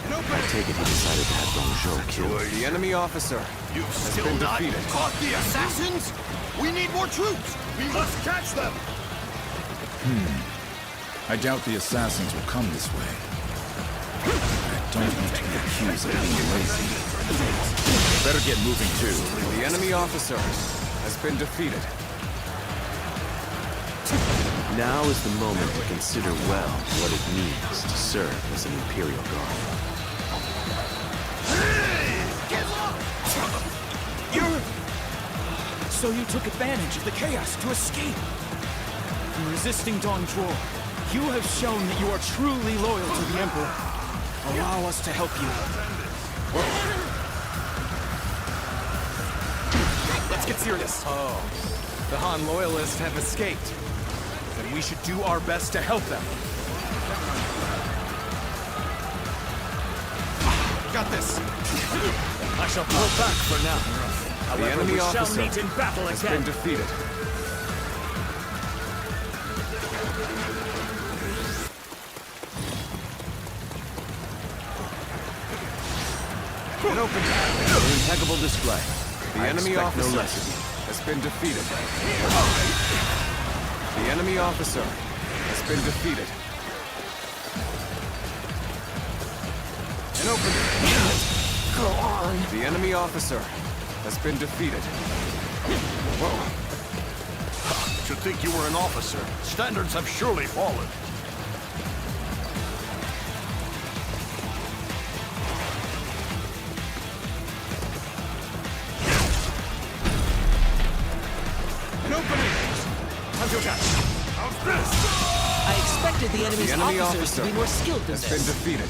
I take it he decided to have Dong Zhuo killed. The enemy officer You've has still been not defeated. caught the assassins? We need more troops! We must catch them! I doubt the assassins will come this way. I don't want to be accused of being lazy. Better get moving too. The enemy officer has been defeated. Now is the moment to consider well what it means to serve as an Imperial Guard. So you took advantage of the chaos to escape. In resisting Dong Zhuo, you have shown that you are truly loyal to the Emperor. Allow us to help you. Let's get serious. Oh, the Han loyalists have escaped. Then we should do our best to help them. Got this. I shall pull back for now. The enemy we shall officer meet in battle has again. been defeated. An open battle. An impeccable display. The enemy officer no less of you. has been defeated. The enemy officer has been defeated. An open battle. Go on. The enemy officer has been defeated. Whoa. Should think you were an officer. Standards have surely fallen. An opening! How's this? I expected the enemy's enemy officers to be more skilled than has this. been defeated.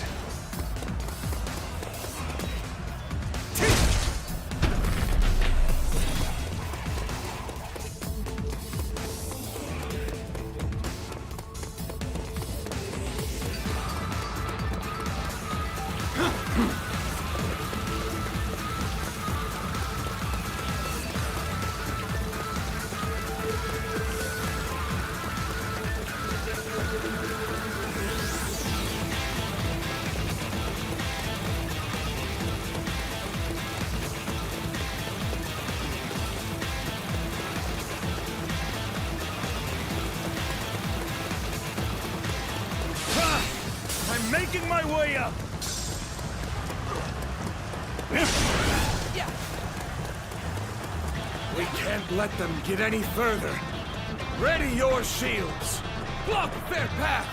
I'm making my way up! We can't let them get any further. Ready your shields! Block their path!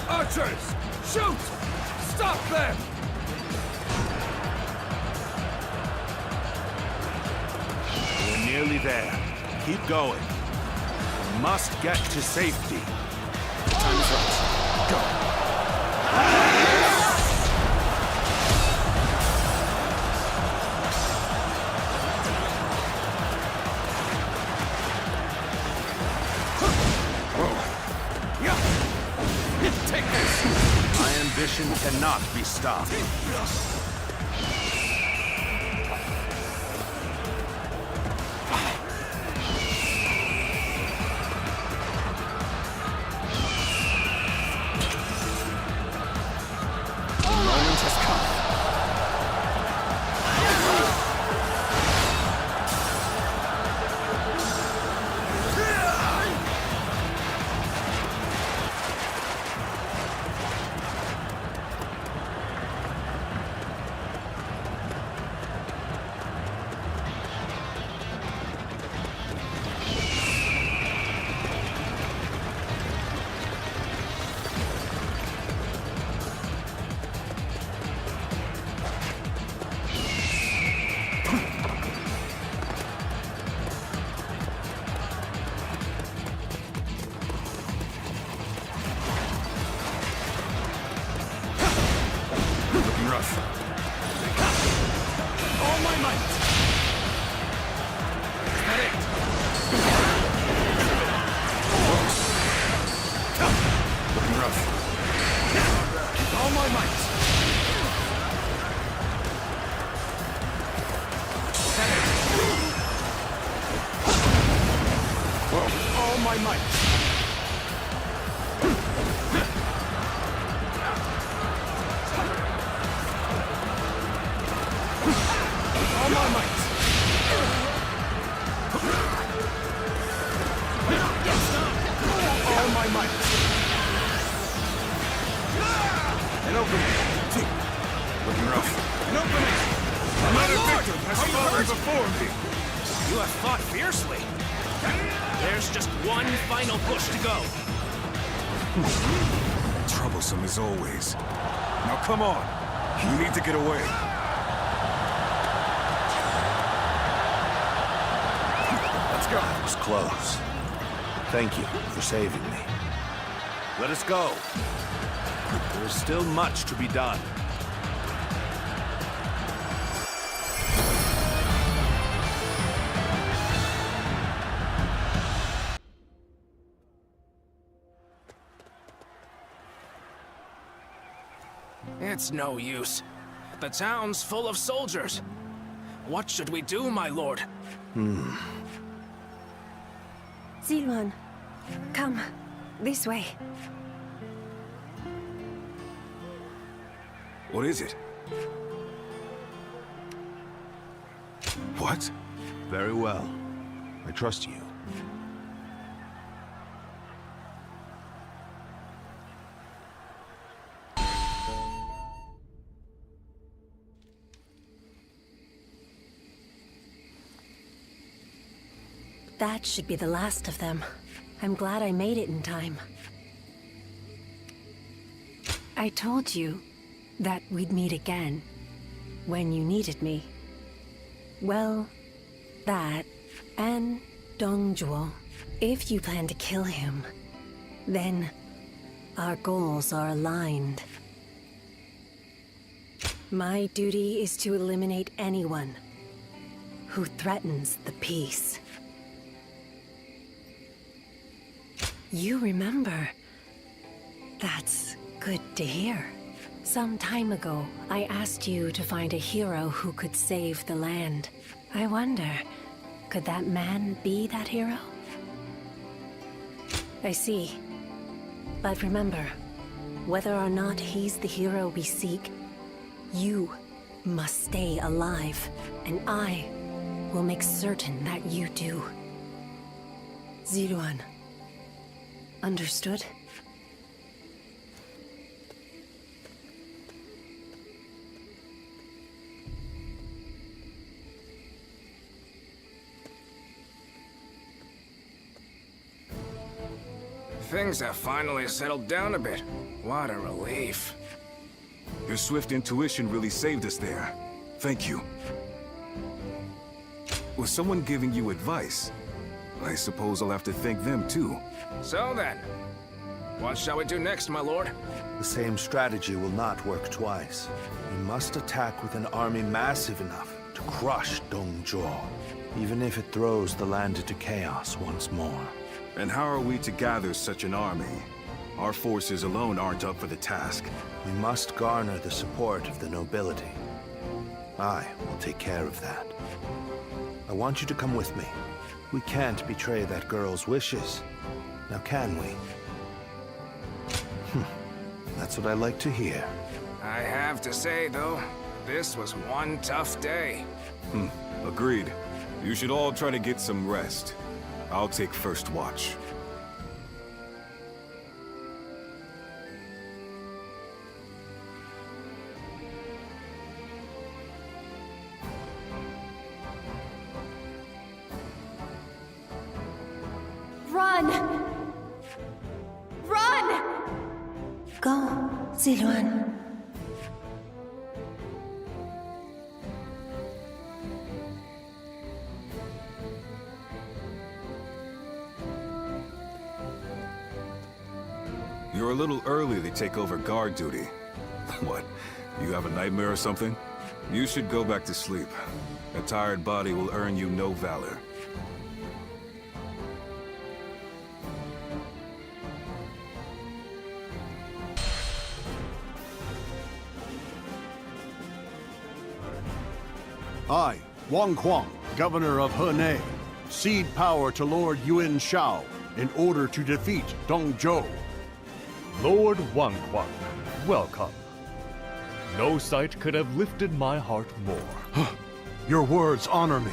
Archers! Shoot! Stop them! We're nearly there. Keep going. We must get to safety. Time is right. Go. cannot be stopped. Troublesome as always. Now come on. You need to get away. Let's go. That was close. Thank you for saving me. Let us go. There is still much to be done. It's no use. The town's full of soldiers. What should we do, my lord? Zilwan, come. This way. What is it? What? Very well. I trust you. That should be the last of them. I'm glad I made it in time. I told you that we'd meet again when you needed me. Well, that and Dongjuo. If you plan to kill him, then our goals are aligned. My duty is to eliminate anyone who threatens the peace. You remember. That's good to hear. Some time ago, I asked you to find a hero who could save the land. I wonder, could that man be that hero? I see. But remember, whether or not he's the hero we seek, you must stay alive, and I will make certain that you do. Zilwan. Understood? Things have finally settled down a bit. What a relief. Your swift intuition really saved us there. Thank you. Was someone giving you advice? I suppose I'll have to thank them too. So then, what shall we do next, my lord? The same strategy will not work twice. We must attack with an army massive enough to crush Dongjuo, even if it throws the land into chaos once more. And how are we to gather such an army? Our forces alone aren't up for the task. We must garner the support of the nobility. I will take care of that. I want you to come with me. We can't betray that girl's wishes. Now can we? That's what I like to hear. I have to say, though, this was one tough day. Agreed. You should all try to get some rest. I'll take first watch. Run! Run! Go, Ziluan. You're a little early to take over guard duty. What? You have a nightmare or something? You should go back to sleep. A tired body will earn you no valor. I, Wang Kwon, Governor of Henei, cede power to Lord Yuan Shao in order to defeat Dong Zhuo. Lord Wang Kwon, welcome. No sight could have lifted my heart more. Your words honor me.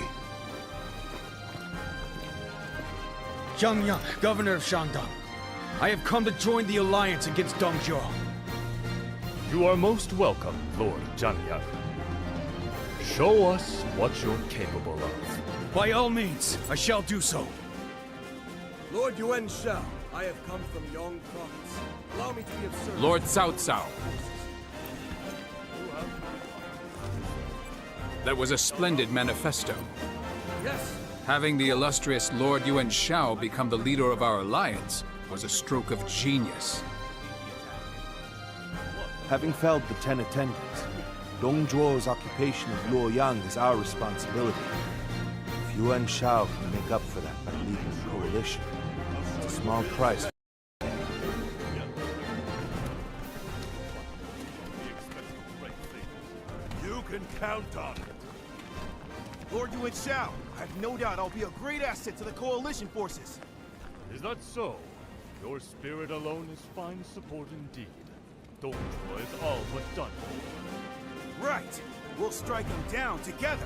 Zhang Yang, Governor of Shandong. I have come to join the alliance against Dong Zhuo. You are most welcome, Lord Zhang Yang. Show us what you're capable of. By all means, I shall do so. Lord Yuan Shao, I have come from Yong Province. Allow me to be of service. Lord Cao Cao. That was a splendid manifesto. Yes. Having the illustrious Lord Yuan Shao become the leader of our alliance was a stroke of genius. Having felled the 10 attendants, Dong Zhuo's occupation of Luoyang is our responsibility. If Yuan Shao can make up for that by leading the coalition, it's a small price. You can count on it. Lord Yuan Shao, I have no doubt I'll be a great asset to the coalition forces. Is that so? Your spirit alone is fine support indeed. Dong Zhuo is all but done. Right. We'll strike them down together.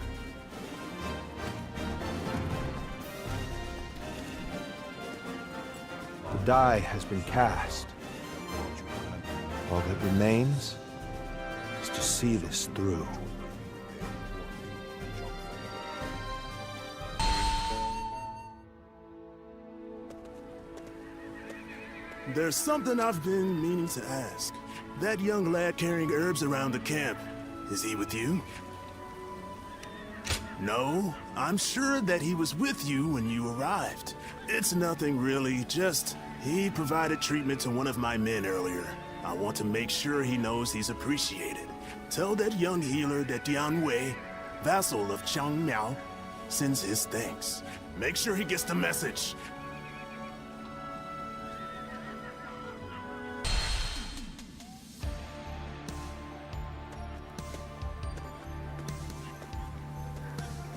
The die has been cast. All that remains is to see this through. There's something I've been meaning to ask. That young lad carrying herbs around the camp, is he with you? No, I'm sure that he was with you when you arrived. It's nothing really, just he provided treatment to one of my men earlier. I want to make sure he knows he's appreciated. Tell that young healer that Dian Wei, vassal of Chang Miao, sends his thanks. Make sure he gets the message.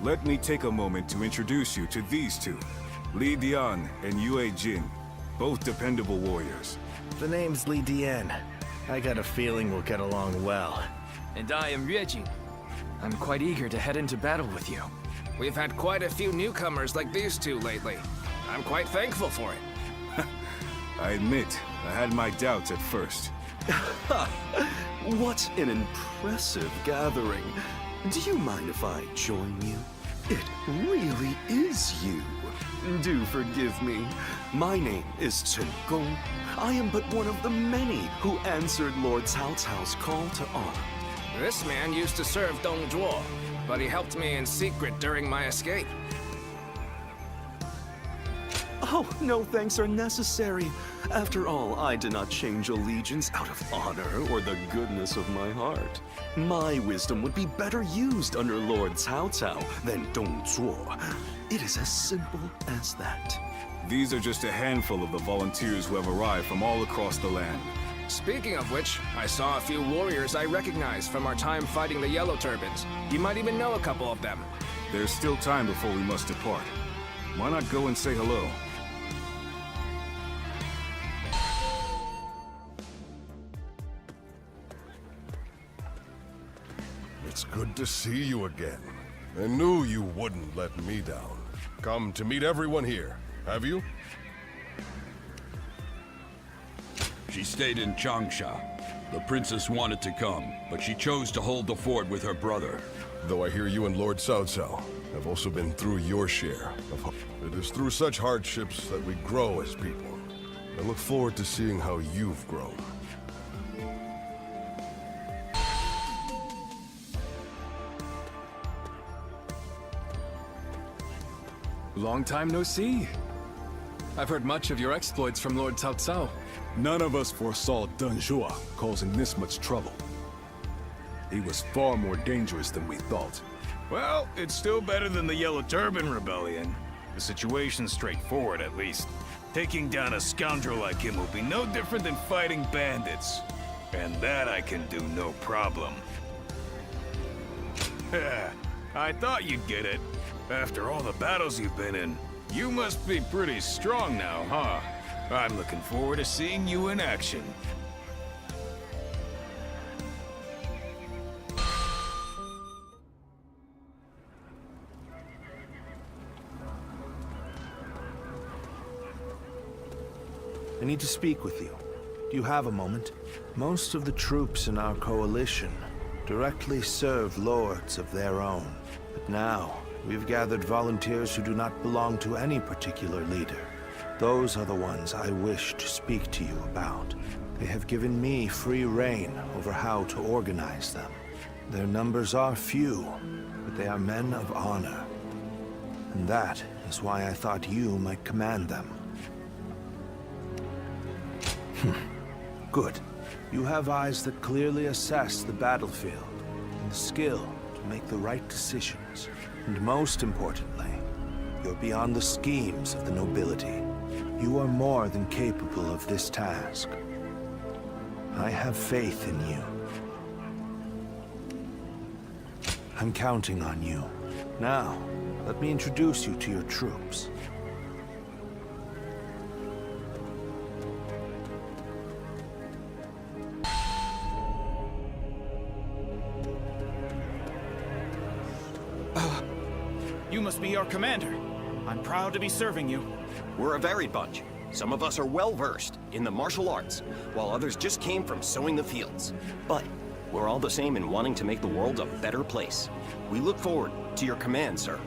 Let me take a moment to introduce you to these two. Li Dian and Yue Jin, both dependable warriors. The name's Li Dian. I got a feeling we'll get along well. And I am Yue Jin. I'm quite eager to head into battle with you. We've had quite a few newcomers like these two lately. I'm quite thankful for it. I admit, I had my doubts at first. What an impressive gathering. Do you mind if I join you? It really is you. Do forgive me. My name is Chen Gong. I am but one of the many who answered Lord Cao Cao's call to arms. This man used to serve Dong Zhuo, but he helped me in secret during my escape. Oh, no thanks are necessary. After all, I did not change allegiance out of honor or the goodness of my heart. My wisdom would be better used under Lord Cao Cao than Dong Zhuo. It is as simple as that. These are just a handful of the volunteers who have arrived from all across the land. Speaking of which, I saw a few warriors I recognized from our time fighting the Yellow Turbans. You might even know a couple of them. There's still time before we must depart. Why not go and say hello? It's good to see you again. I knew you wouldn't let me down. Come to meet everyone here, have you? She stayed in Changsha. The princess wanted to come, but she chose to hold the fort with her brother. Though I hear you and Lord Cao Cao have also been through your share of hope. It is through such hardships that we grow as people. I look forward to seeing how you've grown. Long time no see. I've heard much of your exploits from Lord Cao Cao. None of us foresaw Deng Zhuo causing this much trouble. He was far more dangerous than we thought. Well, it's still better than the Yellow Turban Rebellion. The situation's straightforward, at least. Taking down a scoundrel like him will be no different than fighting bandits. And that I can do no problem. I thought you'd get it. After all the battles you've been in, you must be pretty strong now, huh? I'm looking forward to seeing you in action. I need to speak with you. Do you have a moment? Most of the troops in our coalition directly serve lords of their own. But now, we've gathered volunteers who do not belong to any particular leader. Those are the ones I wish to speak to you about. They have given me free rein over how to organize them. Their numbers are few, but they are men of honor. And that is why I thought you might command them. Good. You have eyes that clearly assess the battlefield, and the skill to make the right decisions. And most importantly, you're beyond the schemes of the nobility. You are more than capable of this task. I have faith in you. I'm counting on you. Now, let me introduce you to your troops. You must be our commander. I'm proud to be serving you. We're a varied bunch. Some of us are well-versed in the martial arts, while others just came from sowing the fields. But we're all the same in wanting to make the world a better place. We look forward to your command, sir.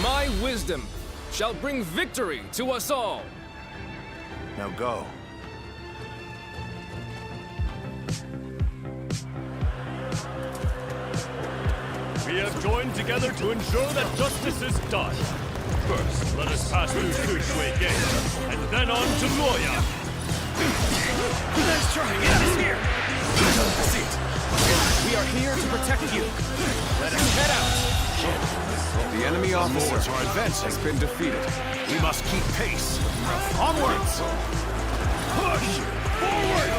My wisdom shall bring victory to us all. Now go. We have joined together to ensure that justice is done. First, let us pass through Shui Gate, and then on to Luoyang. Nice try, get us here! Have a seat. We are here to protect you. Let us head out. The enemy officers are advancing. Has been defeated. We must keep pace. Onwards! Push! Forward!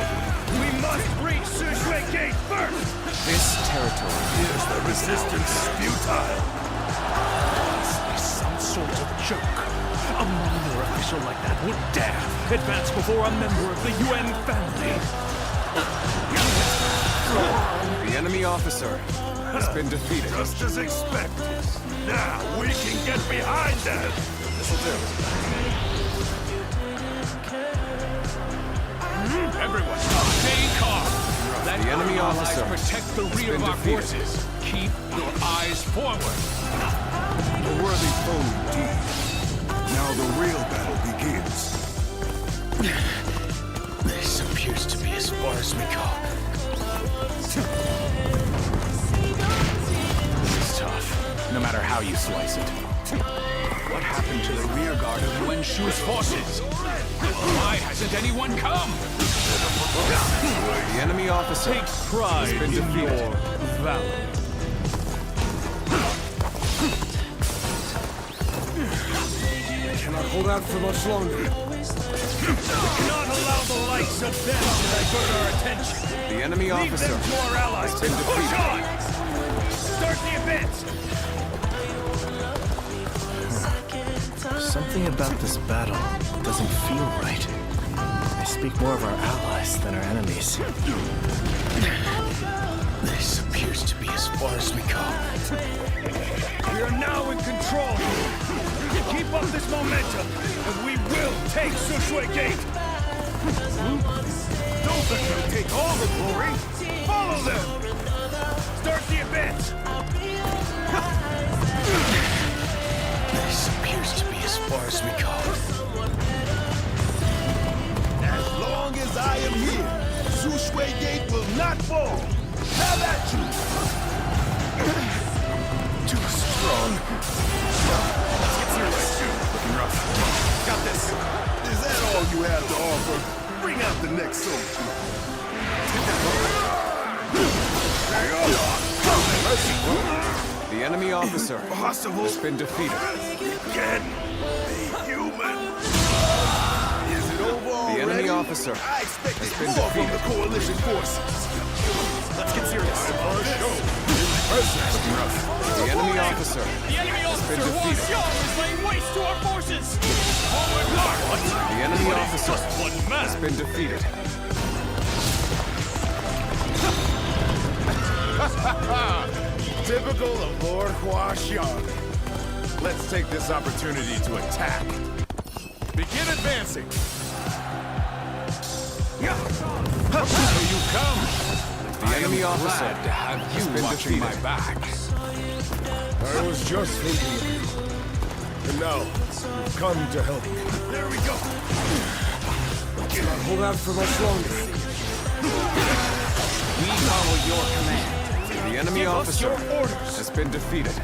We must reach Shushui Gate first! This territory is the resistance futile. It's some sort of joke. A minor official like that would dare advance before a member of the UN family. The enemy officer has been defeated. Just as expected. Now we can get behind them. This'll do. Everyone, stay calm. Let the enemy our officer allies protect the rear of our forces. Keep your eyes forward. A worthy foe indeed. Now the real battle begins. This appears to be as far as we go. This is tough, no matter how you slice it. What happened to the rear guard of Yuan Shu's forces? Why hasn't anyone come? The enemy officer takes pride has been defeated. in your valor. We cannot hold out for much longer. We cannot allow the likes of them to divert our attention. The enemy Lead officer them to our allies. has been Push defeated. on! Start the advance! Something about this battle doesn't feel right. I speak more of our allies than our enemies. This appears to be as far as we go. We are now in control. Keep up this momentum, and we will take Shushui Gate. Don't let them take all the glory. Follow them. Start the advance. This appears to be as far as we go. As long as I am here, Shushui Gate will not fall. Have at you. Too strong. Let's get serious. Looking rough. Got this. Is that all you have to offer? Bring out the next soldier. The enemy officer has been defeated. Can be human. Is it over already? The enemy officer I expected has been more from defeated. the coalition forces. Let's get serious. The enemy officer The enemy has been officer Wang defeated. Xiao is laying waste to our forces. Forward march. The enemy What is officer just one man? has been defeated. Typical of Lord Huaxiang. Let's take this opportunity to attack. Begin advancing. Here you come. The enemy officer Glad to have has you been watching my defeated. back. I was just thinking of you. And now, you've come to help me. There we go. Cannot hold out for much longer. We follow your command. The enemy Give us officer your orders. has been defeated.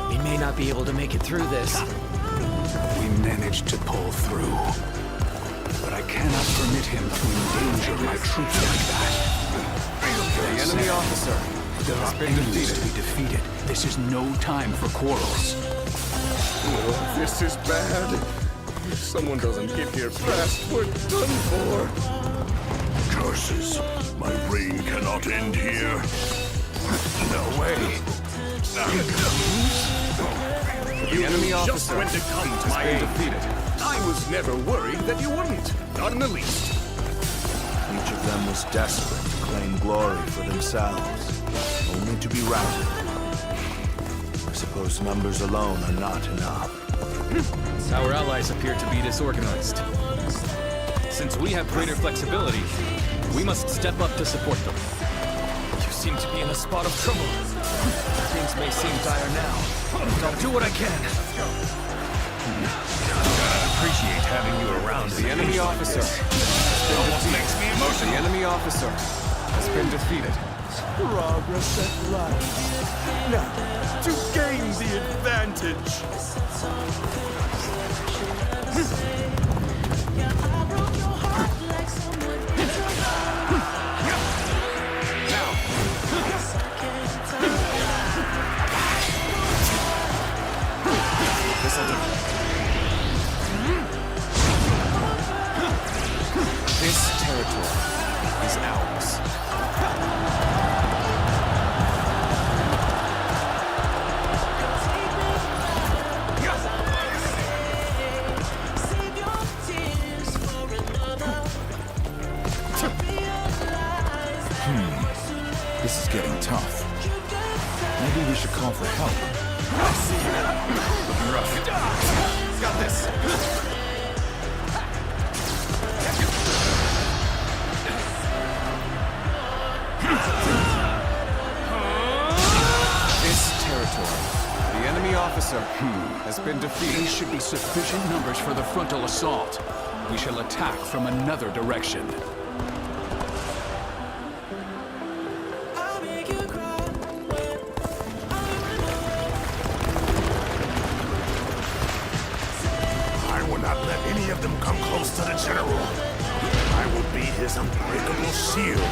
We may not be able to make it through this. We managed to pull through. But I cannot permit him to endanger my troops like that. The enemy officer There has are been enemies defeated. to be defeated. This is no time for quarrels. This is bad. If someone doesn't get here fast, we're done for. Curses. My reign cannot end here. No way. The enemy just officer when to come to has my been aid. defeated. I was never worried that you wouldn't. Not in the least. Each of them was desperate to claim glory for themselves, only to be routed. I suppose numbers alone are not enough. Our allies appear to be disorganized. Since we have greater flexibility, we must step up to support them. You seem to be in a spot of trouble. Things may seem dire now, but I'll do what I can. Appreciate having you around. The enemy officer Almost makes me emotional. The enemy officer has been defeated. Progress at last. Now, to gain the advantage. This territory call for help. I see you. Looking rough. Got this. This territory, the enemy officer has been defeated. These should be sufficient numbers for the frontal assault. We shall attack from another direction. I will not let any of them come close to the general. I will be his unbreakable shield.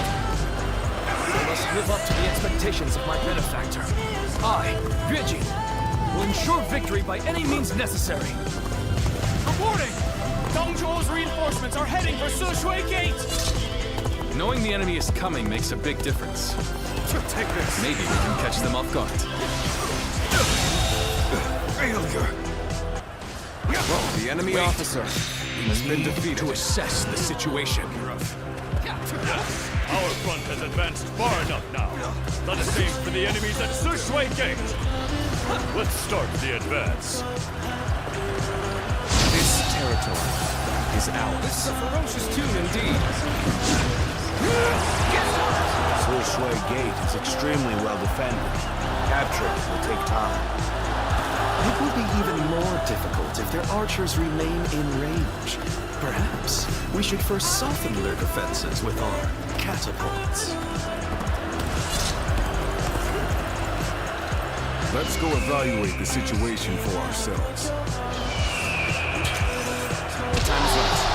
I must live up to the expectations of my benefactor. I, Reggie, will ensure victory by any means necessary. Reporting! Dongzhuo's reinforcements are heading for Sushui Gate! Knowing the enemy is coming makes a big difference. Take this. Maybe we can catch them off guard. Failure. The enemy officer has been defeated. To assess the situation. Our front has advanced far enough now. Let us aim for the enemies at Sushui Gate. Let's start the advance. This territory is ours. This is a ferocious tune indeed. Sushui Gate is extremely well defended. Capture it will take time. It will be even more difficult if their archers remain in range. Perhaps we should first soften their defenses with our catapults. Let's go evaluate the situation for ourselves. Time is left.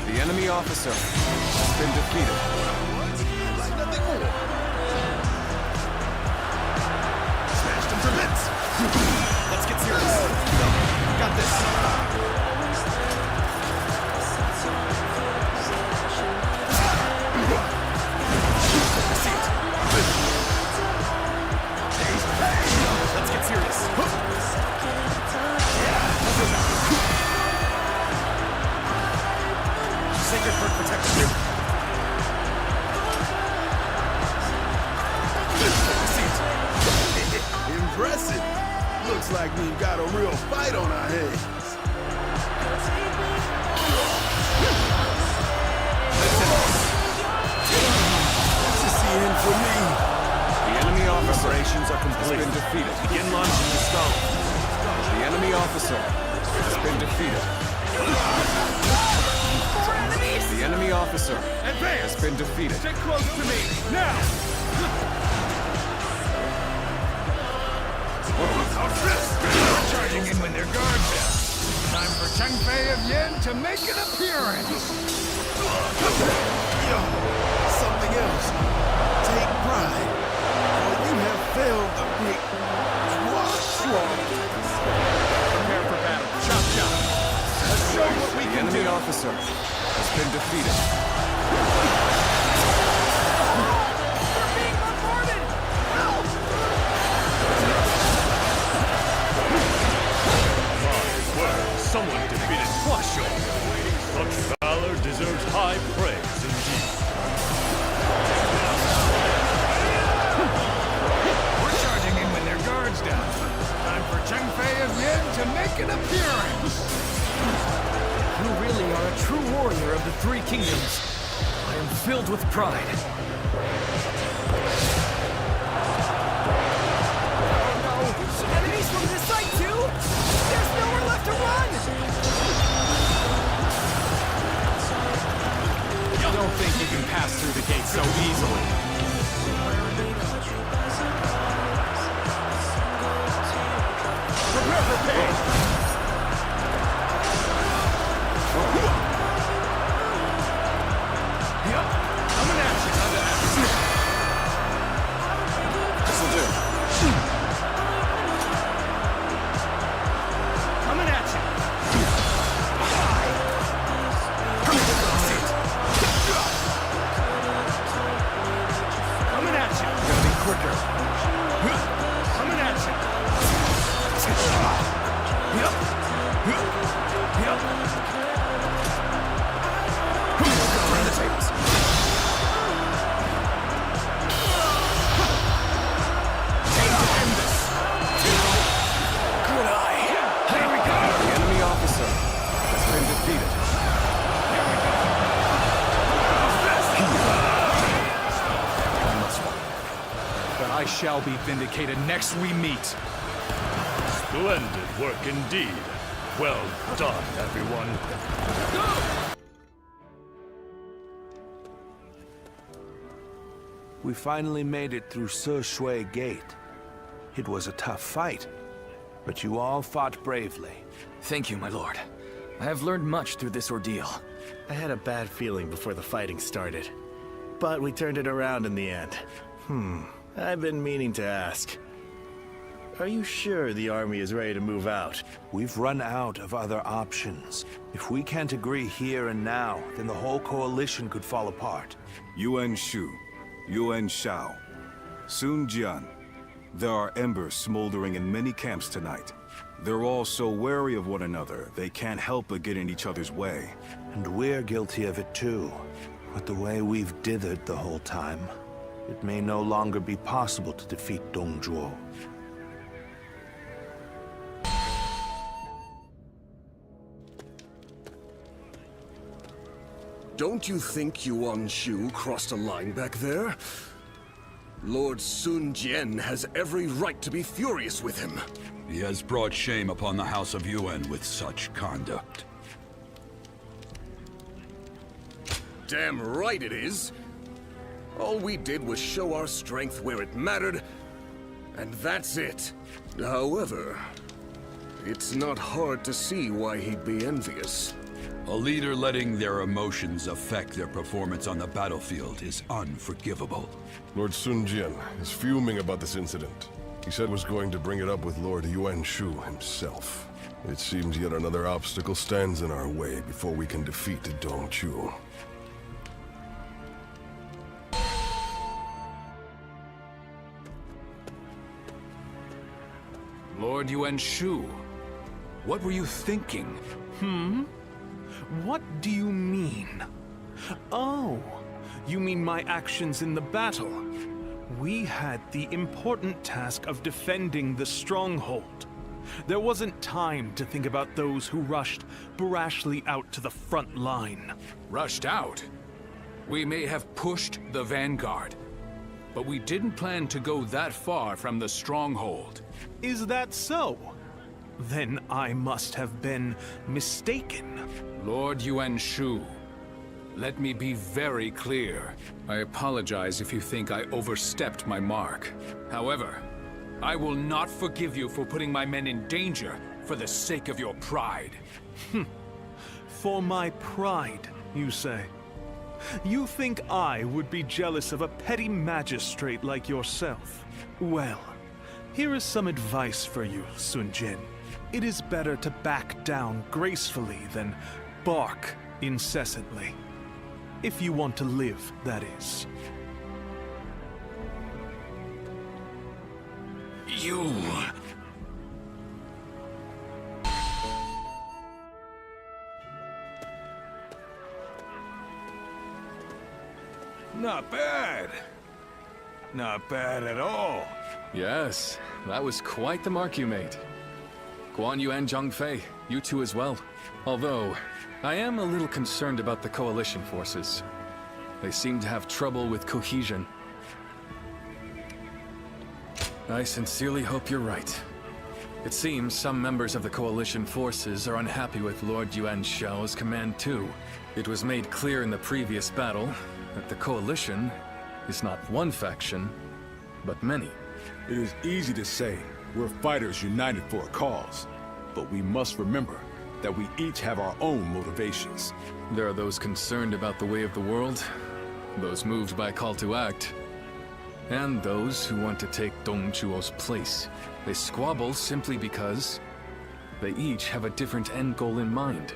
The enemy officer has been defeated. Like nothing more. Smashed him to bits. Let's get serious. Got this. Let's get serious. Sacred Bird protects you. Impressive. Looks like we've got a real fight on our hands. This is the end for me. The enemy officer has been defeated. Begin launching the skull. The enemy officer has been defeated. The enemy officer has been defeated. Get close to me, now! Charging in with their guard down. Time for Changfei of Yen to make an appearance. Something else. Take pride. For you have failed the great Wushu. Prepare for battle. Chop, chop. Let's show what we can do. The enemy officer has been defeated. We're being bombarded! Help! Someone defeated Wushu. Such valor deserves high praise indeed. We're charging in with their guards down. Time for Changfei of Yen to make an appearance. You really are a true warrior of the Three Kingdoms. I am filled with pride. Oh no! Enemies from this side too? There's nowhere left to run! You don't think you can pass through the gate so easily. Prepare for pain! shall be vindicated next we meet. Splendid work indeed. Well done, everyone. We finally made it through Se Shui Gate. It was a tough fight, but you all fought bravely. Thank you, my lord. I have learned much through this ordeal. I had a bad feeling before the fighting started, but we turned it around in the end. I've been meaning to ask. Are you sure the army is ready to move out? We've run out of other options. If we can't agree here and now, then the whole coalition could fall apart. Yuan Shu, Yuan Shao, Sun Jian. There are embers smoldering in many camps tonight. They're all so wary of one another, they can't help but get in each other's way. And we're guilty of it too. But the way we've dithered the whole time, it may no longer be possible to defeat Dongzhuo. Don't you think Yuan Shu crossed a line back there? Lord Sun Jian has every right to be furious with him. He has brought shame upon the House of Yuan with such conduct. Damn right it is. All we did was show our strength where it mattered, and that's it. However, it's not hard to see why he'd be envious. A leader letting their emotions affect their performance on the battlefield is unforgivable. Lord Sun Jian is fuming about this incident. He said was going to bring it up with Lord Yuan Shu himself. It seems yet another obstacle stands in our way before we can defeat Dongzhuo. Lord Yuan Shu, what were you thinking? What do you mean? Oh, you mean my actions in the battle? We had the important task of defending the stronghold. There wasn't time to think about those who rushed brashly out to the front line. Rushed out? We may have pushed the vanguard, but we didn't plan to go that far from the stronghold. Is that so? Then I must have been mistaken. Lord Yuan Shu, let me be very clear. I apologize if you think I overstepped my mark. However, I will not forgive you for putting my men in danger for the sake of your pride. For my pride, you say? You think I would be jealous of a petty magistrate like yourself? Well, here is some advice for you, Sun Jian. It is better to back down gracefully than bark incessantly. If you want to live, that is. You... Not bad. Not bad at all. Yes, that was quite the mark you made. Guan Yu and Zhang Fei, you two as well. Although, I am a little concerned about the coalition forces. They seem to have trouble with cohesion. I sincerely hope you're right. It seems some members of the coalition forces are unhappy with Lord Yuan Shao's command too. It was made clear in the previous battle that the coalition is not one faction, but many. It is easy to say we're fighters united for a cause, but we must remember that we each have our own motivations. There are those concerned about the way of the world, those moved by a call to act, and those who want to take Dongzhuo's place. They squabble simply because they each have a different end goal in mind.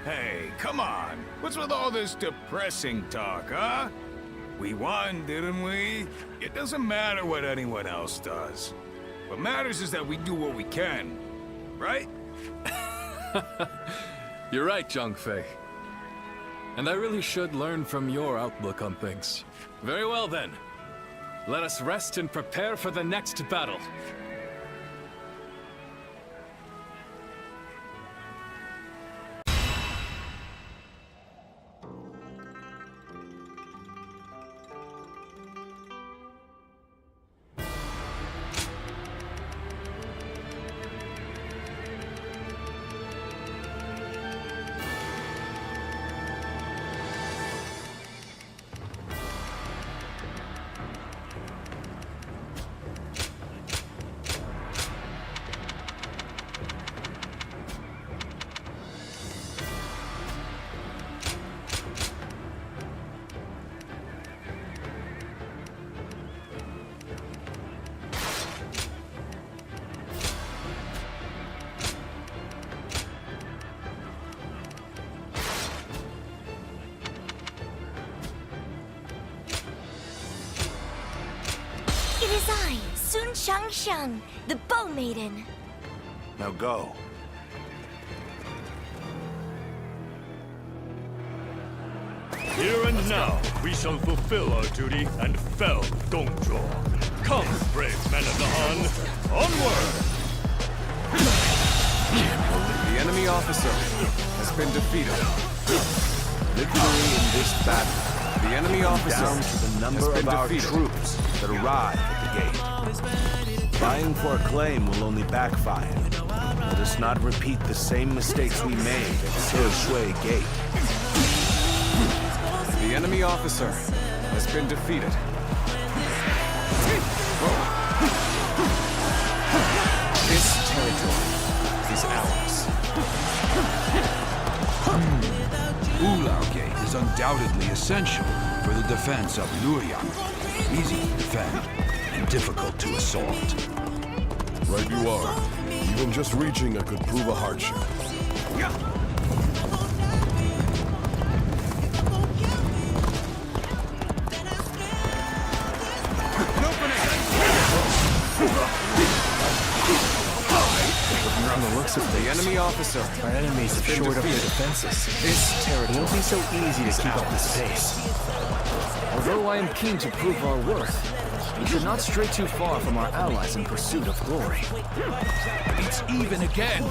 Hey, come on. What's with all this depressing talk, huh? We won, didn't we? It doesn't matter what anyone else does. What matters is that we do what we can, right? You're right, Zhang Fei. And I really should learn from your outlook on things. Very well then. Let us rest and prepare for the next battle. Shang, the Bow Maiden. Now go. Here and now, we shall fulfill our duty and fell Dongzhuo. Come, brave men of the Han, onward! The enemy officer has been defeated. Victory in this battle. The enemy officer Down to the number of our troops that arrive at the gate. Vying for acclaim will only backfire. Let us not repeat the same mistakes we made at Shui Gate. The enemy officer has been defeated. This territory is ours. Ulao Gate is undoubtedly essential for the defense of Luoyang. Easy to defend and difficult to assault. Right you are. Even just reaching it could prove a hardship. From the looks of the enemy officer, Our enemies have shored up their defenses. This territory won't be so easy to keep up this pace. Although I am keen to prove our worth, we should not stray too far from our allies in pursuit of glory. It's even again.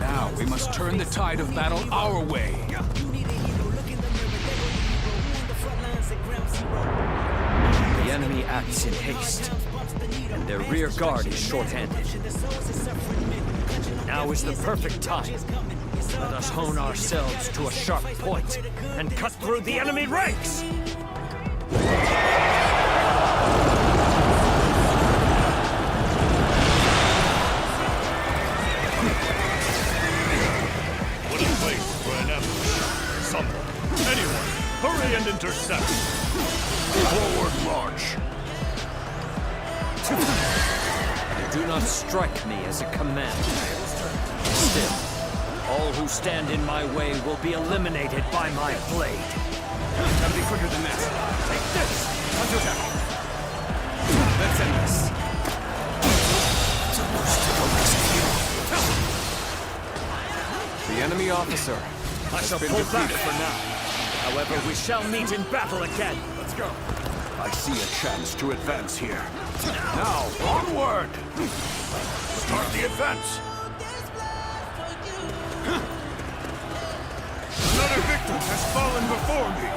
Now we must turn the tide of battle our way. The enemy acts in haste, and their rear guard is short-handed. Now is the perfect time. Let us hone ourselves to a sharp point and cut through the enemy ranks! What a place for an ambush. Someone, anyone, hurry and intercept. Forward march. Do not strike me as a command. Still, all who stand in my way will be eliminated by my blade. Gotta be quicker than that. Take this! Counterattack! Let's end this. The enemy officer I shall has been pull back defeated. for now. However, we shall meet in battle again. Let's go. I see a chance to advance here. Now, onward! Start the advance! Another victim has fallen before me!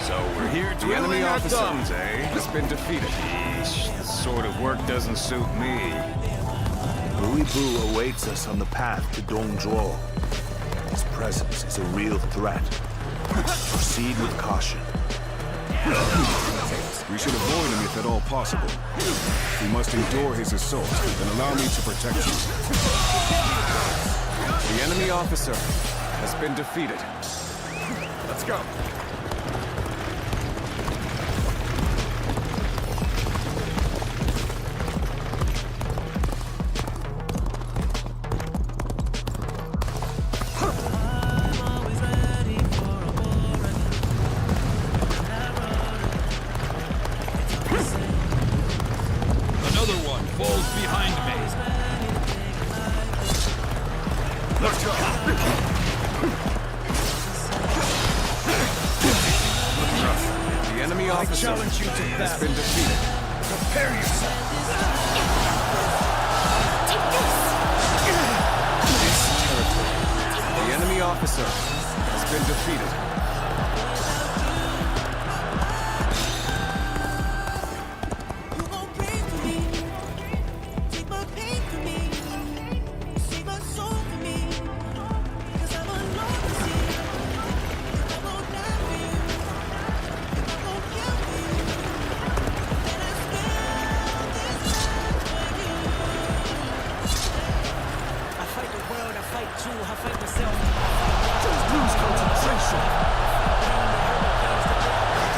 So we're here The enemy twiddling our officer thumbs, eh? has been defeated. Yeesh, this sort of work doesn't suit me. Ruibu awaits us on the path to Dongzhuo. His presence is a real threat. Proceed with caution. We should avoid him if at all possible. We must endure his assault and allow me to protect you. The enemy officer has been defeated. Let's go. Another one falls behind me. Let's go. The enemy officer has been defeated. Prepare yourself! This territory. The enemy officer has been defeated.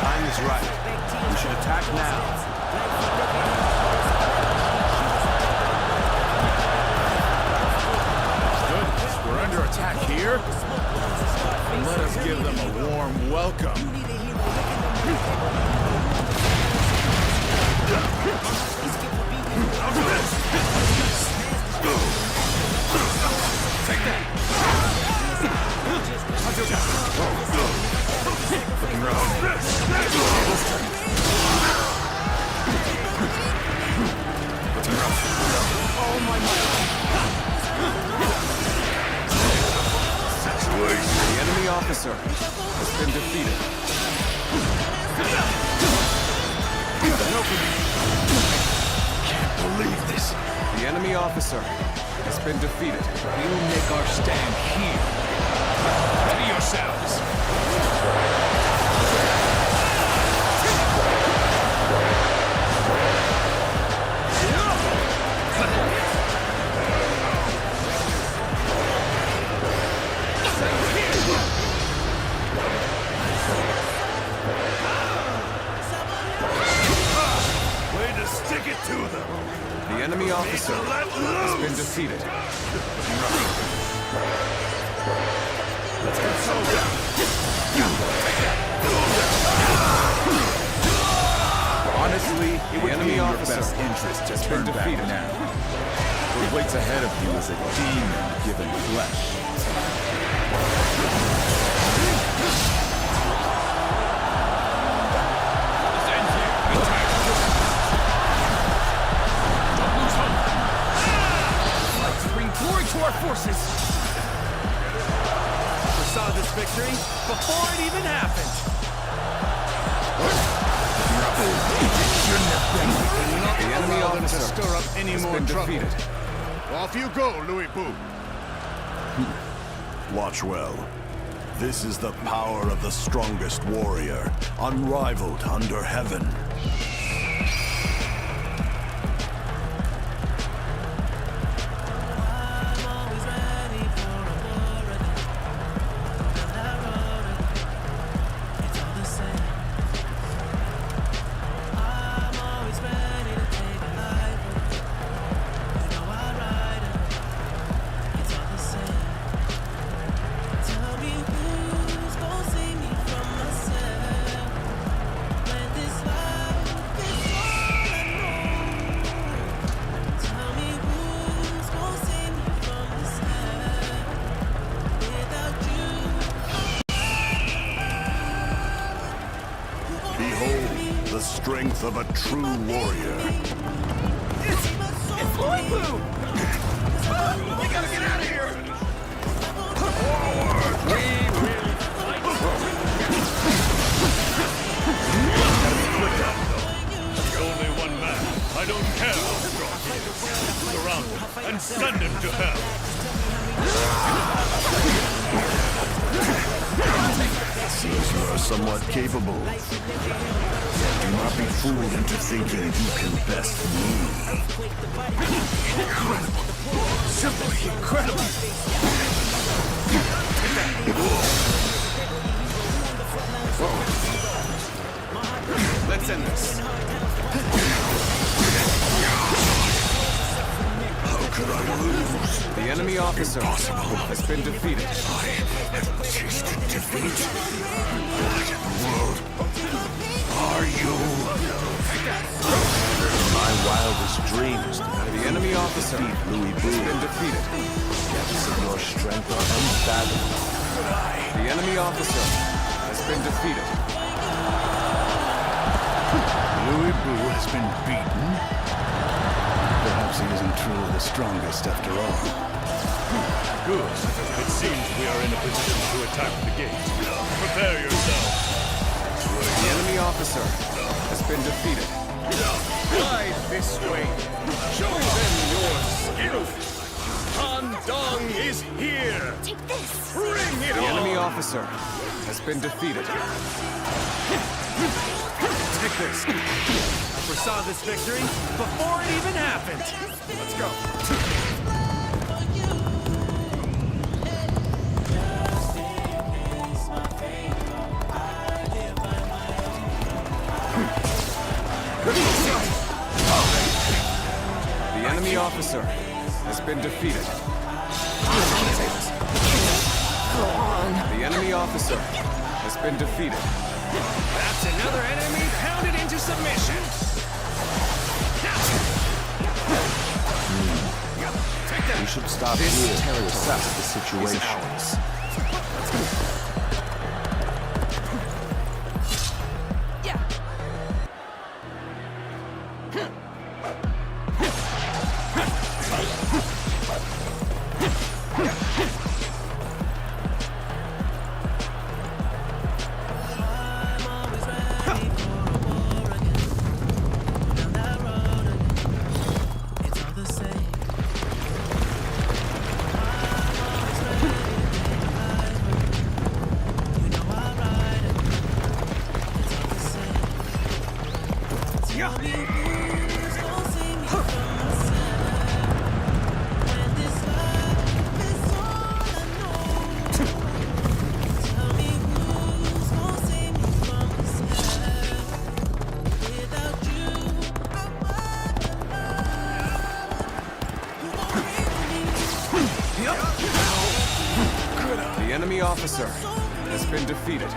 Time is right. We should attack now. Goodness, we're under attack here? and let us give them a warm welcome. Take that! Looking rough. Looking rough. Oh my Situation. The enemy officer has been defeated. Can't believe this. The enemy officer has been defeated. We will make our stand here. Ready yourselves. Way to stick it to them. The enemy officer has been defeated. Let's get Soma. Honestly, it the would be enemy in your officer best interest to has turn been back defeated. now. What waits ahead of you is a demon given flesh. Glory to our forces! Foresaw this victory before it even happened! The enemy officer to stir up any has more been trouble. defeated. Off you go, Louis Boo. Watch well. This is the power of the strongest warrior, unrivaled under heaven. Strength of a true warrior. It's Louis Boo! We gotta get out of here! Forward! We will fight! Gotta be quick now, though. The only one man. I don't care how strong he is. Surround him and send him to hell. Seems you are somewhat capable. Do not be fooled into thinking you can best me. Incredible. Simply incredible. Let's end this. How could I lose? The enemy officer has been defeated. I have tasted defeat. What in the world are you? My wildest dreams. The enemy officer Louis Boo has been defeated. Depths of your strength are unfathomable. The enemy officer has been defeated. Louis Boo has been beaten. Perhaps he isn't truly the strongest after all. Good. It seems we are in a position to attack the gate. Prepare yourselves. The enemy officer has been defeated. Ride this way. Show them your skill. Han Dong is here. Take this. Bring it The on. enemy officer has been defeated. Take this. I foresaw this victory before it even happened. Let's go. The enemy officer has been defeated. Go on. down. The enemy officer has been defeated. That's another enemy pounded into submission. We should stop here to assess the situation. The enemy officer has been defeated.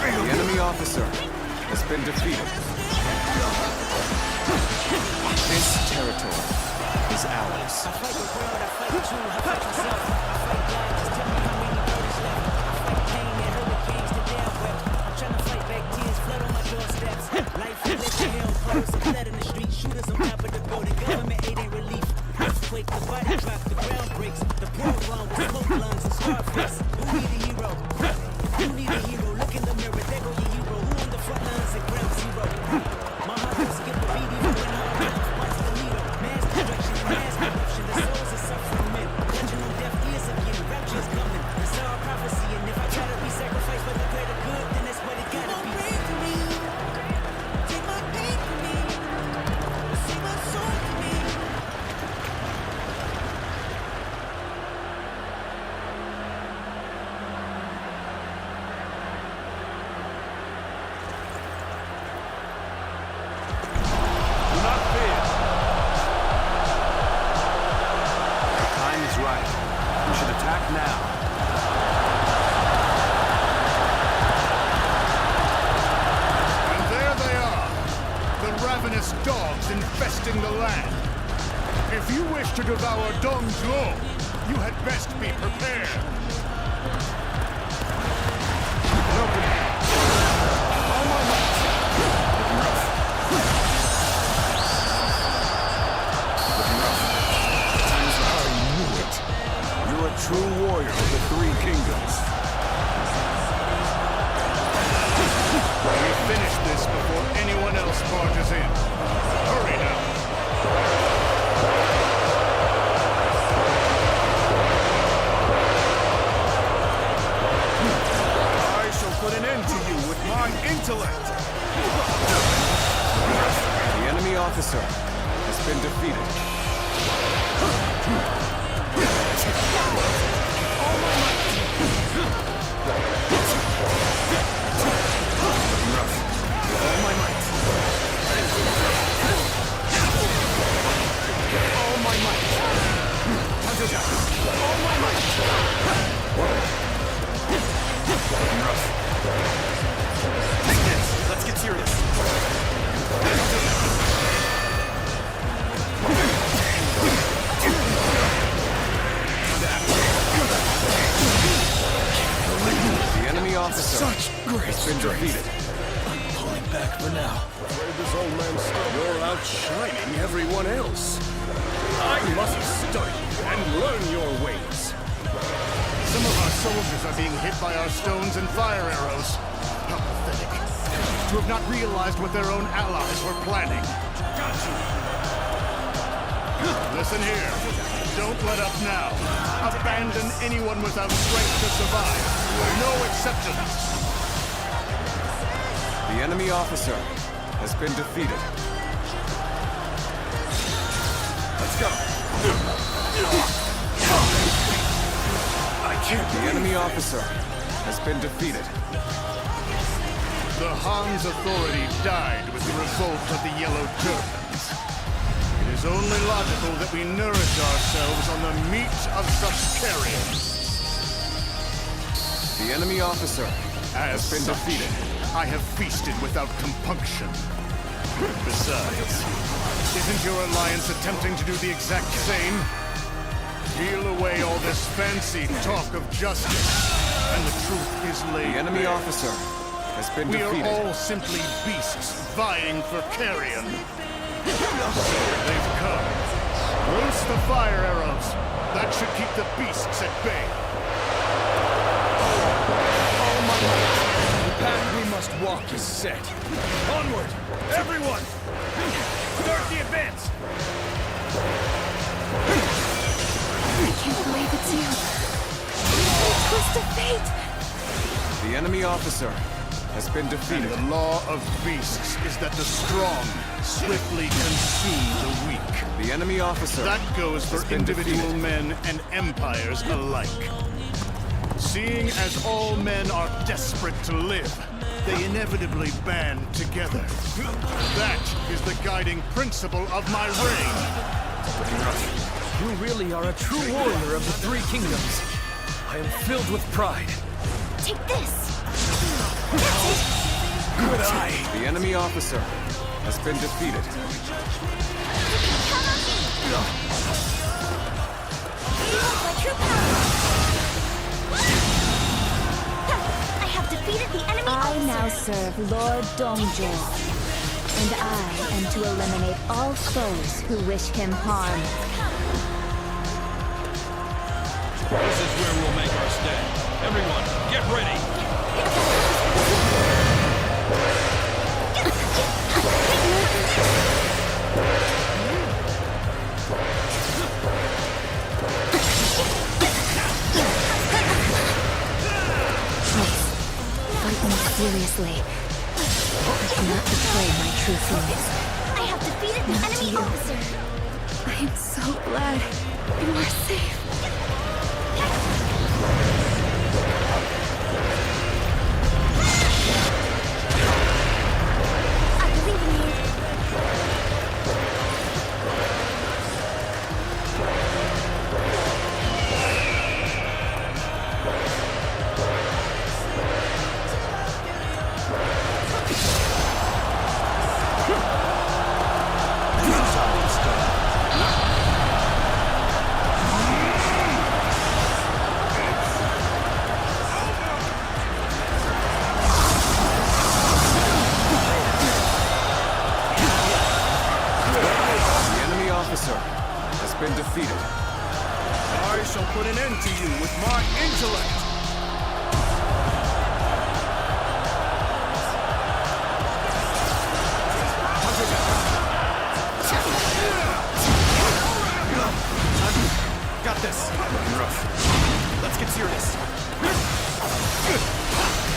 The enemy officer has been defeated. This territory is ours. Dogs infesting the land. If you wish to devour Dongzhuo, you had best be prepared. I knew it. You're a true warrior of the Three Kingdoms. We finish this before anyone else barges in. Hurry now. I shall put an end to you with my intellect. The enemy officer has been defeated. Let's get serious. The enemy officer has been defeated. I'm pulling back for now. Afraid this old man's still. You're outshining everyone else. I must study and learn your ways. Some of our soldiers are being hit by our stones and fire arrows. How pathetic. To have not realized what their own allies were planning. Got you. Listen here. Don't let up now. Abandon anyone without strength to survive. No exceptions. The enemy officer has been defeated. Let's go. The enemy officer has been defeated. The Han's authority died with the revolt of the Yellow Turbans. It is is only logical that we nourish ourselves on the meat of such carrion. The enemy officer has been defeated. I have feasted without compunction. Besides, isn't your alliance attempting to do the exact same? Peel away all this fancy talk of justice, and the truth is laid The enemy bare. officer has been We defeated. are all simply beasts vying for carrion. They've come. Loose the fire arrows. That should keep the beasts at bay. All my might. The path we must walk is set. Onward, everyone! Start the advance! I can't believe it's you. Twist of fate. The enemy officer has been defeated. And the law of beasts is that the strong swiftly consume the weak. The enemy officer That goes for has been individual defeated. men and empires alike. Seeing as all men are desperate to live, they inevitably band together. That is the guiding principle of my reign. You really are a true warrior of the Three Kingdoms. I am filled with pride. Take this. Good eye. The enemy officer has been defeated. My true power. I have defeated the enemy I officer. now serve Lord Dongjo, and I am to eliminate all foes who wish him harm. This is where we'll make our stand. Everyone, get ready! Fight me seriously. Do not betray my true feelings. I have defeated the enemy officer. I am so glad you are safe. I believe in you. The enemy officer has been defeated. I shall put an end to you with my intellect. Got this. Rough. Let's get serious.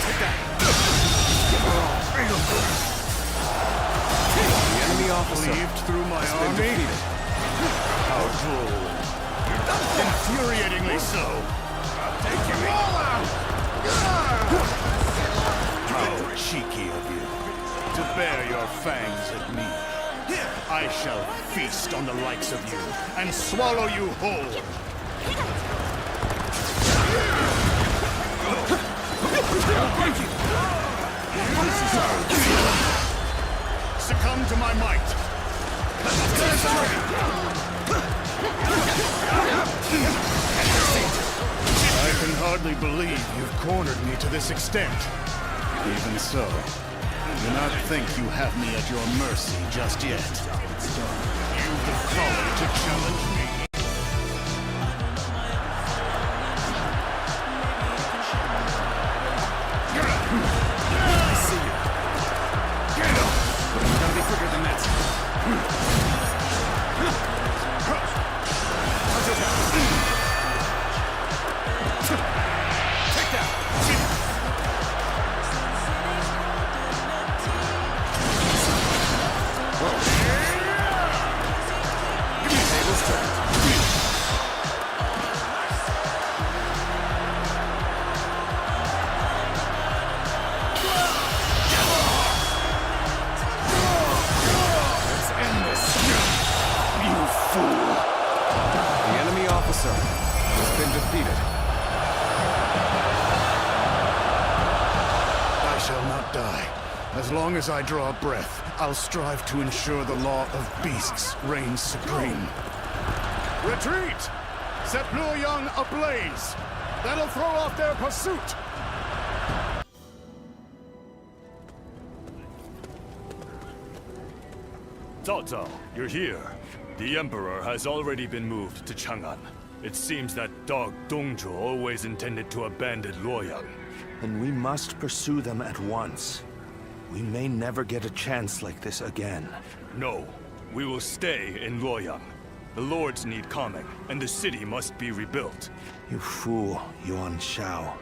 Take that. The enemy officer Leaved through my has been army? defeated. How droll. Infuriatingly so. Take you all out! How cheeky of you to bare your fangs at me. I shall feast on the likes of you and swallow you whole. Succumb to my might. I can hardly believe you've cornered me to this extent. Even so, do not think you have me at your mercy just yet. You've the folly to challenge me. I see you. You gotta be quicker than that. Take that. Tables turned. die. As long as I draw breath, I'll strive to ensure the law of beasts reigns supreme. Retreat! Set Luoyang ablaze! That'll throw off their pursuit! Cao Cao, you're here. The Emperor has already been moved to Chang'an. It seems that dog Dongzhuo always intended to abandon Luoyang. Then we must pursue them at once. We may never get a chance like this again. No, we will stay in Luoyang. The lords need calming, and the city must be rebuilt. You fool, Yuan Shao.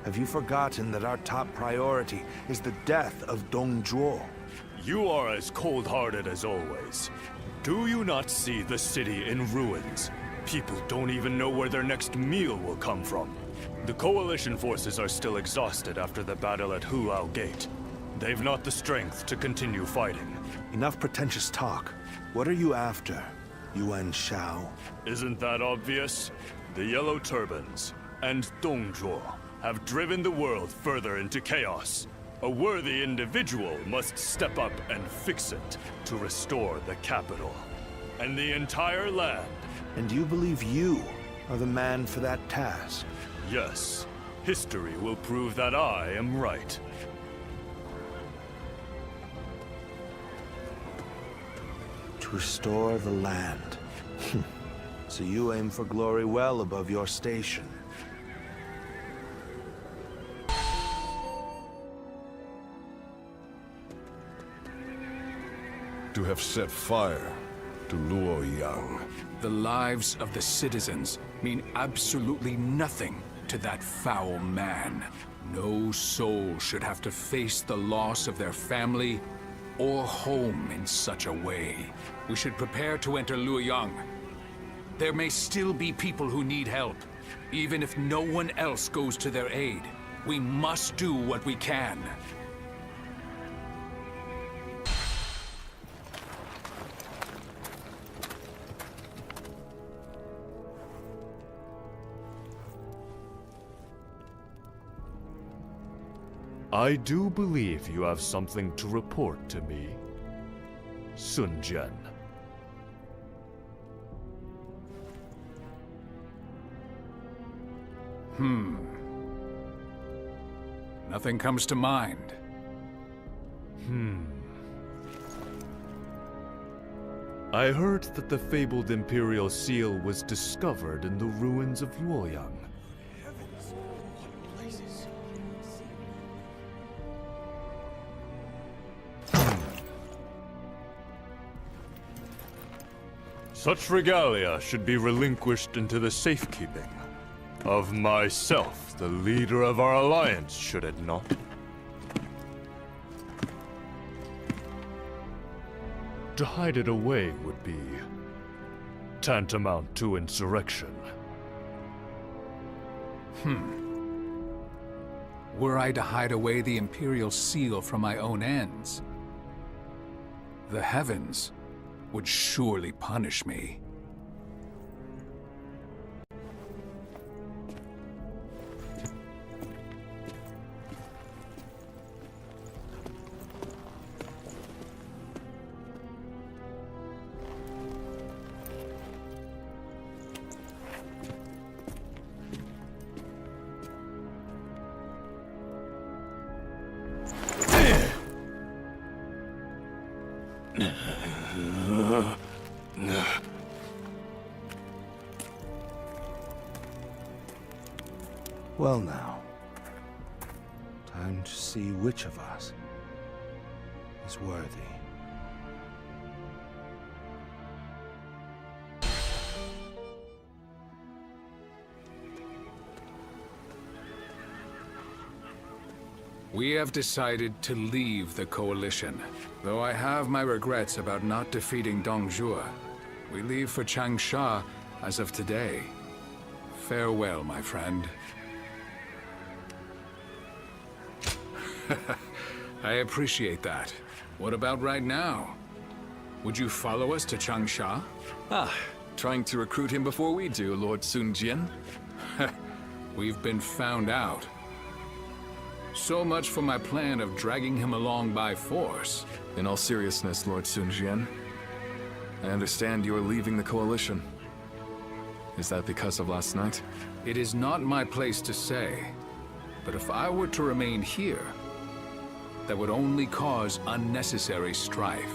Have you forgotten that our top priority is the death of Dongzhuo? You are as cold-hearted as always. Do you not see the city in ruins? People don't even know where their next meal will come from. The Coalition forces are still exhausted after the battle at Hulao Gate. They've not the strength to continue fighting. Enough pretentious talk. What are you after, Yuan Shao? Isn't that obvious? The Yellow Turbans and Dongzhuo have driven the world further into chaos. A worthy individual must step up and fix it to restore the capital and the entire land. And you believe you are the man for that task? Yes. History will prove that I am right. To restore the land. So you aim for glory well above your station. To have set fire to Luoyang. The lives of the citizens mean absolutely nothing to that foul man. No soul should have to face the loss of their family or home in such a way. We should prepare to enter Luoyang. There may still be people who need help, even if no one else goes to their aid. We must do what we can. I do believe you have something to report to me, Sun Jian. Nothing comes to mind. I heard that the fabled Imperial Seal was discovered in the ruins of Luoyang. Such regalia should be relinquished into the safekeeping of myself, the leader of our alliance, should it not? To hide it away would be tantamount to insurrection. Were I to hide away the Imperial Seal from my own ends, the heavens would surely punish me. Well now, time to see which of us is worthy. We have decided to leave the Coalition. Though I have my regrets about not defeating Dongzhuo, we leave for Changsha as of today. Farewell, my friend. I appreciate that. What about right now? Would you follow us to Changsha? Trying to recruit him before we do, Lord Sun Jian. We've been found out. So much for my plan of dragging him along by force. In all seriousness, Lord Sun Jian, I understand you are leaving the Coalition. Is that because of last night? It is not my place to say, but if I were to remain here, that would only cause unnecessary strife.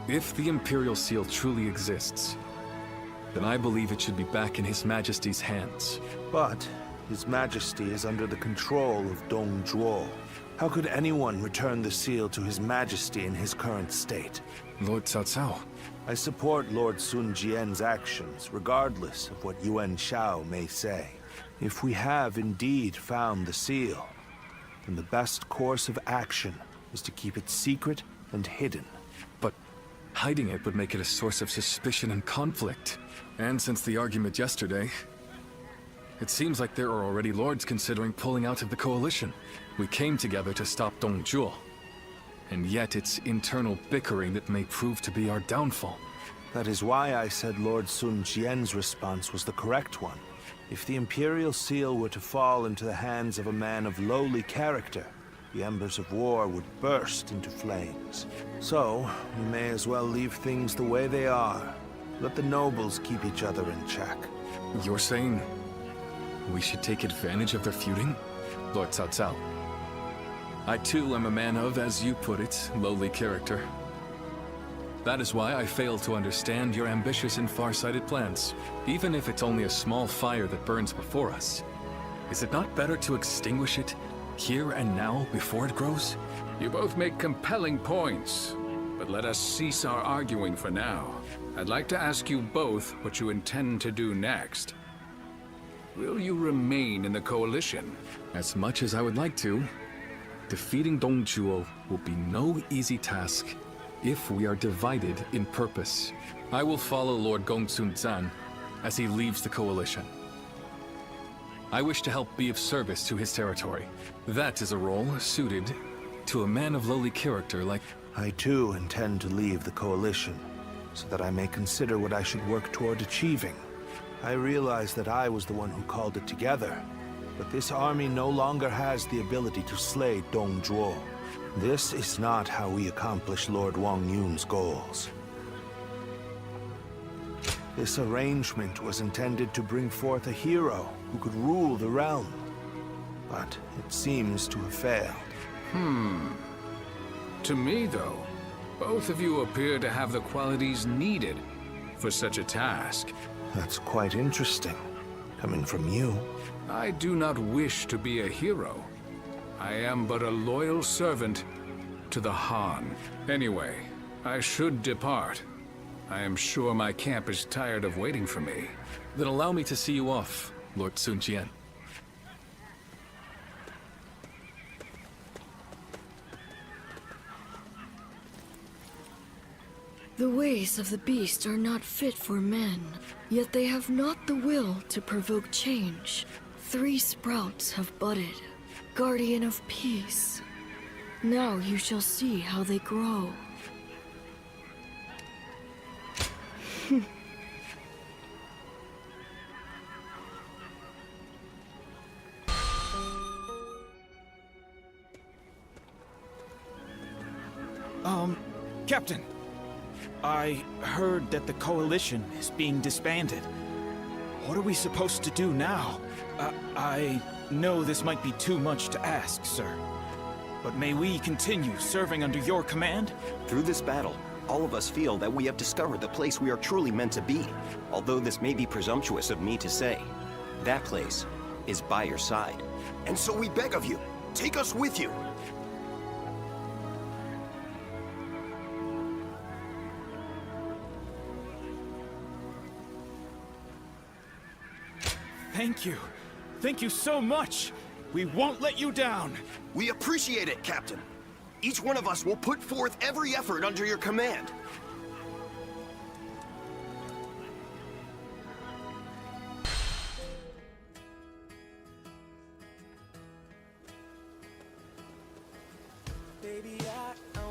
If the Imperial Seal truly exists, then I believe it should be back in His Majesty's hands. But His Majesty is under the control of Dong Zhuo. How could anyone return the seal to His Majesty in his current state? Lord Cao Cao. I support Lord Sun Jian's actions, regardless of what Yuan Shao may say. If we have indeed found the seal, then the best course of action is to keep it secret and hidden. But hiding it would make it a source of suspicion and conflict. And since the argument yesterday, it seems like there are already lords considering pulling out of the Coalition. We came together to stop Dong Zhuo, and yet it's internal bickering that may prove to be our downfall. That is why I said Lord Sun Jian's response was the correct one. If the Imperial Seal were to fall into the hands of a man of lowly character, the embers of war would burst into flames. So, we may as well leave things the way they are. Let the nobles keep each other in check. You're saying we should take advantage of their feuding? Lord Cao Cao. I too am a man of, as you put it, lowly character. That is why I fail to understand your ambitious and far-sighted plans. Even if it's only a small fire that burns before us, is it not better to extinguish it here and now before it grows? You both make compelling points, but let us cease our arguing for now. I'd like to ask you both what you intend to do next. Will you remain in the Coalition? As much as I would like to, defeating Dong Zhuo will be no easy task if we are divided in purpose. I will follow Lord Gongsun Zan as he leaves the Coalition. I wish to help be of service to his territory. That is a role suited to a man of lowly character like... I too intend to leave the Coalition, so that I may consider what I should work toward achieving. I realize that I was the one who called it together, but this army no longer has the ability to slay Dong Zhuo. This is not how we accomplish Lord Wang Yun's goals. This arrangement was intended to bring forth a hero who could rule the realm, but it seems to have failed. To me, though, both of you appear to have the qualities needed for such a task. That's quite interesting, coming from you. I do not wish to be a hero. I am but a loyal servant to the Han. Anyway, I should depart. I am sure my camp is tired of waiting for me. Then allow me to see you off, Lord Sun Jian. The ways of the beast are not fit for men, yet they have not the will to provoke change. 3 sprouts have budded, guardian of peace. Now you shall see how they grow. Captain, I heard that the Coalition is being disbanded. What are we supposed to do now? I know this might be too much to ask, sir. But may we continue serving under your command? Through this battle, all of us feel that we have discovered the place we are truly meant to be. Although this may be presumptuous of me to say, that place is by your side. And so we beg of you, take us with you. Thank you. Thank you so much. We won't let you down. We appreciate it, Captain. Each one of us will put forth every effort under your command.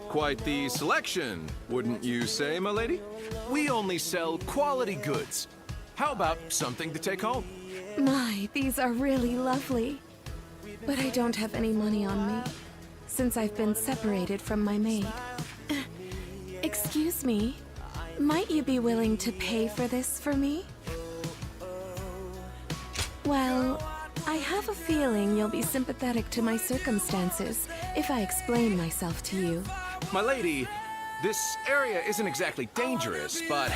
Quite the selection, wouldn't you say, my lady? We only sell quality goods. How about something to take home? My, these are really lovely. but I don't have any money on me, since I've been separated from my maid. Excuse me, might you be willing to pay for this for me? Well, I have a feeling you'll be sympathetic to my circumstances if I explain myself to you. My lady, this area isn't exactly dangerous, but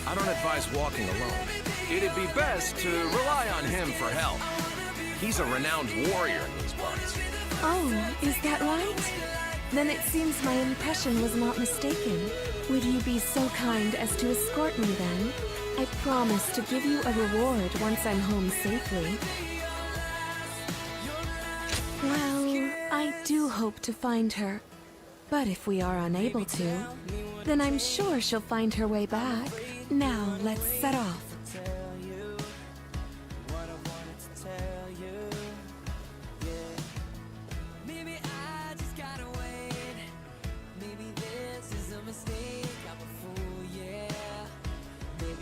I don't advise walking alone. It'd be best to rely on him for help. He's a renowned warrior in these parts. Oh, is that right? Then it seems my impression was not mistaken. Would you be so kind as to escort me then? I promise to give you a reward once I'm home safely. Well, I do hope to find her. But if we are unable to, then I'm sure she'll find her way back. Now, let's set off.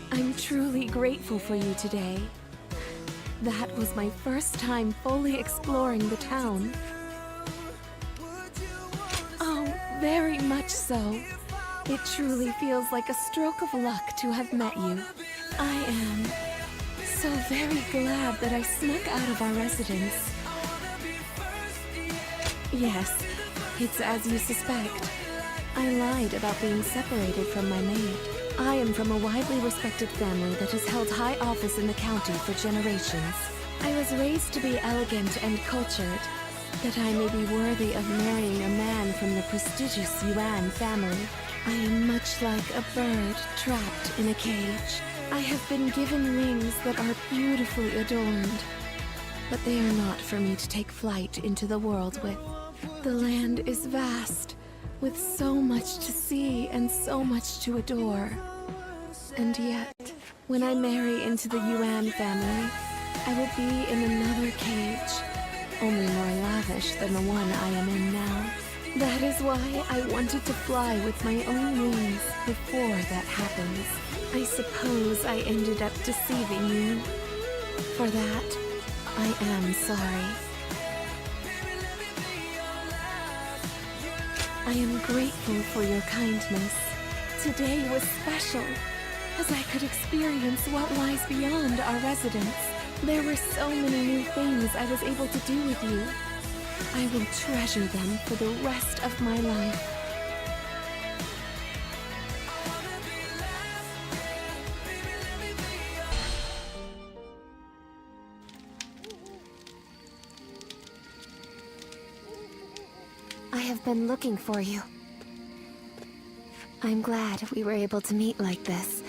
I'm truly grateful for you today. That was my first time fully exploring the town. Oh, very much so. It truly feels like a stroke of luck to have met you. I am so very glad that I snuck out of our residence. Yes, it's as you suspect. I lied about being separated from my maid. I am from a widely respected family that has held high office in the county for generations. I was raised to be elegant and cultured, that I may be worthy of marrying a man from the prestigious Yuan family. I am much like a bird trapped in a cage. I have been given wings that are beautifully adorned, but they are not for me to take flight into the world with. The land is vast, with so much to see and so much to adore. And yet, when I marry into the Yuan family, I will be in another cage, only more lavish than the one I am in now. That is why I wanted to fly with my own wings before that happens. I suppose I ended up deceiving you. For that, I am sorry. I am grateful for your kindness. Today was special, as I could experience what lies beyond our residence. There were so many new things I was able to do with you. I will treasure them for the rest of my life. I have been looking for you. I'm glad we were able to meet like this.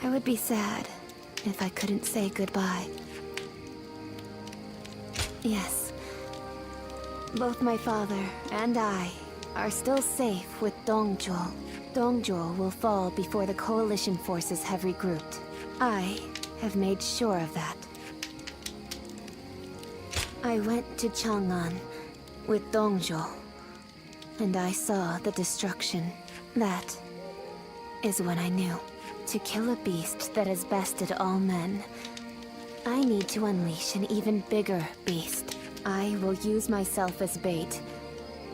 I would be sad if I couldn't say goodbye. Yes. Both my father and I are still safe with Dongzhuo. Dongzhuo will fall before the coalition forces have regrouped. I have made sure of that. I went to Chang'an with Dongzhuo, and I saw the destruction. That is when I knew. To kill a beast that has bested all men, I need to unleash an even bigger beast. I will use myself as bait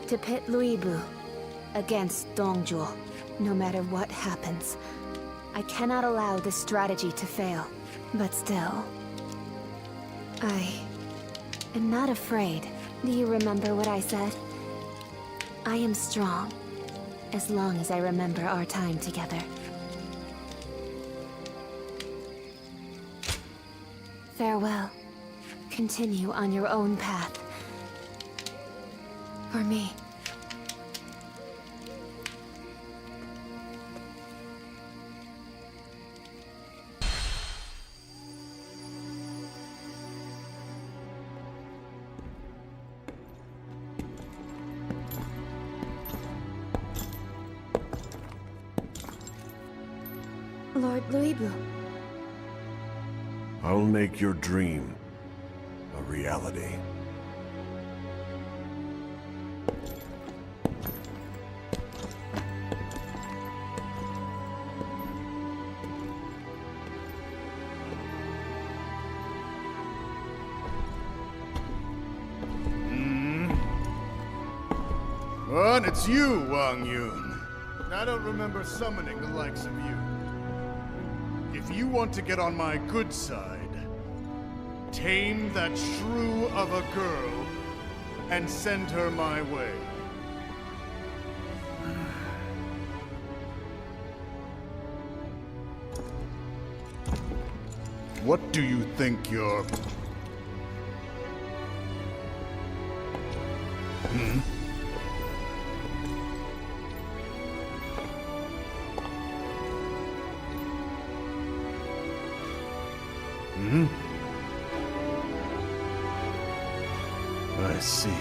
to pit Luibu against Dongzhuo, no matter what happens. I cannot allow this strategy to fail, but still, I am not afraid. Do you remember what I said? I am strong, as long as I remember our time together. Farewell. Continue on your own path. For me. Lord Luibu. I'll make your dream a reality. What? It's you, Wang Yun. I don't remember summoning the likes of you. If you want to get on my good side, tame that shrew of a girl and send her my way. What do you think you're... Hmm? Hmm? I see.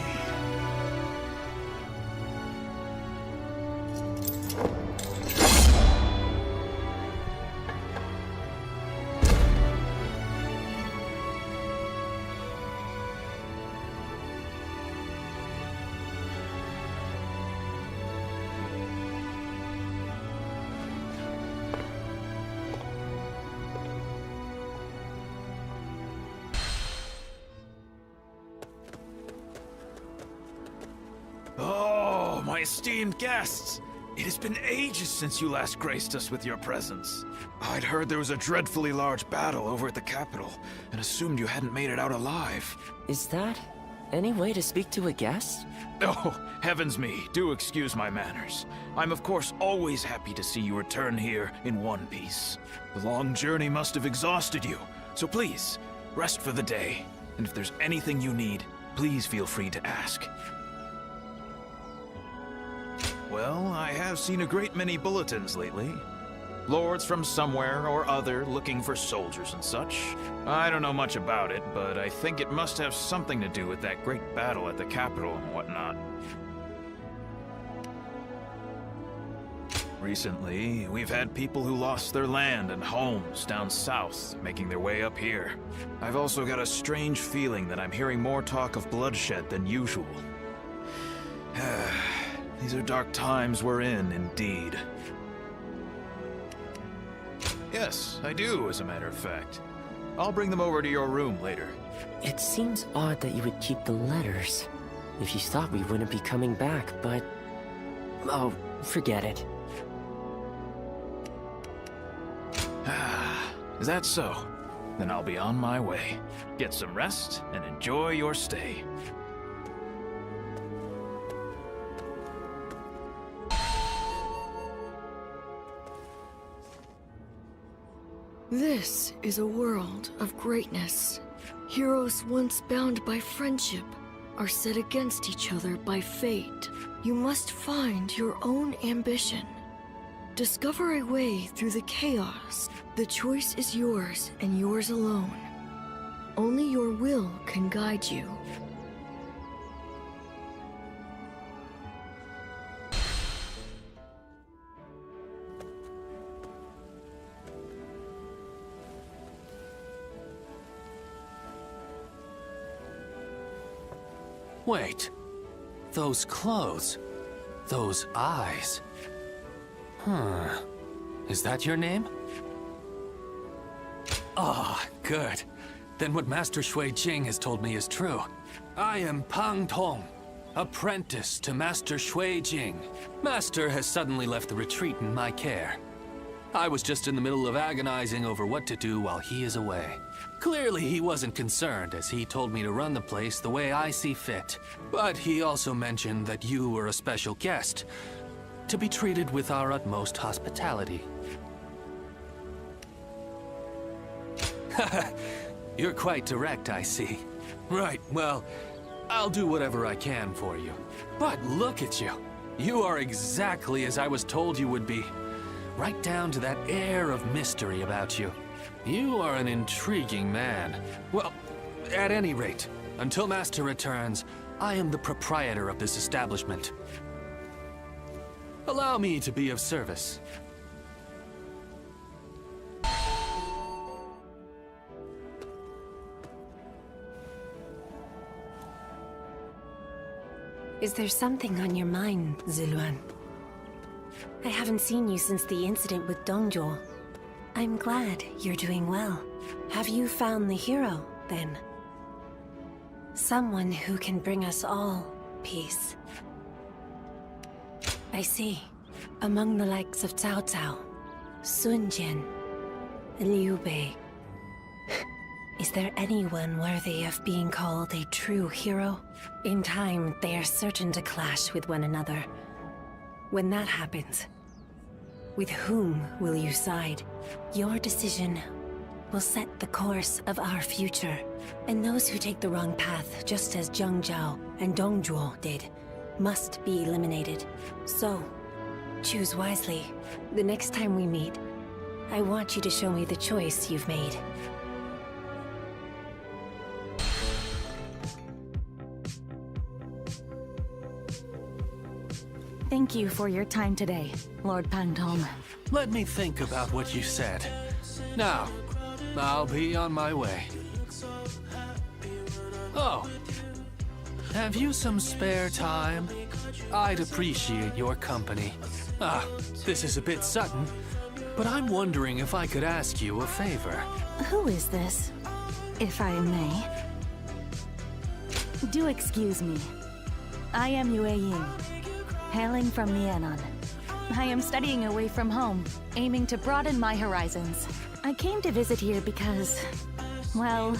Oh, my esteemed guests! It has been ages since you last graced us with your presence. I'd heard there was a dreadfully large battle over at the capital, and assumed you hadn't made it out alive. Is that any way to speak to a guest? Oh, heavens me, do excuse my manners. I'm of course always happy to see you return here in one piece. The long journey must have exhausted you, so please, rest for the day. And if there's anything you need, please feel free to ask. Well, I have seen a great many bulletins lately. Lords from somewhere or other looking for soldiers and such. I don't know much about it, but I think it must have something to do with that great battle at the capital and whatnot. Recently, we've had people who lost their land and homes down south, making their way up here. I've also got a strange feeling that I'm hearing more talk of bloodshed than usual. These are dark times we're in, indeed. Yes, I do, as a matter of fact. I'll bring them over to your room later. It seems odd that you would keep the letters. If you thought we wouldn't be coming back, but... oh, forget it. Is that so? Then I'll be on my way. Get some rest and enjoy your stay. This is a world of greatness. Heroes once bound by friendship are set against each other by fate. You must find your own ambition. Discover a way through the chaos. The choice is yours and yours alone. Only your will can guide you. Wait. Those clothes. Those eyes. Huh. Is that your name? Ah, good. Then what Master Shui Jing has told me is true. I am Pang Tong, apprentice to Master Shui Jing. Master has suddenly left the retreat in my care. I was just in the middle of agonizing over what to do while he is away. Clearly he wasn't concerned, as he told me to run the place the way I see fit. But he also mentioned that you were a special guest, to be treated with our utmost hospitality. You're quite direct, I see. Right, well, I'll do whatever I can for you. But look at you. You are exactly as I was told you would be. Right down to that air of mystery about you. You are an intriguing man. Well, at any rate, until Master returns, I am the proprietor of this establishment. Allow me to be of service. Is there something on your mind, Ziluan? I haven't seen you since the incident with Dongjo. I'm glad you're doing well. Have you found the hero, then? Someone who can bring us all peace. I see. Among the likes of Cao Cao, Sun Jian, and Liu Bei, is there anyone worthy of being called a true hero? In time, they are certain to clash with one another. When that happens, with whom will you side? Your decision will set the course of our future. And those who take the wrong path, just as Zheng Zhao and Dong Zhuo did, must be eliminated. So, choose wisely. The next time we meet, I want you to show me the choice you've made. Thank you for your time today, Lord Pantong. Let me think about what you said. Now, I'll be on my way. Oh, have you some spare time? I'd appreciate your company. This is a bit sudden, but I'm wondering if I could ask you a favor. Who is this, if I may? Do excuse me. I am Yue Ying, hailing from Mianon. I am studying away from home, aiming to broaden my horizons. I came to visit here because, well...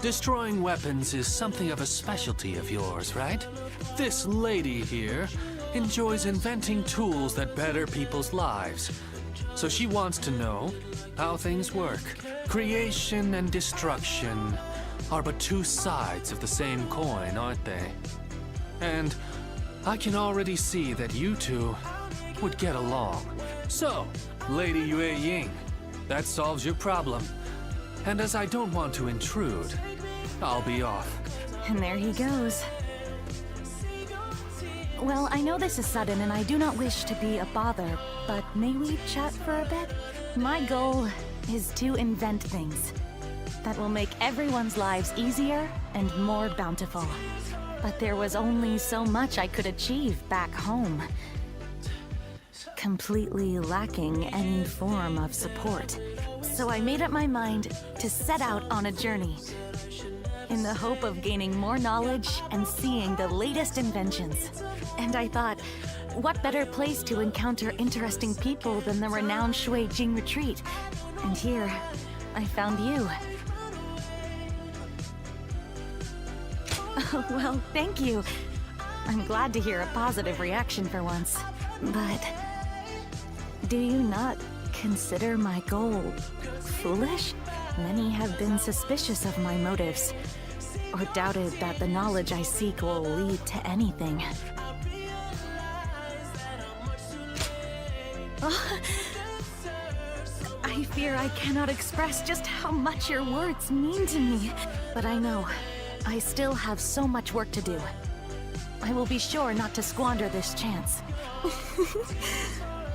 Destroying weapons is something of a specialty of yours, right? This lady here enjoys inventing tools that better people's lives. So she wants to know how things work. Creation and destruction are but two sides of the same coin, aren't they? And I can already see that you two would get along. So, Lady Yue Ying, that solves your problem. And as I don't want to intrude, I'll be off. And there he goes. Well, I know this is sudden and I do not wish to be a bother, but may we chat for a bit? My goal is to invent things that will make everyone's lives easier and more bountiful. But there was only so much I could achieve back home. Completely lacking any form of support. So I made up my mind to set out on a journey in the hope of gaining more knowledge and seeing the latest inventions. And I thought, what better place to encounter interesting people than the renowned Shui Jing retreat? And here, I found you. Oh, well, thank you. I'm glad to hear a positive reaction for once. But do you not consider my goal foolish? Many have been suspicious of my motives, or doubted that the knowledge I seek will lead to anything. Oh, I fear I cannot express just how much your words mean to me. But I know, I still have so much work to do. I will be sure not to squander this chance.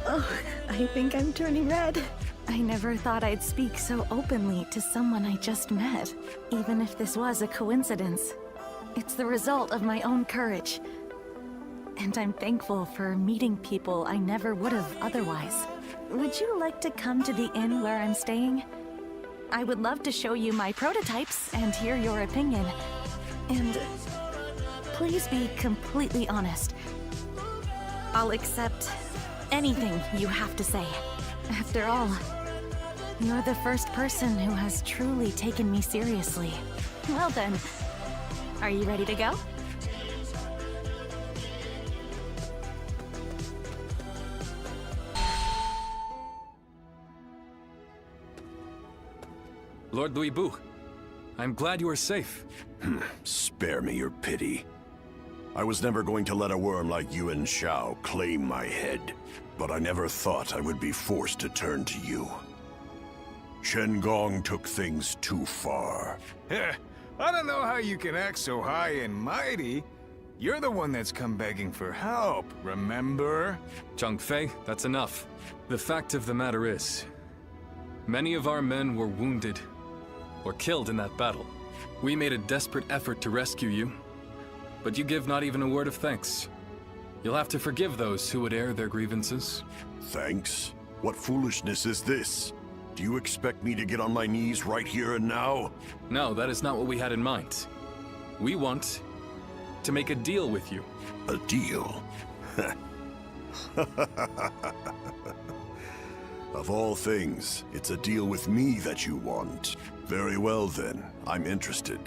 Oh, I think I'm turning red. I never thought I'd speak so openly to someone I just met. Even if this was a coincidence, it's the result of my own courage. And I'm thankful for meeting people I never would have otherwise. Would you like to come to the inn where I'm staying? I would love to show you my prototypes and hear your opinion. And please be completely honest. I'll accept anything you have to say. After all, you're the first person who has truly taken me seriously. Well then, are you ready to go? Lord Louis Bu, I'm glad you are safe. Spare me your pity. I was never going to let a worm like Yuan Shao claim my head, but I never thought I would be forced to turn to you. Shen Gong took things too far. I don't know how you can act so high and mighty. You're the one that's come begging for help, remember? Zhang Fei, that's enough. The fact of the matter is, many of our men were wounded or killed in that battle. We made a desperate effort to rescue you, but you give not even a word of thanks. You'll have to forgive those who would air their grievances. Thanks? What foolishness is this? Do you expect me to get on my knees right here and now? No, that is not what we had in mind. We want to make a deal with you. A deal? Of all things, it's a deal with me that you want. Very well then, I'm interested.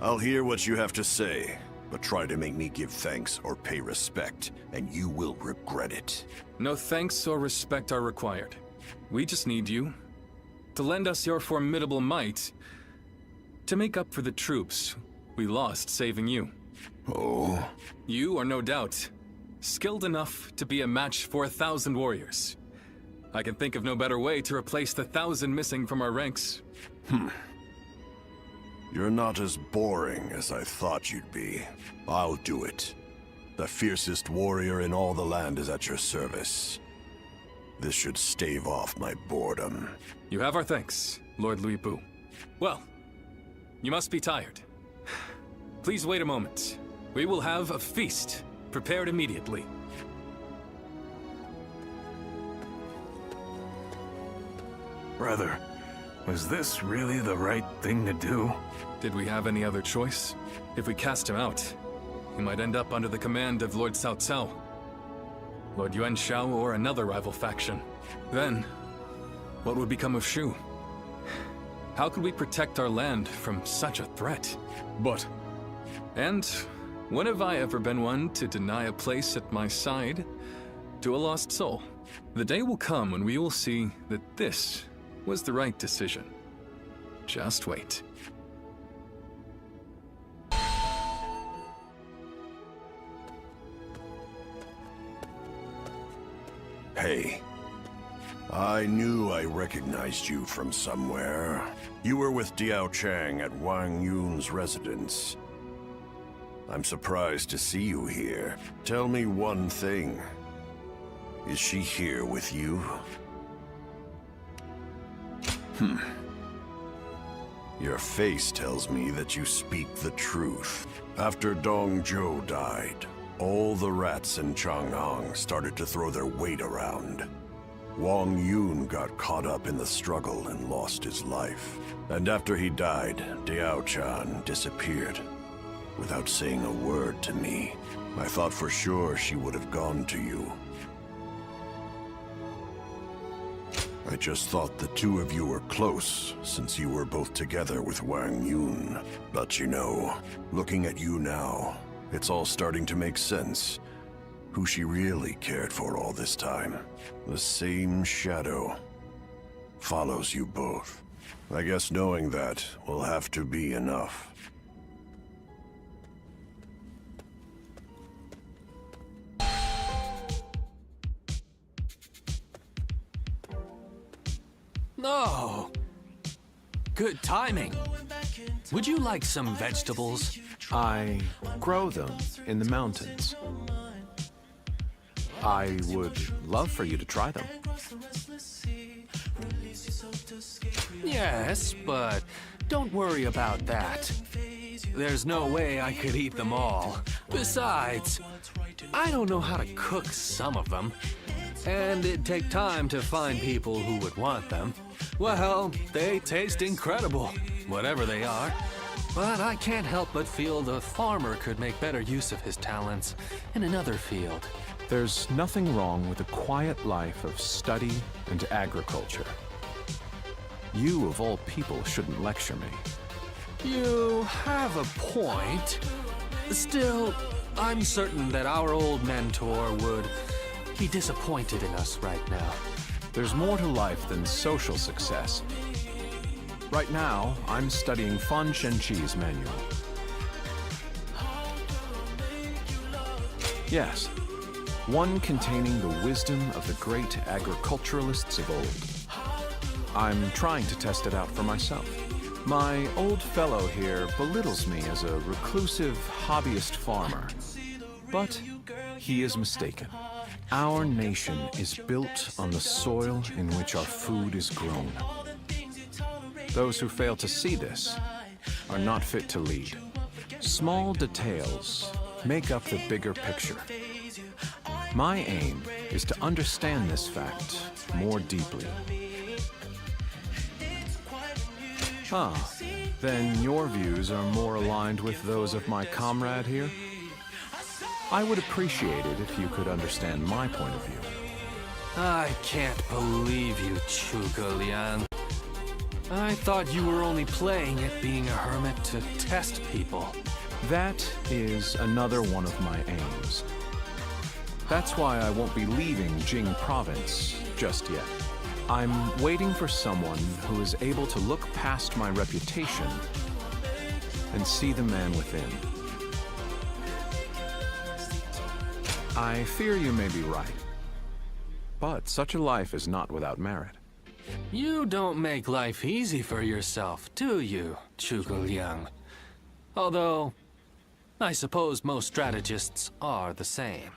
I'll hear what you have to say, but try to make me give thanks or pay respect, and you will regret it. No thanks or respect are required. We just need you to lend us your formidable might to make up for the troops we lost saving you. Oh? You are no doubt skilled enough to be a match for 1,000 warriors. I can think of no better way to replace the 1,000 missing from our ranks. You're not as boring as I thought you'd be. I'll do it. The fiercest warrior in all the land is at your service. This should stave off my boredom. You have our thanks, Lord Louis Bu. Well, you must be tired. Please wait a moment. We will have a feast prepared immediately. Brother, was this really the right thing to do? Did we have any other choice? If we cast him out, he might end up under the command of Lord Cao Cao, Lord Yuan Shao, or another rival faction. Then, what would become of Shu? How could we protect our land from such a threat? And when have I ever been one to deny a place at my side to a lost soul? The day will come when we will see that this was the right decision. Just wait. Hey. I knew I recognized you from somewhere. You were with Diao Chang at Wang Yun's residence. I'm surprised to see you here. Tell me one thing. Is she here with you? Your face tells me that you speak the truth. After Dong Zhou died, all the rats in Chang'an started to throw their weight around. Wang Yun got caught up in the struggle and lost his life. And after he died, Diao Chan disappeared without saying a word to me. I thought for sure she would have gone to you. I just thought the two of you were close, since you were both together with Wang Yun. But you know, looking at you now, it's all starting to make sense. Who she really cared for all this time. The same shadow follows you both. I guess knowing that will have to be enough. No. Good timing. Would you like some vegetables? I grow them in the mountains. I would love for you to try them. Yes, but don't worry about that. There's no way I could eat them all. Besides, I don't know how to cook some of them. And it'd take time to find people who would want them. Well, they taste incredible, whatever they are. But I can't help but feel the farmer could make better use of his talents in another field. There's nothing wrong with a quiet life of study and agriculture. You, of all people, shouldn't lecture me. You have a point. Still, I'm certain that our old mentor would be disappointed in us right now. There's more to life than social success. Right now, I'm studying Fan Shenqi's manual. Yes, one containing the wisdom of the great agriculturalists of old. I'm trying to test it out for myself. My old fellow here belittles me as a reclusive, hobbyist farmer. But he is mistaken. Our nation is built on the soil in which our food is grown. Those who fail to see this are not fit to lead. Small details make up the bigger picture. My aim is to understand this fact more deeply. Then your views are more aligned with those of my comrade here? I would appreciate it if you could understand my point of view. I can't believe you, Zhuge. I thought you were only playing at being a hermit to test people. That is another one of my aims. That's why I won't be leaving Jing Province just yet. I'm waiting for someone who is able to look past my reputation and see the man within. I fear you may be right, but such a life is not without merit. You don't make life easy for yourself, do you, Zhuge? Although, I suppose most strategists are the same.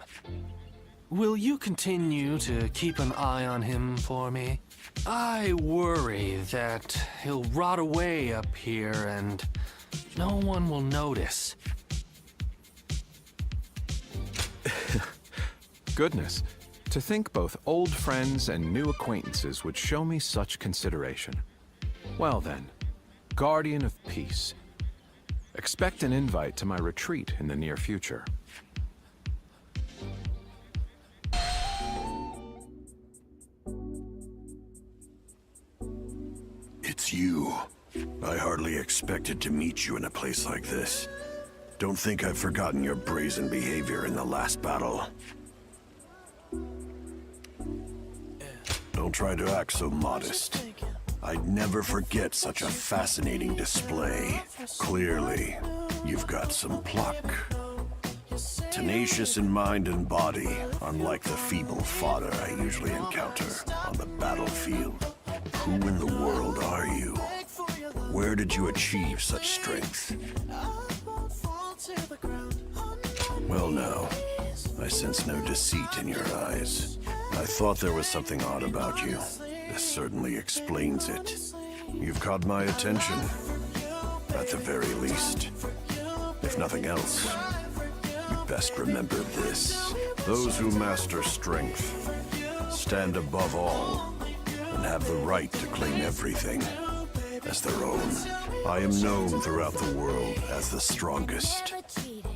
Will you continue to keep an eye on him for me? I worry that he'll rot away up here and no one will notice. Goodness, to think both old friends and new acquaintances would show me such consideration. Well then, Guardian of Peace. Expect an invite to my retreat in the near future. It's you. I hardly expected to meet you in a place like this. Don't think I've forgotten your brazen behavior in the last battle. Don't try to act so modest. I'd never forget such a fascinating display. Clearly, you've got some pluck. Tenacious in mind and body, unlike the feeble fodder I usually encounter on the battlefield. Who in the world are you? Where did you achieve such strength? Well now, I sense no deceit in your eyes. I thought there was something odd about you. This certainly explains it. You've caught my attention, at the very least. If nothing else, you'd best remember this. Those who master strength stand above all and have the right to claim everything as their own. I am known throughout the world as the strongest.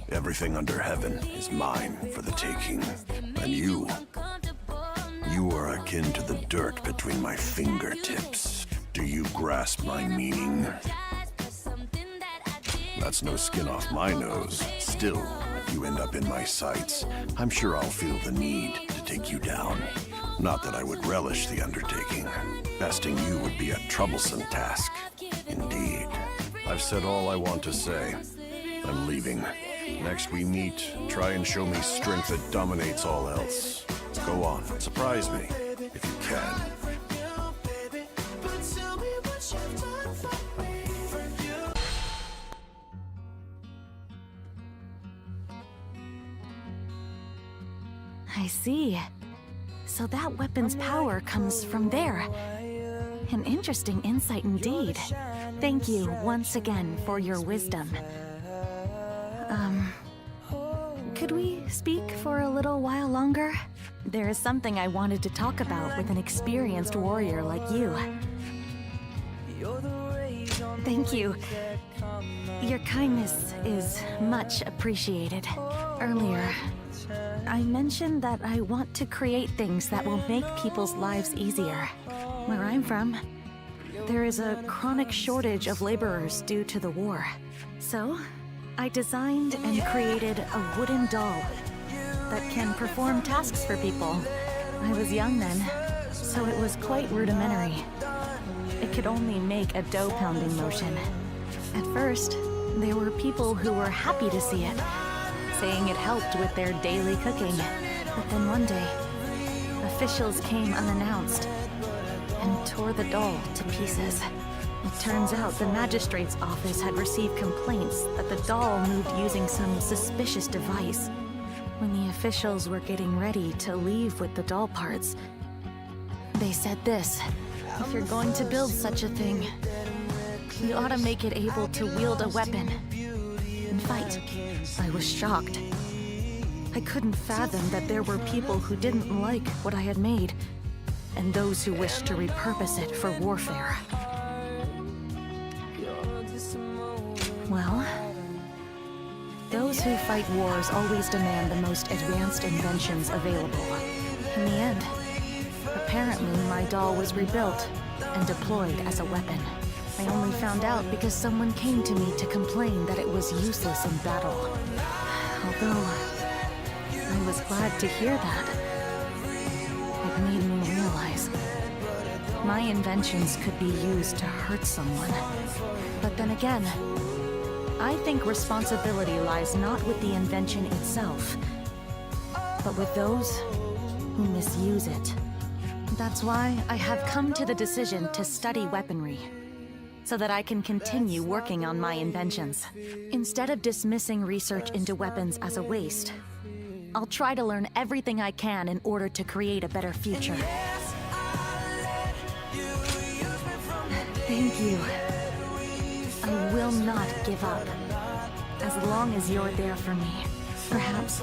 Everything under heaven is mine for the taking. And you are akin to the dirt between my fingertips. Do you grasp my meaning? That's no skin off my nose. Still, if you end up in my sights, I'm sure I'll feel the need to take you down. Not that I would relish the undertaking. Besting you would be a troublesome task. Indeed. I've said all I want to say. I'm leaving. Next we meet, try and show me strength that dominates all else. Go on, surprise me, if you can. I see. So that weapon's power comes from there. An interesting insight indeed. Thank you once again for your wisdom. Could we speak for a little while longer? There is something I wanted to talk about with an experienced warrior like you. Thank you. Your kindness is much appreciated. Earlier, I mentioned that I want to create things that will make people's lives easier. Where I'm from, there is a chronic shortage of laborers due to the war. So, I designed and created a wooden doll that can perform tasks for people. I was young then, so it was quite rudimentary. It could only make a dough-pounding motion. At first, there were people who were happy to see it, saying it helped with their daily cooking. But then one day, officials came unannounced and tore the doll to pieces. It turns out the magistrate's office had received complaints that the doll moved using some suspicious device. When the officials were getting ready to leave with the doll parts, they said this: if you're going to build such a thing, you ought to make it able to wield a weapon and fight. I was shocked. I couldn't fathom that there were people who didn't like what I had made, and those who wished to repurpose it for warfare. Well, Those who fight wars always demand the most advanced inventions available. In the end, apparently my doll was rebuilt and deployed as a weapon. I only found out because someone came to me to complain that it was useless in battle. Although, I was glad to hear that. It made me realize my inventions could be used to hurt someone. But then again, I think responsibility lies not with the invention itself, but with those who misuse it. That's why I have come to the decision to study weaponry, so that I can continue working on my inventions. Instead of dismissing research into weapons as a waste, I'll try to learn everything I can in order to create a better future. Thank you. I will not give up. As long as you're there for me, perhaps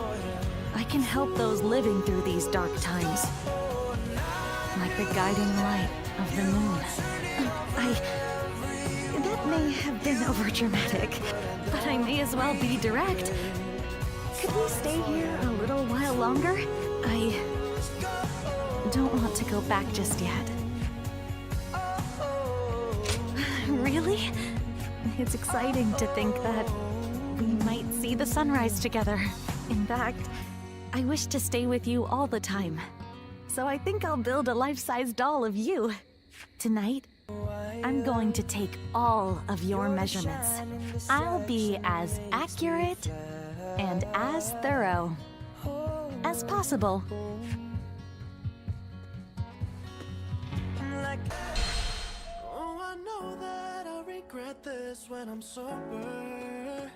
I can help those living through these dark times. Like the guiding light of the moon. That may have been overdramatic, but I may as well be direct. Could we stay here a little while longer? I don't want to go back just yet. Really? It's exciting to think that we might see the sunrise together. In fact, I wish to stay with you all the time. So I think I'll build a life-size doll of you. Tonight, I'm going to take all of your measurements. I'll be as accurate and as thorough as possible. Oh, I know that I'll regret this when I'm sober,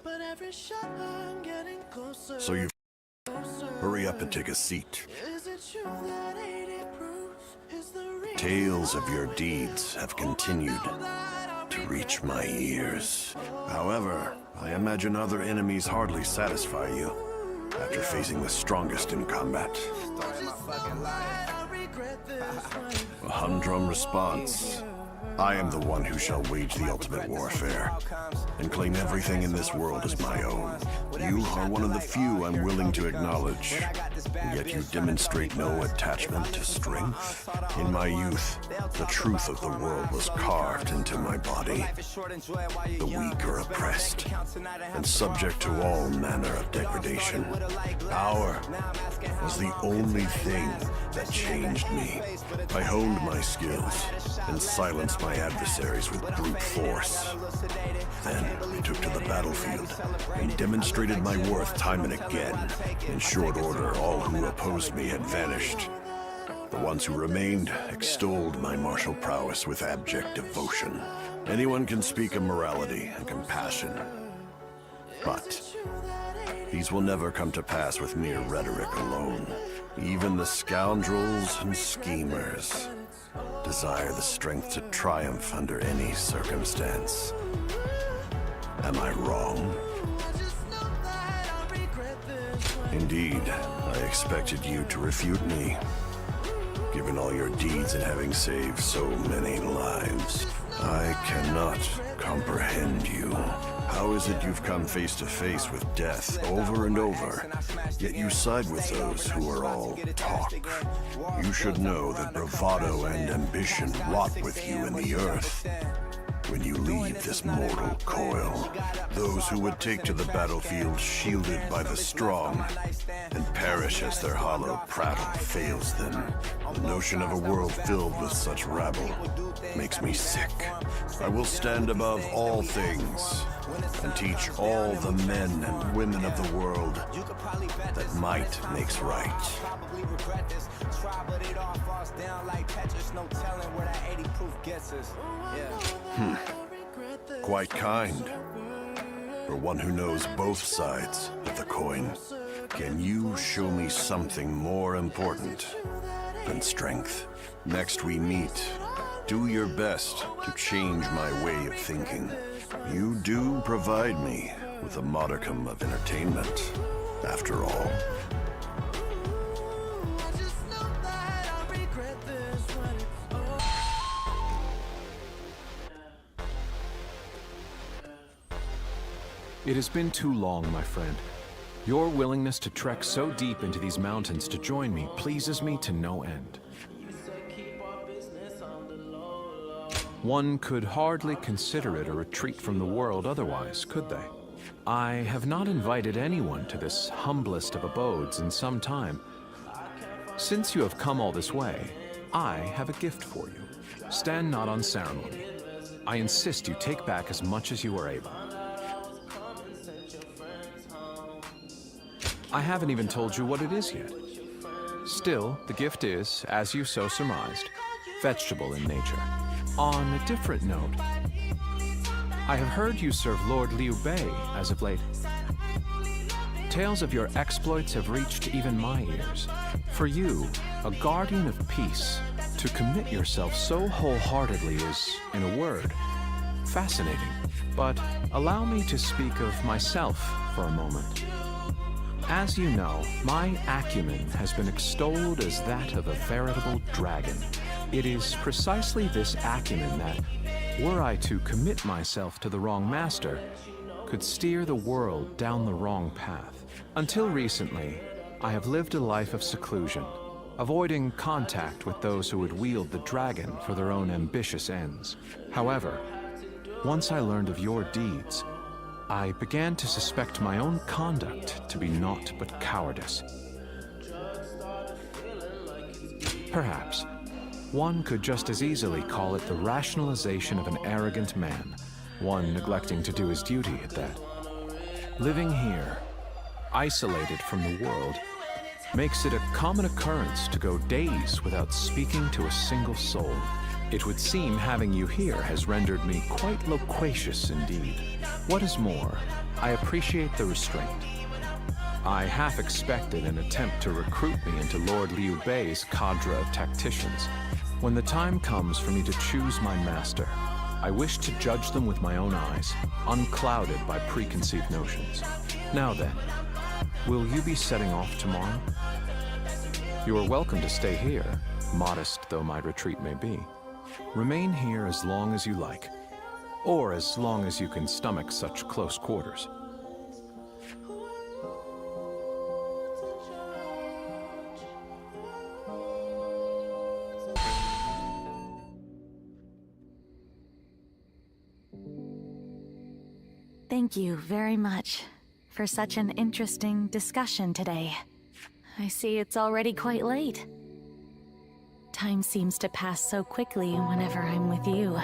but every shot I'm getting closer. So you hurry up and take a seat. Is it true that 80 proof is the real? Tales of your deeds have continued to reach my ears. However, I imagine other enemies hardly satisfy you after facing the strongest in combat. A humdrum response. I am the one who shall wage the ultimate warfare and claim everything in this world as my own. You are one of the few I'm willing to acknowledge, and yet you demonstrate no attachment to strength. In my youth, the truth of the world was carved into my body. The weak are oppressed and subject to all manner of degradation. Power was the only thing that changed me. I honed my skills and silenced my adversaries with brute force. Then I took to the battlefield and demonstrated my worth time and again. In short order, all who opposed me had vanished. The ones who remained extolled my martial prowess with abject devotion. Anyone can speak of morality and compassion, but these will never come to pass with mere rhetoric alone. Even the scoundrels and schemers desire the strength to triumph under any circumstance. Am I wrong? Indeed, I expected you to refute me, given all your deeds and having saved so many lives. I cannot comprehend you. How is it you've come face to face with death over and over, yet you side with those who are all talk? You should know that bravado and ambition rot with you in the earth when you leave this mortal coil. Those who would take to the battlefield shielded by the strong and perish as their hollow prattle fails them. The notion of a world filled with such rabble makes me sick. I will stand above all things and teach all the men and women of the world that might makes right. Quite kind. For one who knows both sides of the coin. Can you show me something more important than strength? Next we meet, do your best to change my way of thinking. You do provide me with a modicum of entertainment, after all. It has been too long, my friend. Your willingness to trek so deep into these mountains to join me pleases me to no end. One could hardly consider it a retreat from the world otherwise, could they? I have not invited anyone to this humblest of abodes in some time. Since you have come all this way, I have a gift for you. Stand not on ceremony. I insist you take back as much as you are able. I haven't even told you what it is yet. Still, the gift is, as you so surmised, vegetable in nature. On a different note, I have heard you serve Lord Liu Bei as of late. Tales of your exploits have reached even my ears. For you, a guardian of peace, to commit yourself so wholeheartedly is, in a word, fascinating. But allow me to speak of myself for a moment. As you know, my acumen has been extolled as that of a veritable dragon. It is precisely this acumen that, were I to commit myself to the wrong master, could steer the world down the wrong path. Until recently, I have lived a life of seclusion, avoiding contact with those who would wield the dragon for their own ambitious ends. However, once I learned of your deeds, I began to suspect my own conduct to be naught but cowardice. Perhaps one could just as easily call it the rationalization of an arrogant man, one neglecting to do his duty at that. Living here, isolated from the world, makes it a common occurrence to go days without speaking to a single soul. It would seem having you here has rendered me quite loquacious indeed. What is more, I appreciate the restraint. I half expected an attempt to recruit me into Lord Liu Bei's cadre of tacticians. When the time comes for me to choose my master, I wish to judge them with my own eyes, unclouded by preconceived notions. Now then, will you be setting off tomorrow? You are welcome to stay here, modest though my retreat may be. Remain here as long as you like, or as long as you can stomach such close quarters. Thank you very much for such an interesting discussion today. I see it's already quite late. Time seems to pass so quickly whenever I'm with you.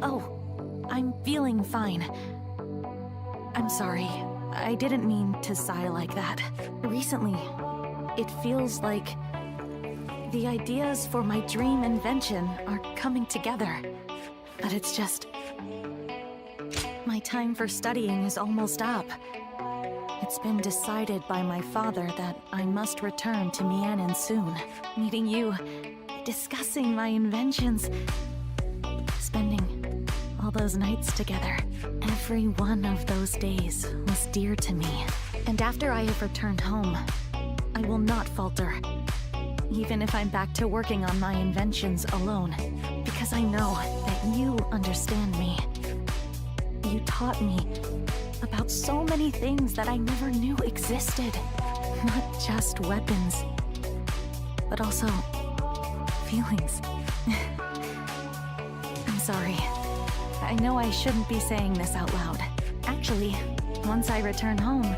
Oh, I'm feeling fine. I'm sorry. I didn't mean to sigh like that. Recently, it feels like the ideas for my dream invention are coming together. But it's just... my time for studying is almost up. It's been decided by my father that I must return to Mianin soon. Meeting you, discussing my inventions, spending all those nights together. Every one of those days was dear to me. And after I have returned home, I will not falter. Even if I'm back to working on my inventions alone. Because I know that you understand me. You taught me about so many things that I never knew existed. Not just weapons, but also feelings. I'm sorry. I know I shouldn't be saying this out loud. Actually, once I return home,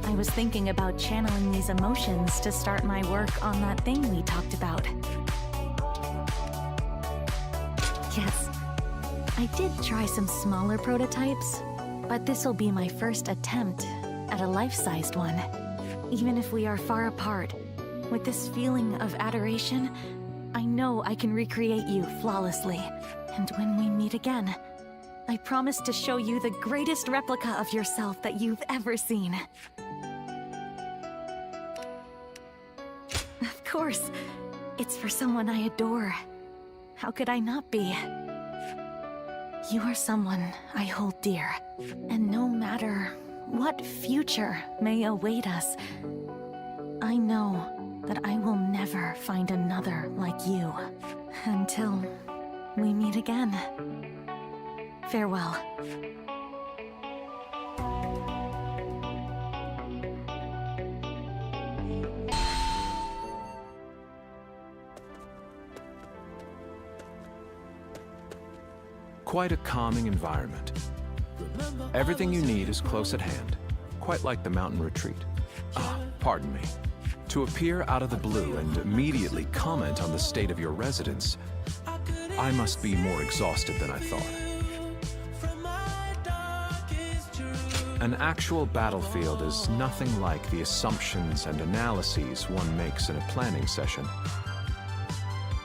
I was thinking about channeling these emotions to start my work on that thing we talked about. Yes, I did try some smaller prototypes, but this'll be my first attempt at a life-sized one. Even if we are far apart, with this feeling of adoration, I know I can recreate you flawlessly. And when we meet again, I promise to show you the greatest replica of yourself that you've ever seen. Of course, it's for someone I adore. How could I not be? You are someone I hold dear, and no matter what future may await us, I know that I will never find another like you. Until we meet again. Farewell. Quite a calming environment. Everything you need is close at hand, quite like the mountain retreat. Pardon me. To appear out of the blue and immediately comment on the state of your residence, I must be more exhausted than I thought. An actual battlefield is nothing like the assumptions and analyses one makes in a planning session.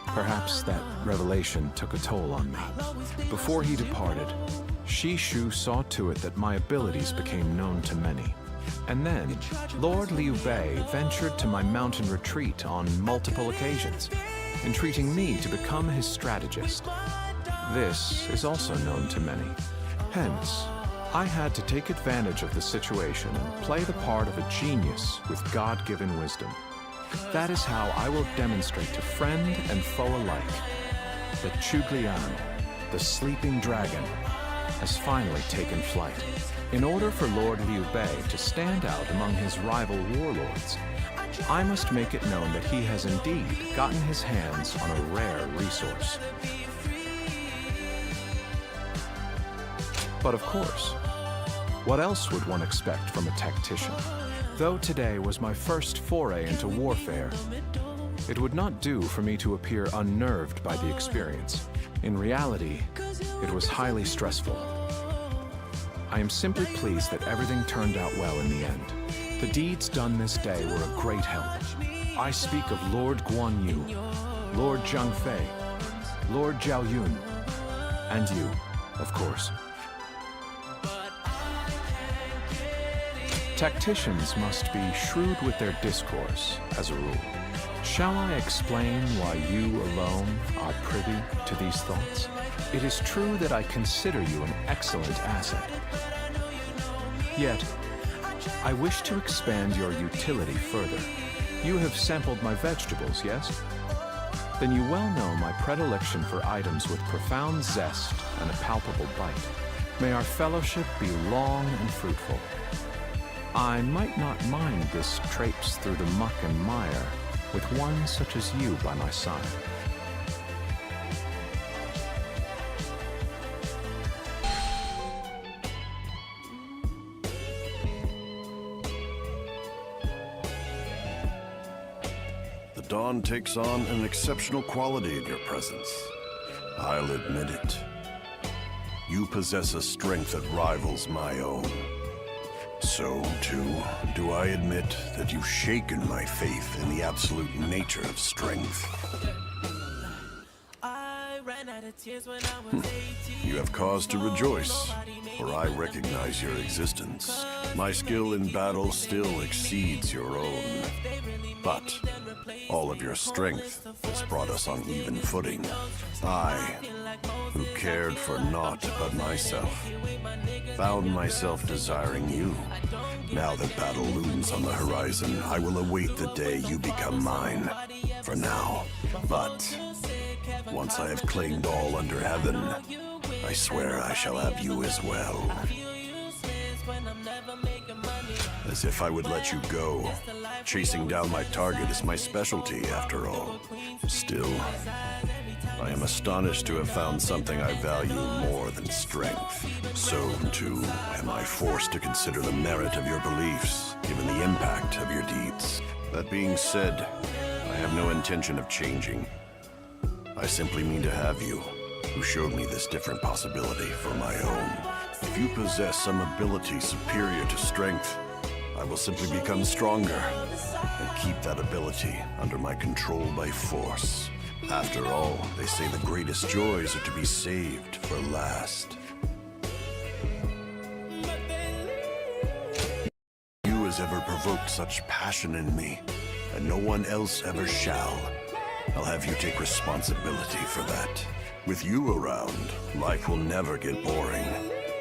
Perhaps that revelation took a toll on me. Before he departed, Shishu saw to it that my abilities became known to many. And then, Lord Liu Bei ventured to my mountain retreat on multiple occasions, entreating me to become his strategist. This is also known to many. Hence, I had to take advantage of the situation and play the part of a genius with God-given wisdom. That is how I will demonstrate to friend and foe alike that Chuglian, the sleeping dragon, has finally taken flight. In order for Lord Liu Bei to stand out among his rival warlords, I must make it known that he has indeed gotten his hands on a rare resource. But of course, what else would one expect from a tactician? Though today was my first foray into warfare, it would not do for me to appear unnerved by the experience. In reality, it was highly stressful. I am simply pleased that everything turned out well in the end. The deeds done this day were a great help. I speak of Lord Guan Yu, Lord Zhang Fei, Lord Zhao Yun, and you, of course. Tacticians must be shrewd with their discourse, as a rule. Shall I explain why you alone are privy to these thoughts? It is true that I consider you an excellent asset. Yet, I wish to expand your utility further. You have sampled my vegetables, yes? Then you well know my predilection for items with profound zest and a palpable bite. May our fellowship be long and fruitful. I might not mind this traipse through the muck and mire with one such as you by my side. The dawn takes on an exceptional quality in your presence. I'll admit it. You possess a strength that rivals my own. So, too, do I admit that you've shaken my faith in the absolute nature of strength. You have cause to rejoice, for I recognize your existence. My skill in battle still exceeds your own. But all of your strength has brought us on even footing. I, who cared for naught but myself, found myself desiring you. Now that battle looms on the horizon, I will await the day you become mine. For now. But once I have claimed all under heaven, I swear I shall have you as well. As if I would let you go. Chasing down my target is my specialty, after all. Still, I am astonished to have found something I value more than strength. So, too, am I forced to consider the merit of your beliefs, given the impact of your deeds. That being said, I have no intention of changing. I simply mean to have you, who showed me this different possibility, for my own. If you possess some ability superior to strength, I will simply become stronger, and keep that ability under my control by force. After all, they say the greatest joys are to be saved for last. You has ever provoked such passion in me, and no one else ever shall. I'll have you take responsibility for that. With you around, life will never get boring.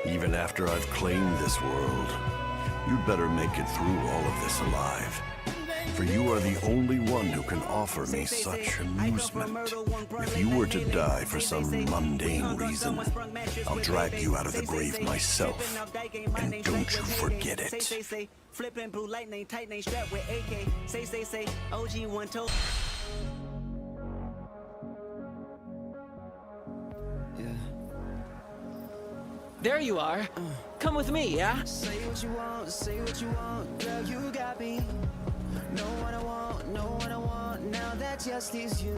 Even after I've claimed this world, you'd better make it through all of this alive. for you are the only one who can offer me such amusement. If you were to die for some mundane reason, I'll drag you out of the grave myself, and don't you forget it. Flipping blue lightning, tight name strapped with AK. Say, OG one told. There you are. Come with me, yeah? Say what you want, girl, you got me. Know what I want, now that just leaves you.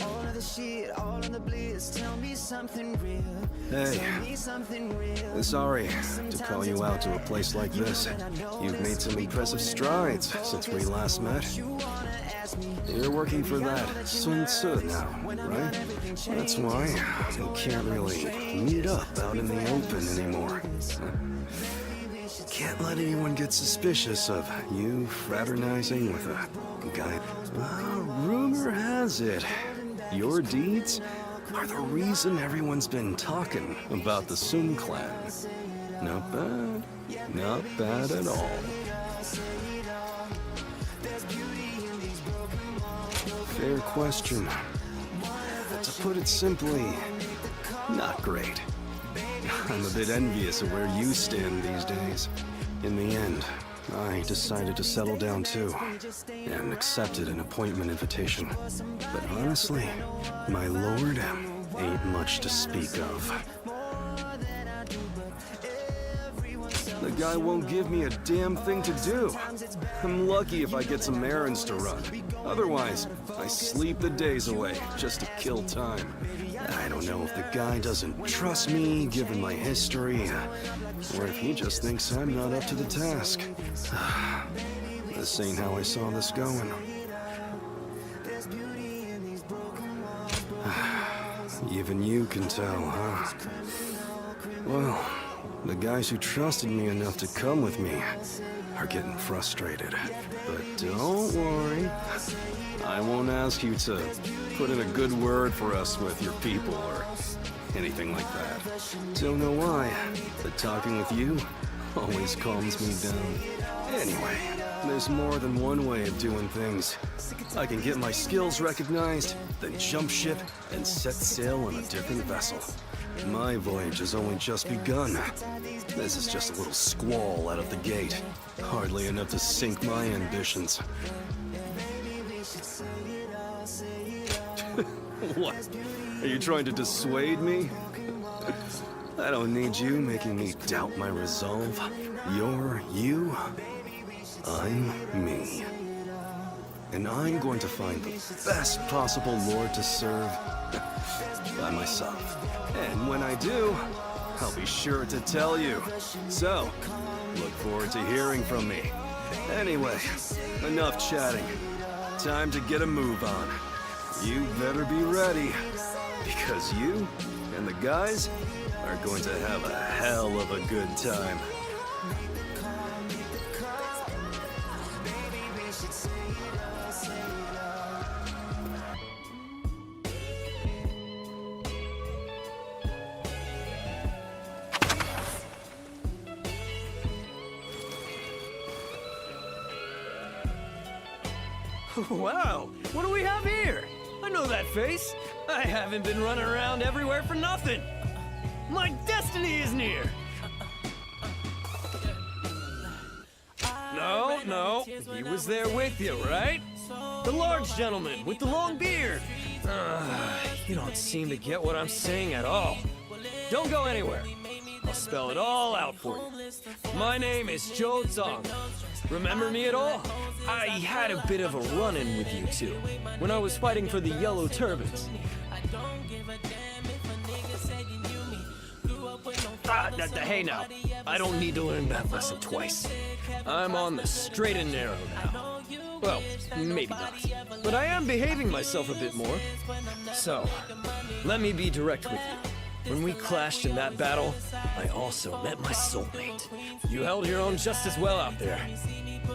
All of the shit, all of the bliss, tell me something real. Hey, Tell me something real. sorry to call you out to a place like this. You've made some impressive strides since we last met. You're working for that Sun Tzu now, right? That's why we can't really meet up out in the open anymore. Can't let anyone get suspicious of you fraternizing with a guy. Rumor has it, your deeds are the reason everyone's been talking about the Sun clan. Not bad. Not bad at all. Fair question. To put it simply, not great. I'm a bit envious of where you stand these days. In the end, I decided to settle down too, and accepted an appointment invitation. But honestly, my lord ain't much to speak of. The guy won't give me a damn thing to do. I'm lucky if I get some errands to run. Otherwise, I sleep the days away just to kill time. I don't know if the guy doesn't trust me, given my history, or if he just thinks I'm not up to the task. This ain't how I saw this going. Even you can tell, huh? Well, the guys who trusted me enough to come with me are getting frustrated. But don't worry, I won't ask you to put in a good word for us with your people or anything like that. Don't know why, but talking with you always calms me down. Anyway, there's more than one way of doing things. I can get my skills recognized, then jump ship and set sail on a different vessel. My voyage has only just begun. This is just a little squall out of the gate. Hardly enough to sink my ambitions. What? Are you trying to dissuade me? I don't need you making me doubt my resolve. You're you. I'm me. And I'm going to find the best possible lord to serve by myself. And when I do, I'll be sure to tell you. So, look forward to hearing from me. Anyway, enough chatting. Time to get a move on. You better be ready, because you and the guys are going to have a hell of a good time. Wow, what do we have here? I know that face. I haven't been running around everywhere for nothing. My destiny is near. No, he was there with you, right? The large gentleman with the long beard. You don't seem to get what I'm saying at all. Don't go anywhere. I'll spell it all out for you. My name is Joe Zong. Remember me at all? I had a bit of a run-in with you two when I was fighting for the Yellow Turbans. Hey now, I don't need to learn that lesson twice. I'm on the straight and narrow now. Well, maybe not. But I am behaving myself a bit more. So, let me be direct with you. When we clashed in that battle, I also met my soulmate. You held your own just as well out there.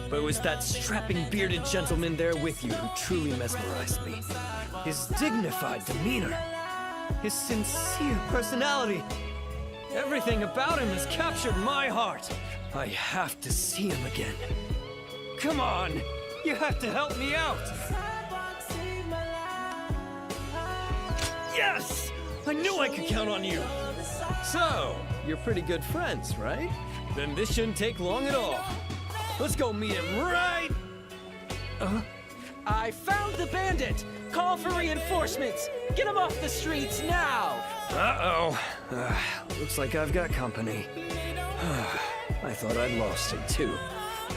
But it was that strapping bearded gentleman there with you who truly mesmerized me. His dignified demeanor, his sincere personality. Everything about him has captured my heart. I have to see him again. Come on, You have to help me out! Yes! I knew I could count on you! So, you're pretty good friends, right? Then this shouldn't take long at all. Let's go meet him right... I found the bandit! Call for reinforcements! Get him off the streets now! Uh-oh. Looks like I've got company. I thought I'd lost him too.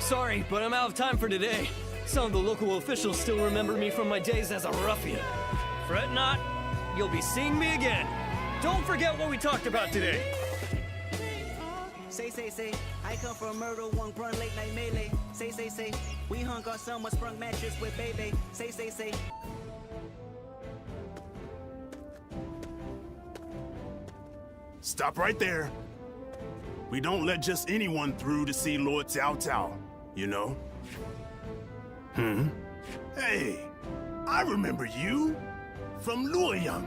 Sorry, but I'm out of time for today. Some of the local officials still remember me from my days as a ruffian. Fret not, you'll be seeing me again. Don't forget what we talked about today. Say, I come from murder, one run late night melee. Say, we hung on someone sprung mattress with baby. Say. Stop right there. We don't let just anyone through to see Lord Cao Cao, you know? Hey, I remember you from Luoyang.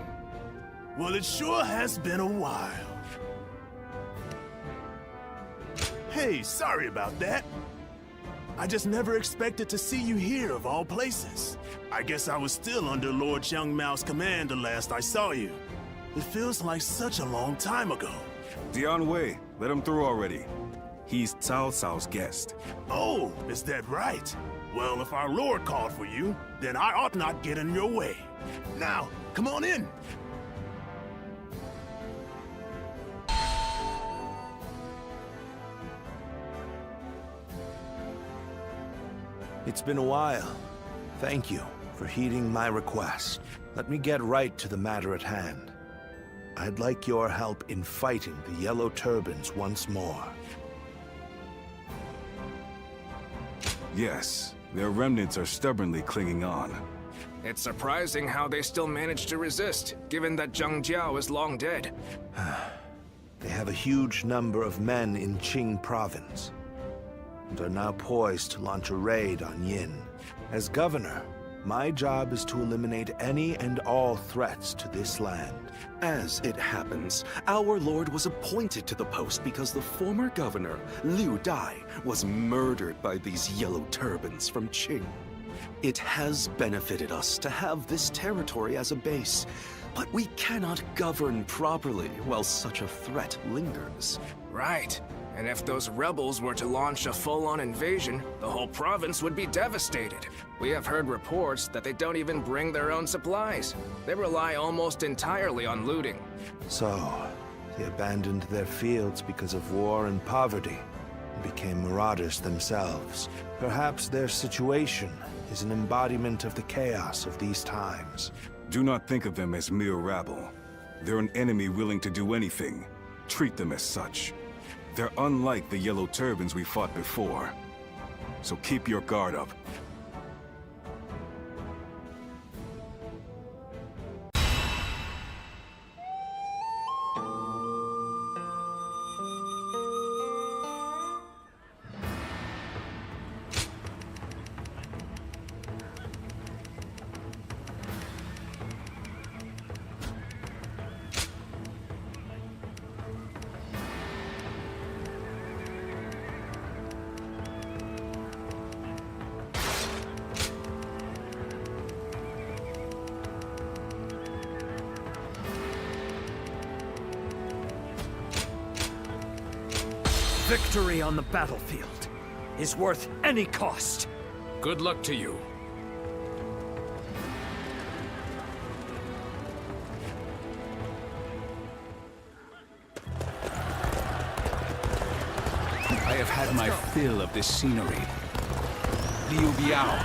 Well, it sure has been a while. Hey, sorry about that. I just never expected to see you here of all places. I guess I was still under Lord Xiang Mao's command the last I saw you. It feels like such a long time ago. Dian Wei, let him through already. He's Cao Cao's guest. Oh, is that right? Well, if our lord called for you, then I ought not get in your way. Now, come on in. It's been a while. Thank you for heeding my request. Let me get right to the matter at hand. I'd like your help in fighting the Yellow Turbans once more. Yes, their remnants are stubbornly clinging on. It's surprising how they still manage to resist, given that Zhang Jiao is long dead. They have a huge number of men in Qing province, and are now poised to launch a raid on Yin. As governor, my job is to eliminate any and all threats to this land. As it happens, our lord was appointed to the post because the former governor, Liu Dai, was murdered by these yellow turbans from Qing. It has benefited us to have this territory as a base, but we cannot govern properly while such a threat lingers. Right. And if those rebels were to launch a full-on invasion, the whole province would be devastated. We have heard reports that they don't even bring their own supplies. They rely almost entirely on looting. So, they abandoned their fields because of war and poverty, and became marauders themselves. Perhaps their situation is an embodiment of the chaos of these times. Do not think of them as mere rabble. They're an enemy willing to do anything. Treat them as such. They're unlike the Yellow Turbans we fought before. So keep your guard up. Victory on the battlefield is worth any cost. Good luck to you. I have had my fill of this scenery. Liu Biao,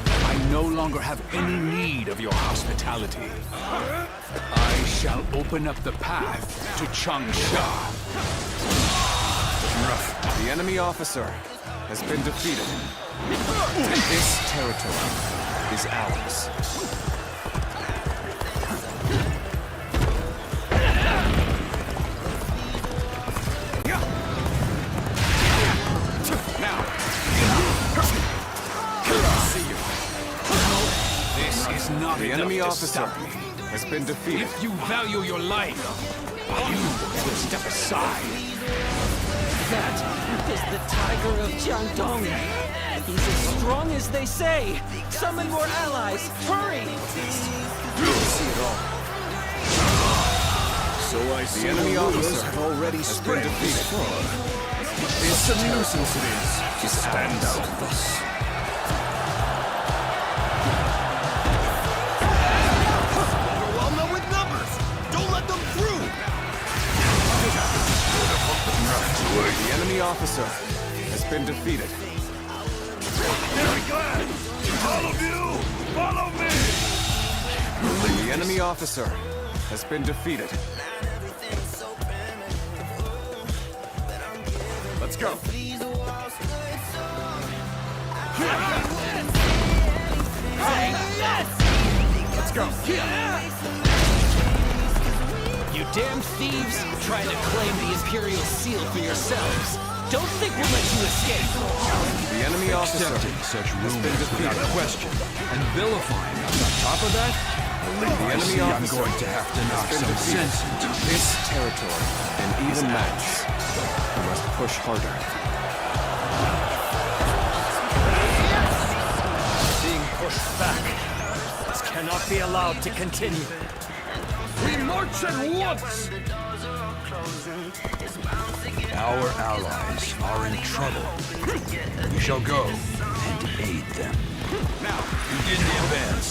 I no longer have any need of your hospitality. I shall open up the path to Changsha. The enemy officer has been defeated. This territory is ours. Now, see you. This is not the enemy officer has been defeated. If you value your life, you will step aside. That is the Tiger of Jiangdong. He's as strong as they say. Summon more allies. Hurry! See it all. So I see The enemy officer have already has been spread defeated. It's a nuisance it is to stand out thus. Overwhelm them with numbers! Don't let them through! The enemy officer has been defeated. Very glad! All of you, follow me! The enemy officer has been defeated. Let's go. Let's go. You damn thieves, trying to claim the Imperial seal for yourselves. Don't think we'll let you escape. The enemy officer Such has been defeated. question. And vilifying us on top of that? The enemy I'm officer going to have to knock has been some defeated. sense into This territory, an even match. We must push harder. Being pushed back. This cannot be allowed to continue. We march at once! Our allies are in trouble. We shall go and aid them. Now, begin the advance.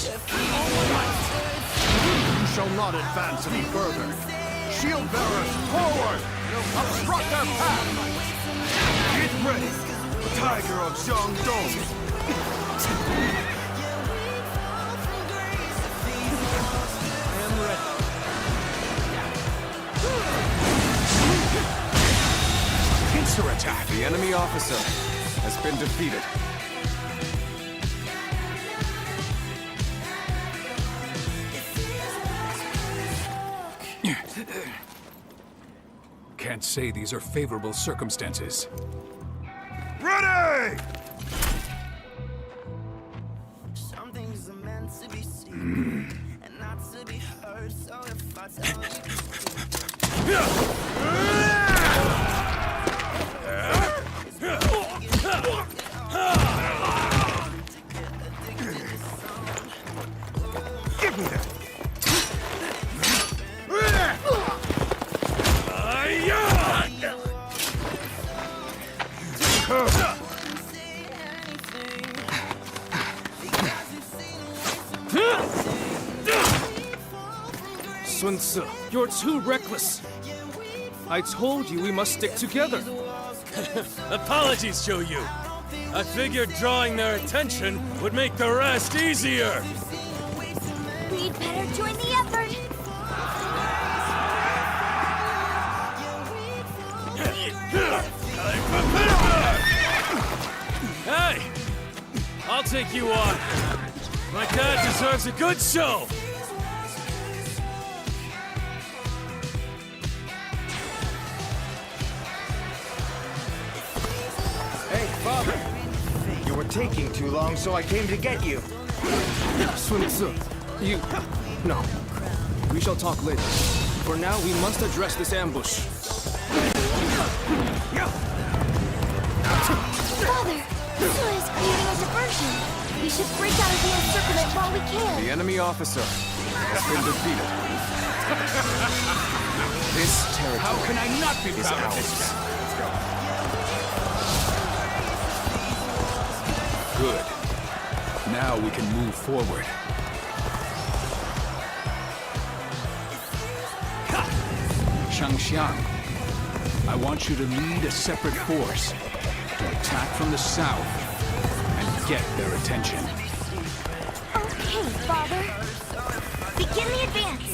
You shall not advance any further. Shield bearers, forward! Obstruct their path! Get ready! The Tiger of Jiangdong! I am ready. Pincer attack. The enemy officer has been defeated. Can't say these are favorable circumstances. Ready! Some things are meant to be seen and not to be heard. So if I tell Give me that! Sun Tzu, you're too reckless. I told you we must stick together. Apologies, Zhou Yu. I figured drawing their attention would make the rest easier. We'd better join the effort. Hey! I'll take you on. My dad deserves a good show. Hey, Father! You were taking too long, so I came to get you. Sun Tzu, you... No. We shall talk later. For now, we must address this ambush. Father, Sora is creating a diversion. We should break out of the encirclement while we can. The enemy officer has been defeated. This territory How can I not be is proud of ours. this guy? Good. Now we can move forward. Shangxiang, I want you to lead a separate force to attack from the south and get their attention. Okay, Father. Begin the advance.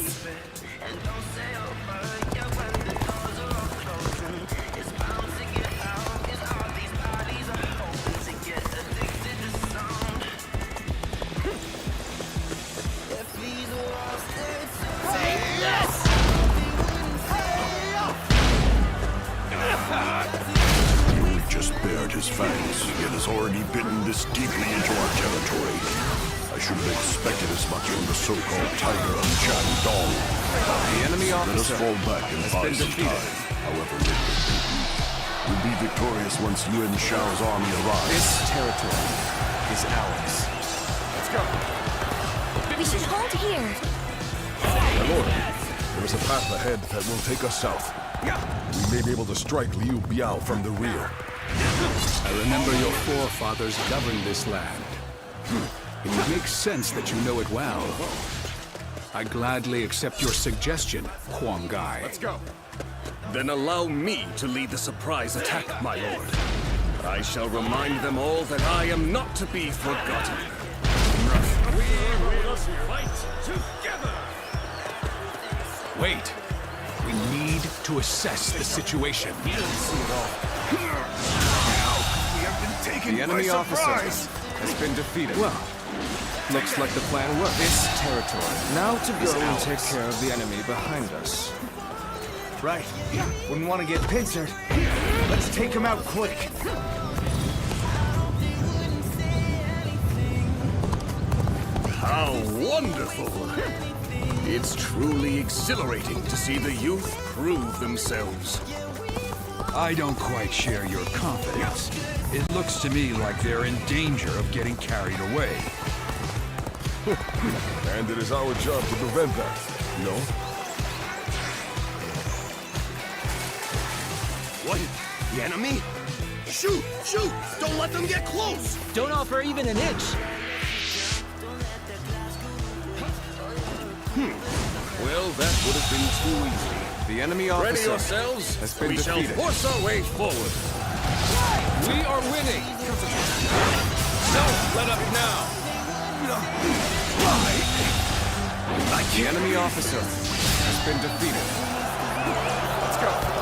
We've just bared his fangs, yet has already bitten this deeply into our territory. I should have expected as much from the so-called Tiger of Jiangdong. The enemy Let us officer fall back and has buy been some defeated. time, however little it may be. We'll be victorious once Yuan Shao's army arrives. This territory is ours. Let's go. We should hold here. My lord, there is a path ahead that will take us south. We may be able to strike Liu Biao from the rear. I remember your forefathers governed this land. It would make sense that you know it well. I gladly accept your suggestion, Kwon Guy. Let's go. Then allow me to lead the surprise attack, my lord. I shall remind them all that I am not to be forgotten. We must fight together! Wait. We need to assess the situation. We have been taken The enemy by officer surprise. has been defeated. Well, looks like the plan worked. This territory Now to is go and ours. take care of the enemy behind us. Right. Wouldn't want to get pincered. Let's take him out quick. How wonderful! It's truly exhilarating to see the youth prove themselves. I don't quite share your confidence. It looks to me like they're in danger of getting carried away. And it is our job to prevent that, no? What? The enemy? Shoot! Shoot! Don't let them get close! Don't offer even an inch. Well, that would have been too easy. The enemy Ready officer yourselves? has been We shall defeated. force our way forward. We are winning! Don't let up now! The enemy officer has been defeated. Let's go.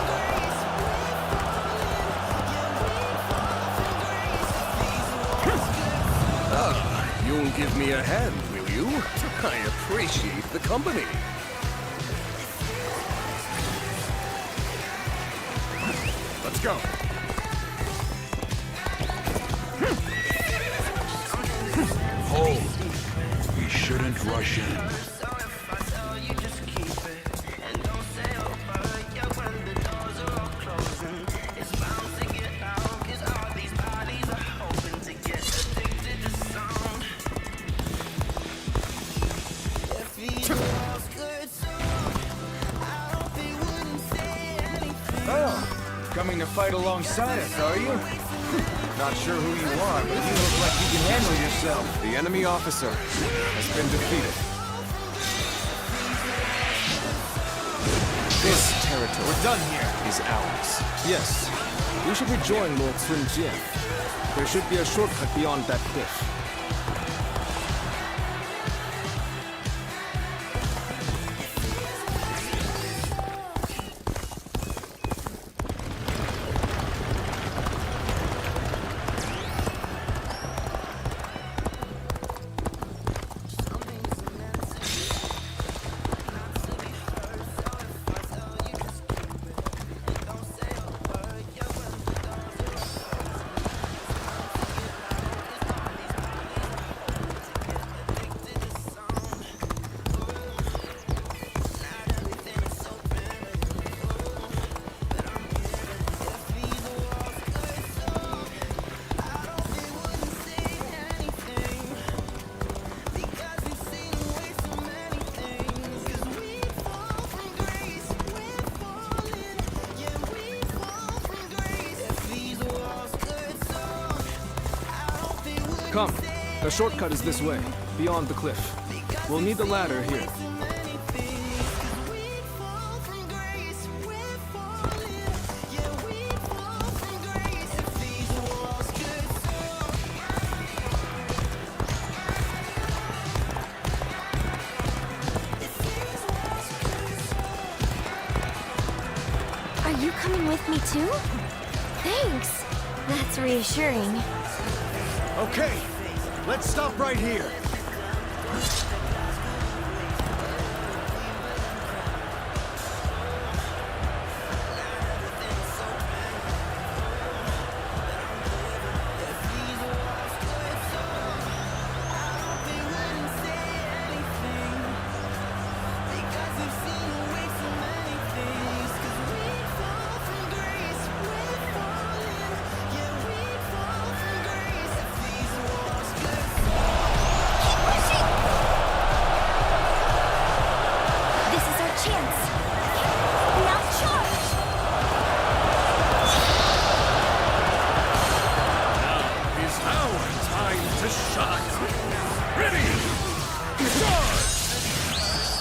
You'll give me a hand, will you? I appreciate the company. Let's go. Hold. We shouldn't rush in. Oh, coming to fight alongside us, are you? Not sure who you are, but you look like you can handle yourself. The enemy officer has been defeated. This territory We're done here. is ours. Yes, we should rejoin Lord Sun Jian. There should be a shortcut beyond that cliff. Come. The shortcut is this way, beyond the cliff. We'll need the ladder here. Are you coming with me too? Thanks. That's reassuring. Okay, let's stop right here. to shine! Ready! Charge!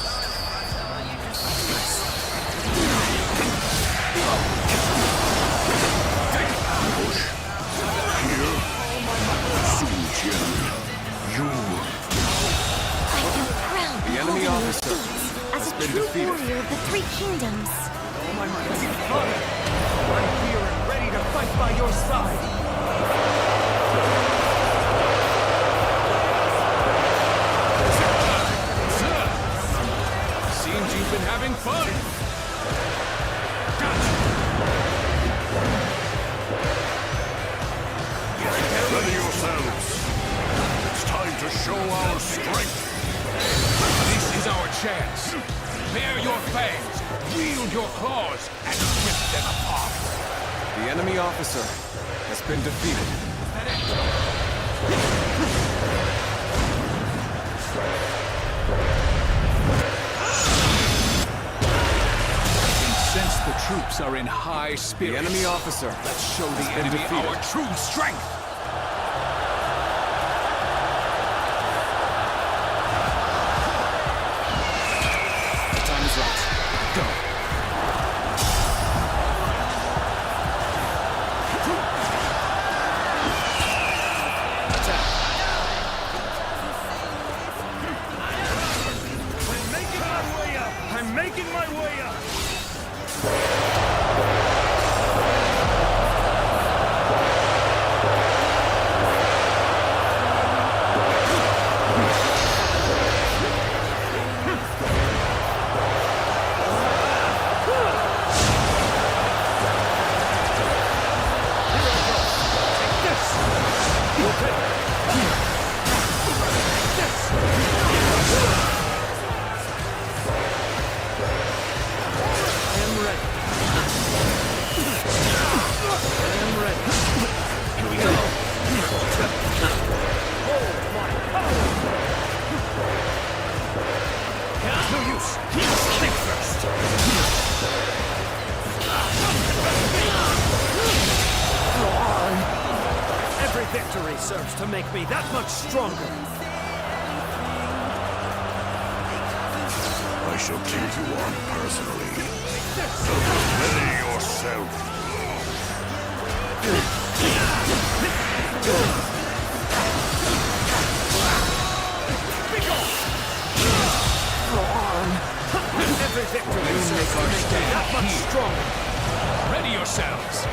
The enemy officer as has a been true defeated. warrior of the Three Kingdoms. Oh my mighty father! I'm here and ready to fight by your side! Seems you've been having fun! Ready yourselves. It's time to show our strength. This is our chance. Bare your fangs, wield your claws, and rip them apart. The enemy officer has been defeated. Since the troops are in high spirits, The enemy officer let's show the has been enemy defeated. our true strength. Time is right. Go. Attack. I'm making my way up! I'm making my way up! Every victory serves to make me that much stronger! I shall take you on personally. Ready yourself. Every victory serves to make me that much stronger! Ready yourselves.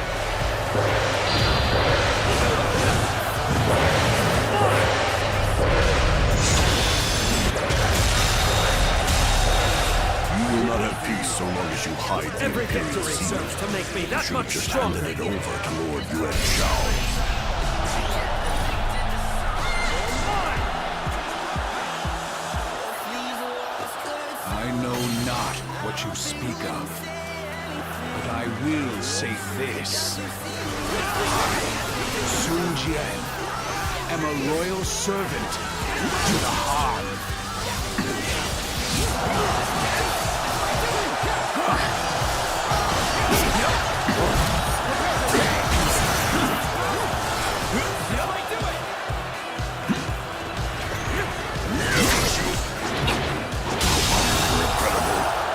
You will not have peace so long as you hide the Every Imperial victory Seal. serves to make me that You much just stronger! handed it over to Lord Yuan Shao. I know not what you speak of, but I will say this. I, Sun Jian, am a royal servant to the Han.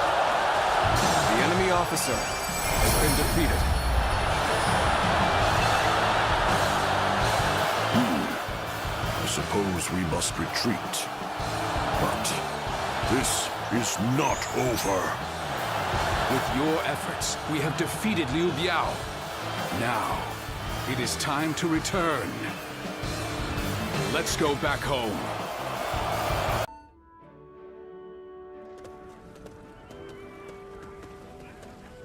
The enemy officer has been defeated. I suppose we must retreat. But this is not over. With your efforts, we have defeated Liu Biao. Now, it is time to return. Let's go back home.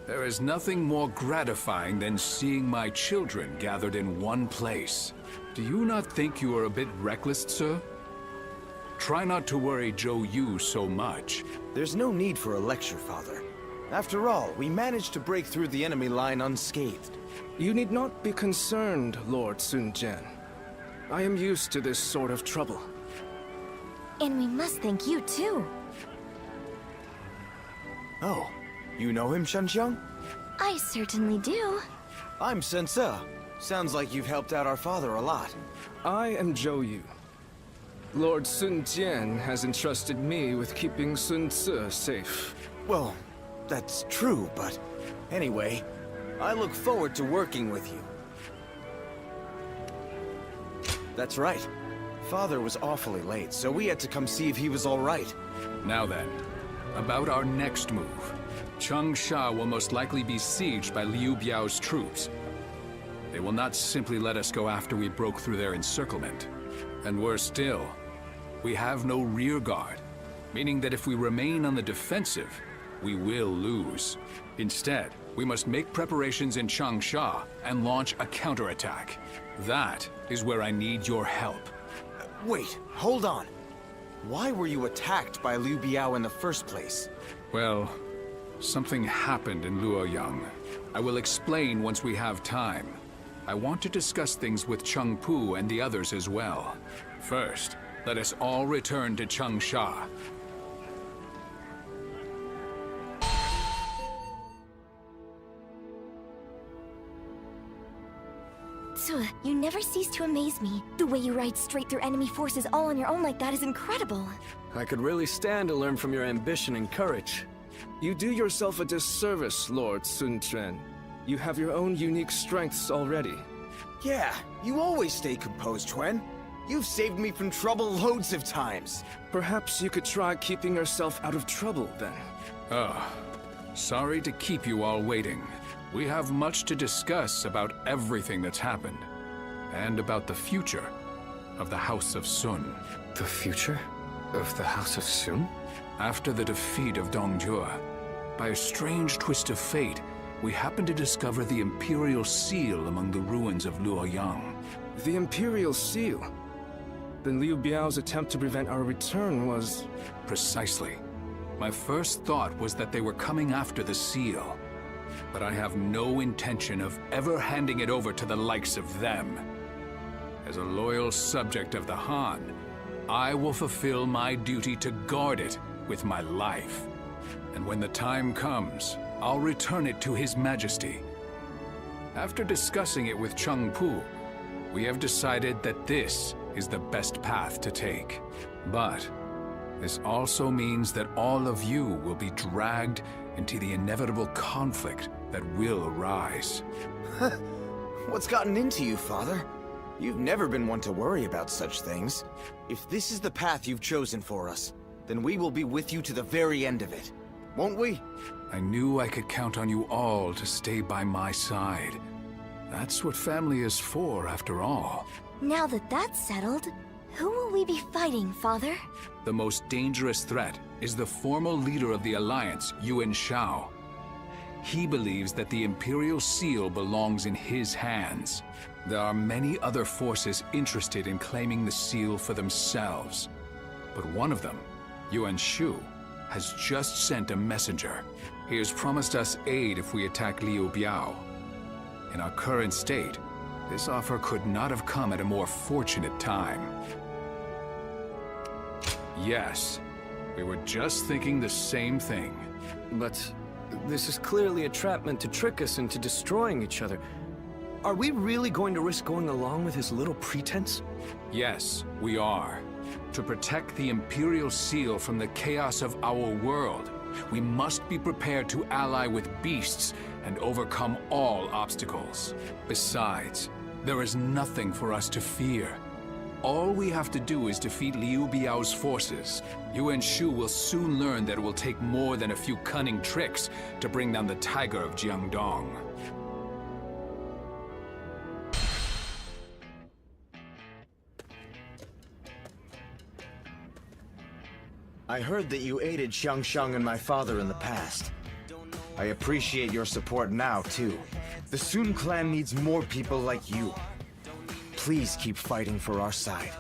There is nothing more gratifying than seeing my children gathered in one place. Do you not think you are a bit reckless, sir? Try not to worry Zhou Yu so much. There's no need for a lecture, Father. After all, we managed to break through the enemy line unscathed. You need not be concerned, Lord Sun Jian. I am used to this sort of trouble. And we must thank you too. Oh, you know him, Shenxiang? I certainly do. I'm Sensei. Sounds like you've helped out our father a lot. I am Zhou Yu, Lord Sun Jian has entrusted me with keeping Sun Ce safe. Well, that's true, but anyway, I look forward to working with you. That's right. Father was awfully late, so we had to come see if he was all right. Now then, about our next move. Changsha will most likely be sieged by Liu Biao's troops. They will not simply let us go after we broke through their encirclement. And worse still, we have no rear guard, meaning that if we remain on the defensive, we will lose. Instead, we must make preparations in Changsha and launch a counterattack. That is where I need your help. Wait, hold on. Why were you attacked by Liu Biao in the first place? Well, something happened in Luoyang. I will explain once we have time. I want to discuss things with Cheng Pu and the others as well. First, let us all return to Changsha. You never cease to amaze me. The way you ride straight through enemy forces all on your own like that is incredible. I could really stand to learn from your ambition and courage. You do yourself a disservice, Lord Sun Quan. You have your own unique strengths already. Yeah, you always stay composed, Twen. You've saved me from trouble loads of times. Perhaps you could try keeping yourself out of trouble, then. Oh, sorry to keep you all waiting. We have much to discuss about everything that's happened, and about the future of the House of Sun. The future of the House of Sun? After the defeat of Dongjue, by a strange twist of fate, we happened to discover the Imperial Seal among the ruins of Luoyang. The Imperial Seal? Then Liu Biao's attempt to prevent our return was... Precisely. My first thought was that they were coming after the seal. But I have no intention of ever handing it over to the likes of them. As a loyal subject of the Han, I will fulfill my duty to guard it with my life. And when the time comes, I'll return it to His Majesty. After discussing it with Cheng Pu, we have decided that this is the best path to take. But this also means that all of you will be dragged into the inevitable conflict that will arise. What's gotten into you, Father? You've never been one to worry about such things. If this is the path you've chosen for us, then we will be with you to the very end of it. Won't we? I knew I could count on you all to stay by my side. That's what family is for, after all. Now that that's settled, who will we be fighting, Father? The most dangerous threat is the formal leader of the Alliance, Yuan Shao. He believes that the Imperial Seal belongs in his hands. There are many other forces interested in claiming the seal for themselves. But one of them, Yuan Shu, has just sent a messenger. He has promised us aid if we attack Liu Biao. In our current state, this offer could not have come at a more fortunate time. Yes, we were just thinking the same thing. But this is clearly a trap meant to trick us into destroying each other. Are we really going to risk going along with his little pretense? Yes, we are. To protect the Imperial Seal from the chaos of our world, we must be prepared to ally with beasts and overcome all obstacles. Besides, there is nothing for us to fear. All we have to do is defeat Liu Biao's forces. Yuan Shu will soon learn that it will take more than a few cunning tricks to bring down the Tiger of Jiangdong. I heard that you aided Xiangsheng and my father in the past. I appreciate your support now, too. The Sun clan needs more people like you. Please keep fighting for our side.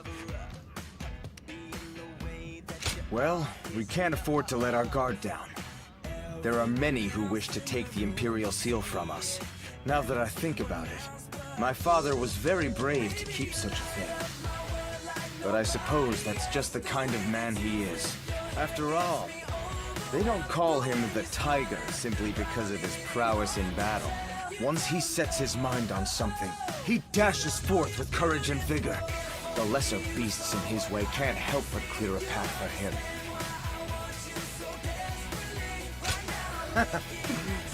Well, we can't afford to let our guard down. There are many who wish to take the Imperial Seal from us. Now that I think about it, my father was very brave to keep such a thing. But I suppose that's just the kind of man he is. After all, they don't call him the Tiger simply because of his prowess in battle. Once he sets his mind on something, he dashes forth with courage and vigor. The lesser beasts in his way can't help but clear a path for him.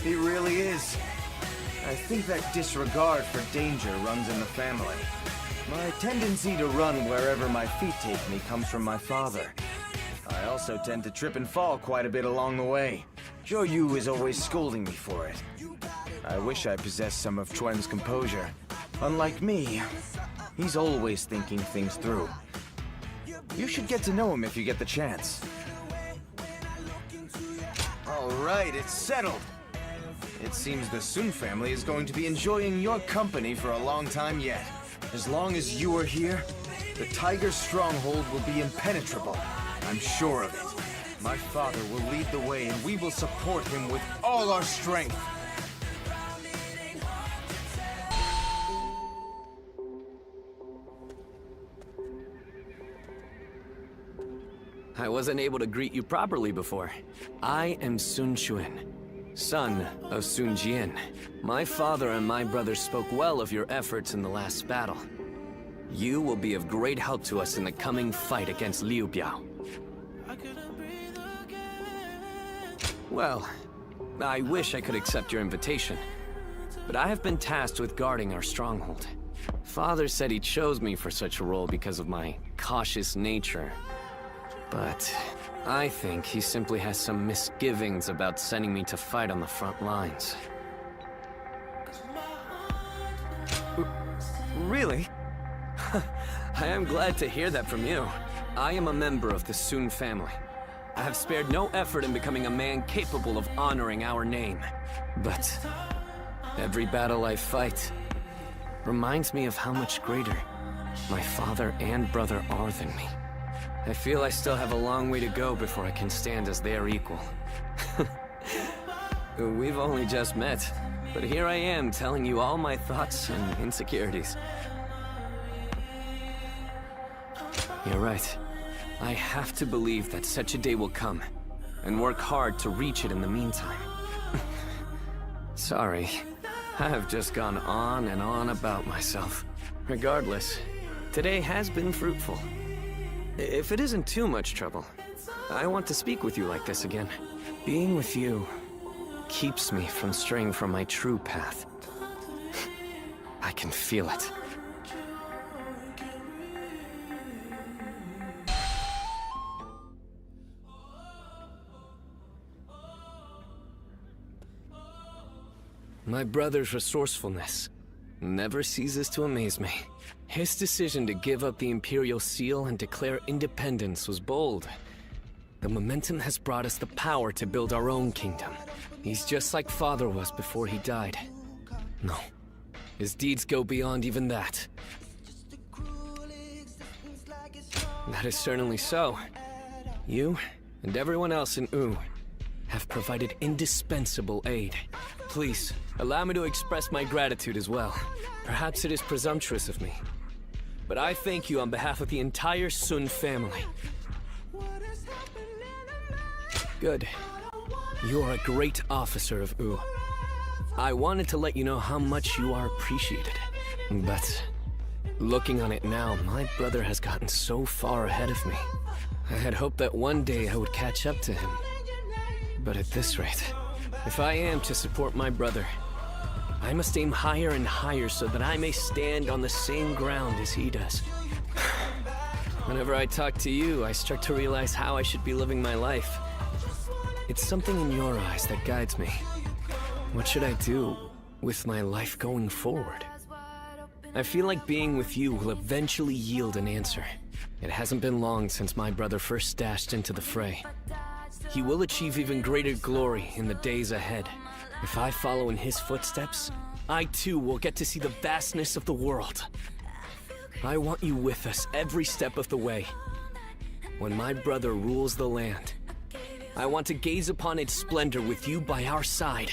He really is. I think that disregard for danger runs in the family. My tendency to run wherever my feet take me comes from my father. I also tend to trip and fall quite a bit along the way. Zhou is always scolding me for it. I wish I possessed some of Chuan's composure. Unlike me, he's always thinking things through. You should get to know him if you get the chance. All right, it's settled. It seems the Sun family is going to be enjoying your company for a long time yet. As long as you are here, the Tiger Stronghold will be impenetrable. I'm sure of it. My father will lead the way, and we will support him with all our strength. I wasn't able to greet you properly before. I am Sun Quan, son of Sun Jian. My father and my brothers spoke well of your efforts in the last battle. You will be of great help to us in the coming fight against Liu Biao. Well, I wish I could accept your invitation, but I have been tasked with guarding our stronghold. Father said he chose me for such a role because of my cautious nature. But I think he simply has some misgivings about sending me to fight on the front lines. Really? I am glad to hear that from you. I am a member of the Sun family. I have spared no effort in becoming a man capable of honoring our name. But every battle I fight reminds me of how much greater my father and brother are than me. I feel I still have a long way to go before I can stand as their equal. We've only just met, but here I am telling you all my thoughts and insecurities. You're right. I have to believe that such a day will come, and work hard to reach it in the meantime. Sorry, I have just gone on and on about myself. Regardless, today has been fruitful. If it isn't too much trouble, I want to speak with you like this again. Being with you keeps me from straying from my true path. I can feel it. My brother's resourcefulness never ceases to amaze me. His decision to give up the Imperial Seal and declare independence was bold. The momentum has brought us the power to build our own kingdom. He's just like Father was before he died. No, his deeds go beyond even that. That is certainly so. You and everyone else in Wu have provided indispensable aid. Please, allow me to express my gratitude as well. Perhaps it is presumptuous of me, but I thank you on behalf of the entire Sun family. Good. You are a great officer of Wu. I wanted to let you know how much you are appreciated. But looking on it now, my brother has gotten so far ahead of me. I had hoped that one day I would catch up to him. But at this rate, if I am to support my brother, I must aim higher and higher so that I may stand on the same ground as he does. Whenever I talk to you, I start to realize how I should be living my life. It's something in your eyes that guides me. What should I do with my life going forward? I feel like being with you will eventually yield an answer. It hasn't been long since my brother first dashed into the fray. He will achieve even greater glory in the days ahead. If I follow in his footsteps, I too will get to see the vastness of the world. I want you with us every step of the way. When my brother rules the land, I want to gaze upon its splendor with you by our side.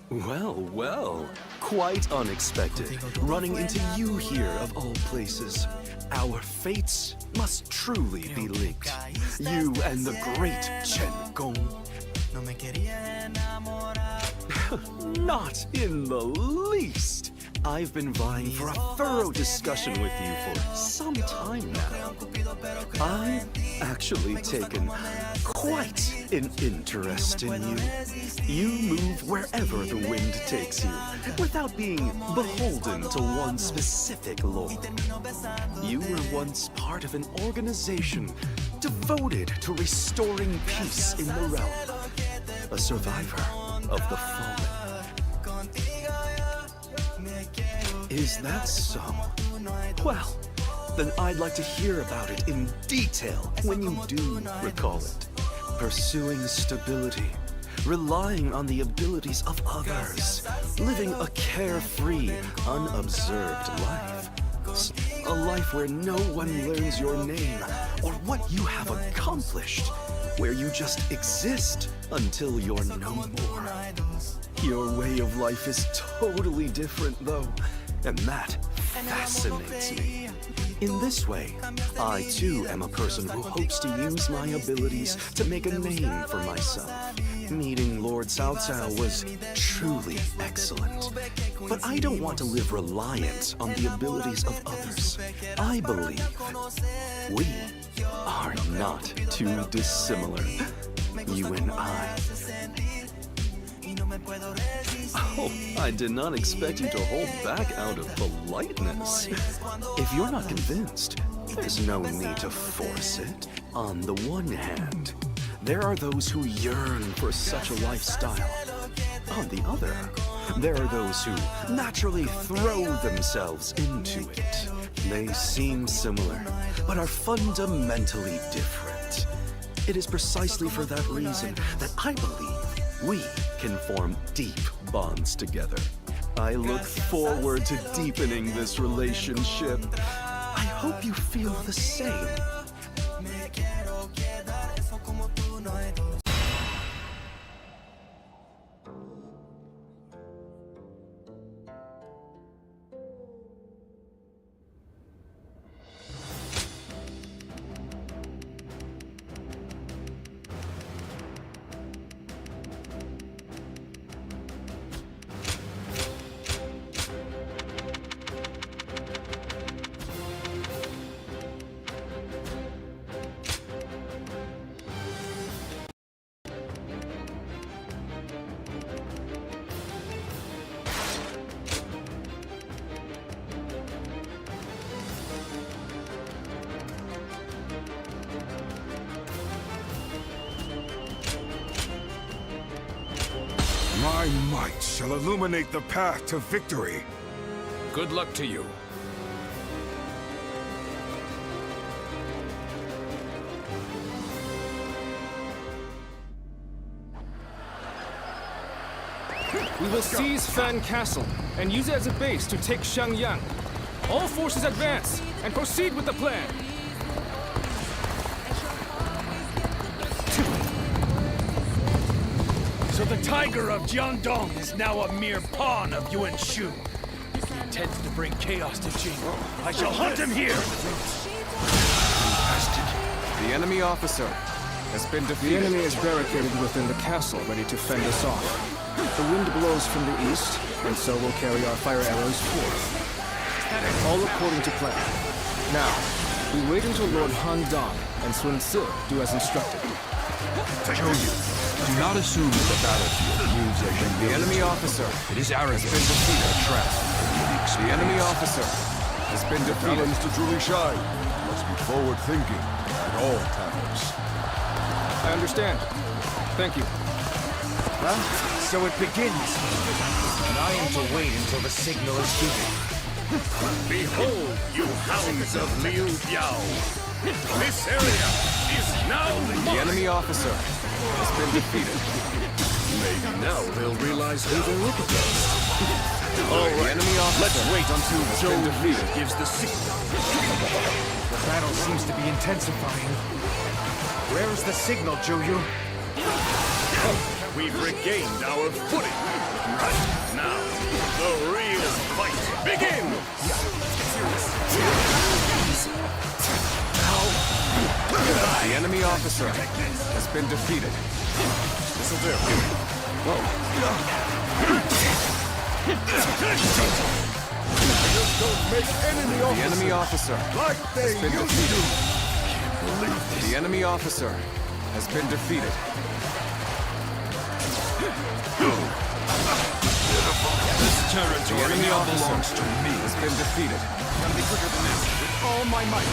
Well, well. Quite unexpected. Running into you here, of all places. Our fates must truly be linked. You and the great Chen Gong. Not in the least. I've been vying for a thorough discussion with you for some time now. I've actually taken quite an interest in you. You move wherever the wind takes you, without being beholden to one specific lord. You were once part of an organization devoted to restoring peace in the realm. A survivor of the fallen. Is that so? Well, then I'd like to hear about it in detail when you do recall it. Pursuing stability, relying on the abilities of others, living a carefree, unobserved life. A life where no one learns your name or what you have accomplished, where you just exist until you're no more. Your way of life is totally different, though, and that fascinates me. In this way, I too am a person who hopes to use my abilities to make a name for myself. Meeting Lord Cao Cao was truly excellent. But I don't want to live reliant on the abilities of others. I believe we are not too dissimilar, you and I. Oh, I did not expect you to hold back out of politeness. If you're not convinced, there's no need to force it. On the one hand, there are those who yearn for such a lifestyle. On the other, there are those who naturally throw themselves into it. They seem similar, but are fundamentally different. It is precisely for that reason that I believe we can form deep bonds together. I look forward to deepening this relationship. I hope you feel the same. My might shall illuminate the path to victory. Good luck to you. We will seize Fan Castle and use it as a base to take Xiangyang. All forces advance and proceed with the plan. So the Tiger of Jiangdong is now a mere pawn of Yuan Shu. If he intends to bring chaos to Jing, I shall hunt him here! The enemy officer has been defeated. The enemy is barricaded within the castle, ready to fend us off. The wind blows from the east, and so we'll carry our fire arrows forth. All according to plan. Now, we wait until Lord Han Dong and Sun Ce do as instructed. Do not assume that the battlefield moves as you The enemy officer It is arrogant. has been defeated. Trap. The enemy officer has been defeated. Talents to truly shine must be forward-thinking at all times. I understand. Thank you. Well, so it begins. And I am to wait until the signal is given. Behold, you hounds of Liu Biao! This area is now The enemy officer has been defeated. Maybe now they'll realize who they're up against. All The right, enemy officer let's wait until has Zhou been Yu defeated. gives the signal. The battle seems to be intensifying. Where is the signal, Zhou? We've regained our footing. Right now, the real fight begins! The enemy officer has been defeated. This'll do. Whoa. Just don't make The enemy officer like they has been used defeated. to. The enemy officer has been defeated. This territory now belongs to me. Has been defeated. Gotta be quicker than this. With all my might.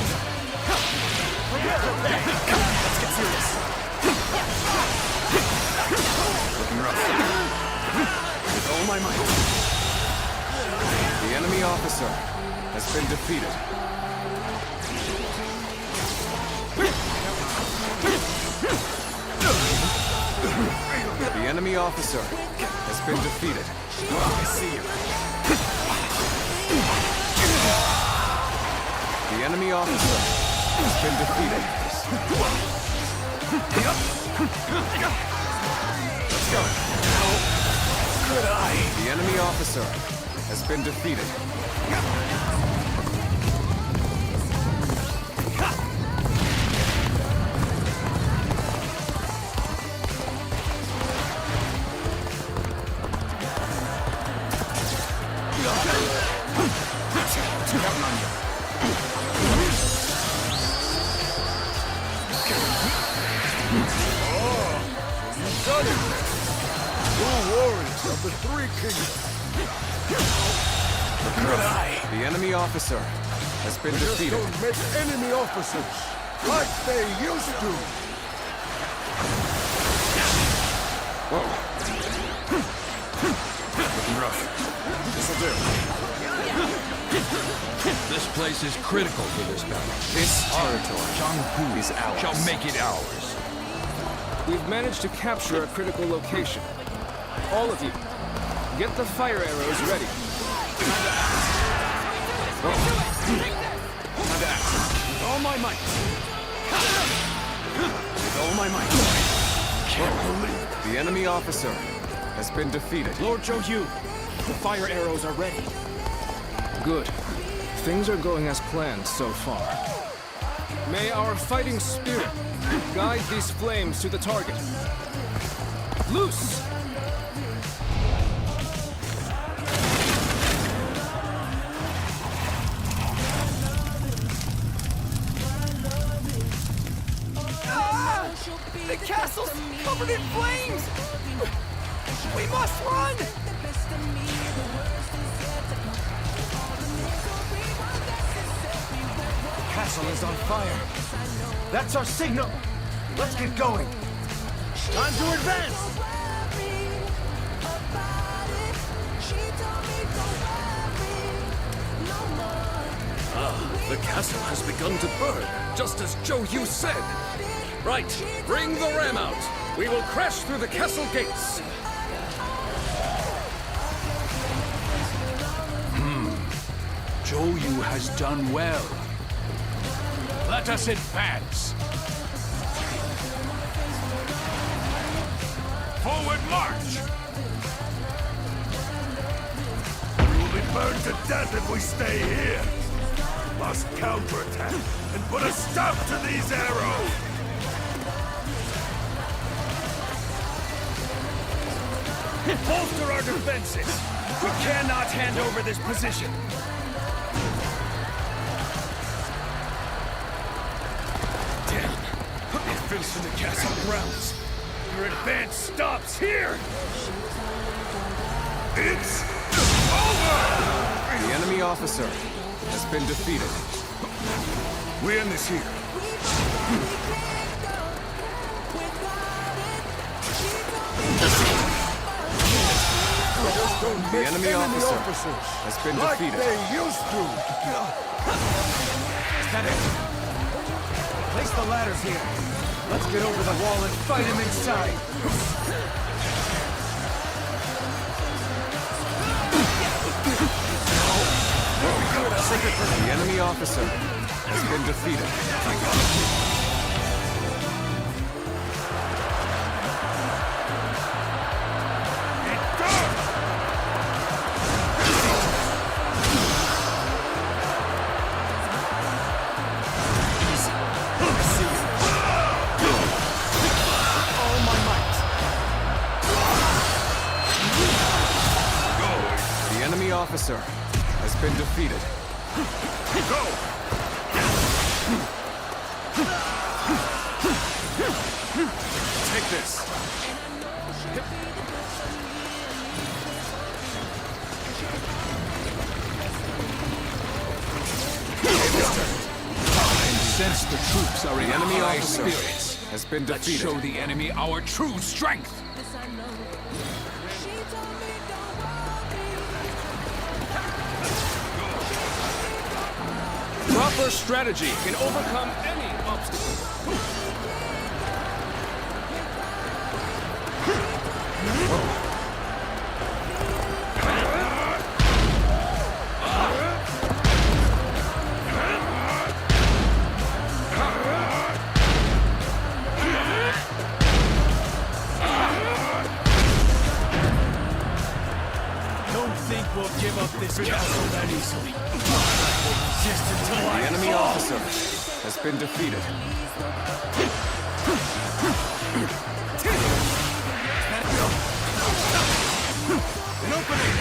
Let's get serious. Looking rough. With all my might. The enemy officer has been defeated. The enemy officer has been defeated. I see you. The enemy officer has been defeated. Let's go. Good eye. The enemy officer has been defeated. Of the Three Kingdoms. The enemy officer has been defeated. Just don't make enemy officers like they used to. Whoa. Looking rough. This'll do. This place is critical for this battle. This territory is ours. Shall make it ours. We've managed to capture a critical location. All of you, get the fire arrows ready. With all my might. With all my might. Can't believe it. The enemy officer has been defeated. Lord Zhou, the fire arrows are ready. Good. Things are going as planned so far. May our fighting spirit guide these flames to the target. Loose! The castle's covered in flames! We must run! The castle is on fire. That's our signal. Let's get going. Time to advance! The castle has begun to burn, just as Zhou Yu said. Right, bring the ram out. We will crash through the castle gates. Zhou Yu has done well. Let us advance. Forward march! We will be burned to death if we stay here. Must counterattack and put a stop to these arrows. Bolster our defenses! We cannot hand over this position! Damn! We're facing the castle grounds! Your advance stops here! It's over! The enemy officer has been defeated. We end this here. The enemy officer has been like defeated. They used to. Is that it? Place the ladders here. Let's get over the wall and fight him inside. The enemy officer has been defeated. officer has been defeated. Go! Take this. Since the troops are in The enemy high officer spirits, has been let's defeated. show the enemy our true strength. Proper strategy can overcome any obstacle. Don't think we'll give up this castle that easily. Resist until I The enemy fall. officer has been defeated. An opening!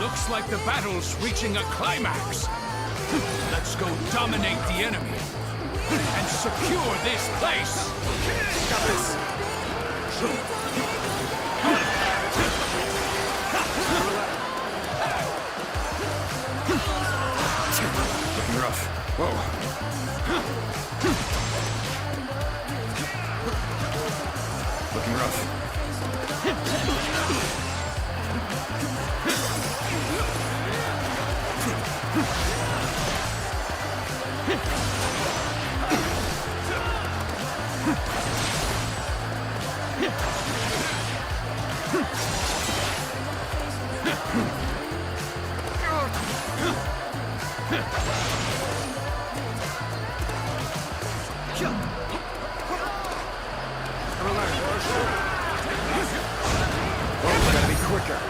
Looks like the battle's reaching a climax. Let's go dominate the enemy and secure this place. Got this. Looking rough. Whoa. Looking rough. Oh, gotta be quicker.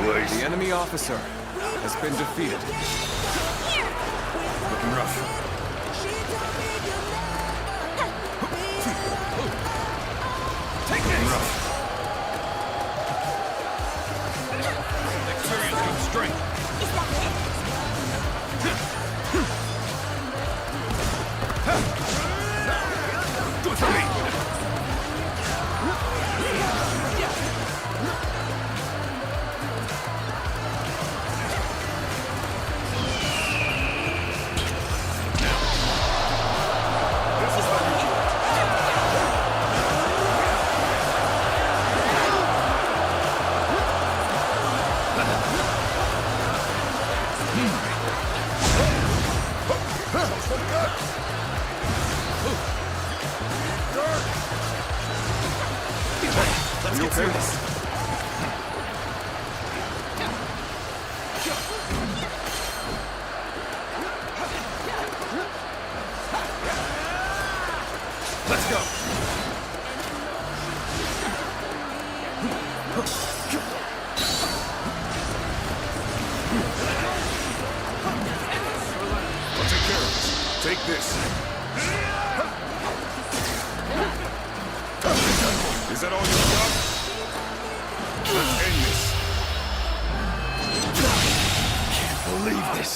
The enemy officer has been defeated. Looking rough. Take Looking this! rough. Experience comes strength. Good for me! Let's get through this. Let's go. I'll take care of it. Take this. Is that all you've got? Let's end this. Can't believe this.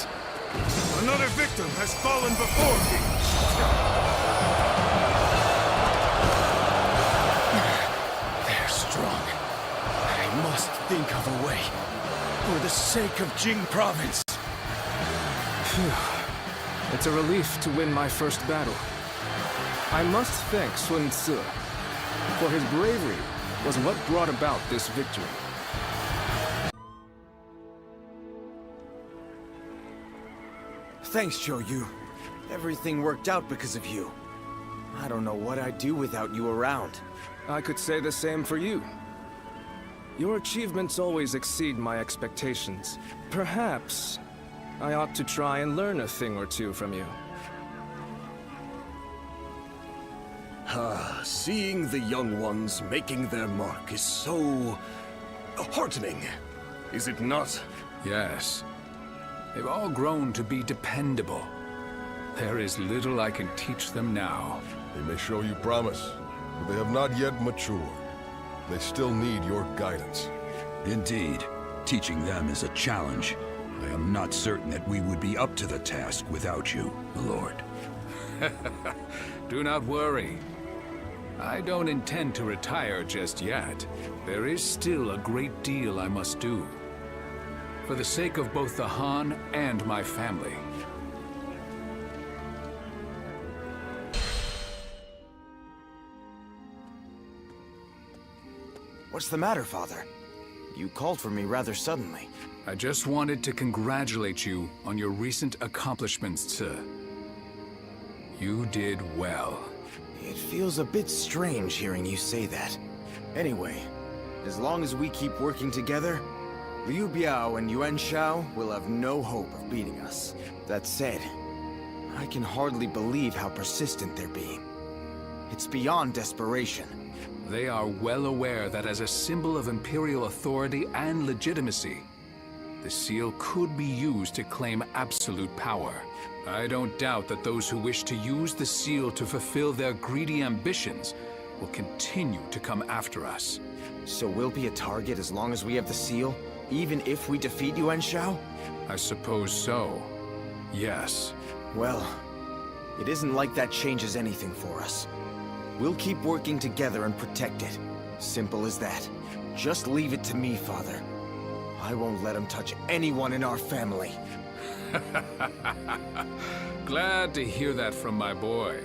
Another victim has fallen before me. They're strong. I must think of a way. For the sake of Jing Province. It's a relief to win my first battle. I must thank Sun Tzu, for his bravery was what brought about this victory. Thanks, Cho-Yu. Everything worked out because of you. I don't know what I'd do without you around. I could say the same for you. Your achievements always exceed my expectations. Perhaps I ought to try and learn a thing or two from you. Seeing the young ones making their mark is so heartening. is it not? Yes. They've all grown to be dependable. There is little I can teach them now. They may show you promise, but they have not yet matured. They still need your guidance. Indeed. Teaching them is a challenge. I am not certain that we would be up to the task without you, Lord. Do not worry. I don't intend to retire just yet. There is still a great deal I must do. For the sake of both the Han and my family. What's the matter, Father? You called for me rather suddenly. I just wanted to congratulate you on your recent accomplishments, sir. You did well. It feels a bit strange hearing you say that. Anyway, as long as we keep working together, Liu Biao and Yuan Shao will have no hope of beating us. That said, I can hardly believe how persistent they're being. It's beyond desperation. They are well aware that as a symbol of Imperial authority and legitimacy, the seal could be used to claim absolute power. I don't doubt that those who wish to use the seal to fulfill their greedy ambitions will continue to come after us. So we'll be a target as long as we have the seal, even if we defeat Yuan Shao? I suppose so. Yes. Well, it isn't like that changes anything for us. We'll keep working together and protect it. Simple as that. Just leave it to me, Father. I won't let him touch anyone in our family. Glad to hear that from my boy.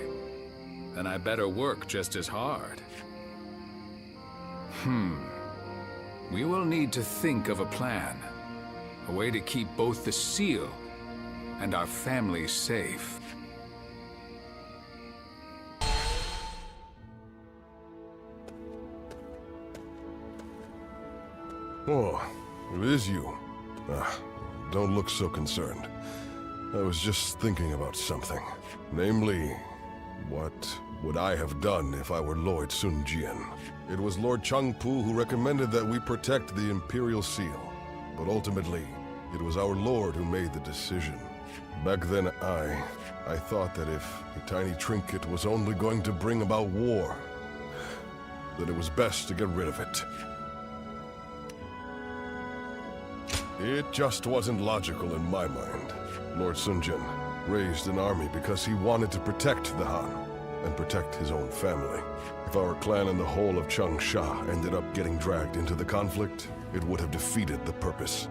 Then I better work just as hard. We will need to think of a plan. A way to keep both the seal and our family safe. Oh, it is you. Don't look so concerned. I was just thinking about something. Namely, what would I have done if I were Lord Sun Jian? It was Lord Changpu who recommended that we protect the Imperial Seal. But ultimately, it was our Lord who made the decision. Back then, I thought that if a tiny trinket was only going to bring about war, that it was best to get rid of it. It just wasn't logical in my mind. Lord Sun Jian raised an army because he wanted to protect the Han and protect his own family. If our clan and the whole of Changsha ended up getting dragged into the conflict, it would have defeated the purpose.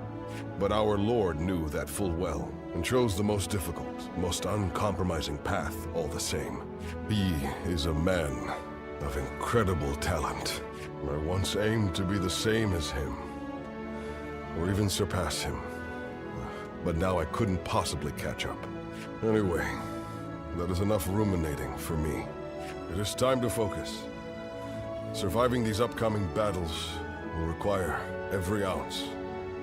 But our Lord knew that full well and chose the most difficult, most uncompromising path all the same. He is a man of incredible talent. I once aimed to be the same as him, or even surpass him. But now I couldn't possibly catch up. Anyway, that is enough ruminating for me. It is time to focus. Surviving these upcoming battles will require every ounce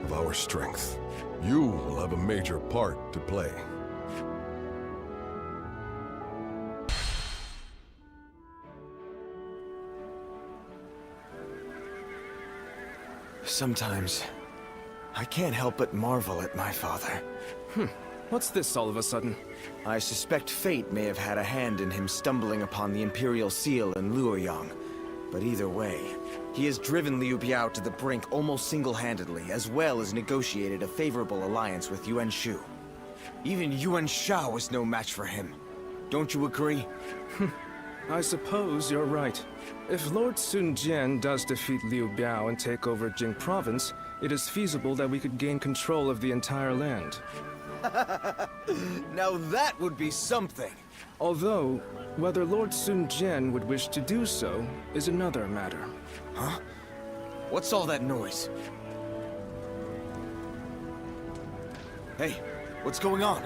of our strength. You will have a major part to play. Sometimes, I can't help but marvel at my father. What's this all of a sudden? I suspect fate may have had a hand in him stumbling upon the Imperial Seal in Luoyang. But either way, he has driven Liu Biao to the brink almost single-handedly, as well as negotiated a favorable alliance with Yuan Shu. Even Yuan Shao is no match for him. Don't you agree? I suppose you're right. If Lord Sun Jian does defeat Liu Biao and take over Jing Province, it is feasible that we could gain control of the entire land. Now that would be something! Although, whether Lord Sun Jian would wish to do so is another matter. Huh? What's all that noise? Hey, what's going on?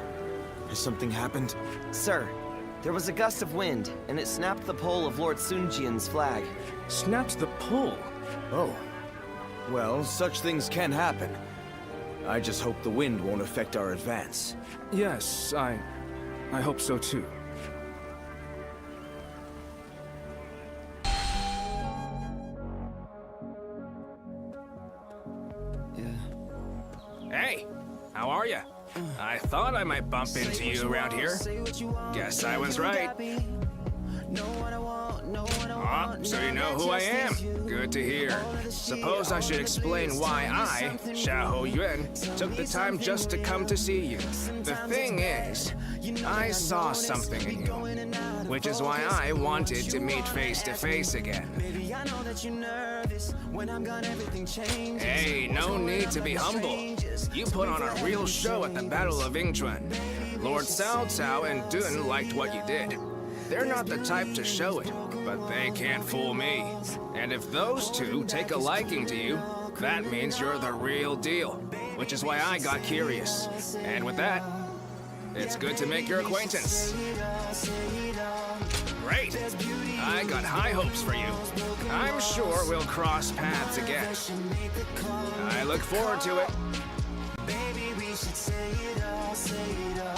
Has something happened? Sir, there was a gust of wind, and it snapped the pole of Lord Sun Jian's flag. Snapped the pole? Oh. Well, such things can happen. I just hope the wind won't affect our advance. Yes, I hope so too. How are ya? I thought I might bump into you around here. Guess I was right. Oh, so you know who I am. Good to hear. Suppose I should explain why I, Xiahou Yuan, took the time just to come to see you. The thing is, I saw something in you, which is why I wanted to meet face to face again. Hey, no need to be humble. You put on a real show at the Battle of Yingchuan. Lord Cao Cao and Dun liked what you did. They're not the type to show it, but they can't fool me. And if those two take a liking to you, that means you're the real deal, which is why I got curious. And with that, it's good to make your acquaintance. Great! I got high hopes for you. I'm sure we'll cross paths again. I look forward to it. Baby, we should say it all, say it all.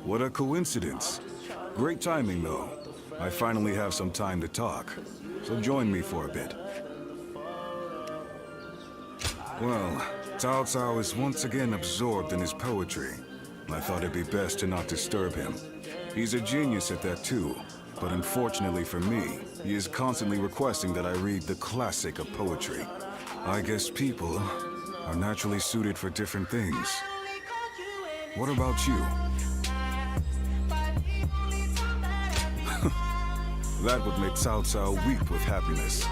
What a coincidence. Great timing, though. I finally have some time to talk, so join me for a bit. Well, Cao Cao is once again absorbed in his poetry. I thought it'd be best to not disturb him. He's a genius at that too, but unfortunately for me, he is constantly requesting that I read the classic of poetry. I guess people are naturally suited for different things. What about you? That would make Cao Cao weep with happiness.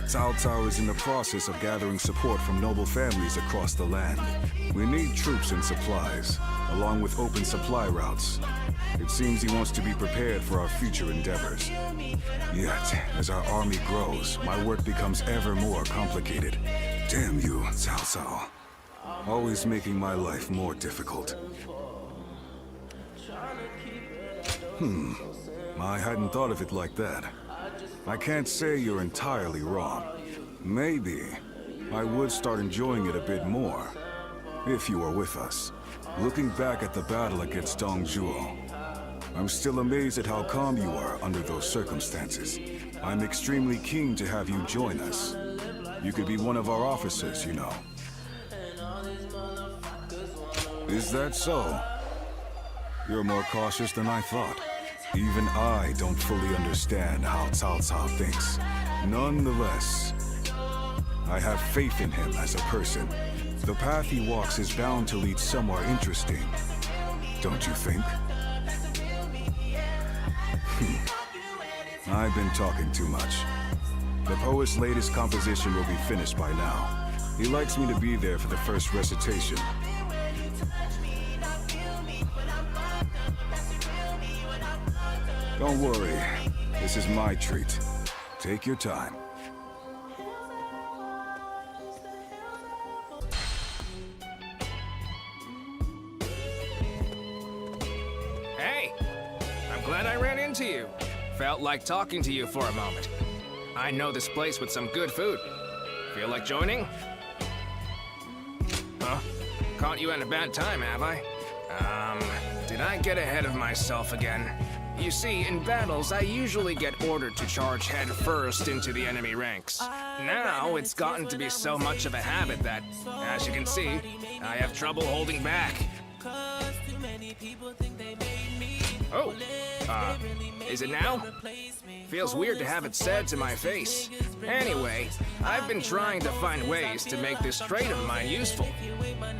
Cao Cao is in the process of gathering support from noble families across the land. We need troops and supplies, along with open supply routes. It seems he wants to be prepared for our future endeavors. Yet, as our army grows, my work becomes ever more complicated. Damn you, Cao Cao. Always making my life more difficult. I hadn't thought of it like that. I can't say you're entirely wrong. Maybe I would start enjoying it a bit more, if you were with us. Looking back at the battle against Dongzhuo, I'm still amazed at how calm you are under those circumstances. I'm extremely keen to have you join us. You could be one of our officers, you know. Is that so? You're more cautious than I thought. Even I don't fully understand how Cao Cao thinks. Nonetheless, I have faith in him as a person. The path he walks is bound to lead somewhere interesting. Don't you think? I've been talking too much. The poet's latest composition will be finished by now. He likes me to be there for the first recitation. Don't worry, this is my treat. Take your time. Hey! I'm glad I ran into you. Felt like talking to you for a moment. I know this place with some good food. Feel like joining? Huh? Caught you at a bad time, have I? Did I get ahead of myself again? You see, in battles, I usually get ordered to charge head first into the enemy ranks. Now, it's gotten to be so much of a habit that, as you can see, I have trouble holding back. Oh, is it now? Feels weird to have it said to my face. Anyway, I've been trying to find ways to make this trait of mine useful.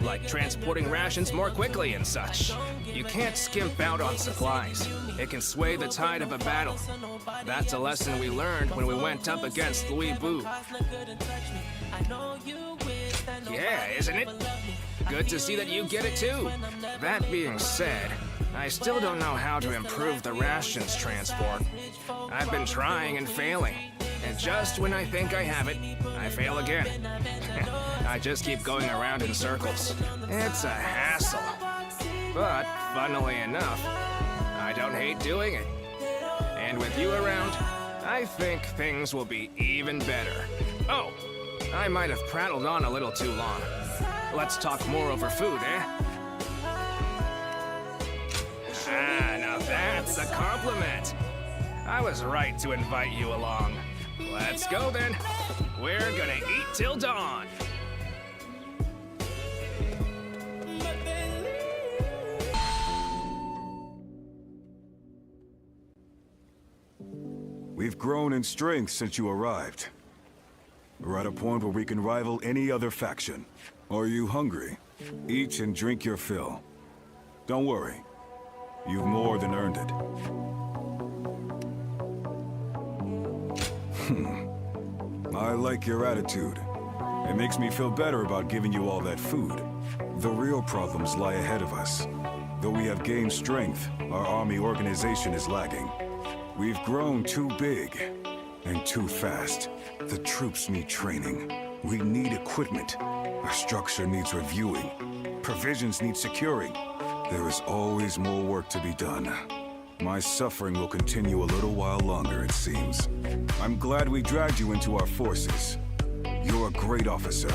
Like transporting rations more quickly and such. You can't skimp out on supplies. It can sway the tide of a battle. That's a lesson we learned when we went up against Louis Bu. Yeah, isn't it? Good to see that you get it too. That being said, I still don't know how to improve the rations transport. I've been trying and failing. And just when I think I have it, I fail again. I just keep going around in circles. It's a hassle. But, funnily enough, I don't hate doing it. And with you around, I think things will be even better. Oh, I might have prattled on a little too long. Let's talk more over food, eh? Ah, now that's a compliment. I was right to invite you along. Let's go then. We're gonna eat till dawn. We've grown in strength since you arrived. We're at a point where we can rival any other faction. Are you hungry? Eat and drink your fill. Don't worry. You've more than earned it. I like your attitude. It makes me feel better about giving you all that food. The real problems lie ahead of us. Though we have gained strength, our army organization is lagging. We've grown too big and too fast. The troops need training. We need equipment. Our structure needs reviewing. Provisions need securing. There is always more work to be done. My suffering will continue a little while longer, it seems. I'm glad we dragged you into our forces. You're a great officer,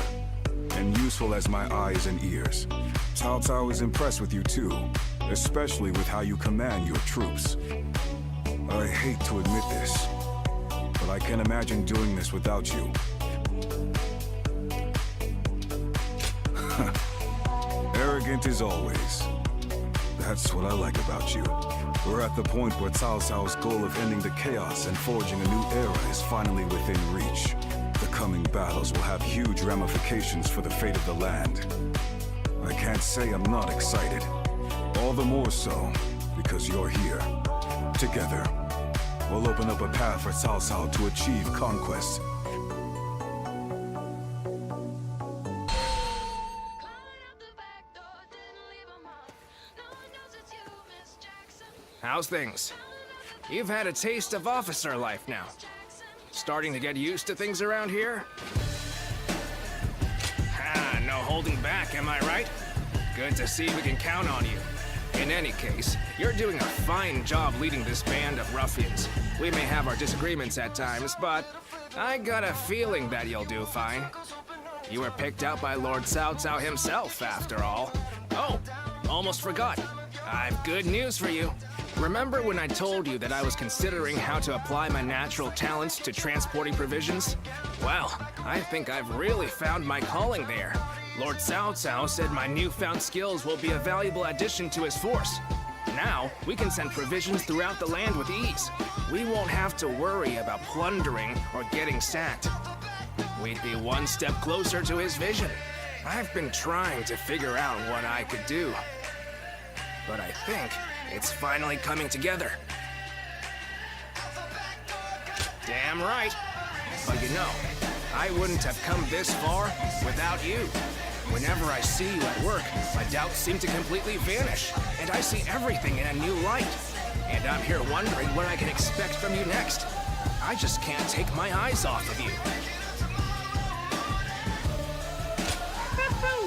and useful as my eyes and ears. Cao Cao is impressed with you too, especially with how you command your troops. I hate to admit this, but I can't imagine doing this without you. Arrogant as always. That's what I like about you. We're at the point where Cao Cao's goal of ending the chaos and forging a new era is finally within reach. The coming battles will have huge ramifications for the fate of the land. I can't say I'm not excited. All the more so, because you're here. Together, we'll open up a path for Cao Cao to achieve conquest. How's things? You've had a taste of officer life now. Starting to get used to things around here? Ah, no holding back, am I right? Good to see we can count on you. In any case, you're doing a fine job leading this band of ruffians. We may have our disagreements at times, but I got a feeling that you'll do fine. You were picked out by Lord Cao Cao himself, after all. Oh, almost forgot. I've good news for you. Remember when I told you that I was considering how to apply my natural talents to transporting provisions? Well, I think I've really found my calling there. Lord Cao Cao said my newfound skills will be a valuable addition to his force. Now, we can send provisions throughout the land with ease. We won't have to worry about plundering or getting sacked. We'd be one step closer to his vision. I've been trying to figure out what I could do. But I think it's finally coming together. Damn right. But you know, I wouldn't have come this far without you. Whenever I see you at work, my doubts seem to completely vanish, and I see everything in a new light. And I'm here wondering what I can expect from you next. I just can't take my eyes off of you.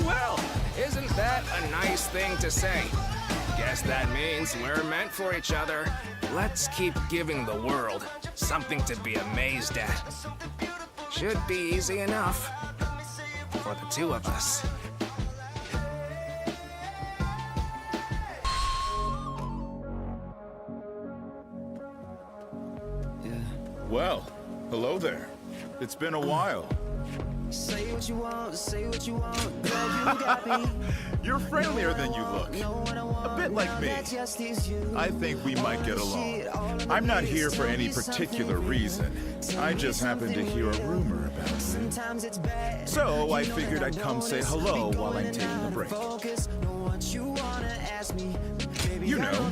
Well, isn't that a nice thing to say? Guess that means we're meant for each other. Let's keep giving the world something to be amazed at. Should be easy enough for the two of us. Well, hello there. It's been a while. Say what you want, say what you want, girl, you got me. You're friendlier than you look. A bit like me. I think we might get along. I'm not here for any particular reason. I just happened to hear a rumor about you. So I figured I'd come say hello while I'm taking a break. You know,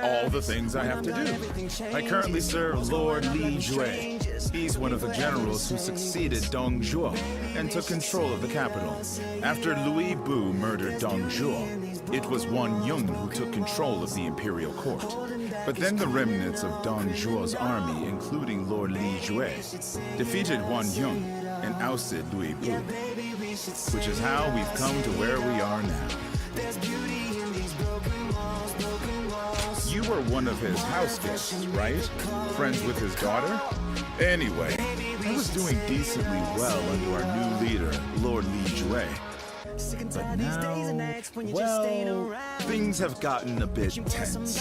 all the things I have to do. I currently serve Lord Li Jue. He's one of the generals who succeeded Dong Zhuo and took control of the capital. After Louis Bu murdered Dong Zhuo, it was Wan Yun who took control of the imperial court. But then the remnants of Dong Zhuo's army, including Lord Li Jue, defeated Wan Yun and ousted Louis Bu, which is how we've come to where we are now. You were You're one of his house guests, right? Friends with his daughter? Anyway, I was doing decently well under our new leader, Lord Li Jue. But now, well, things have gotten a bit tense.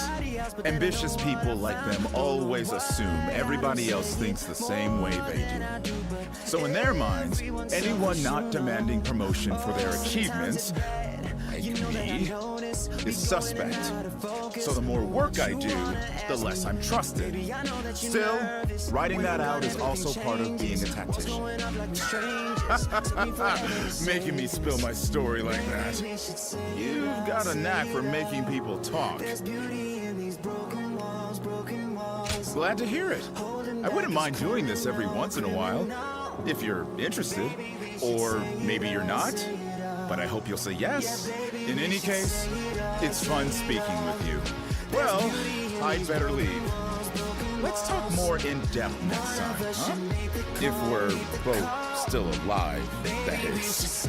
Ambitious people like them always assume everybody else thinks the same way they do. So in their minds, anyone not demanding promotion for their achievements, like me, is suspect. So the more work I do, the less I'm trusted. Still, writing that out is also part of being a tactician. Making me spill my story like that. You've got a knack for making people talk. Glad to hear it. I wouldn't mind doing this every once in a while, if you're interested. Or maybe you're not, but I hope you'll say yes. In any case, it's fun speaking with you. Well, I'd better leave. Let's talk more in depth next time, huh? If we're both still alive, that is.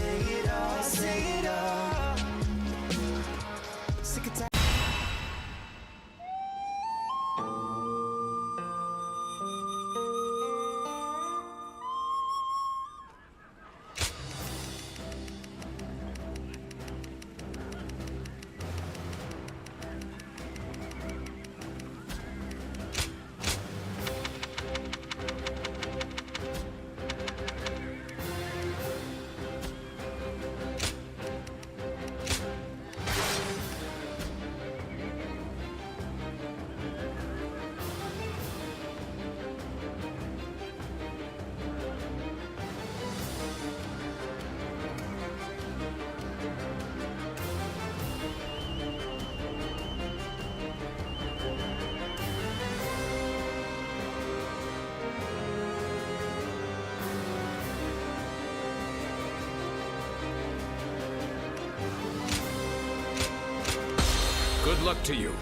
Good luck to you.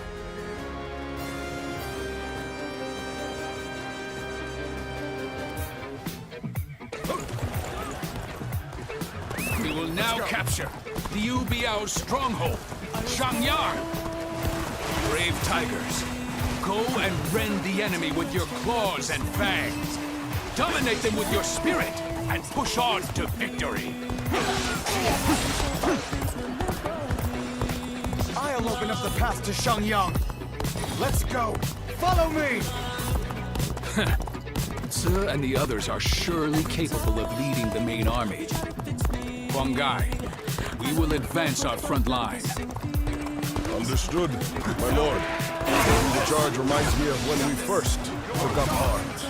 We will now capture the Yu Biao's stronghold, Shangyang. Brave tigers, go and rend the enemy with your claws and fangs. Dominate them with your spirit and push on to victory. I'll open up the path to Shangyang. Let's go. Follow me. Sir and the others are surely capable of leading the main army. Kwon, we will advance our front line. Understood, my lord. The charge reminds me of when we first took up arms.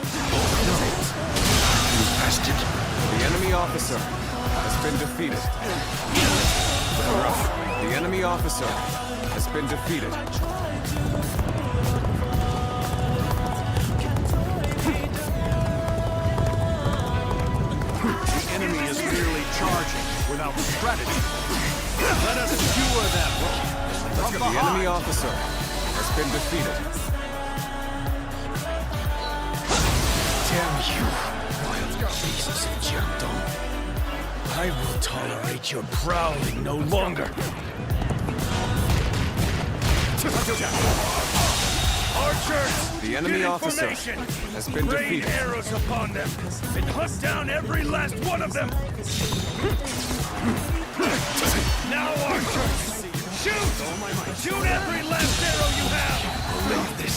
You bastard. The enemy officer has been defeated. The enemy officer has been defeated. The enemy is merely charging without strategy. Let us skewer them. The enemy officer has been defeated. Damn you, wild beasts of Jiangdong. I will tolerate your prowling no longer. Archers! The enemy officer has been Rain defeated. arrows upon them and hunt down every last one of them! Now, archers! Shoot! Shoot every last arrow you have! Believe this.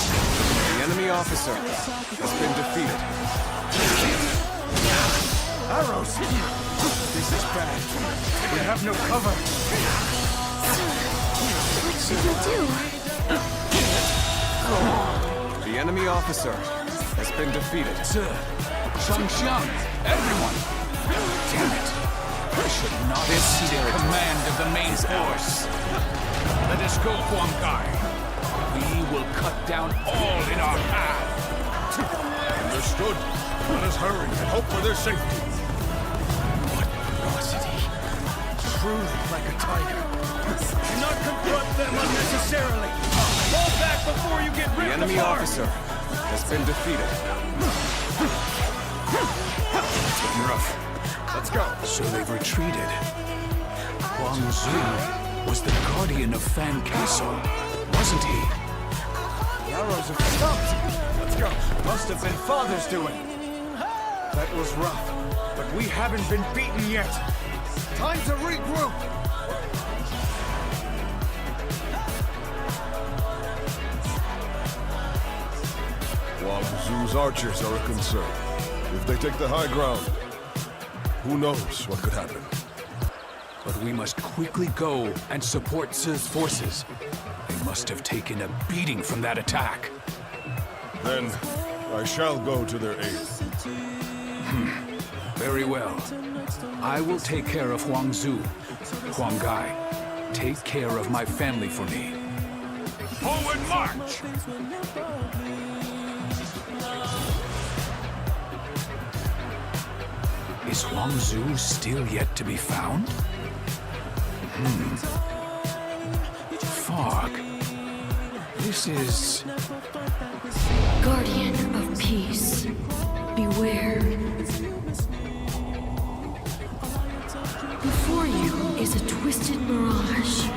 The enemy officer has been defeated. Arrows! This is bad. We have no cover. What should we do? The enemy officer has been defeated. Sir, Shangxiang, everyone! Damn it! I should not have ceded command of the main force. Let us go, Kwon. We will cut down all in our path. Understood. Let us hurry and hope for their safety. What ferocity. Truly like a tiger. Do not confront them unnecessarily. Fall back before you get ripped apart. The enemy officer has been defeated. Getting rough. Let's go. So they've retreated. Kwon was the guardian of Fan Castle, wasn't he? The arrows have stopped. Let's go. Must have been Father's doing. That was rough, but we haven't been beaten yet. Time to regroup. Wangzu's archers are a concern. If they take the high ground, who knows what could happen. But we must quickly go and support Zi's forces. They must have taken a beating from that attack. Then, I shall go to their aid. Very well. I will take care of Wangzu. Huanggai, take care of my family for me. Forward march! Is Wangzu still yet to be found? Fog. This is... Guardian of peace, beware. Before you is a twisted mirage.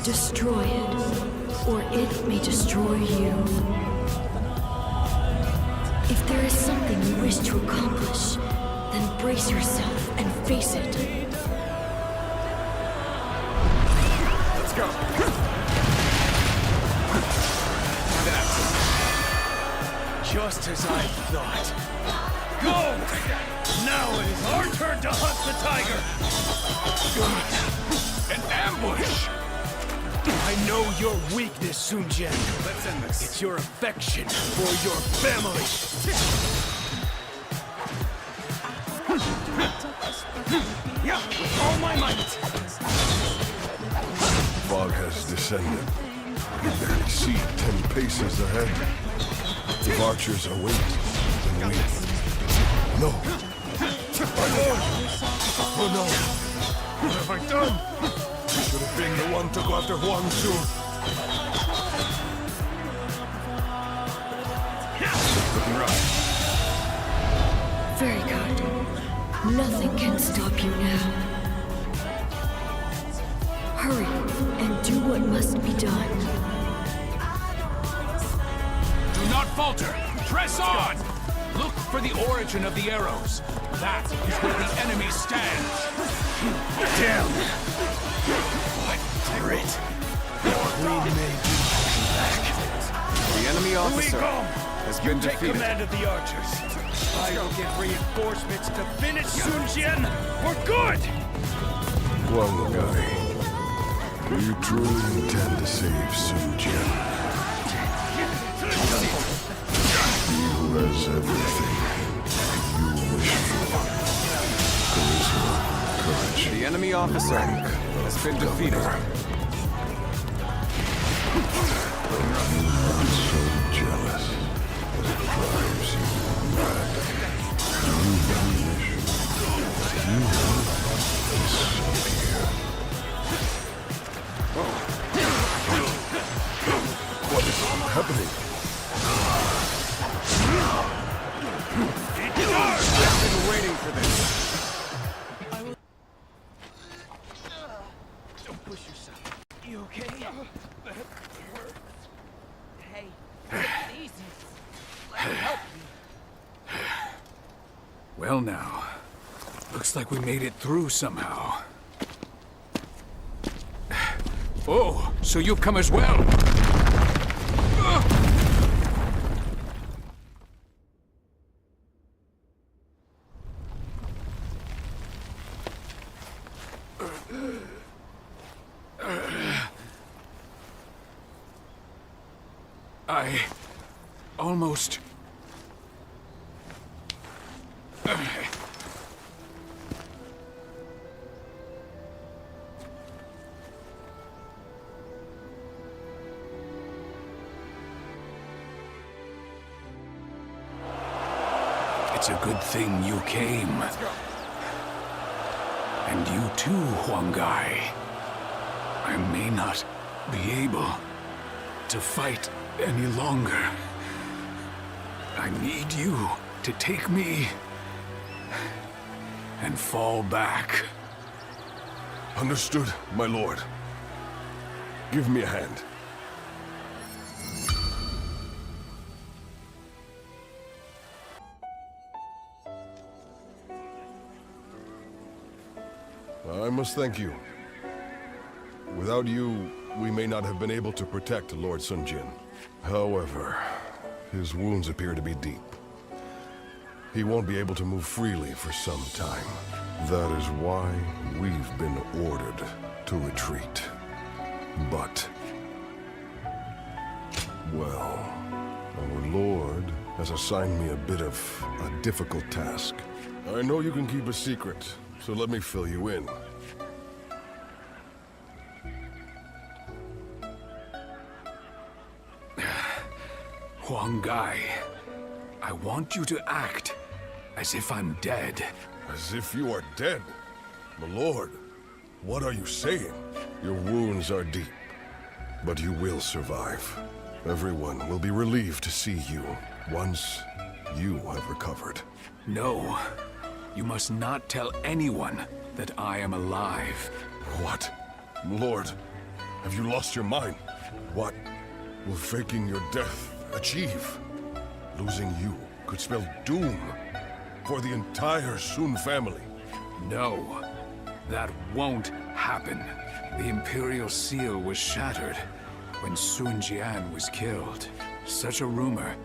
Destroy it, or it may destroy you. If there is something you wish to accomplish, then brace yourself and face it. Let's go. Just as I thought. Go! Now it is our turn to hunt the tiger! An ambush! I know your weakness, Sun Jian. Let's end this. It's your affection for your family. Yeah, with all my might. Fog has descended. I can barely see 10 paces ahead. If archers are wait, then wait. No. Oh no. What have I done? I should have been the one to go after Wangzu. Looking right. Very good. Nothing can stop you now. Hurry and do what must be done. Do not falter! Press on! Look for the origin of the arrows. That is where the enemy stands. Damn! What grit! Queen Maid back. The enemy officer has been Take defeated. command of the archers. I will get reinforcements to finish Sun Jian for good! Huanggai, do you truly intend to save Sun Jian? He who has everything you wish for. Charisma, courage. The enemy officer has been defeated. You are so jealous that it drives you mad. You wish that you would disappear. What is happening? I've been waiting for this. Don't push yourself. You okay? That hurts. Hey, easy. Let me help you. Well now, looks like we made it through somehow. Oh, so you've come as well? I almost... It's a good thing you came. And you too, Huanggai. I may not be able to fight any longer. I need you to take me and fall back. Understood, my lord. Give me a hand. I must thank you. Without you, we may not have been able to protect Lord Sun Jin. However, his wounds appear to be deep. He won't be able to move freely for some time. That is why we've been ordered to retreat. But, well, our Lord has assigned me a bit of a difficult task. I know you can keep a secret, so let me fill you in. Huang Gai, I want you to act as if I'm dead. As if you are dead? My lord, what are you saying? Your wounds are deep, but you will survive. Everyone will be relieved to see you once you have recovered. No, you must not tell anyone that I am alive. What? Lord, have you lost your mind? What will faking your death achieve? Losing you could spell doom for the entire Sun family. No, that won't happen. The Imperial Seal was shattered when Sun Jian was killed. Such a rumor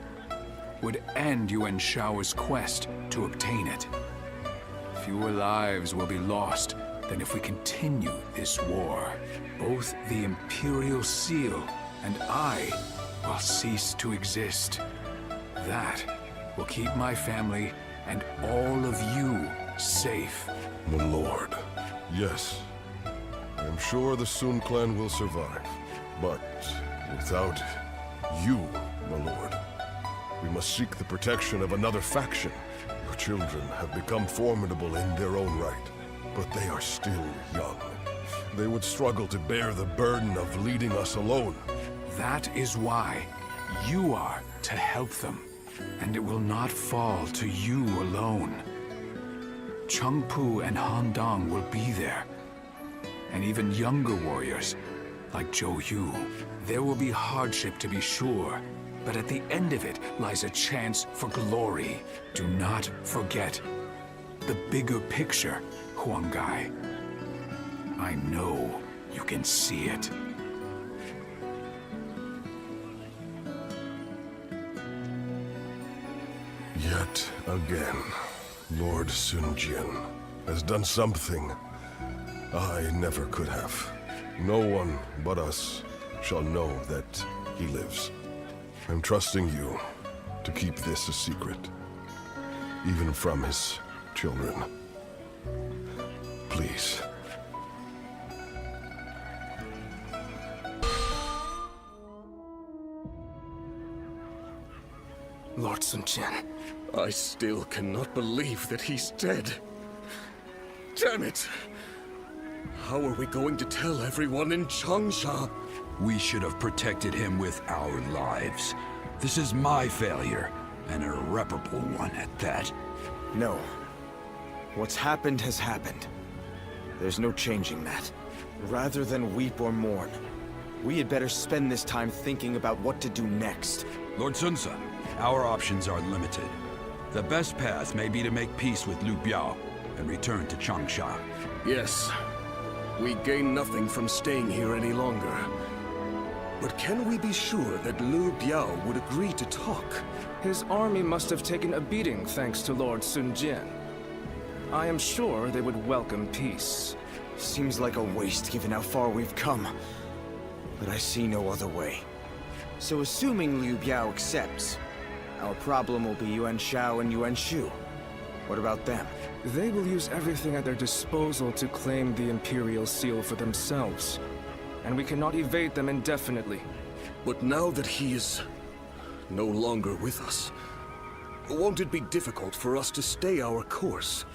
would end Yuan Shao's quest to obtain it. Fewer lives will be lost than if we continue this war. Both the Imperial Seal and I will cease to exist. That will keep my family and all of you safe. My lord, yes. I'm sure the Sun clan will survive. But without you, my lord, we must seek the protection of another faction. Your children have become formidable in their own right, but they are still young. They would struggle to bear the burden of leading us alone. That is why you are to help them, and it will not fall to you alone. Chengpu and Han Dong will be there, and even younger warriors like Zhou Yu. There will be hardship to be sure, but at the end of it lies a chance for glory. Do not forget the bigger picture, Huang Gai. I know you can see it. Yet again, Lord Sun Jin has done something I never could have. No one but us shall know that he lives. I'm trusting you to keep this a secret, even from his children. Please. Lord Sun Jin, I still cannot believe that he's dead. Damn it! How are we going to tell everyone in Changsha? We should have protected him with our lives. This is my failure, an irreparable one at that. No. What's happened has happened. There's no changing that. Rather than weep or mourn, we had better spend this time thinking about what to do next. Lord Sun Ce, our options are limited. The best path may be to make peace with Liu Biao and return to Changsha. Yes. We gain nothing from staying here any longer. But can we be sure that Liu Biao would agree to talk? His army must have taken a beating thanks to Lord Sun Jin. I am sure they would welcome peace. Seems like a waste given how far we've come. But I see no other way. So assuming Liu Biao accepts, our problem will be Yuan Shao and Yuan Shu. What about them? They will use everything at their disposal to claim the Imperial Seal for themselves. And we cannot evade them indefinitely. But now that he is no longer with us, won't it be difficult for us to stay our course?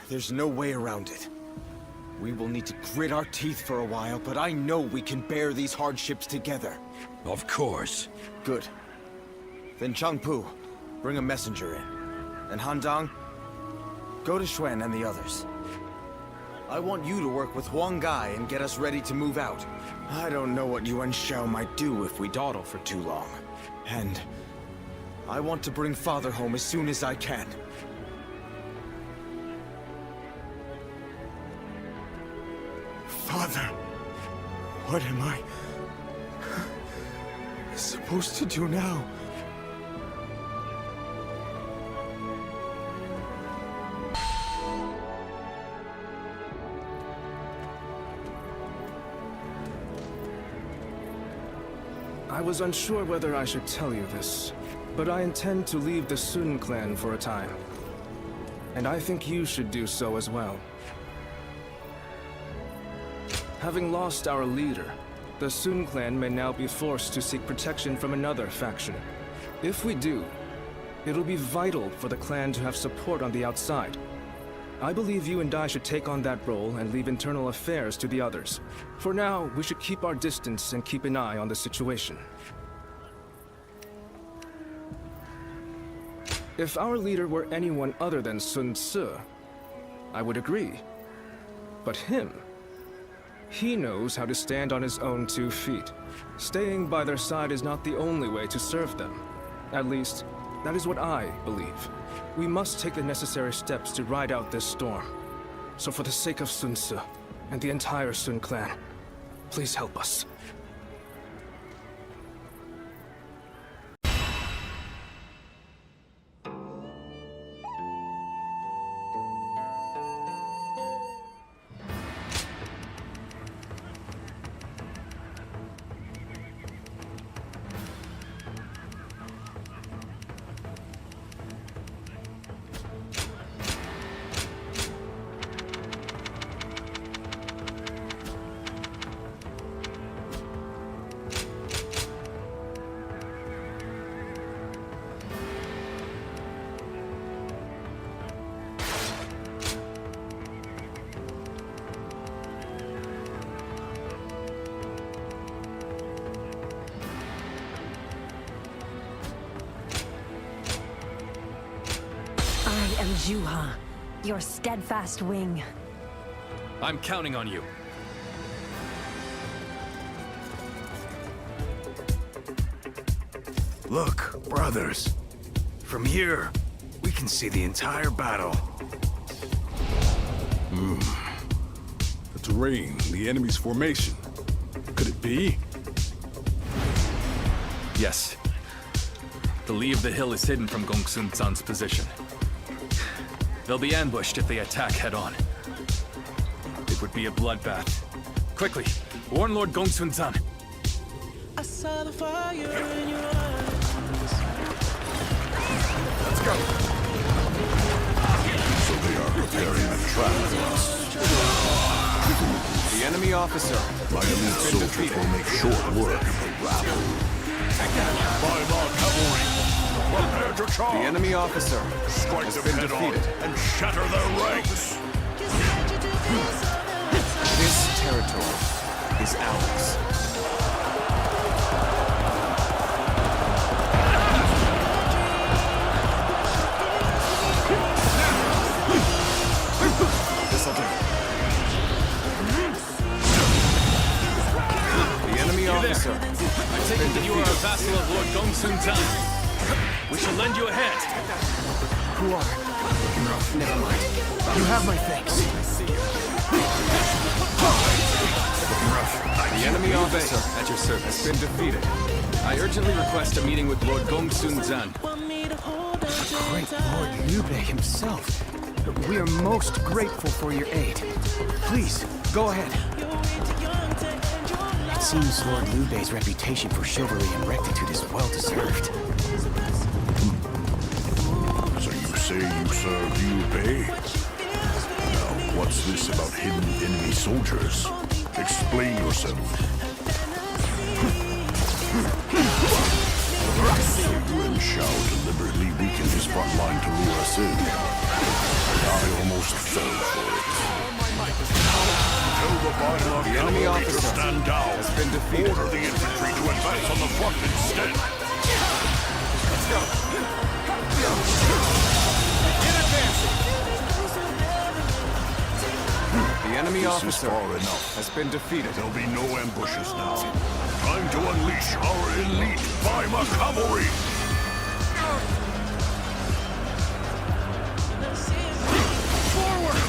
There's no way around it. We will need to grit our teeth for a while, but I know we can bear these hardships together. Of course. Good. Then Chengpu, bring a messenger in. And Han Dong, go to Xuan and the others. I want you to work with Huang Gai and get us ready to move out. I don't know what Yuan Shao might do if we dawdle for too long. And I want to bring Father home as soon as I can. What am I supposed to do now? I was unsure whether I should tell you this, but I intend to leave the Sun clan for a time. And I think you should do so as well. Having lost our leader, the Sun clan may now be forced to seek protection from another faction. If we do, it'll be vital for the clan to have support on the outside. I believe you and I should take on that role and leave internal affairs to the others. For now, we should keep our distance and keep an eye on the situation. If our leader were anyone other than Sun Tzu, I would agree. But him, he knows how to stand on his own 2 feet. Staying by their side is not the only way to serve them. At least, that is what I believe. We must take the necessary steps to ride out this storm. So for the sake of Sun Tzu and the entire Sun clan, please help us. I am Juha, your steadfast wing. I'm counting on you. Look, brothers. From here, we can see the entire battle. The terrain, the enemy's formation. Could it be? Yes. The lee of the hill is hidden from Gongsun-san's position. They'll be ambushed if they attack head-on. It would be a bloodbath. Quickly, warn Lord Gongsun-san. I saw the fire in your eyes. Let's go. So they are preparing a trap for us. The enemy officer. My elite soldiers will make short work of the rabble. By our cavalry, prepare to charge. The enemy officer Strike has them been head defeated. on and shatter their ranks. This territory is ours. This'll do. The enemy officer. I take it that you are a vassal of Lord Gongsun-san. We shall lend you a hand. Who are? Never mind. You have my thanks. The enemy officer at your service has been defeated. I urgently request a meeting with Lord Gongsun-san. Great Lord Liu Bei himself. We are most grateful for your aid. Please, go ahead. It seems Lord Liu Bei's reputation for chivalry and rectitude is well-deserved. So you say you serve Liu Bei? Now, what's this about hidden enemy soldiers? Explain yourself. So you and Shao deliberately weakened his front line to lure us in. I almost fell for it. Tell the Vovinam The enemy cavalry to officer stand down. has been defeated. Order the infantry to advance on the front instead. Let's go. The enemy officer far enough. has been defeated. There'll be no ambushes now. Time to unleash our elite Weimar cavalry! Forward!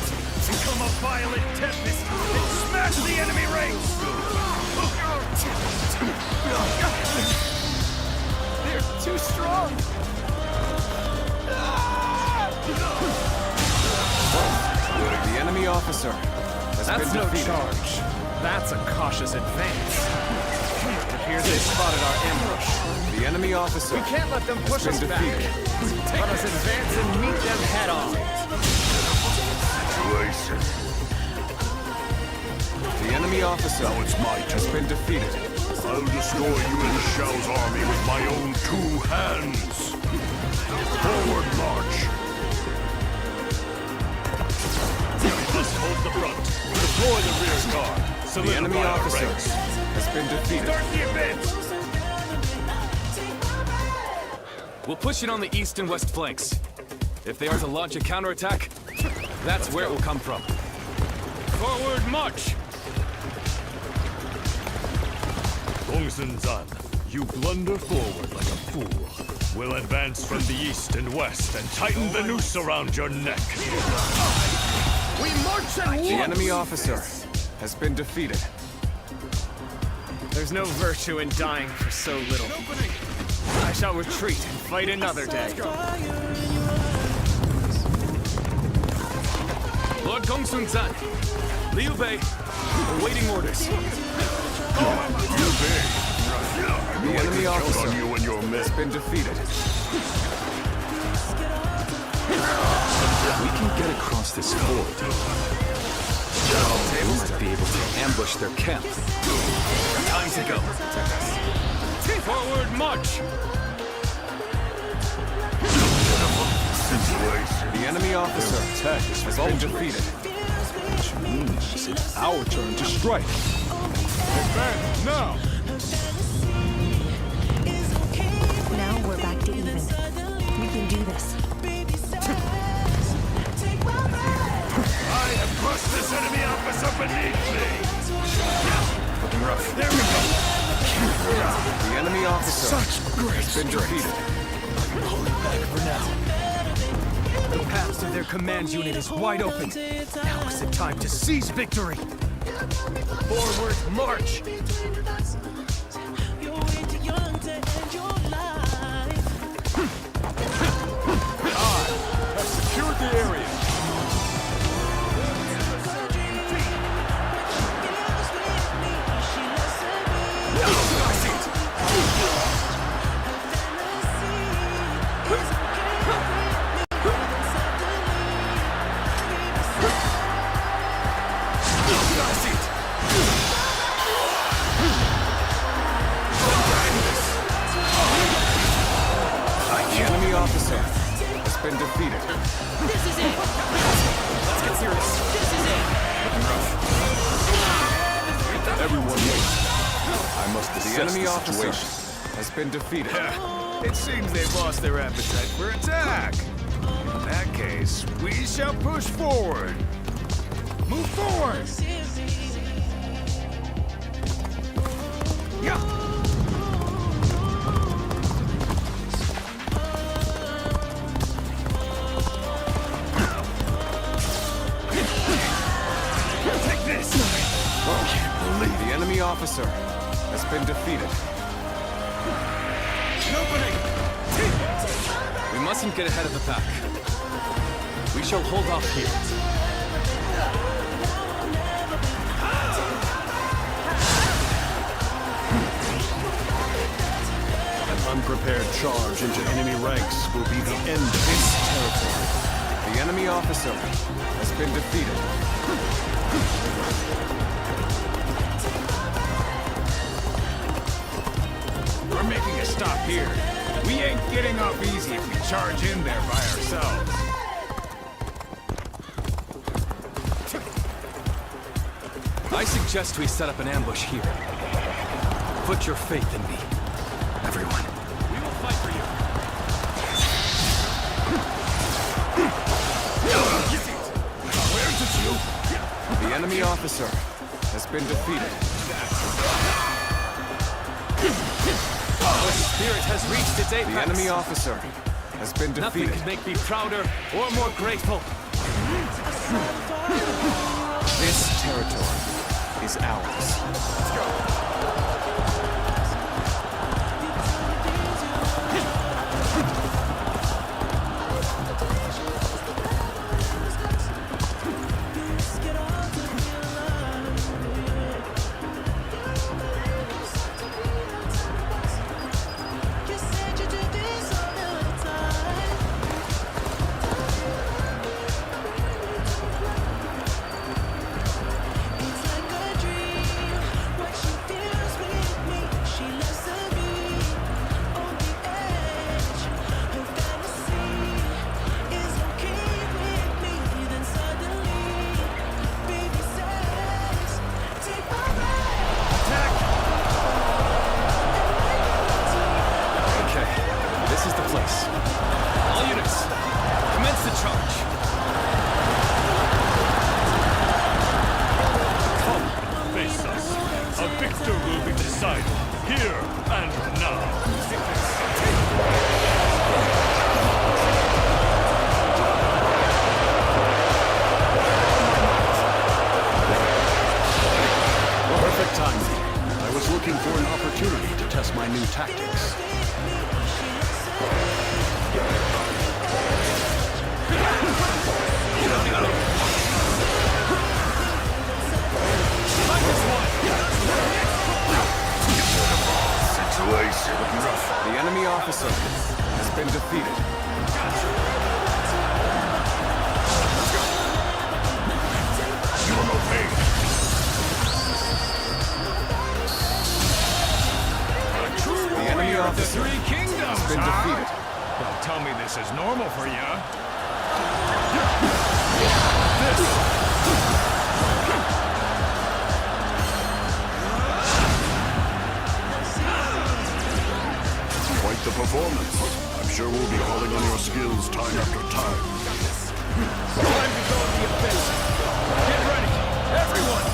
Become a violent tempest and smash the enemy ranks! officer has That's been no defeated. charge. That's a cautious advance. It appears they spotted our ambush. The enemy officer We can't let them push has us been back. defeated. Let us advance and meet them head on. Situation. The enemy officer Now it's my has turn. been defeated. I'll destroy Yuan Shao's army with my own 2 hands. Forward march. Just hold the front. Deploy the rear guard. The enemy Solidify our officer ranks. has been defeated. Start the advance. We'll push in on the east and west flanks. If they are to launch a counterattack, that's where it will come from. Forward march! Gongsun-zan, you blunder forward like a fool. We'll advance from the east and west and tighten the noose around your neck. We march at The enemy officer has been defeated. There's no virtue in dying for so little. I shall retreat and fight another day. Lord Gongsun-zan, Liu Bei, awaiting orders. The enemy officer on you and your men. has been defeated. We can get across this ford. They might be able to ambush their camp. Time to go. Forward march! The enemy officer has been defeated. Which means it's our turn to strike. Advance now! Now we're back to even. We can do this. I have crushed this enemy officer beneath me! Looking rough. There we go! The enemy officer has been defeated. Pulling back for now. The path to their command unit is wide open. Now is the time to seize victory. Forward march! Have secured the area. The enemy officer has been defeated. This is it! Let's get serious. This is it! Everyone wait. I must The assess enemy the officer situation. has been defeated. It seems they've lost their appetite for attack. In that case, we shall push forward. Move forward! Yeah. Take this! The enemy officer has been defeated. We mustn't get ahead of the pack. We shall hold off here. An unprepared charge into enemy ranks will be the end of this territory. The enemy officer has been defeated. We're making a stop here. We ain't getting off easy if we charge in there by ourselves. I suggest we set up an ambush here. Put your faith in me, everyone. We will fight for you. Where's it you? The enemy officer has been defeated. The spirit has reached its apex. The enemy officer has been Nothing defeated. could make me prouder or more grateful. This territory is ours. Let's go. Here and now. Perfect timing. I was looking for an opportunity to test my new tactics. Situation rough. The enemy officer has been defeated. You're no pain. The enemy officer Three Kingdoms, has been defeated. Don't tell me this is normal for you. Quite the performance. I'm sure we'll be calling on your skills time after time. Time to go on the offensive. Get ready, everyone!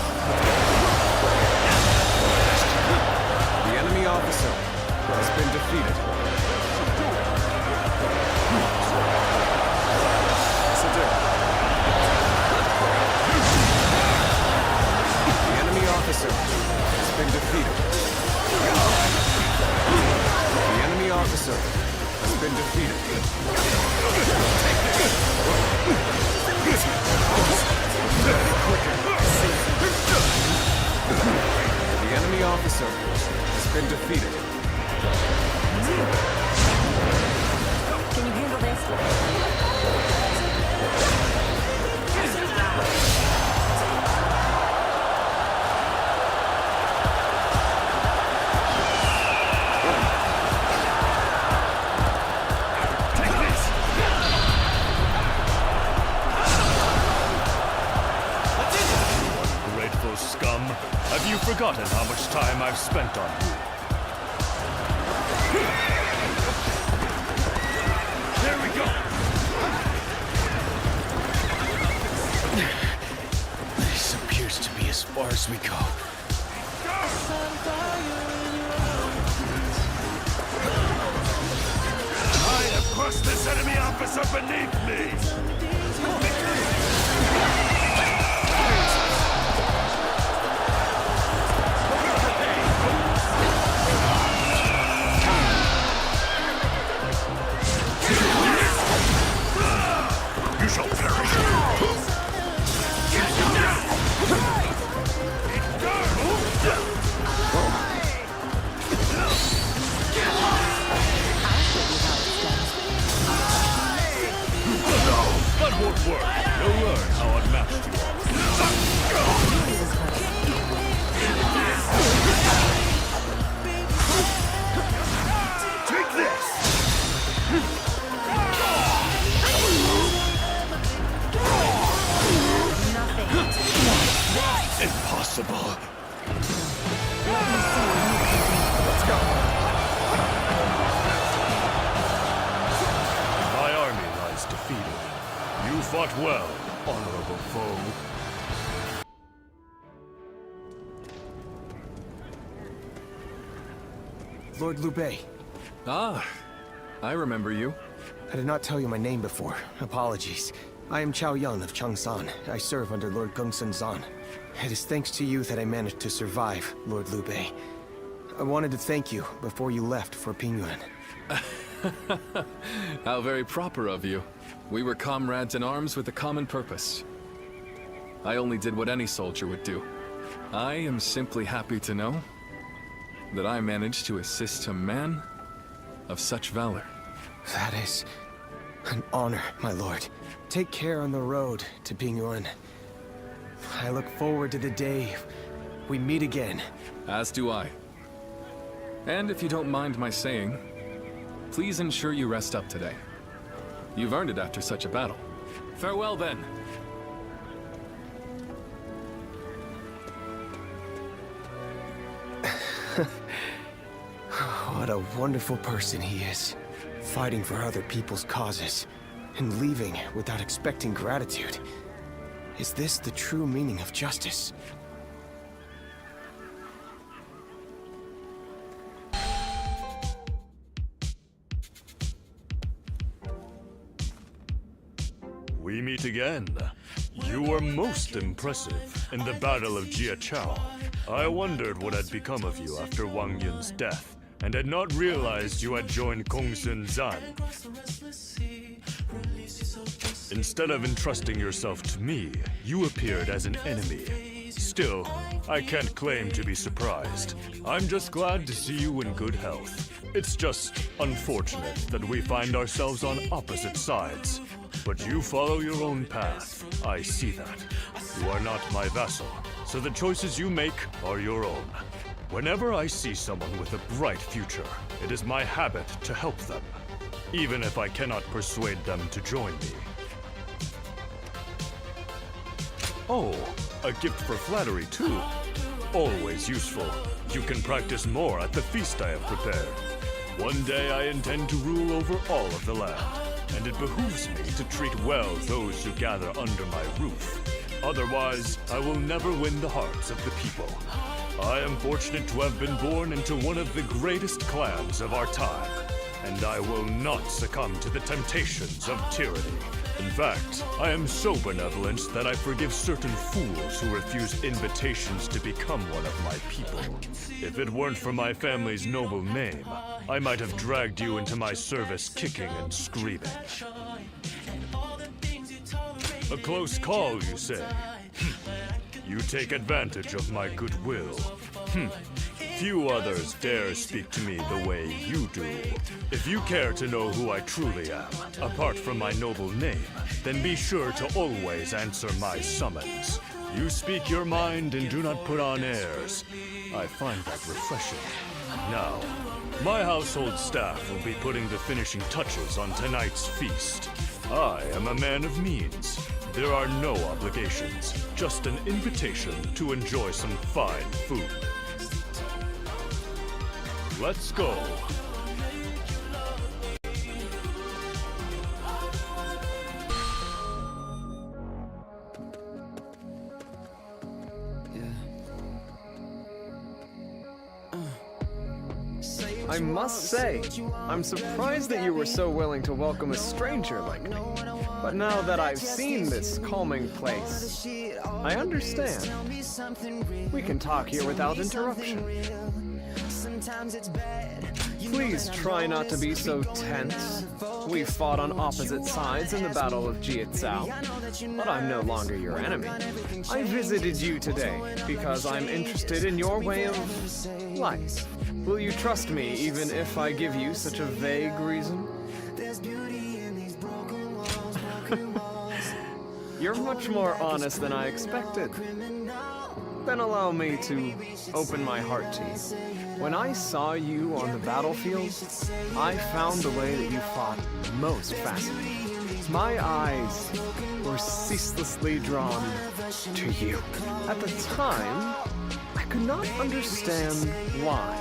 The enemy officer has been defeated. The enemy officer has been defeated. The enemy officer has been defeated. The enemy officer has been defeated. Can you handle this? Scum, have you forgotten how much time I've spent on you? There we go! This appears to be as far as we go. I have crushed this enemy officer beneath me! You shall perish. That won't work. You'll learn how unmatched you are. Take this! Impossible. Let's go. My army lies defeated. You fought well, honorable foe. Lord Liu Bei. Ah, I remember you. I did not tell you my name before. Apologies. I am Chao Yun of Cheongsan. I serve under Lord Gongsun Zan. It is thanks to you that I managed to survive, Lord Liu Bei. I wanted to thank you before you left for Pingyuan. How very proper of you. We were comrades in arms with a common purpose. I only did what any soldier would do. I am simply happy to know that I managed to assist a man of such valor. That is an honor, my lord. Take care on the road to Pingyuan. I look forward to the day we meet again. As do I. And if you don't mind my saying, please ensure you rest up today. You've earned it after such a battle. Farewell then. What a wonderful person he is. Fighting for other people's causes, and leaving without expecting gratitude. Is this the true meaning of justice? we meet again. You were most impressive in the Battle of Jiachao. I wondered what had become of you after Wang Yun's death, and had not realized you had joined Gongsun Zan. Instead of entrusting yourself to me, you appeared as an enemy. Still, I can't claim to be surprised. I'm just glad to see you in good health. It's just unfortunate that we find ourselves on opposite sides. But you follow your own path. I see that. You are not my vassal, so the choices you make are your own. Whenever I see someone with a bright future, it is my habit to help them, even if I cannot persuade them to join me. Oh, a gift for flattery too. Always useful. You can practice more at the feast I have prepared. One day I intend to rule over all of the land, and it behooves me to treat well those who gather under my roof. Otherwise, I will never win the hearts of the people. I am fortunate to have been born into one of the greatest clans of our time, and I will not succumb to the temptations of tyranny. In fact, I am so benevolent that I forgive certain fools who refuse invitations to become one of my people. If it weren't for my family's noble name, I might have dragged you into my service kicking and screaming. A close call, you say? You take advantage of my goodwill. Few others dare speak to me the way you do. If you care to know who I truly am, apart from my noble name, then be sure to always answer my summons. You speak your mind and do not put on airs. I find that refreshing. Now, my household staff will be putting the finishing touches on tonight's feast. I am a man of means. There are no obligations, just an invitation to enjoy some fine food. Let's go. I must say, I'm surprised that you were so willing to welcome a stranger like me. But now that I've seen this calming place, I understand. We can talk here without interruption. Please try not to be so tense. We fought on opposite sides in the Battle of Jiachao, but I'm no longer your enemy. I visited you today because I'm interested in your way of life. Will you trust me even if I give you such a vague reason? You're much more honest than I expected. Then allow me to open my heart to you. When I saw you on the battlefield, I found the way that you fought most fascinating. My eyes were ceaselessly drawn to you. At the time, I could not understand why.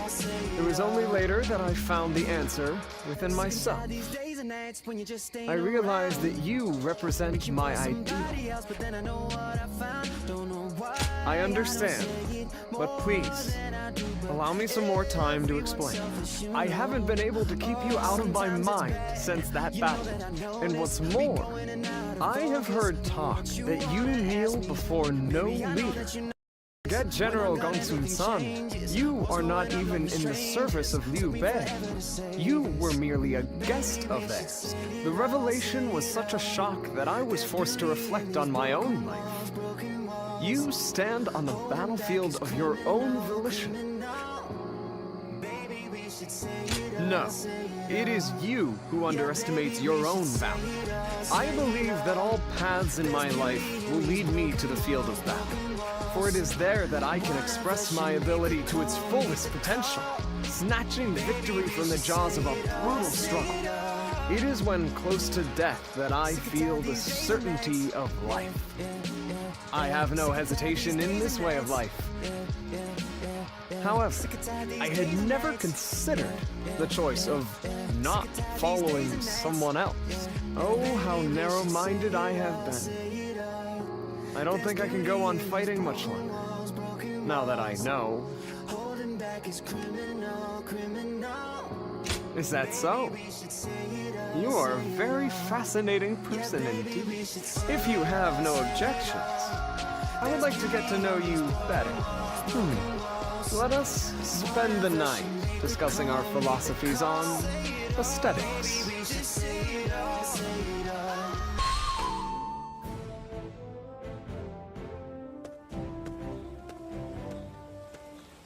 It was only later that I found the answer within myself. I realized that you represent my ideal. I understand, but please, allow me some more time to explain. I haven't been able to keep you out of my mind since that battle. And what's more, I have heard talk that you kneel before no leader. Forget General Gongsun-san. You are not even in the service of Liu Bei. You were merely a guest of theirs. The revelation was such a shock that I was forced to reflect on my own life. You stand on the battlefield of your own volition. No, it is you who underestimates your own value. I believe that all paths in my life will lead me to the field of battle. For it is there that I can express my ability to its fullest potential, snatching victory from the jaws of a brutal struggle. It is when close to death that I feel the certainty of life. I have no hesitation in this way of life. However, I had never considered the choice of not following someone else. Oh, how narrow-minded I have been. I don't think I can go on fighting much longer, now that I know. Is that so? You are a very fascinating person indeed. If you have no objections, I would like to get to know you better. Let us spend the night discussing our philosophies on aesthetics.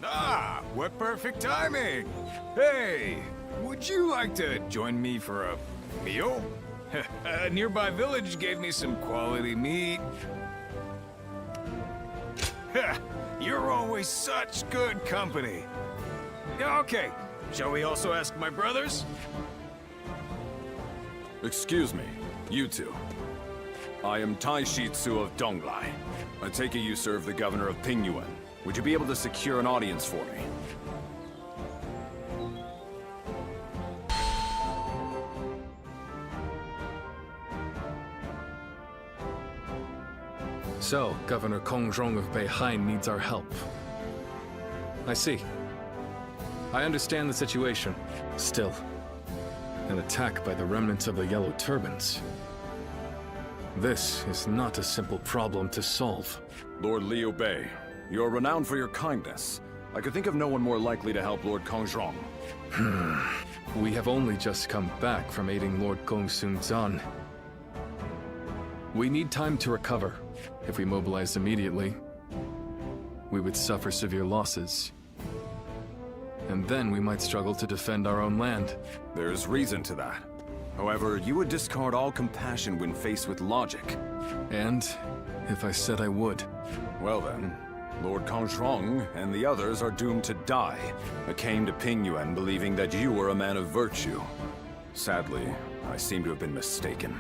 Ah, what perfect timing! Hey, would you like to join me for a meal? A nearby village gave me some quality meat. You're always such good company. Okay, shall we also ask my brothers? Excuse me, you two. I am Taishitsu of Donglai. I take it you serve the governor of Pingyuan. Would you be able to secure an audience for me? So, Governor Kongrong of Beihai needs our help. I see. I understand the situation. Still, an attack by the remnants of the Yellow Turbans. This is not a simple problem to solve. Lord Liu Bei, you are renowned for your kindness. I could think of no one more likely to help Lord Kongrong. We have only just come back from aiding Lord Gongsun-zan. We need time to recover. If we mobilized immediately, we would suffer severe losses. And then we might struggle to defend our own land. There's reason to that. However, you would discard all compassion when faced with logic. And if I said I would? Well then, Lord Kongrong and the others are doomed to die. I came to Pingyuan believing that you were a man of virtue. Sadly, I seem to have been mistaken.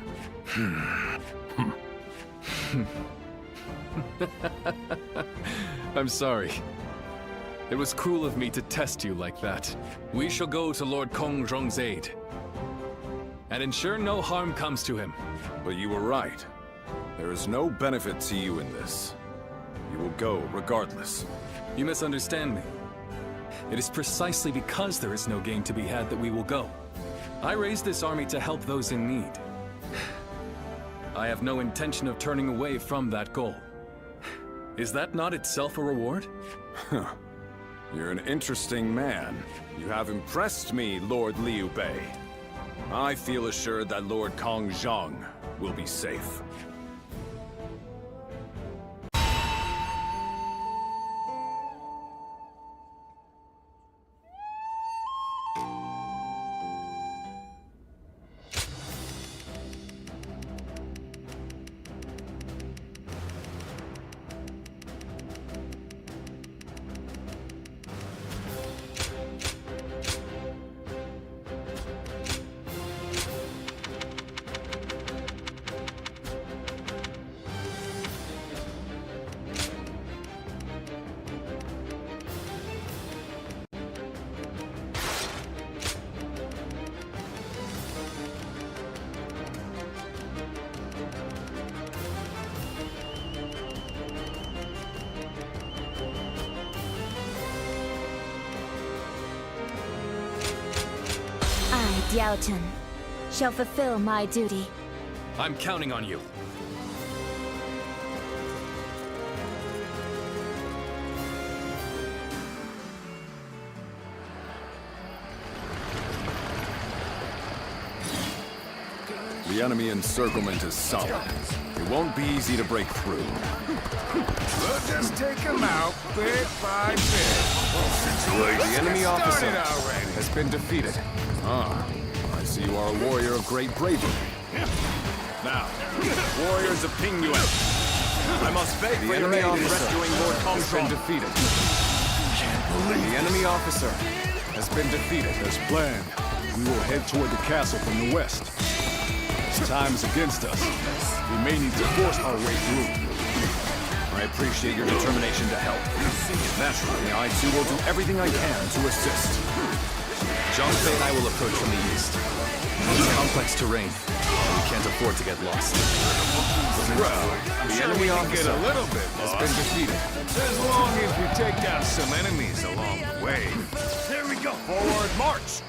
I'm sorry. It was cruel of me to test you like that. We shall go to Lord Kongrong's aid and ensure no harm comes to him. But you were right. There is no benefit to you in this. You will go regardless. You misunderstand me. It is precisely because there is no gain to be had that we will go. I raised this army to help those in need. I have no intention of turning away from that goal. Is that not itself a reward? You're an interesting man. You have impressed me, Lord Liu Bei. I feel assured that Lord Kongrong will be safe. Diaochen shall fulfill my duty. I'm counting on you. The enemy encirclement is solid. It won't be easy to break through. We'll just take him out bit by bit. The enemy officer has been defeated. I see you are a warrior of great bravery. Now, warriors of Pingyuan, I must beg the enemy officer rescuing Lord Kongrong has been defeated. The enemy officer has been defeated. As planned, we will head toward the castle from the west. Time is against us. We may need to force our way through. I appreciate your determination to help. Naturally, I too will do everything I can to assist. Zhangfei and I will approach from the east. It's complex terrain, and we can't afford to get lost. Well, the enemy officer get a little bit lost. Has been defeated. As long as we take down some enemies along the way. There we go. Forward march!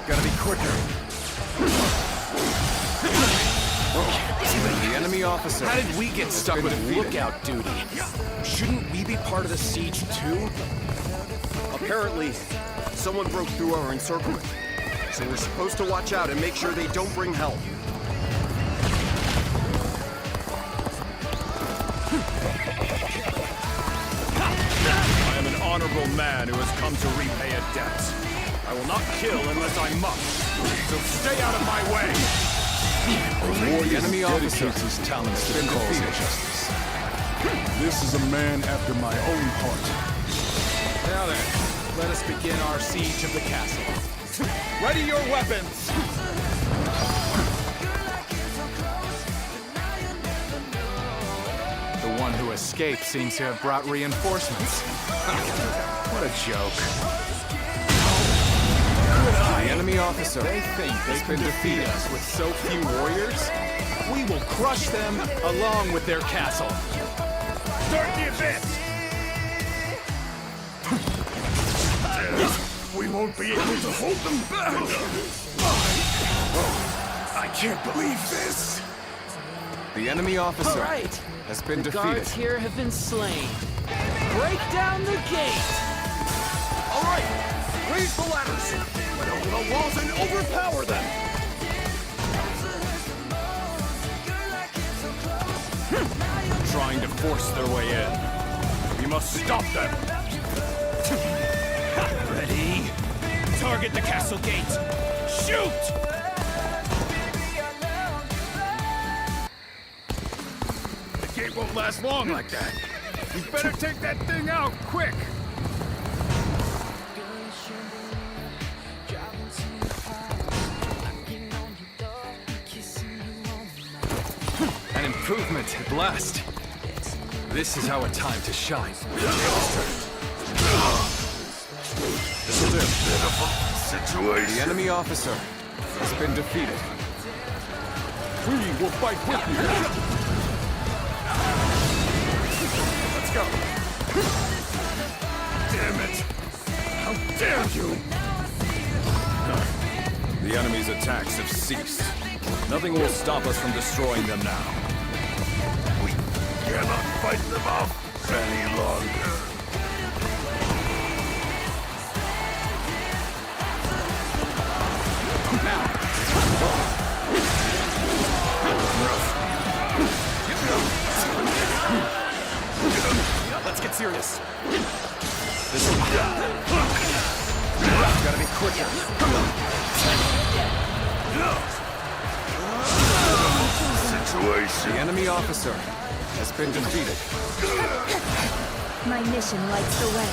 Gotta be quicker. The enemy officer. How did we get stuck with lookout duty? Shouldn't we be part of the siege too? Apparently, someone broke through our encirclement. So we're supposed to watch out and make sure they don't bring help. I am an honorable man who has come to repay a debt. I will not kill unless I must. So stay out of my way! The enemy officer dedicates his talents to the cause of justice. This is a man after my own heart. Now then, let us begin our siege of the castle. Ready your weapons! The one who escaped seems to have brought reinforcements. What a joke. The enemy officer. They think they can defeat us with so few warriors? We will crush them along with their castle. Start the advance! We won't be able to hold them back! I can't believe this! The enemy officer has been defeated. Guards here have been slain. Break down the gate! All right! Raise the ladders! Get over the walls and overpower them! Trying to force their way in. We must stop them! Ready? Target the castle gate! Shoot! The gate won't last long like that. We better take that thing out, quick! An improvement at last. This is our time to shine. This'll do. The enemy officer has been defeated. We will fight with you! Let's go! Damn it! How dare you! The enemy's attacks have ceased. Nothing will stop us from destroying them now. We cannot fight them off any longer. Let's get serious. Gotta be quicker. The enemy officer has been defeated. My mission lights the way.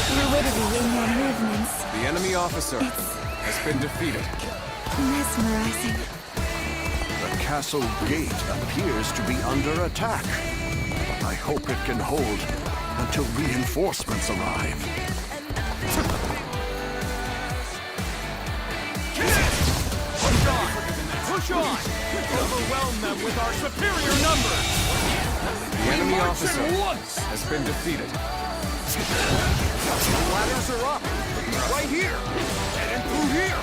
Fluidity in your movements. The enemy officer has been defeated. Mesmerizing. The castle gate appears to be under attack. I hope it can hold until reinforcements arrive. Push on! Overwhelm them with our superior numbers! The enemy officer has been defeated. The ladders are up! Right here! And through here!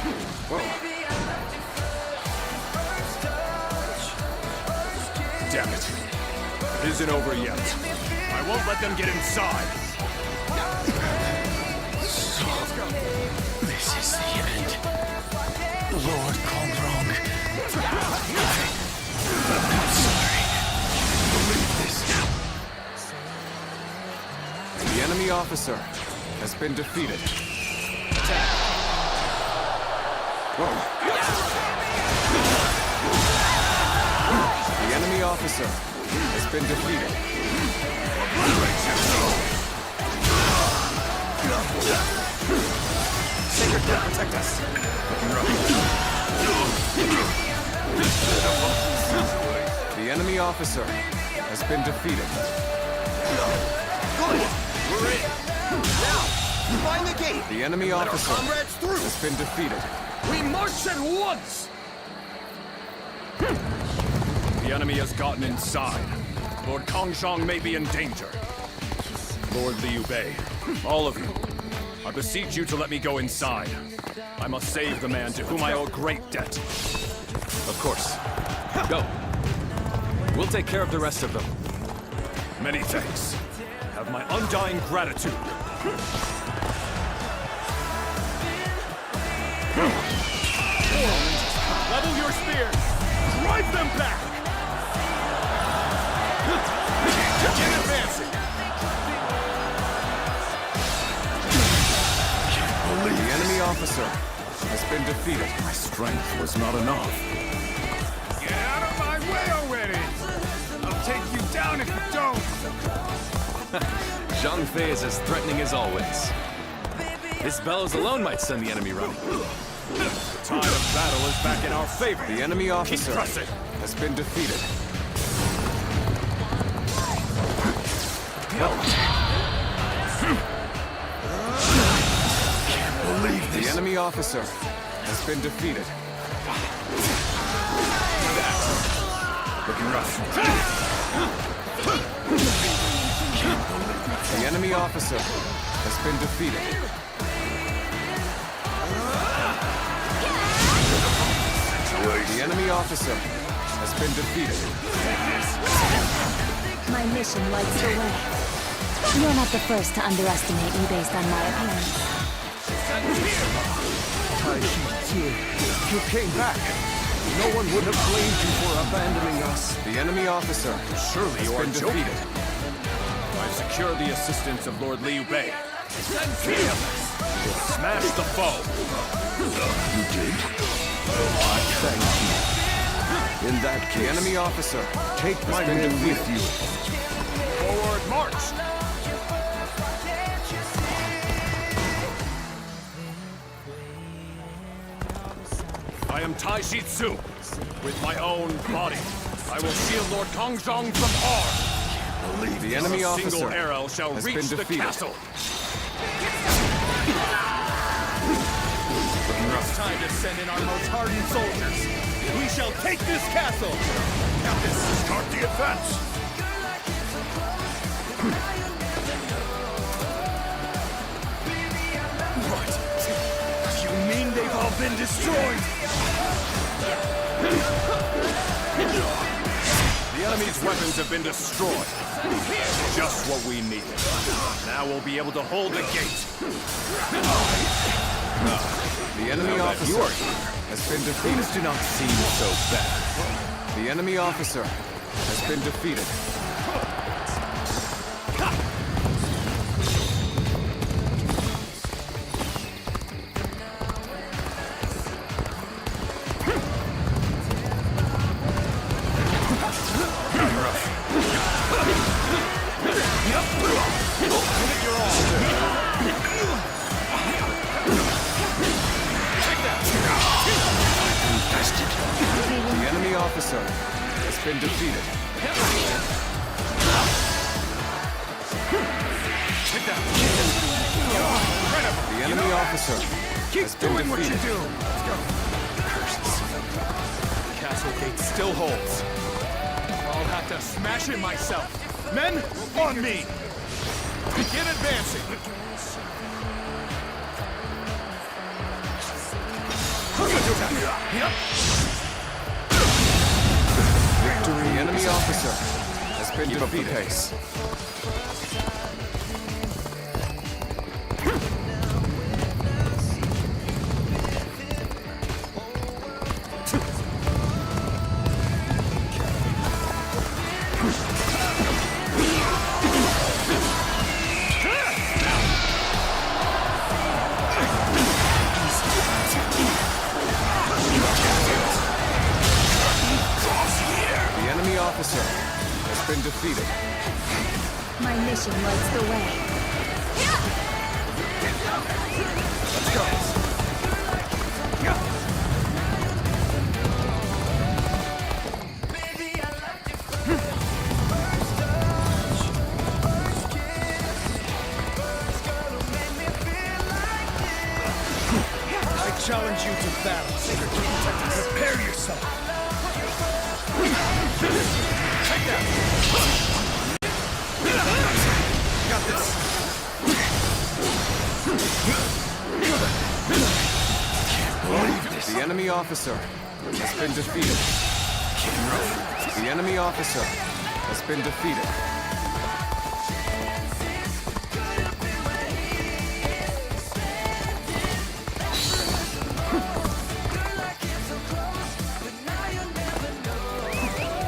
Damn it. It isn't over yet. I won't let them get inside. So, this is the end. Lord Kongrong. I'm sorry. Believe this. The enemy officer has been defeated. Attack! The enemy officer has been defeated. Sacred Death, protect us. The enemy officer has been defeated. Good! We're in! Now, find the gate! The enemy Let officer our comrades through! has been defeated. We march at once! The enemy has gotten inside. Lord Kongshong may be in danger. Lord Liu Bei, all of you, I beseech you to let me go inside. I must save the man to whom I owe a great debt. Of course. Go. We'll take care of the rest of them. Many thanks. Have my undying gratitude. Level your spears! Drive them back! Get advancing! The enemy officer has been defeated. My strength was not enough. Get out of my way already! I'll take you down if you don't! Zhang Fei is as threatening as always. This bellows alone might send the enemy running. The tide of battle is back in our favor. The enemy officer pressing. has been defeated. Can't believe this. The enemy officer has been defeated. Looking rough. The enemy officer has been defeated. The enemy officer has been defeated. My mission lights the way. You're not the first to underestimate me based on my appearance. You came back. No one would have blamed you for abandoning us. The enemy officer Surely you are been joking. defeated. I've secured the assistance of Lord Liu Bei. Smash the foe. You did? Thank you. In that case, The enemy officer take my been men defeated. with you. Forward march. I am Tai Shi Tzu. With my own body, I will shield Lord Kongzhong from harm. The enemy A single officer arrow shall has reach been the defeated. castle. It's time to send in our most hardened soldiers. We shall take this castle! Captain, start the advance! What? You mean they've all been destroyed? The enemy's weapons have been destroyed. Just what we needed. Now we'll be able to hold the gate. The enemy officer has been defeated. Things do not seem so bad. The enemy officer has been defeated. The enemy officer has been defeated. The enemy officer has been Doing what you defeated. do! Castle gate still holds. I'll have to smash it myself. Men, on me! Begin advancing! Victory. The enemy officer has been defeated. Pace. The enemy officer has been defeated. My mission lights the way. Let's go. I challenge you to battle. Prepare yourself. Take that. Got this. enemy officer has been defeated. The enemy officer has been defeated.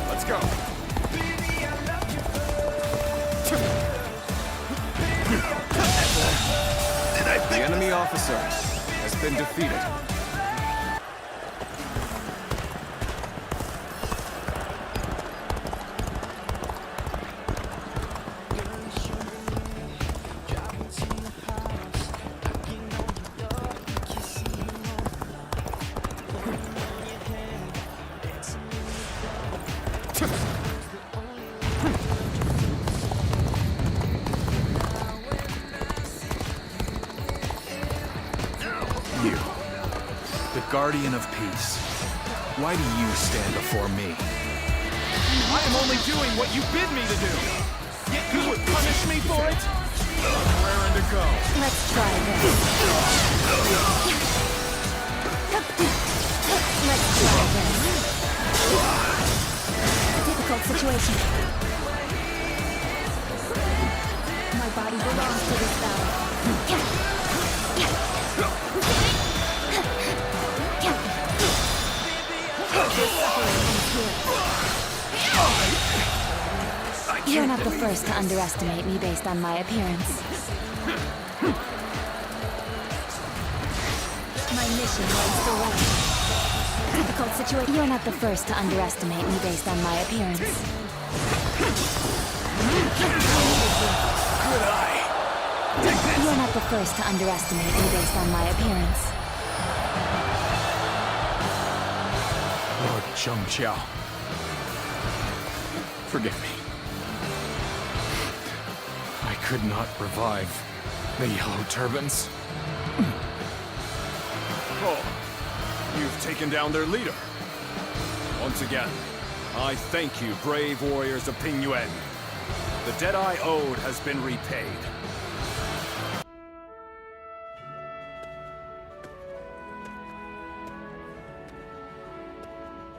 Let's go. The enemy officer has been defeated. You, the guardian of peace. Why do you stand before me? I am only doing what you bid me to do. Yet you would punish me for it? Raring to go. Let's try this. Let's try this. A difficult situation. My body belongs to this battle. You're not the first to underestimate me based on my appearance. My mission was the way. Difficult situation. You're not the first to underestimate me based on my appearance. You're not the first to underestimate me based on my appearance. Lord Zhengjiao, forgive me. I could not revive the Yellow Turbans. Oh, you've taken down their leader. Once again, I thank you, brave warriors of Pingyuan. The debt I owed has been repaid.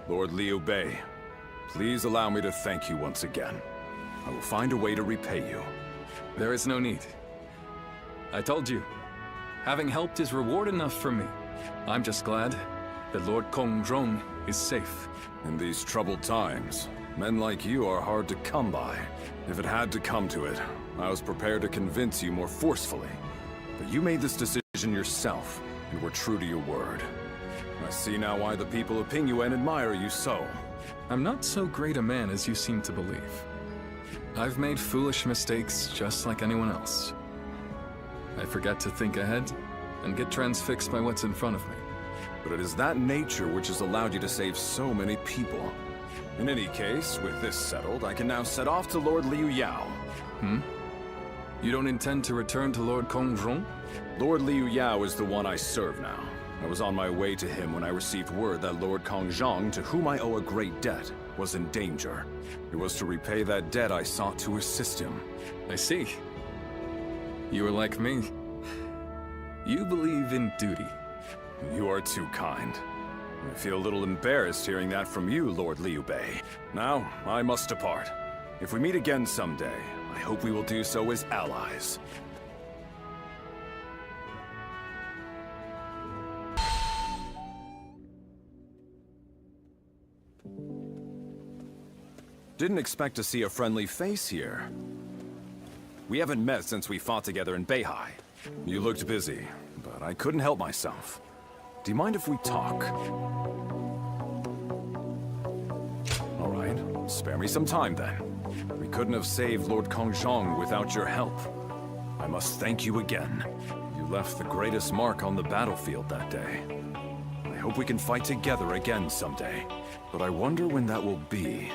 Lord Liu Bei, please allow me to thank you once again. I will find a way to repay you. There is no need. I told you, having helped is reward enough for me. I'm just glad that Lord Kongzhong is safe. In these troubled times, men like you are hard to come by. If it had to come to it, I was prepared to convince you more forcefully. But you made this decision yourself, and were true to your word. I see now why the people of Pingyuan admire you so. I'm not so great a man as you seem to believe. I've made foolish mistakes just like anyone else. I forget to think ahead and get transfixed by what's in front of me. But it is that nature which has allowed you to save so many people. In any case, with this settled, I can now set off to Lord Liu Yao. You don't intend to return to Lord Kongzhong? Lord Liu Yao is the one I serve now. I was on my way to him when I received word that Lord Kongzhong, to whom I owe a great debt, was in danger. It was to repay that debt I sought to assist him. I see. You are like me. You believe in duty. You are too kind. I feel a little embarrassed hearing that from you, Lord Liu Bei. Now, I must depart. If we meet again someday, I hope we will do so as allies. Didn't expect to see a friendly face here. We haven't met since we fought together in Beihai. You looked busy, but I couldn't help myself. Do you mind if we talk? All right, spare me some time then. We couldn't have saved Lord Kongzhong without your help. I must thank you again. You left the greatest mark on the battlefield that day. I hope we can fight together again someday. But I wonder when that will be.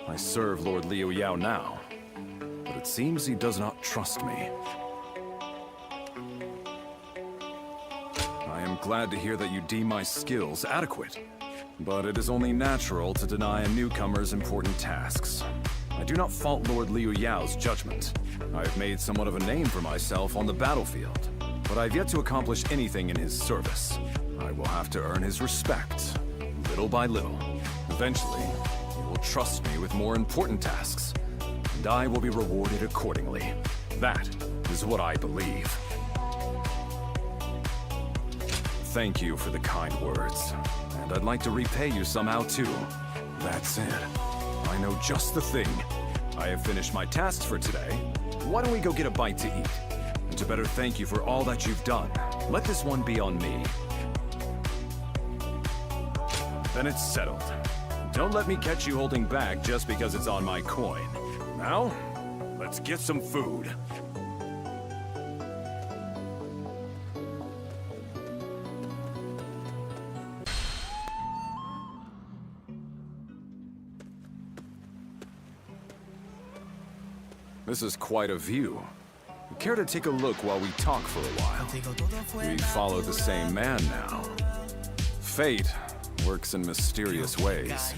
I serve Lord Liu Yao now, but it seems he does not trust me. I am glad to hear that you deem my skills adequate, but it is only natural to deny a newcomer's important tasks. I do not fault Lord Liu Yao's judgment. I have made somewhat of a name for myself on the battlefield, but I have yet to accomplish anything in his service. I will have to earn his respect, little by little. Eventually, he will trust me with more important tasks, and I will be rewarded accordingly. That is what I believe. Thank you for the kind words, and I'd like to repay you somehow too. That said, I know just the thing. I have finished my tasks for today. Why don't we go get a bite to eat? And to better thank you for all that you've done, let this one be on me. Then it's settled. Don't let me catch you holding back just because it's on my coin. Now, let's get some food. This is quite a view. Care to take a look while we talk for a while? We follow the same man now. Fate works in mysterious ways.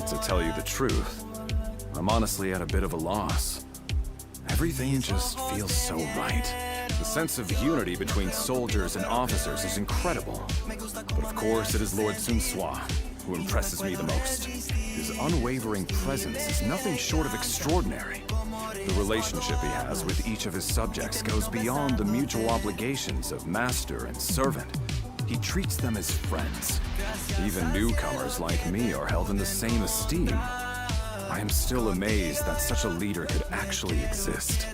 To tell you the truth, I'm honestly at a bit of a loss. Everything just feels so right. The sense of unity between soldiers and officers is incredible. But of course, it is Lord Sunswa who impresses me the most. His unwavering presence is nothing short of extraordinary. The relationship he has with each of his subjects goes beyond the mutual obligations of master and servant. He treats them as friends. Even newcomers like me are held in the same esteem. I am still amazed that such a leader could actually exist.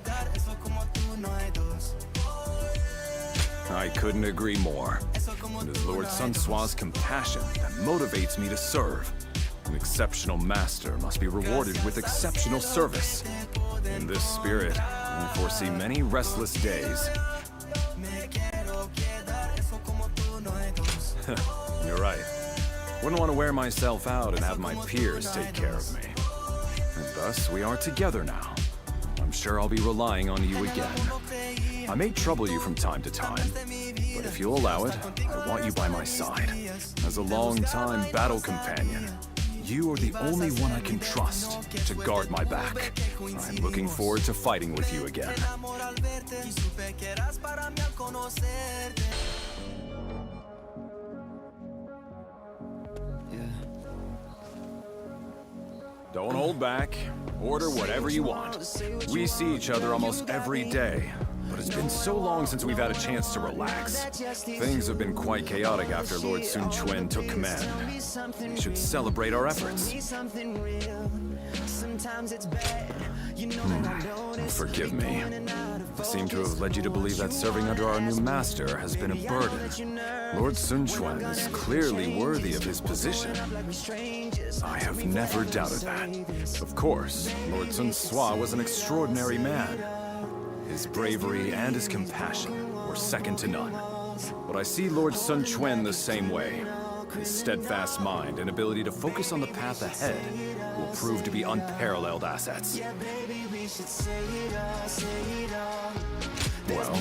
I couldn't agree more. It is Lord Sunswa's compassion that motivates me to serve. An exceptional master must be rewarded with exceptional service. In this spirit, I foresee many restless days. You're right. Wouldn't want to wear myself out and have my peers take care of me. And thus, we are together now. I'm sure I'll be relying on you again. I may trouble you from time to time, but if you'll allow it, I want you by my side. As a long-time battle companion, you are the only one I can trust to guard my back. I'm looking forward to fighting with you again. Don't hold back. Order whatever you want. We see each other almost every day, but it's been so long since we've had a chance to relax. Things have been quite chaotic after Lord Sun Quan took command. We should celebrate our efforts. Forgive me. I seem to have led you to believe that serving under our new master has been a burden. Lord Sun Quan is clearly worthy of his position. I have never doubted that. Of course, Lord Sun Swa was an extraordinary man. His bravery and his compassion were second to none. But I see Lord Sun Quan the same way. His steadfast mind and ability to focus on the path ahead will prove to be unparalleled assets. Well,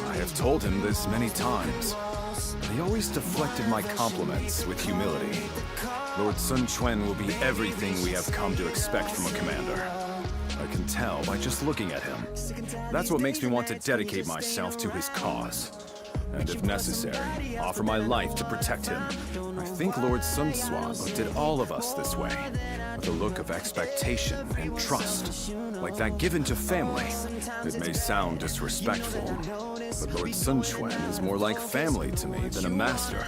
I have told him this many times. He always deflected my compliments with humility. Lord Sun Quan will be everything we have come to expect from a commander. I can tell by just looking at him. That's what makes me want to dedicate myself to his cause. And if necessary, offer my life to protect him. I think Lord Sun Swa looked at all of us this way, with a look of expectation and trust, like that given to family. It may sound disrespectful, but Lord Sun Quan is more like family to me than a master.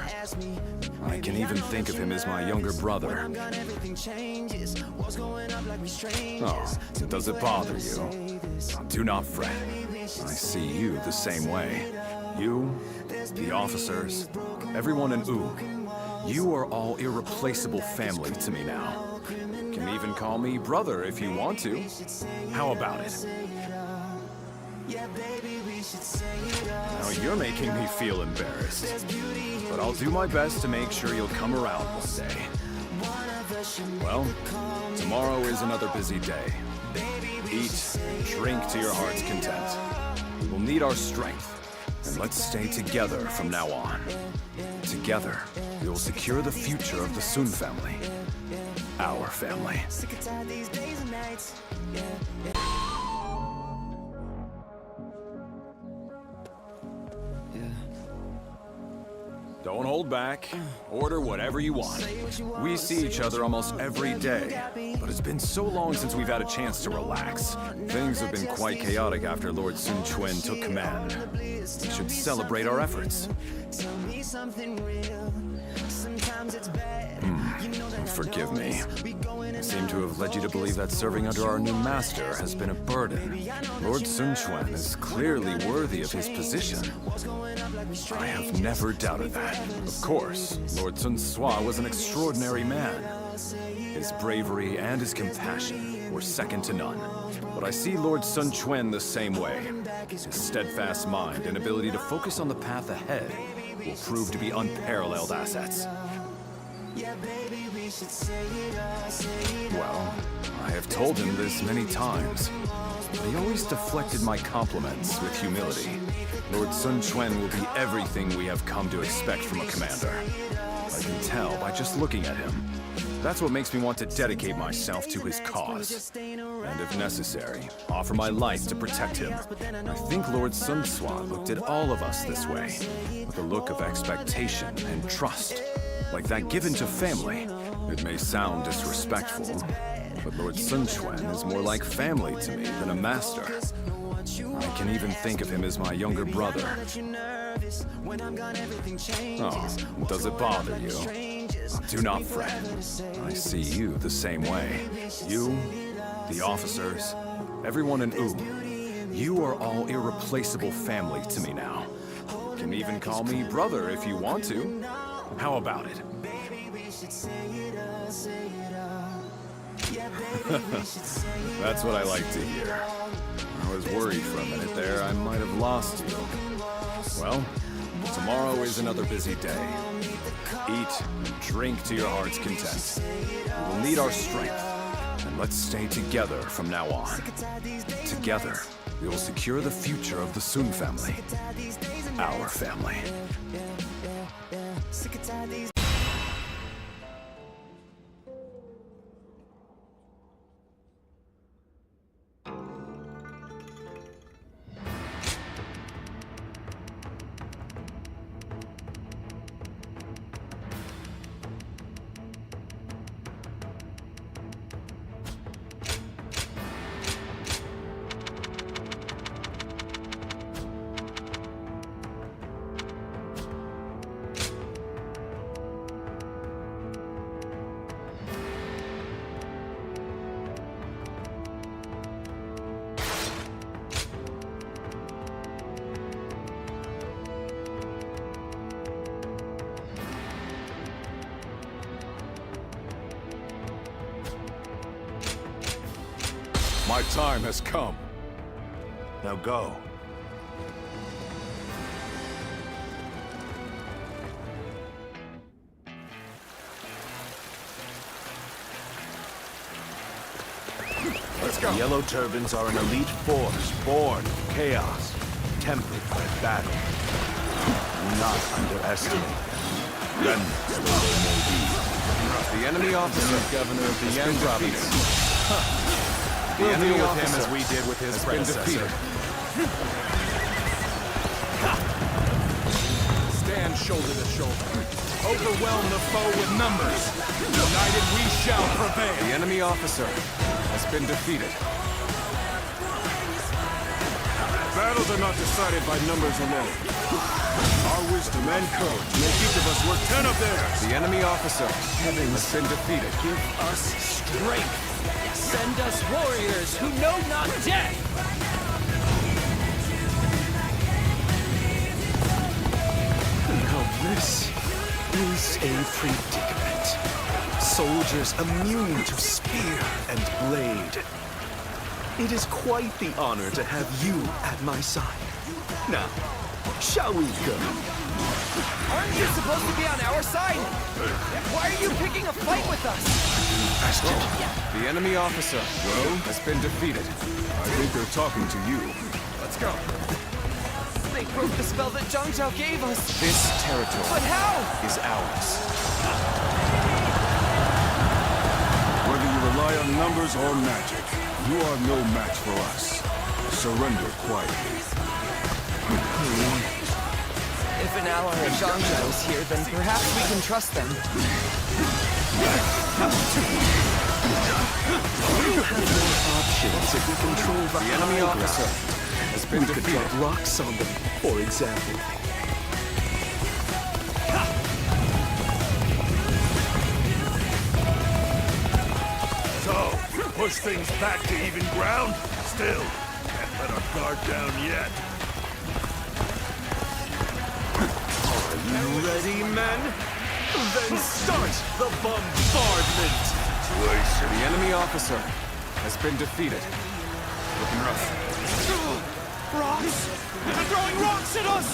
I can even think of him as my younger brother. Oh, does it bother you? Do not fret. I see you the same way. You, the officers, everyone in Oog. You are all irreplaceable family to me now. Can even call me brother if you want to. How about it? Now you're making me feel embarrassed. But I'll do my best to make sure you'll come around one day. Well, tomorrow is another busy day. Eat, drink to your heart's content. We'll need our strength. And let's stay together from now on. Together, we will secure the future of the Sun family. Our family. hold back, order whatever you want. We see each other almost every day, but it's been so long since we've had a chance to relax. Things have been quite chaotic after Lord Sun Quan took command. We should celebrate our efforts. Forgive me. I seem to have led you to believe that serving under our new master has been a burden. Lord Sun Quan is clearly worthy of his position. I have never doubted that. Of course, Lord Sun Swa was an extraordinary man. His bravery and his compassion were second to none. But I see Lord Sun Quan the same way. His steadfast mind and ability to focus on the path ahead will prove to be unparalleled assets. Well, I have told him this many times, but he always deflected my compliments with humility. Lord Sun Quan will be everything we have come to expect from a commander. I can tell by just looking at him. That's what makes me want to dedicate myself to his cause. And if necessary, offer my life to protect him. I think Lord Sun Swa looked at all of us this way, with a look of expectation and trust, like that given to family. It may sound disrespectful, but Lord Sun Quan is more like family to me than a master. I can even think of him as my younger brother. Oh, does it bother you? Do not fret. I see you the same way. You, the officers, everyone in U. You are all irreplaceable family to me now. You can even call me brother if you want to. How about it? That's what I like to hear. I was worried for a minute there I might have lost you. Well, tomorrow is another busy day. Eat and drink to your heart's content. We will need our strength, and let's stay together from now on. Together, we will secure the future of the Sun family. Our family. My time has come. Now go. Let's go. The Yellow Turbans are an elite force, born of chaos, tempered by battle. Do not underestimate them. Remnants though they may be. The enemy officer, governor of the Yan province. We'll deal with him as we did with his predecessor. Stand shoulder to shoulder. Overwhelm the foe with numbers. United we shall prevail. The enemy officer has been defeated. Battles are not decided by numbers alone. Our wisdom and courage make each of us worth 10 of theirs. The enemy officer has been defeated. Give us strength. Send us warriors who know not death! Now this is a predicament. Soldiers immune to spear and blade. It is quite the honor to have you at my side. Now, shall we go? Aren't you supposed to be on our side? Why are you picking a fight with us? The enemy officer has been defeated. I think they're talking to you. Let's go. They broke the spell that Zhang Zhao gave us. This territory But how? is ours. Whether you rely on numbers or magic, you are no match for us. Surrender quietly. If an ally of Zhangzhou is here, then perhaps we can trust them. We have more options if we control the enemy officer has been defeated. We could drop rocks on them, for example. So, push things back to even ground? Still, can't let our guard down yet. Are you ready, men? Then start the bombardment! The enemy officer has been defeated. Looking rough. Rocks! They're throwing rocks at us!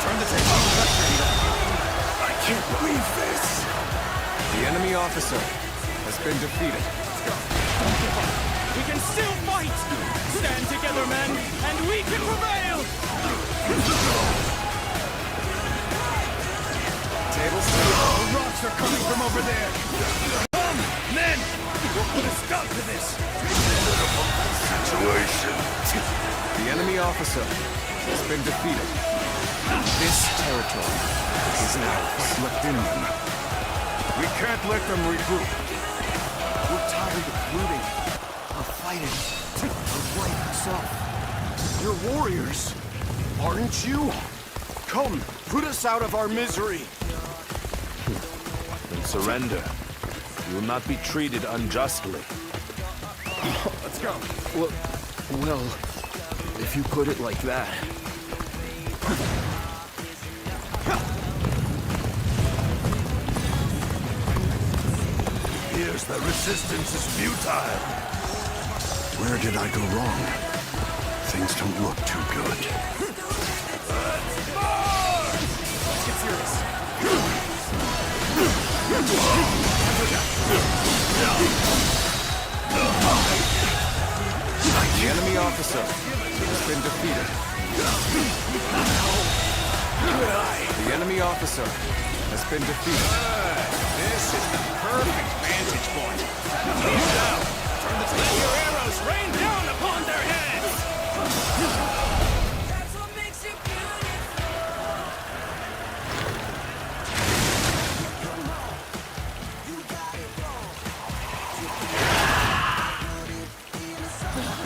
Turn the table. I can't believe this. The enemy officer has been defeated. Don't give up. We can still fight! Stand together, men, and we can prevail! Tables. Rocks are coming from over there! Come, men! We'll put a stop to this! Situation. The enemy officer has been defeated. This territory is now slipped in them. We can't let them regroup. We're tired of looting, of fighting, of life itself. You're warriors, aren't you? Come, put us out of our misery. Then surrender. You will not be treated unjustly. Let's go. Well, if you put it like that. Here's the resistance is futile. Where did I go wrong? Things don't look too good. Let's get serious. The enemy officer has been defeated. The enemy officer has been defeated. This is the perfect vantage point. Move down. Turn the let your arrows rain down upon their heads. That's what makes you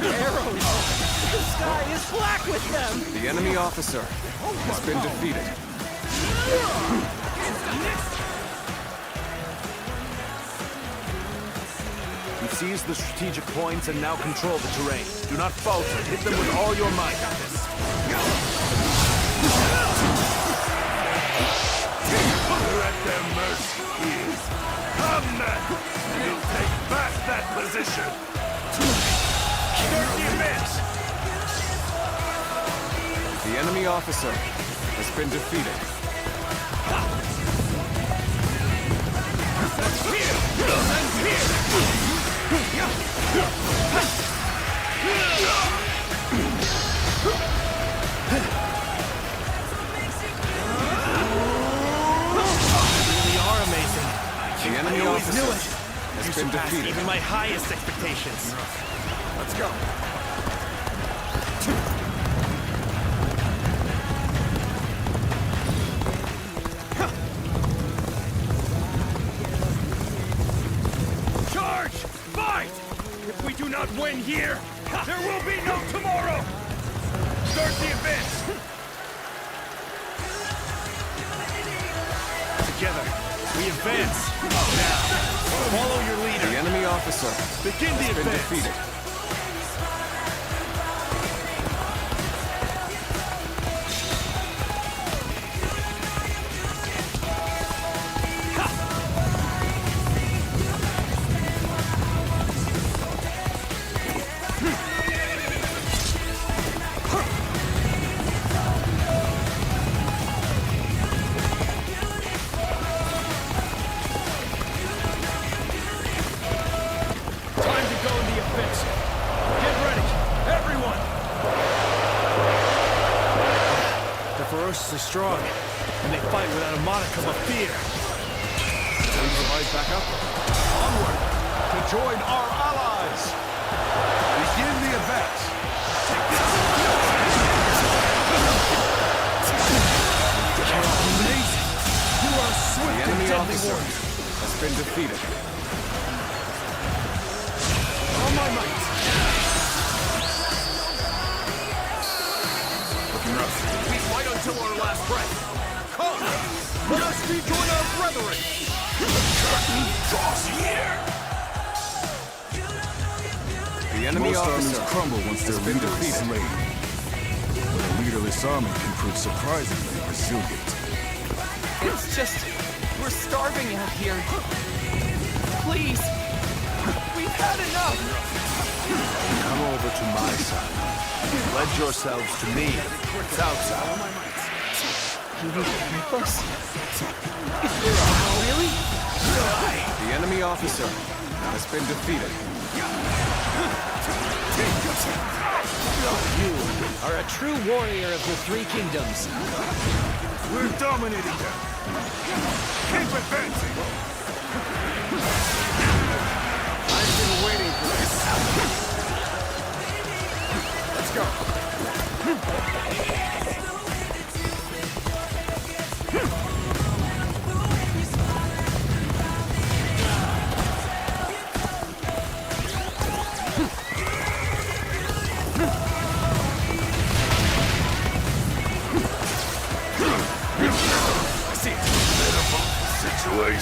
Arrows! The sky is black with them! The enemy officer has been defeated. You've seized the strategic points and now control the terrain. Do not falter. Hit them with all your might. We're at their mercy. Come, men! We'll take back that position! Start the advance! The enemy officer has been defeated. Really are amazing. The enemy officer has been defeated. Even my highest expectations. Let's go. Charge! Fight! If we do not win here, there will be no tomorrow! Start the advance! Together, we advance. Now, follow your leader. The enemy officer Begin the has been advance. defeated. Strong, and they fight without a modicum of fear. Time to rise back up. Onward to to join our allies. Begin the advance. Amazing! You are swift The and enemy deadly officer warrior. has been defeated. All my might. Looking rough. We fight until our last breath. Come! Let us rejoin our brethren! Curtain draws near. The enemy Most armies officer crumble once their has been leader is defeated. slain. But a leaderless army can prove surprisingly resilient. It's just... we're starving out here. Please! We've had enough! Come over to my side. Pledge yourselves to me. Cao Cao. You need to help us? Really? The enemy officer has been defeated. You are a true warrior of the Three Kingdoms. We're dominating them. Keep advancing. I've been waiting for this. Let's go.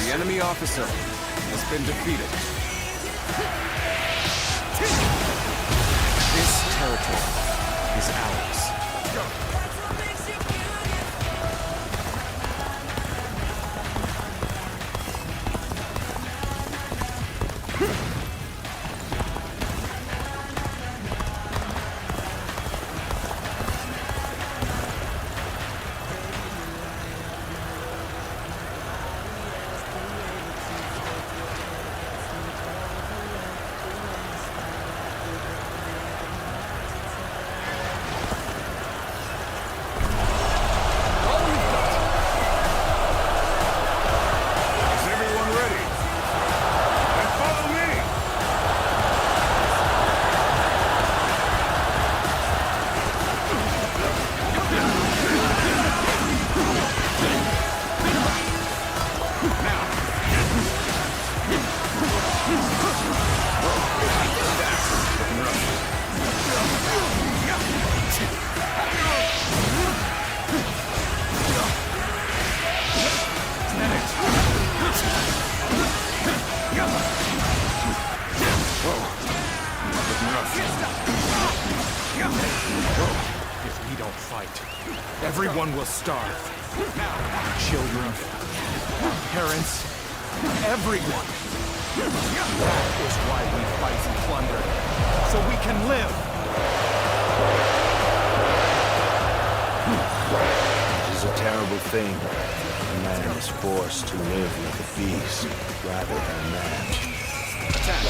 The enemy officer has been defeated. This territory is ours. If we don't fight, everyone will starve. Our children, our parents, everyone. That is why we fight and plunder, so we can live. It is a terrible thing. A man is forced to live like a beast rather than a man. Attack!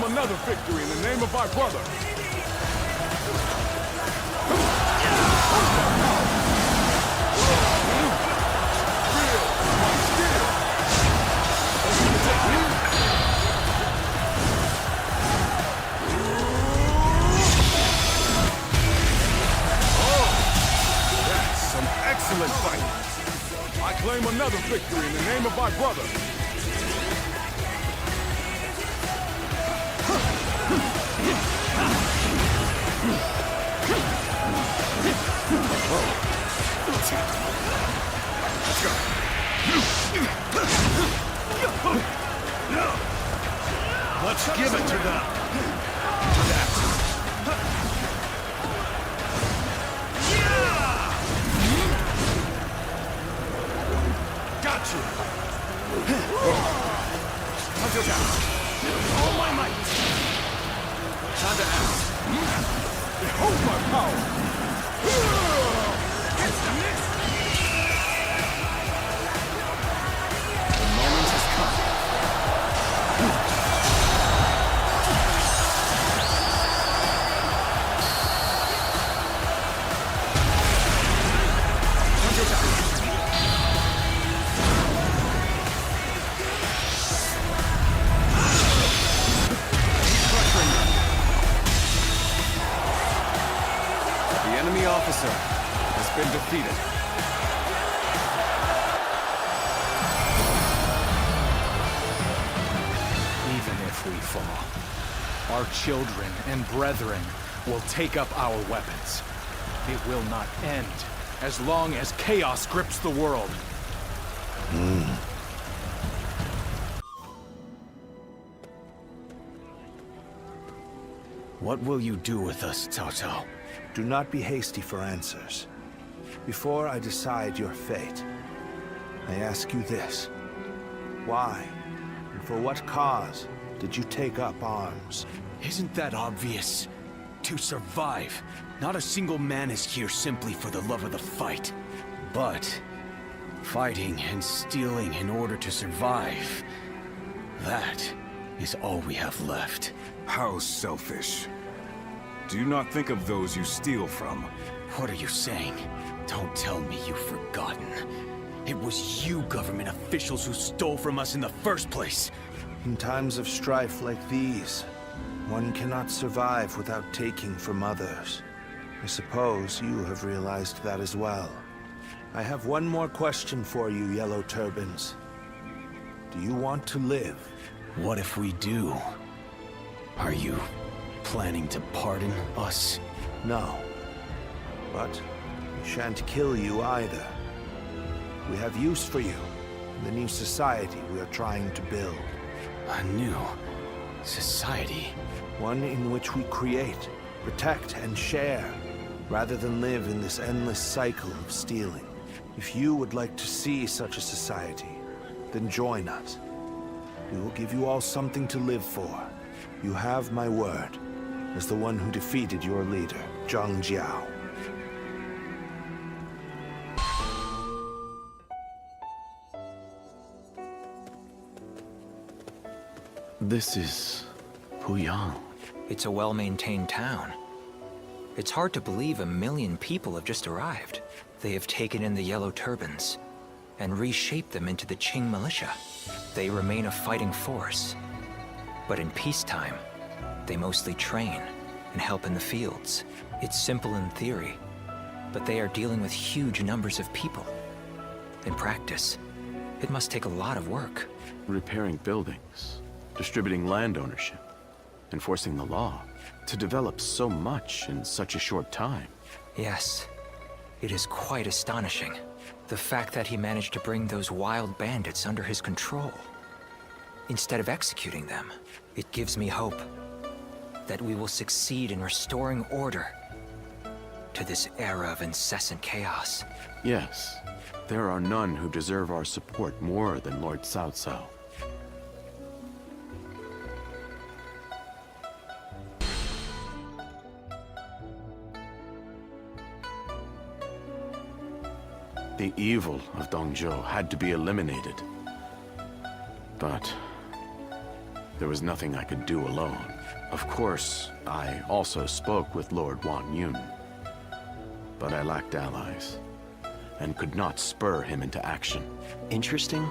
Another victory in the name of our brother. That's some excellent fighting. I claim another victory in the name of our brother. Let's give it to them. Got you. All my might. Time to act. Behold my power. The moment has come. The enemy officer has been defeated. Even if we fall, our children and brethren will take up our weapons. It will not end as long as chaos grips the world. What will you do with us, Cao Cao? Do not be hasty for answers. Before I decide your fate, I ask you this. Why, and for what cause, did you take up arms? Isn't that obvious? To survive. Not a single man is here simply for the love of the fight. But fighting and stealing in order to survive, that is all we have left. How selfish. Do you not think of those you steal from? What are you saying? Don't tell me you've forgotten. It was you government officials who stole from us in the first place. In times of strife like these, one cannot survive without taking from others. I suppose you have realized that as well. I have one more question for you, Yellow Turbans. Do you want to live? What if we do? Are you planning to pardon us? No. But we shan't kill you either. We have use for you in the new society we are trying to build. A new society? One in which we create, protect, and share, rather than live in this endless cycle of stealing. If you would like to see such a society, then join us. We will give you all something to live for. You have my word, as the one who defeated your leader, Zhang Jiao. This is Puyang. It's a well-maintained town. It's hard to believe 1 million people have just arrived. They have taken in the Yellow Turbans and reshaped them into the Qing militia. They remain a fighting force. But in peacetime, they mostly train and help in the fields. It's simple in theory, but they are dealing with huge numbers of people. In practice, it must take a lot of work. Repairing buildings, distributing land ownership, enforcing the law. To develop so much in such a short time. Yes, it is quite astonishing. The fact that he managed to bring those wild bandits under his control. Instead of executing them, it gives me hope that we will succeed in restoring order to this era of incessant chaos. Yes, there are none who deserve our support more than Lord Cao Cao. The evil of Dongzhou had to be eliminated. But there was nothing I could do alone. Of course, I also spoke with Lord Wan Yun. But I lacked allies, and could not spur him into action. Interesting.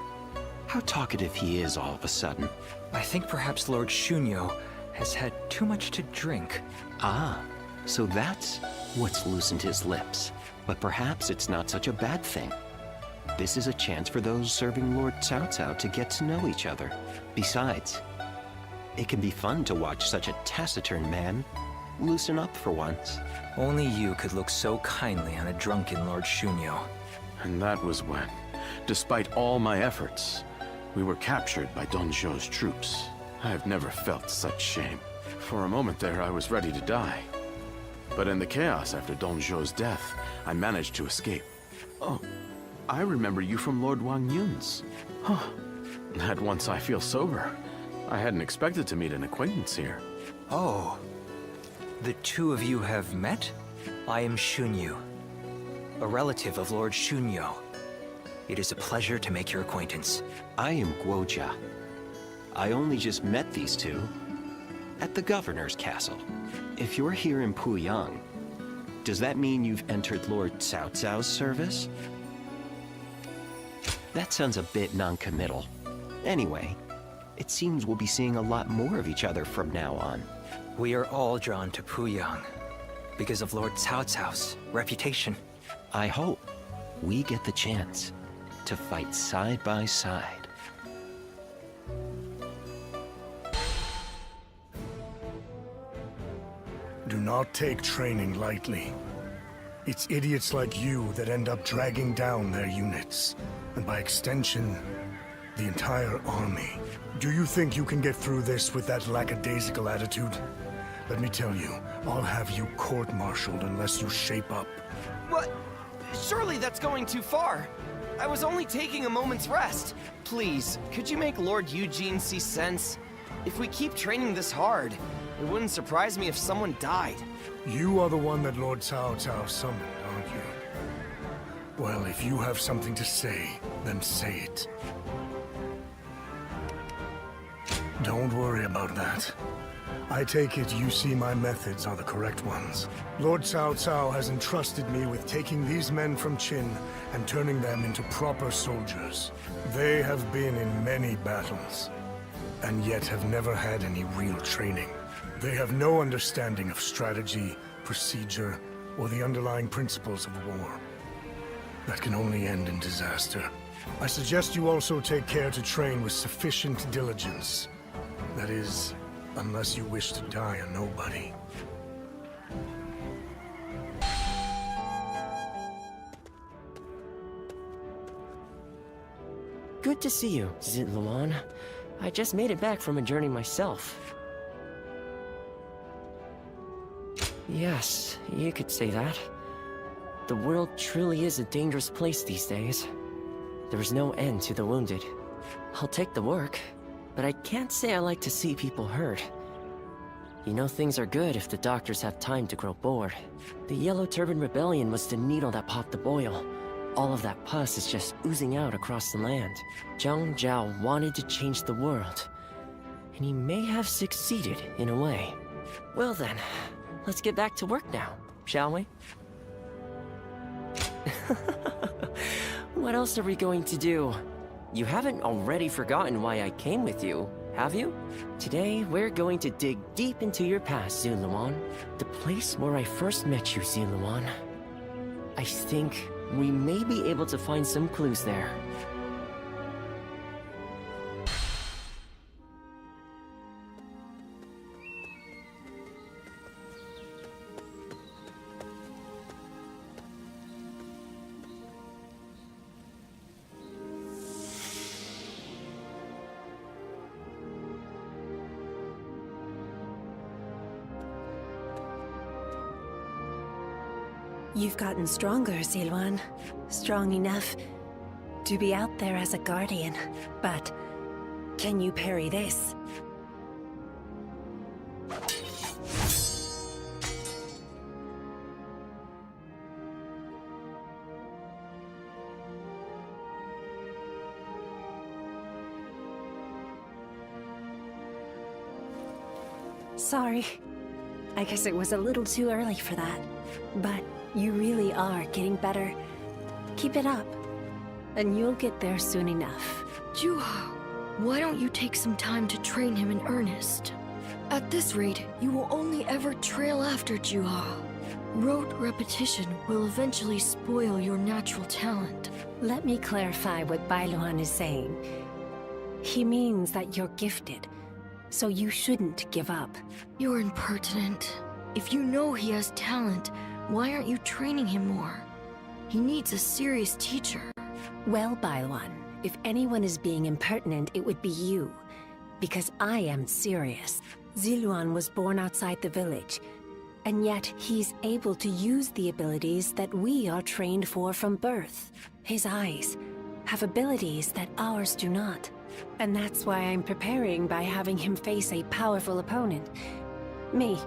How talkative he is all of a sudden. I think perhaps Lord Shunyo has had too much to drink. Ah, so that's what's loosened his lips. But perhaps it's not such a bad thing. This is a chance for those serving Lord Cao Cao to get to know each other. Besides, it can be fun to watch such a taciturn man Loosen up for once. Only you could look so kindly on a drunken Lord Shunyo. And that was when, despite all my efforts, we were captured by Donjo's troops. I have never felt such shame. For a moment there, I was ready to die. But in the chaos after Donjo's death, I managed to escape. Oh, I remember you from Lord Wang Yun's. Huh. At once I feel sober. I hadn't expected to meet an acquaintance here. Oh. The two of you have met? I am Shunyu, a relative of Lord Shunyo. It is a pleasure to make your acquaintance. I am Guoja. I only just met these two at the governor's castle. If you're here in Puyang, does that mean you've entered Lord Cao Cao's service? That sounds a bit non-committal. Anyway, it seems we'll be seeing a lot more of each other from now on. We are all drawn to Puyang because of Lord Cao Cao's reputation. I hope we get the chance to fight side by side. Do not take training lightly. It's idiots like you that end up dragging down their units, and by extension, the entire army. Do you think you can get through this with that lackadaisical attitude? Let me tell you, I'll have you court-martialed unless you shape up. What? Surely that's going too far. I was only taking a moment's rest. Please, could you make Lord Eugene see sense? If we keep training this hard, it wouldn't surprise me if someone died. You are the one that Lord Cao Cao summoned, aren't you? Well, if you have something to say, then say it. Don't worry about that. I take it you see my methods are the correct ones. Lord Cao Cao has entrusted me with taking these men from Qin and turning them into proper soldiers. They have been in many battles, and yet have never had any real training. They have no understanding of strategy, procedure, or the underlying principles of war. That can only end in disaster. I suggest you also take care to train with sufficient diligence. That is, unless you wish to die a nobody. Good to see you, Zitluan. I just made it back from a journey myself. Yes, you could say that. The world truly is a dangerous place these days. There is no end to the wounded. I'll take the work, but I can't say I like to see people hurt. You know things are good if the doctors have time to grow bored. The Yellow Turban Rebellion was the needle that popped the boil. All of that pus is just oozing out across the land. Zhang Zhao wanted to change the world, and he may have succeeded in a way. Well then, let's get back to work now, shall we? What else are we going to do? You haven't already forgotten why I came with you, have you? Today, we're going to dig deep into your past, Zuluan. The place where I first met you, Zuluan. I think we may be able to find some clues there. You've gotten stronger, Zilwan. Strong enough to be out there as a guardian. But can you parry this? Sorry. I guess it was a little too early for that. But you really are getting better. Keep it up, and you'll get there soon enough. Juha, why don't you take some time to train him in earnest? At this rate, you will only ever trail after Juha. Rote repetition will eventually spoil your natural talent. Let me clarify what Bailuan is saying. He means that you're gifted, so you shouldn't give up. You're impertinent. If you know he has talent, why aren't you training him more? He needs a serious teacher. Well, Bailuan, if anyone is being impertinent, it would be you. Because I am serious. Ziluan was born outside the village, and yet he's able to use the abilities that we are trained for from birth. His eyes have abilities that ours do not. And that's why I'm preparing by having him face a powerful opponent. Me.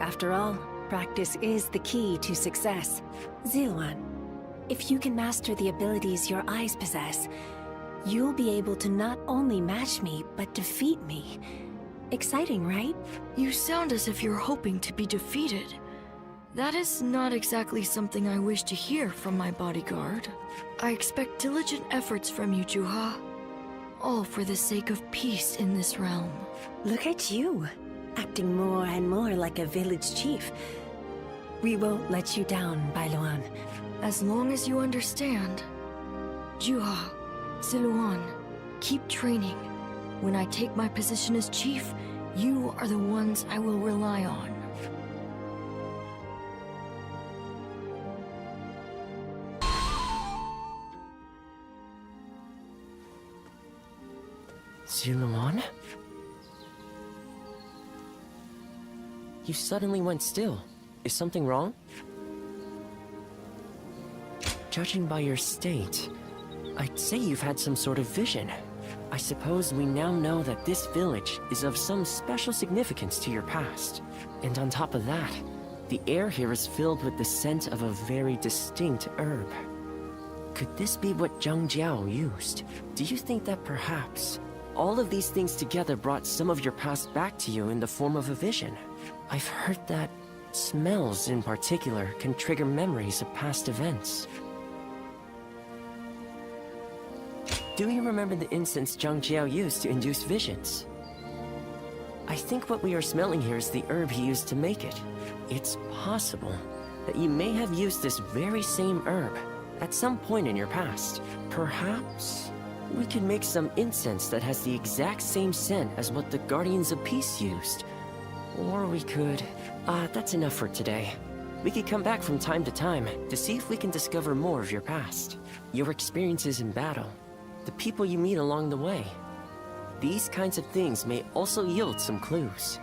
After all, practice is the key to success. Ziluan, if you can master the abilities your eyes possess, you'll be able to not only match me, but defeat me. Exciting, right? You sound as if you're hoping to be defeated. That is not exactly something I wish to hear from my bodyguard. I expect diligent efforts from you, Juha. All for the sake of peace in this realm. Look at you, acting more and more like a village chief. We won't let you down, Bailuan. As long as you understand. Juha, Ziluan, keep training. When I take my position as chief, you are the ones I will rely on. Ziluan? You suddenly went still. Is something wrong? Judging by your state, I'd say you've had some sort of vision. I suppose we now know that this village is of some special significance to your past. And on top of that, the air here is filled with the scent of a very distinct herb. Could this be what Zhang Jiao used? Do you think that perhaps all of these things together brought some of your past back to you in the form of a vision? I've heard that smells in particular can trigger memories of past events. Do you remember the instance Zhang Jiao used to induce visions? I think what we are smelling here is the herb he used to make it. It's possible that you may have used this very same herb at some point in your past. Perhaps we could make some incense that has the exact same scent as what the Guardians of Peace used. Or we could... that's enough for today. We could come back from time to time to see if we can discover more of your past. Your experiences in battle. The people you meet along the way. These kinds of things may also yield some clues.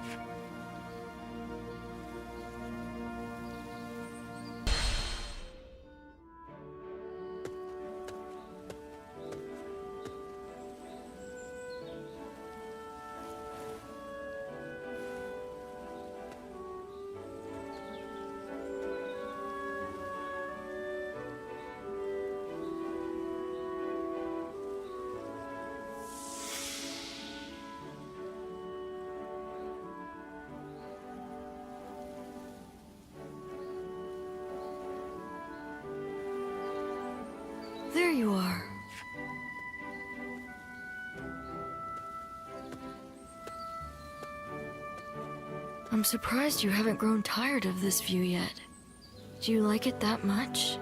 There you are. I'm surprised you haven't grown tired of this view yet. Do you like it that much?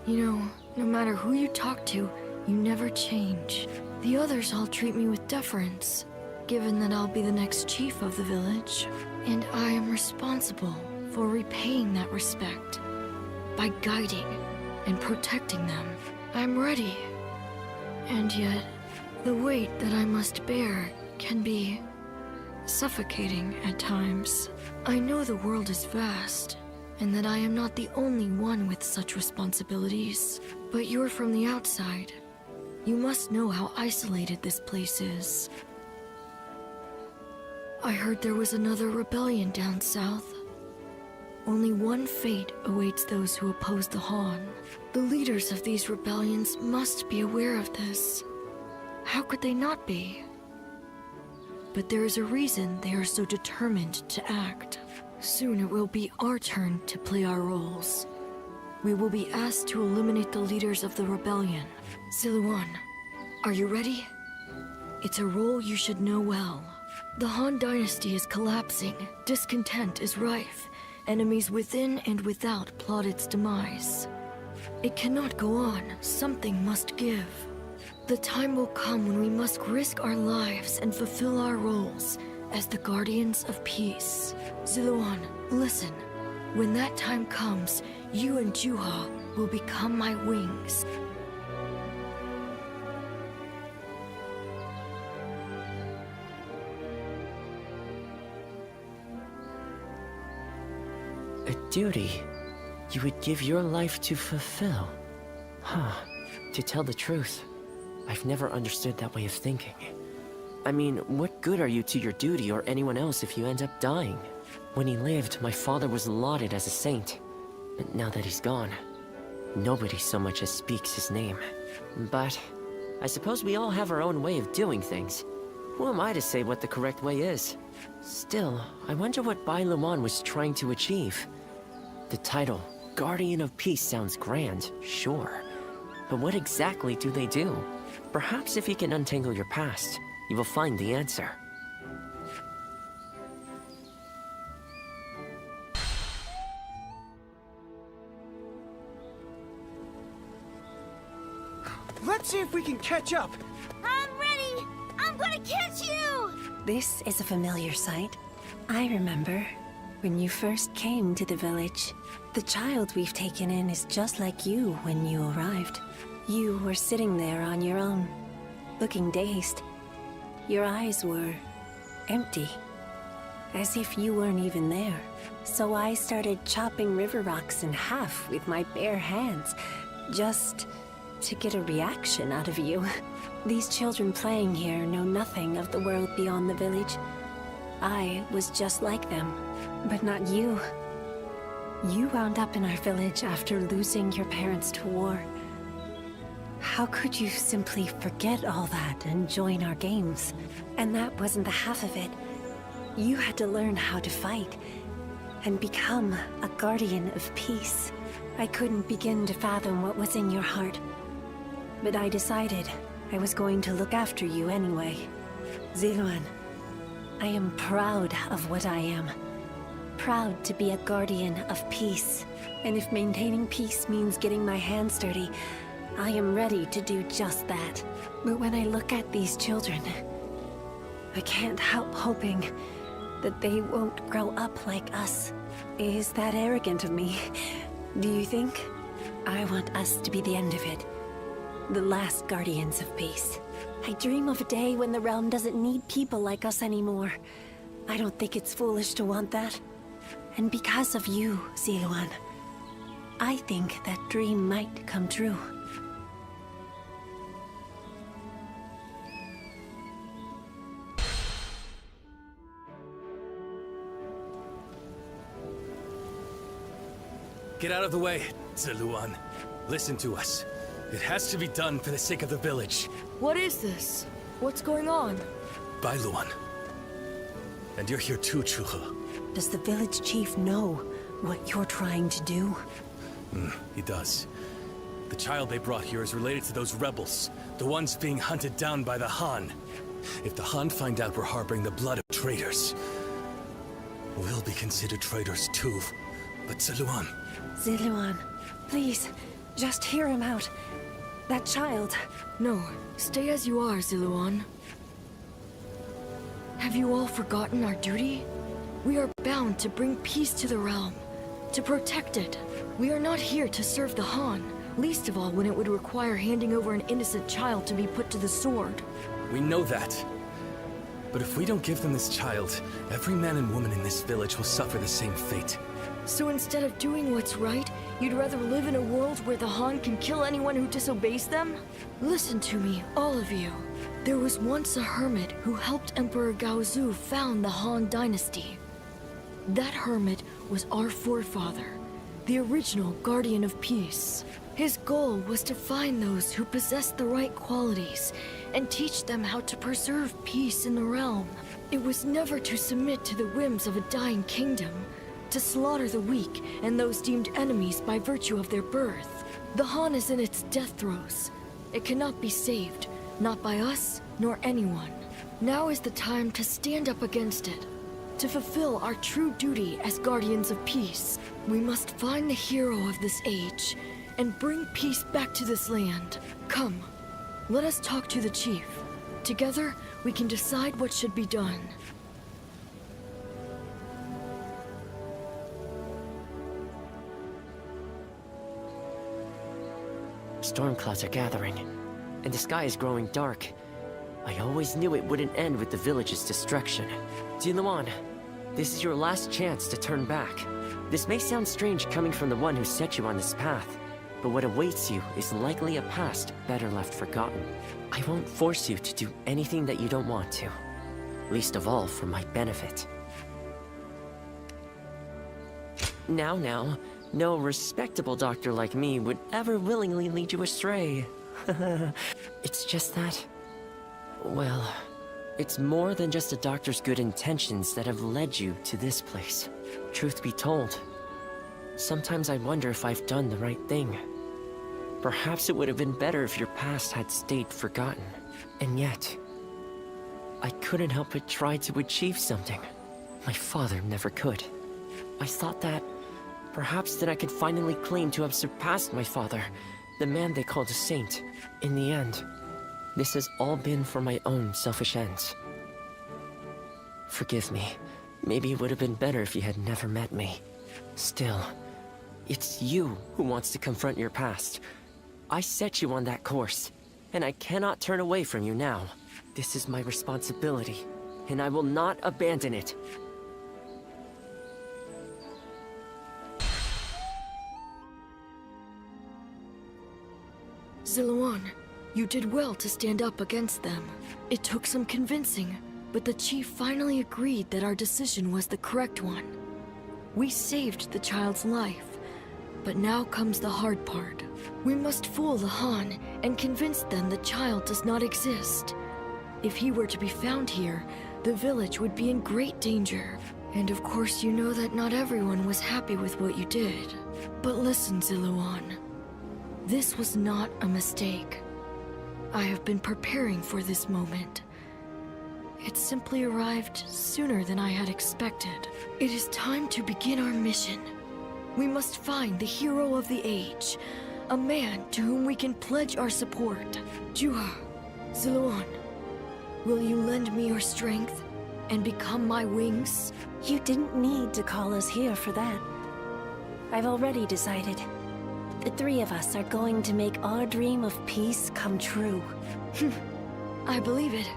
You know, no matter who you talk to, you never change. The others all treat me with deference, given that I'll be the next chief of the village. And I am responsible for repaying that respect. By guiding and protecting them. I'm ready. And yet, the weight that I must bear can be suffocating at times. I know the world is vast, and that I am not the only one with such responsibilities. But you're from the outside. You must know how isolated this place is. I heard there was another rebellion down south. Only one fate awaits those who oppose the Han. The leaders of these rebellions must be aware of this. How could they not be? But there is a reason they are so determined to act. Soon it will be our turn to play our roles. We will be asked to eliminate the leaders of the rebellion. Ziluan, are you ready? It's a role you should know well. The Han Dynasty is collapsing. Discontent is rife. Enemies within and without plot its demise. It cannot go on. Something must give. The time will come when we must risk our lives and fulfill our roles as the Guardians of Peace. Ziluan, listen. When that time comes, you and Juha will become my wings. A duty you would give your life to fulfill. Huh. To tell the truth, I've never understood that way of thinking. I mean, what good are you to your duty or anyone else if you end up dying? When he lived, my father was lauded as a saint. But now that he's gone, nobody so much as speaks his name. But I suppose we all have our own way of doing things. Who am I to say what the correct way is? Still, I wonder what Bai Luan was trying to achieve. The title, Guardian of Peace, sounds grand, sure. But what exactly do they do? Perhaps if you can untangle your past, you will find the answer. Let's see if we can catch up. I'm ready! I'm gonna catch you! This is a familiar sight. I remember when you first came to the village. The child we've taken in is just like you when you arrived. You were sitting there on your own, looking dazed. Your eyes were empty, as if you weren't even there. So I started chopping river rocks in half with my bare hands, just to get a reaction out of you. These children playing here know nothing of the world beyond the village. I was just like them, but not you. You wound up in our village after losing your parents to war. How could you simply forget all that and join our games? And that wasn't the half of it. You had to learn how to fight and become a guardian of peace. I couldn't begin to fathom what was in your heart, but I decided I was going to look after you anyway. Ziluan, I am proud of what I am. Proud to be a guardian of peace. And if maintaining peace means getting my hands dirty, I am ready to do just that. But when I look at these children, I can't help hoping that they won't grow up like us. Is that arrogant of me? Do you think? I want us to be the end of it. The last guardians of peace. I dream of a day when the realm doesn't need people like us anymore. I don't think it's foolish to want that. And because of you, Ziluan, I think that dream might come true. Get out of the way, Ziluan. Listen to us. It has to be done for the sake of the village. What is this? What's going on? Bai Luan. And you're here too, Juha. Does the village chief know what you're trying to do? He does. The child they brought here is related to those rebels, the ones being hunted down by the Han. If the Han find out we're harboring the blood of traitors, we'll be considered traitors too. But Ziluan... Ziluan, please, just hear him out. That child... No, stay as you are, Ziluan. Have you all forgotten our duty? We are bound to bring peace to the realm, to protect it. We are not here to serve the Han, least of all when it would require handing over an innocent child to be put to the sword. We know that. But if we don't give them this child, every man and woman in this village will suffer the same fate. So instead of doing what's right, you'd rather live in a world where the Han can kill anyone who disobeys them? Listen to me, all of you. There was once a hermit who helped Emperor Gaozu found the Han Dynasty. That hermit was our forefather, the original Guardian of Peace. His goal was to find those who possessed the right qualities and teach them how to preserve peace in the realm. It was never to submit to the whims of a dying kingdom, to slaughter the weak and those deemed enemies by virtue of their birth. The Han is in its death throes. It cannot be saved, not by us, nor anyone. Now is the time to stand up against it, to fulfill our true duty as guardians of peace. We must find the hero of this age, and bring peace back to this land. Come, let us talk to the chief. Together, we can decide what should be done. Storm clouds are gathering, and the sky is growing dark. I always knew it wouldn't end with the village's destruction. Ziluan, this is your last chance to turn back. This may sound strange coming from the one who set you on this path, but what awaits you is likely a past better left forgotten. I won't force you to do anything that you don't want to, least of all for my benefit. Now, no respectable doctor like me would ever willingly lead you astray. It's just that... well, it's more than just a doctor's good intentions that have led you to this place. Truth be told, sometimes I wonder if I've done the right thing. Perhaps it would have been better if your past had stayed forgotten. And yet, I couldn't help but try to achieve something my father never could. I thought that perhaps then I could finally claim to have surpassed my father, the man they called a saint. In the end, this has all been for my own selfish ends. Forgive me. Maybe it would have been better if you had never met me. Still, it's you who wants to confront your past. I set you on that course, and I cannot turn away from you now. This is my responsibility, and I will not abandon it. Ziluan, you did well to stand up against them. It took some convincing, but the chief finally agreed that our decision was the correct one. We saved the child's life, but now comes the hard part. We must fool the Han and convince them the child does not exist. If he were to be found here, the village would be in great danger. And of course you know that not everyone was happy with what you did. But listen, Ziluan. This was not a mistake. I have been preparing for this moment. It simply arrived sooner than I had expected. It is time to begin our mission. We must find the hero of the age, a man to whom we can pledge our support. Juha, Ziluan, will you lend me your strength and become my wings? You didn't need to call us here for that. I've already decided. The three of us are going to make our dream of peace come true. I believe it.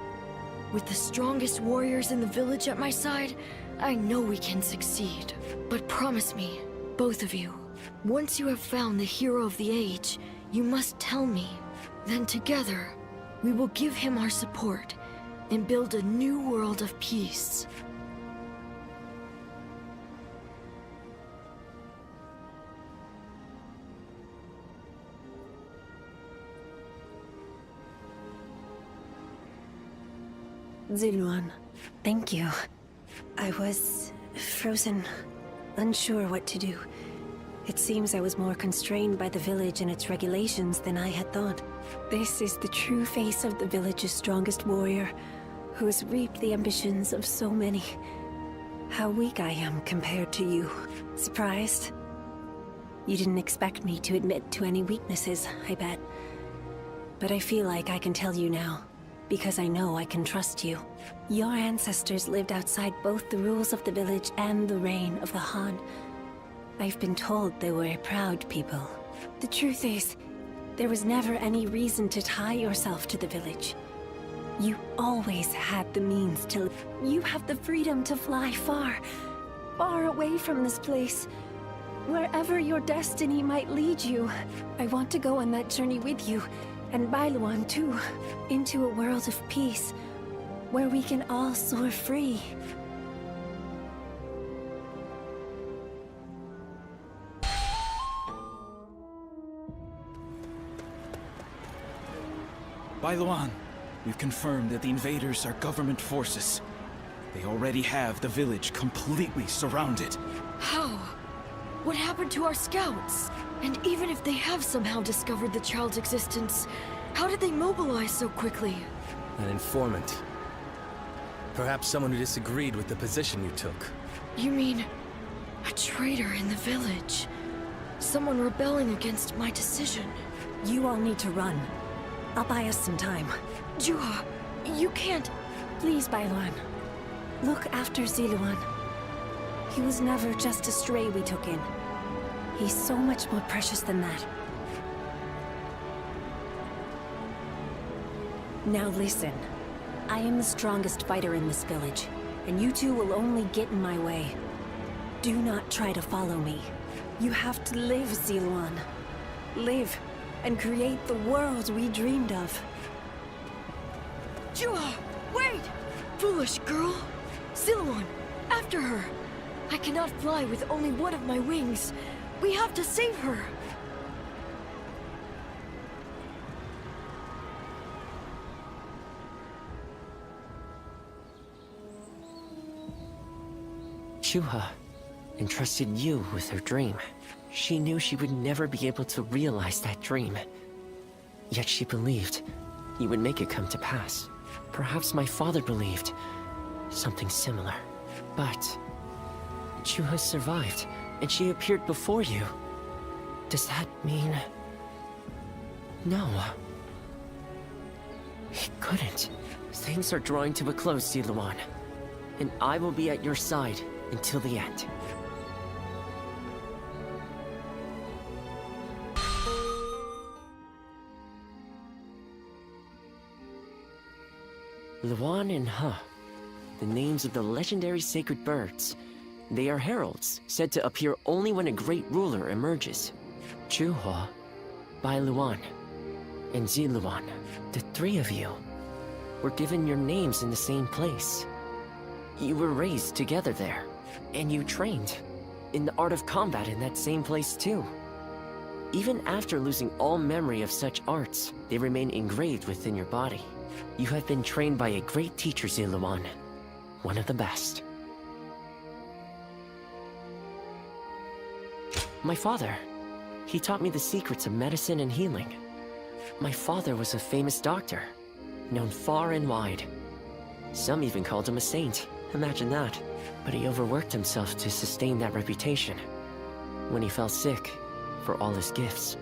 With the strongest warriors in the village at my side, I know we can succeed. But promise me, both of you, once you have found the hero of the age, you must tell me. Then together, we will give him our support and build a new world of peace. Ziluan, thank you. I was frozen, unsure what to do. It seems I was more constrained by the village and its regulations than I had thought. This is the true face of the village's strongest warrior, who has reaped the ambitions of so many. How weak I am compared to you. Surprised? You didn't expect me to admit to any weaknesses, I bet. But I feel like I can tell you now, because I know I can trust you. Your ancestors lived outside both the rules of the village and the reign of the Han. I've been told they were a proud people. The truth is, there was never any reason to tie yourself to the village. You always had the means to... You have the freedom to fly far, far away from this place. Wherever your destiny might lead you. I want to go on that journey with you, and Bailuan too, into a world of peace, where we can all soar free. Bailuan, we've confirmed that the invaders are government forces. They already have the village completely surrounded. How? What happened to our scouts? And even if they have somehow discovered the child's existence, how did they mobilize so quickly? An informant. Perhaps someone who disagreed with the position you took. You mean a traitor in the village? Someone rebelling against my decision? You all need to run. I'll buy us some time. Juha, you can't... Please, Bailuan. Look after Ziluan. He was never just a stray we took in. He's so much more precious than that. Now listen. I am the strongest fighter in this village, and you two will only get in my way. Do not try to follow me. You have to live, Ziluan. Live, and create the world we dreamed of. Chua! Wait! Foolish girl! Ziluan, after her! I cannot fly with only one of my wings. We have to save her! Chuha entrusted you with her dream. She knew she would never be able to realize that dream. Yet she believed you would make it come to pass. Perhaps my father believed something similar. But Chuha survived, and she appeared before you. Does that mean... No. He couldn't. Things are drawing to a close, Ziluan. And I will be at your side until the end. Luan and Huh, the names of the legendary sacred birds. They are heralds, said to appear only when a great ruler emerges. Chuhua, Bai Luan, and Ziluan, the three of you, were given your names in the same place. You were raised together there, and you trained in the art of combat in that same place too. Even after losing all memory of such arts, they remain engraved within your body. You have been trained by a great teacher, Ziluan, one of the best. My father, he taught me the secrets of medicine and healing. My father was a famous doctor, known far and wide. Some even called him a saint, imagine that. But he overworked himself to sustain that reputation. When he fell sick, for all his gifts,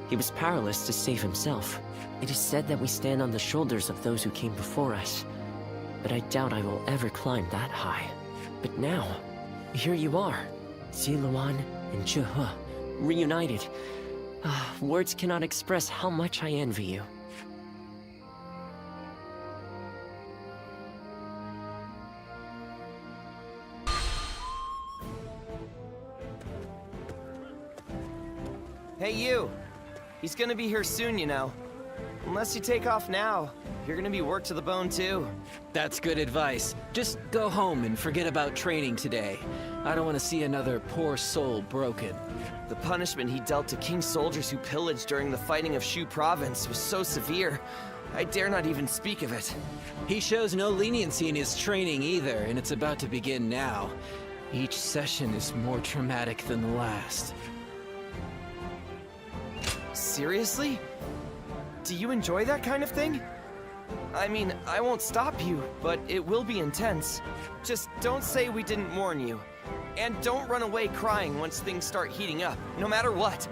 he was powerless to save himself. It is said that we stand on the shoulders of those who came before us, but I doubt I will ever climb that high. But now, here you are, Ziluan and Chuhua, reunited. Words cannot express how much I envy you. Hey, you! He's gonna be here soon, you know. Unless you take off now, you're gonna be worked to the bone, too. That's good advice. Just go home and forget about training today. I don't want to see another poor soul broken. The punishment he dealt to King soldiers who pillaged during the fighting of Shu province was so severe, I dare not even speak of it. He shows no leniency in his training either, and it's about to begin now. Each session is more traumatic than the last. Seriously? Do you enjoy that kind of thing? I mean, I won't stop you, but it will be intense. Just don't say we didn't warn you. And don't run away crying once things start heating up, no matter what.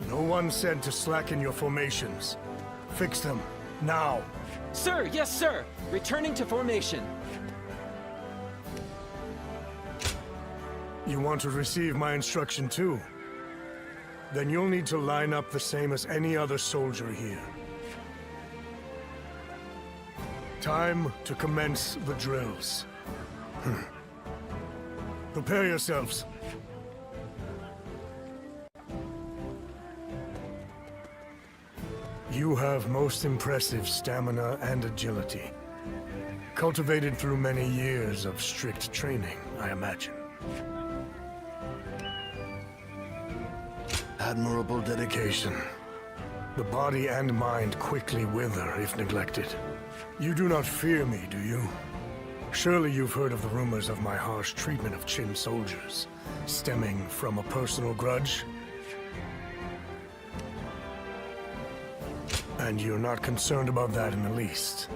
No one said to slacken your formations. Fix them, now. Sir, yes sir! Returning to formation. You want to receive my instruction too? Then you'll need to line up the same as any other soldier here. Time to commence the drills. Prepare yourselves. You have most impressive stamina and agility. Cultivated through many years of strict training, I imagine. Admirable dedication. The body and mind quickly wither if neglected. You do not fear me, do you? Surely you've heard of the rumors of my harsh treatment of Qin soldiers, stemming from a personal grudge? And you're not concerned about that in the least.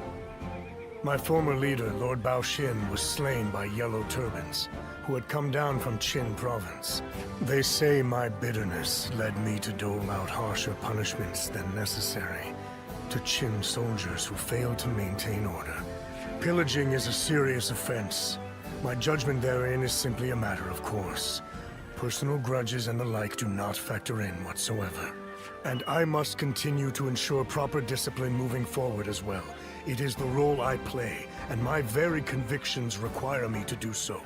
My former leader, Lord Bao Xin, was slain by Yellow Turbans, who had come down from Qin province. They say my bitterness led me to dole out harsher punishments than necessary to Qin soldiers who failed to maintain order. Pillaging is a serious offense. My judgment therein is simply a matter of course. Personal grudges and the like do not factor in whatsoever. And I must continue to ensure proper discipline moving forward as well. It is the role I play, and my very convictions require me to do so.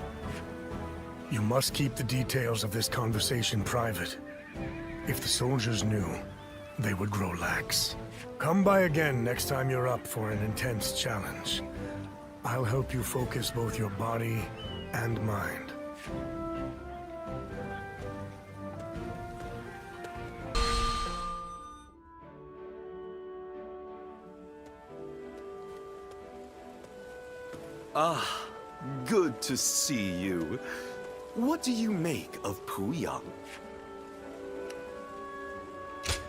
You must keep the details of this conversation private. If the soldiers knew, they would grow lax. Come by again next time you're up for an intense challenge. I'll help you focus both your body and mind. Ah, good to see you. What do you make of Puyang?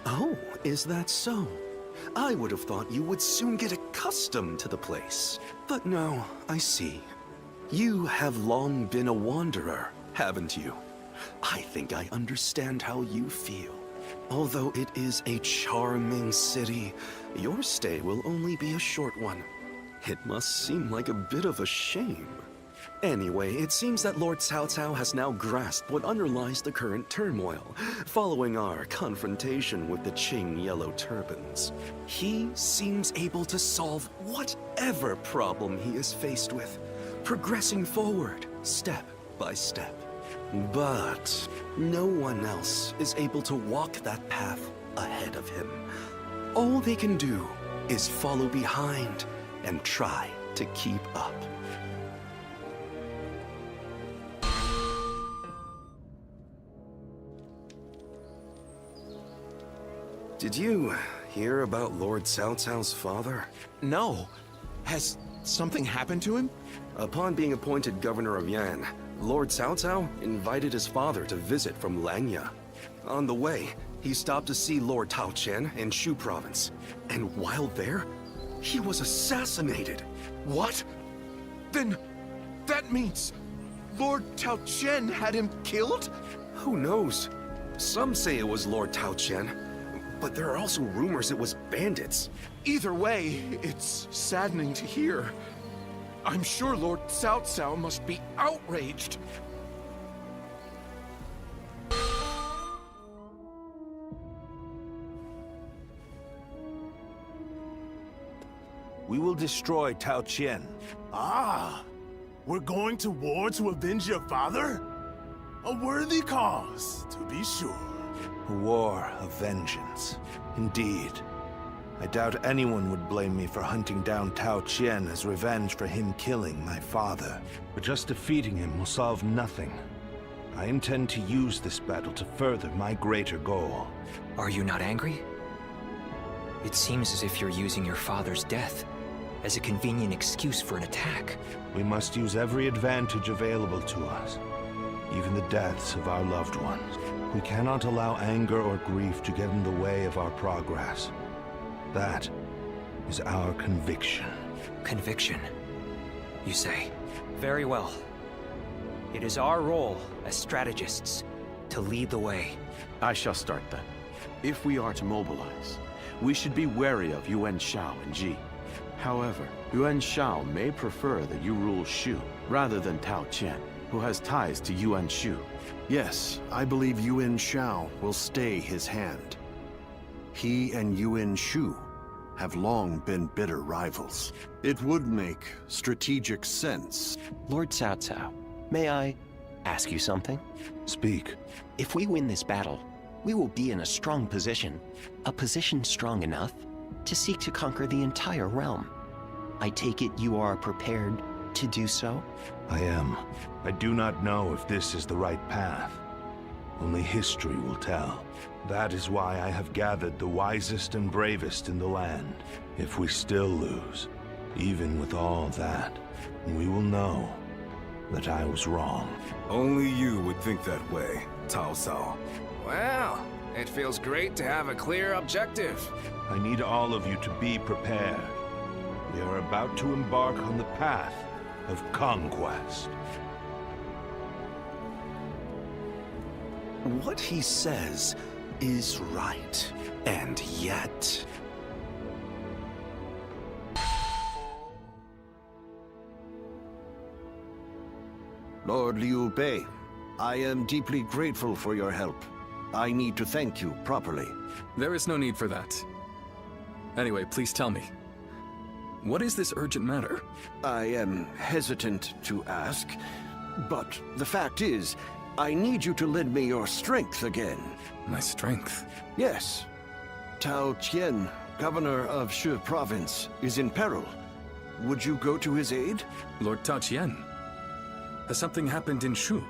Oh, is that so? I would have thought you would soon get accustomed to the place. But no, I see. You have long been a wanderer, haven't you? I think I understand how you feel. Although it is a charming city, your stay will only be a short one. It must seem like a bit of a shame. Anyway, it seems that Lord Cao Cao has now grasped what underlies the current turmoil, following our confrontation with the Qing Yellow Turbans. He seems able to solve whatever problem he is faced with, progressing forward, step by step. But no one else is able to walk that path ahead of him. All they can do is follow behind and try to keep up. Did you hear about Lord Cao Cao's father? No. Has something happened to him? Upon being appointed governor of Yan, Lord Cao Cao invited his father to visit from Langya. On the way, he stopped to see Lord Tao Chen in Shu province. And while there, he was assassinated. What? Then that means Lord Tao Chen had him killed? Who knows? Some say it was Lord Tao Chen, but there are also rumors it was bandits. Either way, it's saddening to hear. I'm sure Lord Cao Cao must be outraged. We will destroy Tao Qian. Ah, we're going to war to avenge your father? A worthy cause, to be sure. A war of vengeance. Indeed. I doubt anyone would blame me for hunting down Tao Qian as revenge for him killing my father. But just defeating him will solve nothing. I intend to use this battle to further my greater goal. Are you not angry? It seems as if you're using your father's death as a convenient excuse for an attack. We must use every advantage available to us, even the deaths of our loved ones. We cannot allow anger or grief to get in the way of our progress. That is our conviction. Conviction, you say? Very well. It is our role as strategists to lead the way. I shall start then. If we are to mobilize, we should be wary of Yuan Shao and Ji. However, Yuan Shao may prefer that you rule Shu rather than Tao Qian, who has ties to Yuan Shu. Yes, I believe Yuan Shao will stay his hand. He and Yuan Shu have long been bitter rivals. It would make strategic sense. Lord Cao Cao, may I ask you something? Speak. If we win this battle, we will be in a strong position. A position strong enough to seek to conquer the entire realm. I take it you are prepared to do so? I am. I do not know if this is the right path. Only history will tell. That is why I have gathered the wisest and bravest in the land. If we still lose, even with all that, we will know that I was wrong. Only you would think that way, Cao Cao. Well, it feels great to have a clear objective. I need all of you to be prepared. We are about to embark on the path of conquest. What he says is right, and yet... Lord Liu Bei, I am deeply grateful for your help. I need to thank you properly. There is no need for that. Anyway, please tell me. What is this urgent matter? I am hesitant to ask, but the fact is, I need you to lend me your strength again. My strength? Yes. Tao Qian, governor of Shu province, is in peril. Would you go to his aid? Lord Tao Qian? Has something happened in Shu?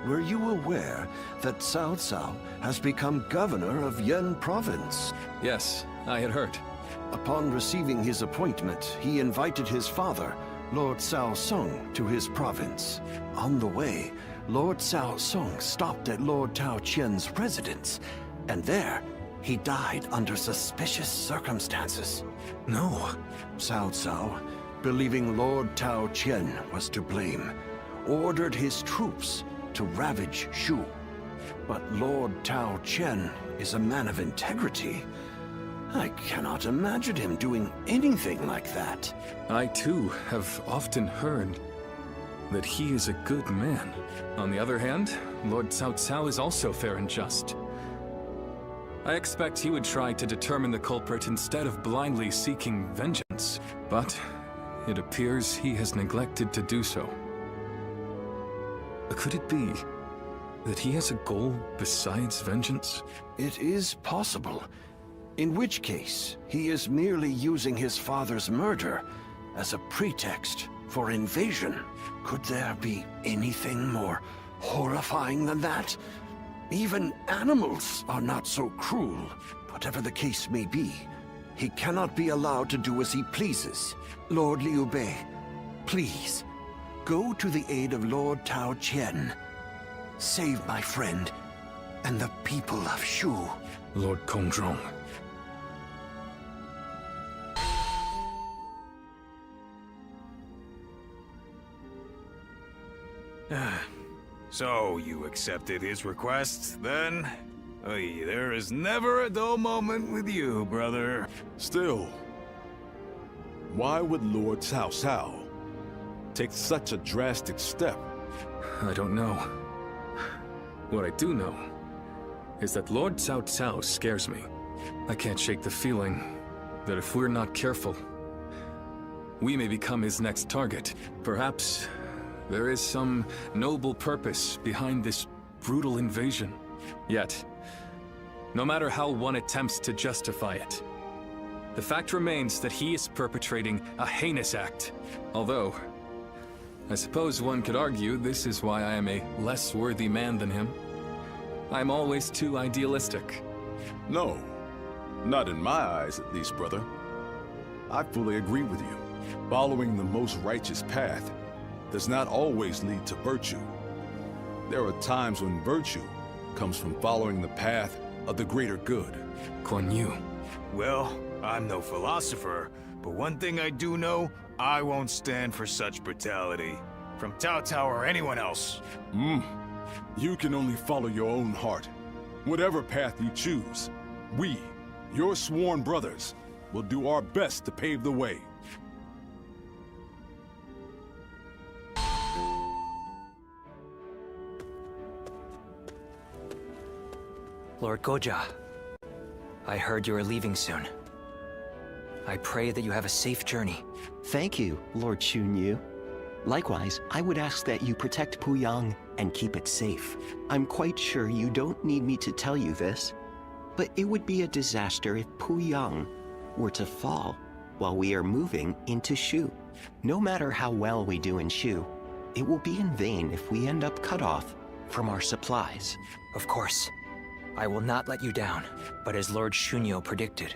Were you aware that Cao Cao has become governor of Yan province? Yes, I had heard. Upon receiving his appointment, he invited his father, Lord Cao Song, to his province. On the way, Lord Cao Song stopped at Lord Tao Qian's residence, and there, he died under suspicious circumstances. No. Cao Cao, believing Lord Tao Qian was to blame, ordered his troops to ravage Shu. But Lord Tao Qian is a man of integrity. I cannot imagine him doing anything like that. I too have often heard that he is a good man. On the other hand, Lord Cao Cao is also fair and just. I expect he would try to determine the culprit instead of blindly seeking vengeance. But it appears he has neglected to do so. Could it be that he has a goal besides vengeance? It is possible. In which case, he is merely using his father's murder as a pretext for invasion. Could there be anything more horrifying than that? Even animals are not so cruel. Whatever the case may be, he cannot be allowed to do as he pleases. Lord Liu Bei, please, go to the aid of Lord Tao Qian. Save my friend and the people of Shu. Lord Kongzhong. So, you accepted his request, then? Oy, there is never a dull moment with you, brother. Still, why would Lord Cao Cao take such a drastic step? I don't know. What I do know is that Lord Cao Cao scares me. I can't shake the feeling that if we're not careful, we may become his next target. Perhaps there is some noble purpose behind this brutal invasion. Yet, no matter how one attempts to justify it, the fact remains that he is perpetrating a heinous act. Although, I suppose one could argue this is why I am a less worthy man than him. I'm always too idealistic. No, not in my eyes at least, brother. I fully agree with you. Following the most righteous path does not always lead to virtue. There are times when virtue comes from following the path of the greater good. Kwon Yu. Well, I'm no philosopher, but one thing I do know, I won't stand for such brutality. From Cao Cao or anyone else. You can only follow your own heart. Whatever path you choose, we, your sworn brothers, will do our best to pave the way. Lord Goja, I heard you are leaving soon. I pray that you have a safe journey. Thank you, Lord Shunyu. Likewise, I would ask that you protect Puyang and keep it safe. I'm quite sure you don't need me to tell you this, but it would be a disaster if Puyang were to fall while we are moving into Shu. No matter how well we do in Shu, it will be in vain if we end up cut off from our supplies. Of course. I will not let you down, but as Lord Shunyo predicted,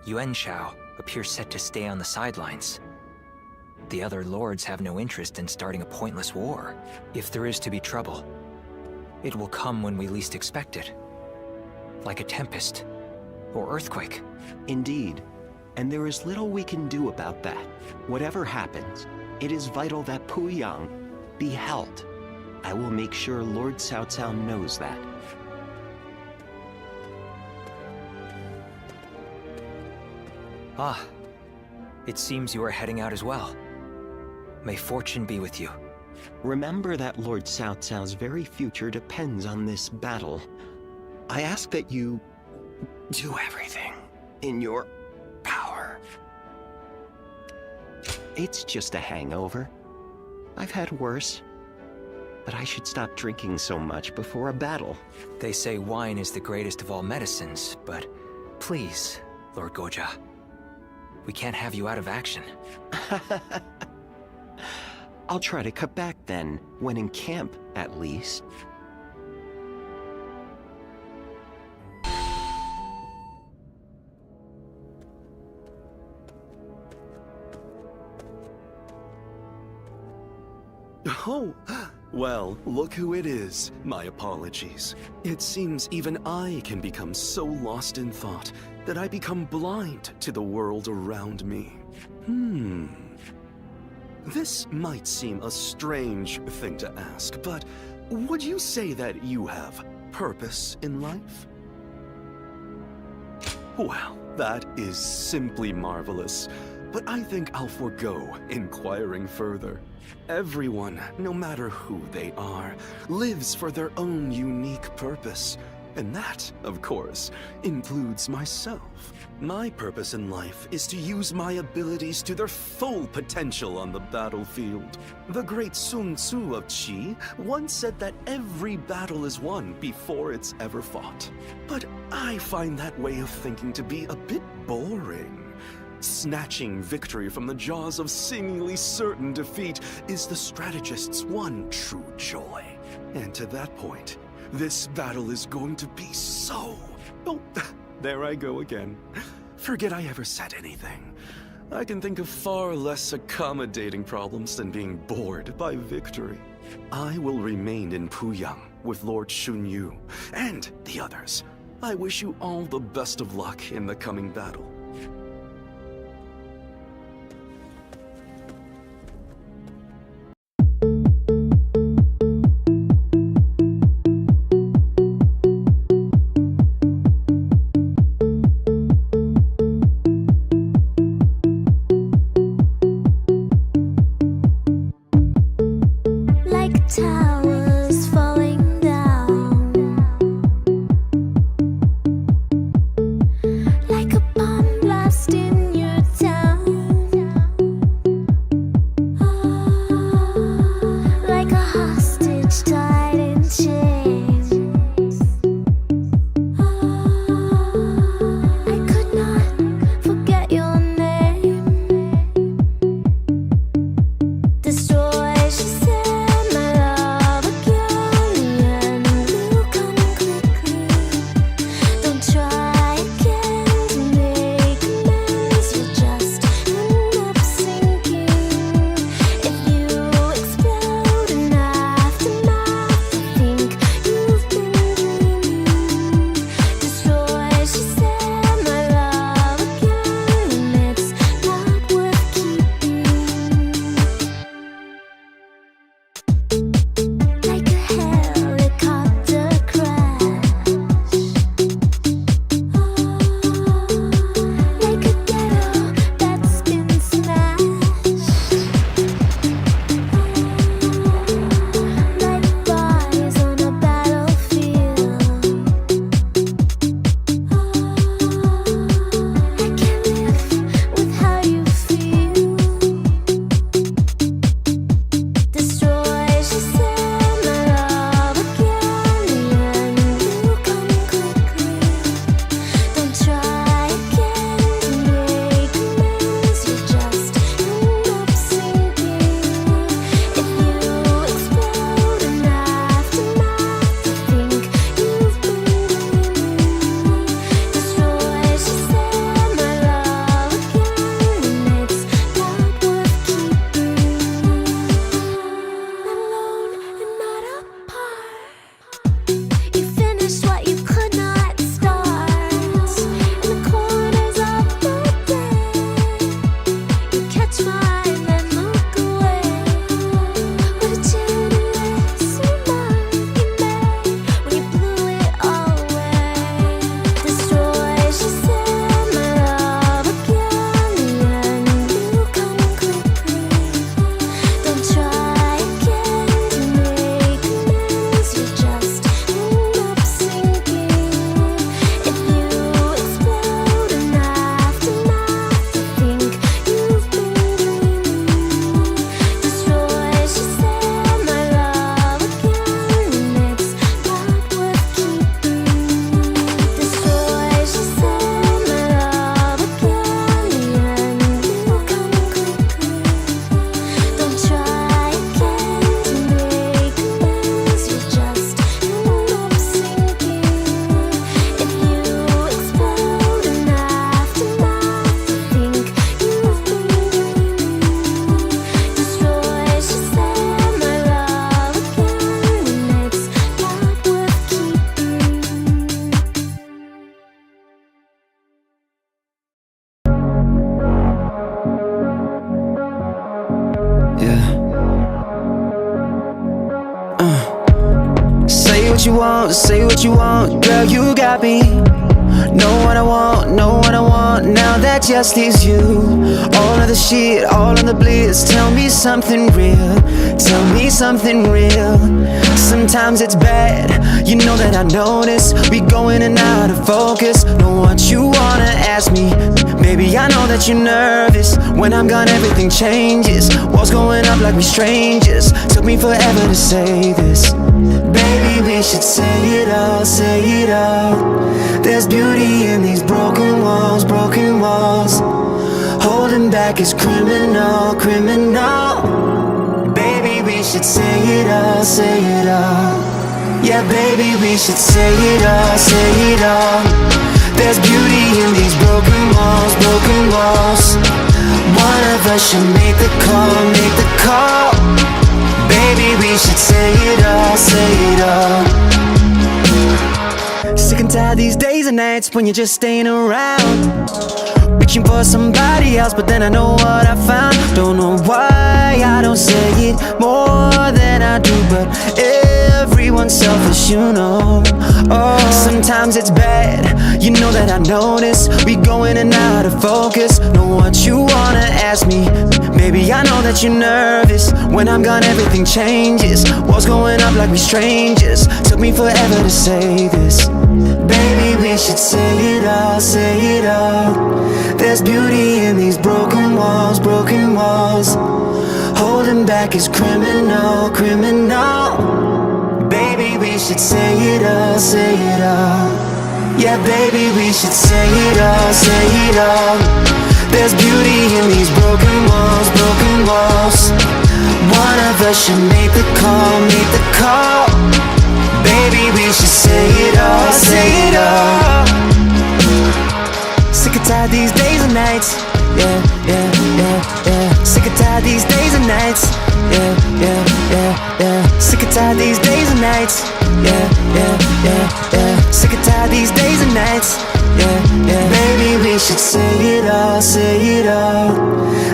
Yuan Shao appears set to stay on the sidelines. The other lords have no interest in starting a pointless war. If there is to be trouble, it will come when we least expect it. Like a tempest or earthquake. Indeed, and there is little we can do about that. Whatever happens, it is vital that Puyang be held. I will make sure Lord Cao Cao knows that. Ah, it seems you are heading out as well. May fortune be with you. Remember that Lord Cao Cao's very future depends on this battle. I ask that you Do everything in your power. It's just a hangover. I've had worse. But I should stop drinking so much before a battle. They say wine is the greatest of all medicines, but please, Lord Goja. We can't have you out of action. I'll try to cut back then, when in camp, at least. Oh, well, look who it is. My apologies. It seems even I can become so lost in thought that I become blind to the world around me. This might seem a strange thing to ask, but would you say that you have purpose in life? Well, that is simply marvelous, but I think I'll forego inquiring further. Everyone, no matter who they are, lives for their own unique purpose. And that, of course, includes myself. My purpose in life is to use my abilities to their full potential on the battlefield. The great Sun Tzu of Qi once said that every battle is won before it's ever fought. But I find that way of thinking to be a bit boring. Snatching victory from the jaws of seemingly certain defeat is the strategist's one true joy. And to that point, this battle is going to be so... Oh, there I go again. Forget I ever said anything. I can think of far less accommodating problems than being bored by victory. I will remain in Puyang with Lord Shunyu and the others. I wish you all the best of luck in the coming battle. Towers falling down, like a bomb blast in your town, like a hostage tied in chains. I could not forget your name. Destroy, she said. Try again to make amends. what you want, say what you want, girl, you got me. Know what I want, know what I want, now that just leaves you. All of the shit, all of the bliss, tell me something real, tell me something real. Sometimes it's bad, you know that I notice, we go in and out of focus. Know what you wanna ask me, baby, I know that you're nervous. When I'm gone everything changes, walls going up like we strangers. Took me forever to say this, baby, we should say it all, say it all. There's beauty in these broken walls, broken walls. Holding back is criminal, criminal. Baby, we should say it all, say it all. Yeah, baby, we should say it all, say it all. There's beauty in these broken walls, broken walls. One of us should make the call, make the call. Baby, we should say it all, say it all. Sick and tired these days and nights when you're just staying around, reaching for somebody else, but then I know what I found. Don't know why I don't say it more than I do, but everyone's selfish, you know. Oh, sometimes it's bad, you know that I notice, we go in and out of focus. Know what you wanna ask me, baby, I know that you're nervous. When I'm gone everything changes, walls going up like we strangers. Took me forever to say this, baby, we should say it all, say it all. There's beauty in these broken walls, broken walls. Holding back is criminal, criminal. Baby, we should say it all, say it all. Yeah, baby, we should say it all, say it all. There's beauty in these broken walls, broken walls. One of us should make the call, make the call. Baby, we should say it all, say it all. Sick and tired these days and nights, yeah, yeah, yeah, yeah. Sick and tired these days and nights, yeah, yeah, yeah, yeah. Sick and tired these days and nights, yeah, yeah, yeah, yeah. Sick and tired these days and nights, yeah, yeah. Baby, we should say it all, say it all.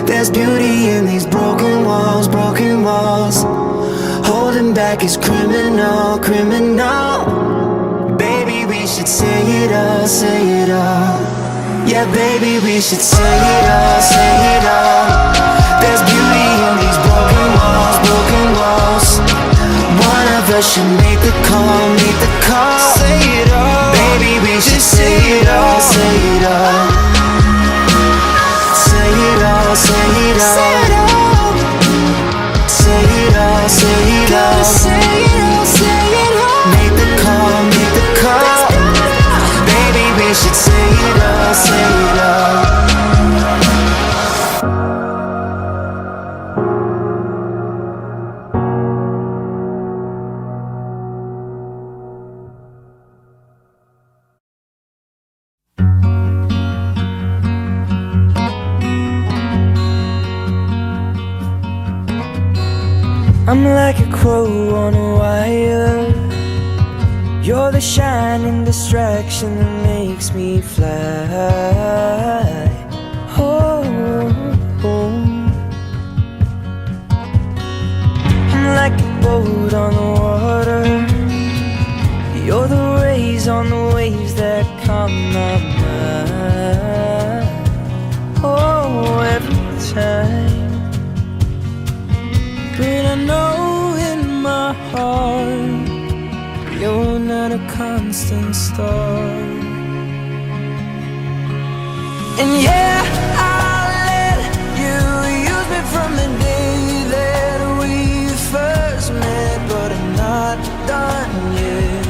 There's beauty in these broken walls, broken walls. Holding back is criminal, criminal. Baby, we should say it all, say it all. Yeah, baby, we should say it all, say it all. There's beauty in these broken walls, broken walls. One of us should make the call, make the call. Say it all, baby, we should say it all, say it all. Say it all, say it all. Say it all, say it all. Say it all, say it all. Make the call, make the call. Baby, we should say it all, say it all. I'm like a crow on a wire. You're the shining distraction that makes me fly. Oh, oh. I'm like a boat on the water. You're the rays on the waves that calm my mind. Oh, every time. But I know in my heart you're not a constant star. And yeah, I'll let you use me from the day that we first met. But I'm not done yet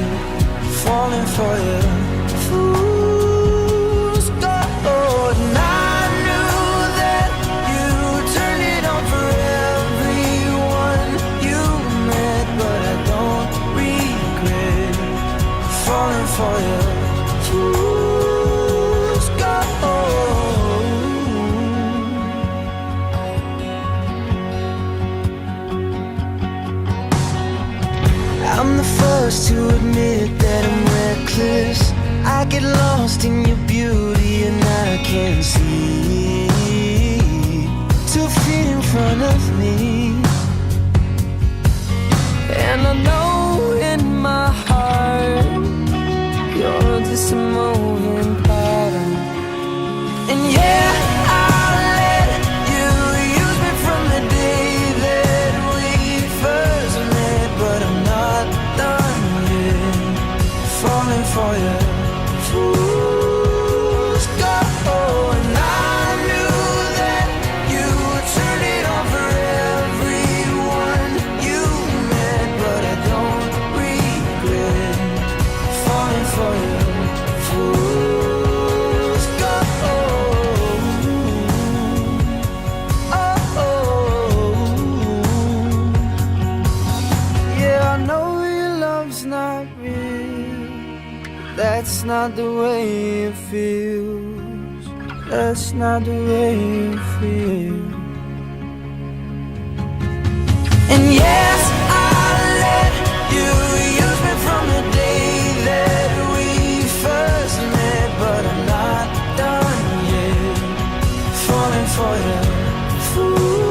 falling for you. Fool's gold. And I knew that you turned it on for everyone you met. But I don't regret falling for you. Fool's gold. I'm the first to admit that I'm reckless. I get lost in your beauty and I can't see 2 feet in front of me. And I know in my heart not the way it feels. That's not the way it feels. And yes, I let you use me from the day that we first met, but I'm not done yet falling for you, fool.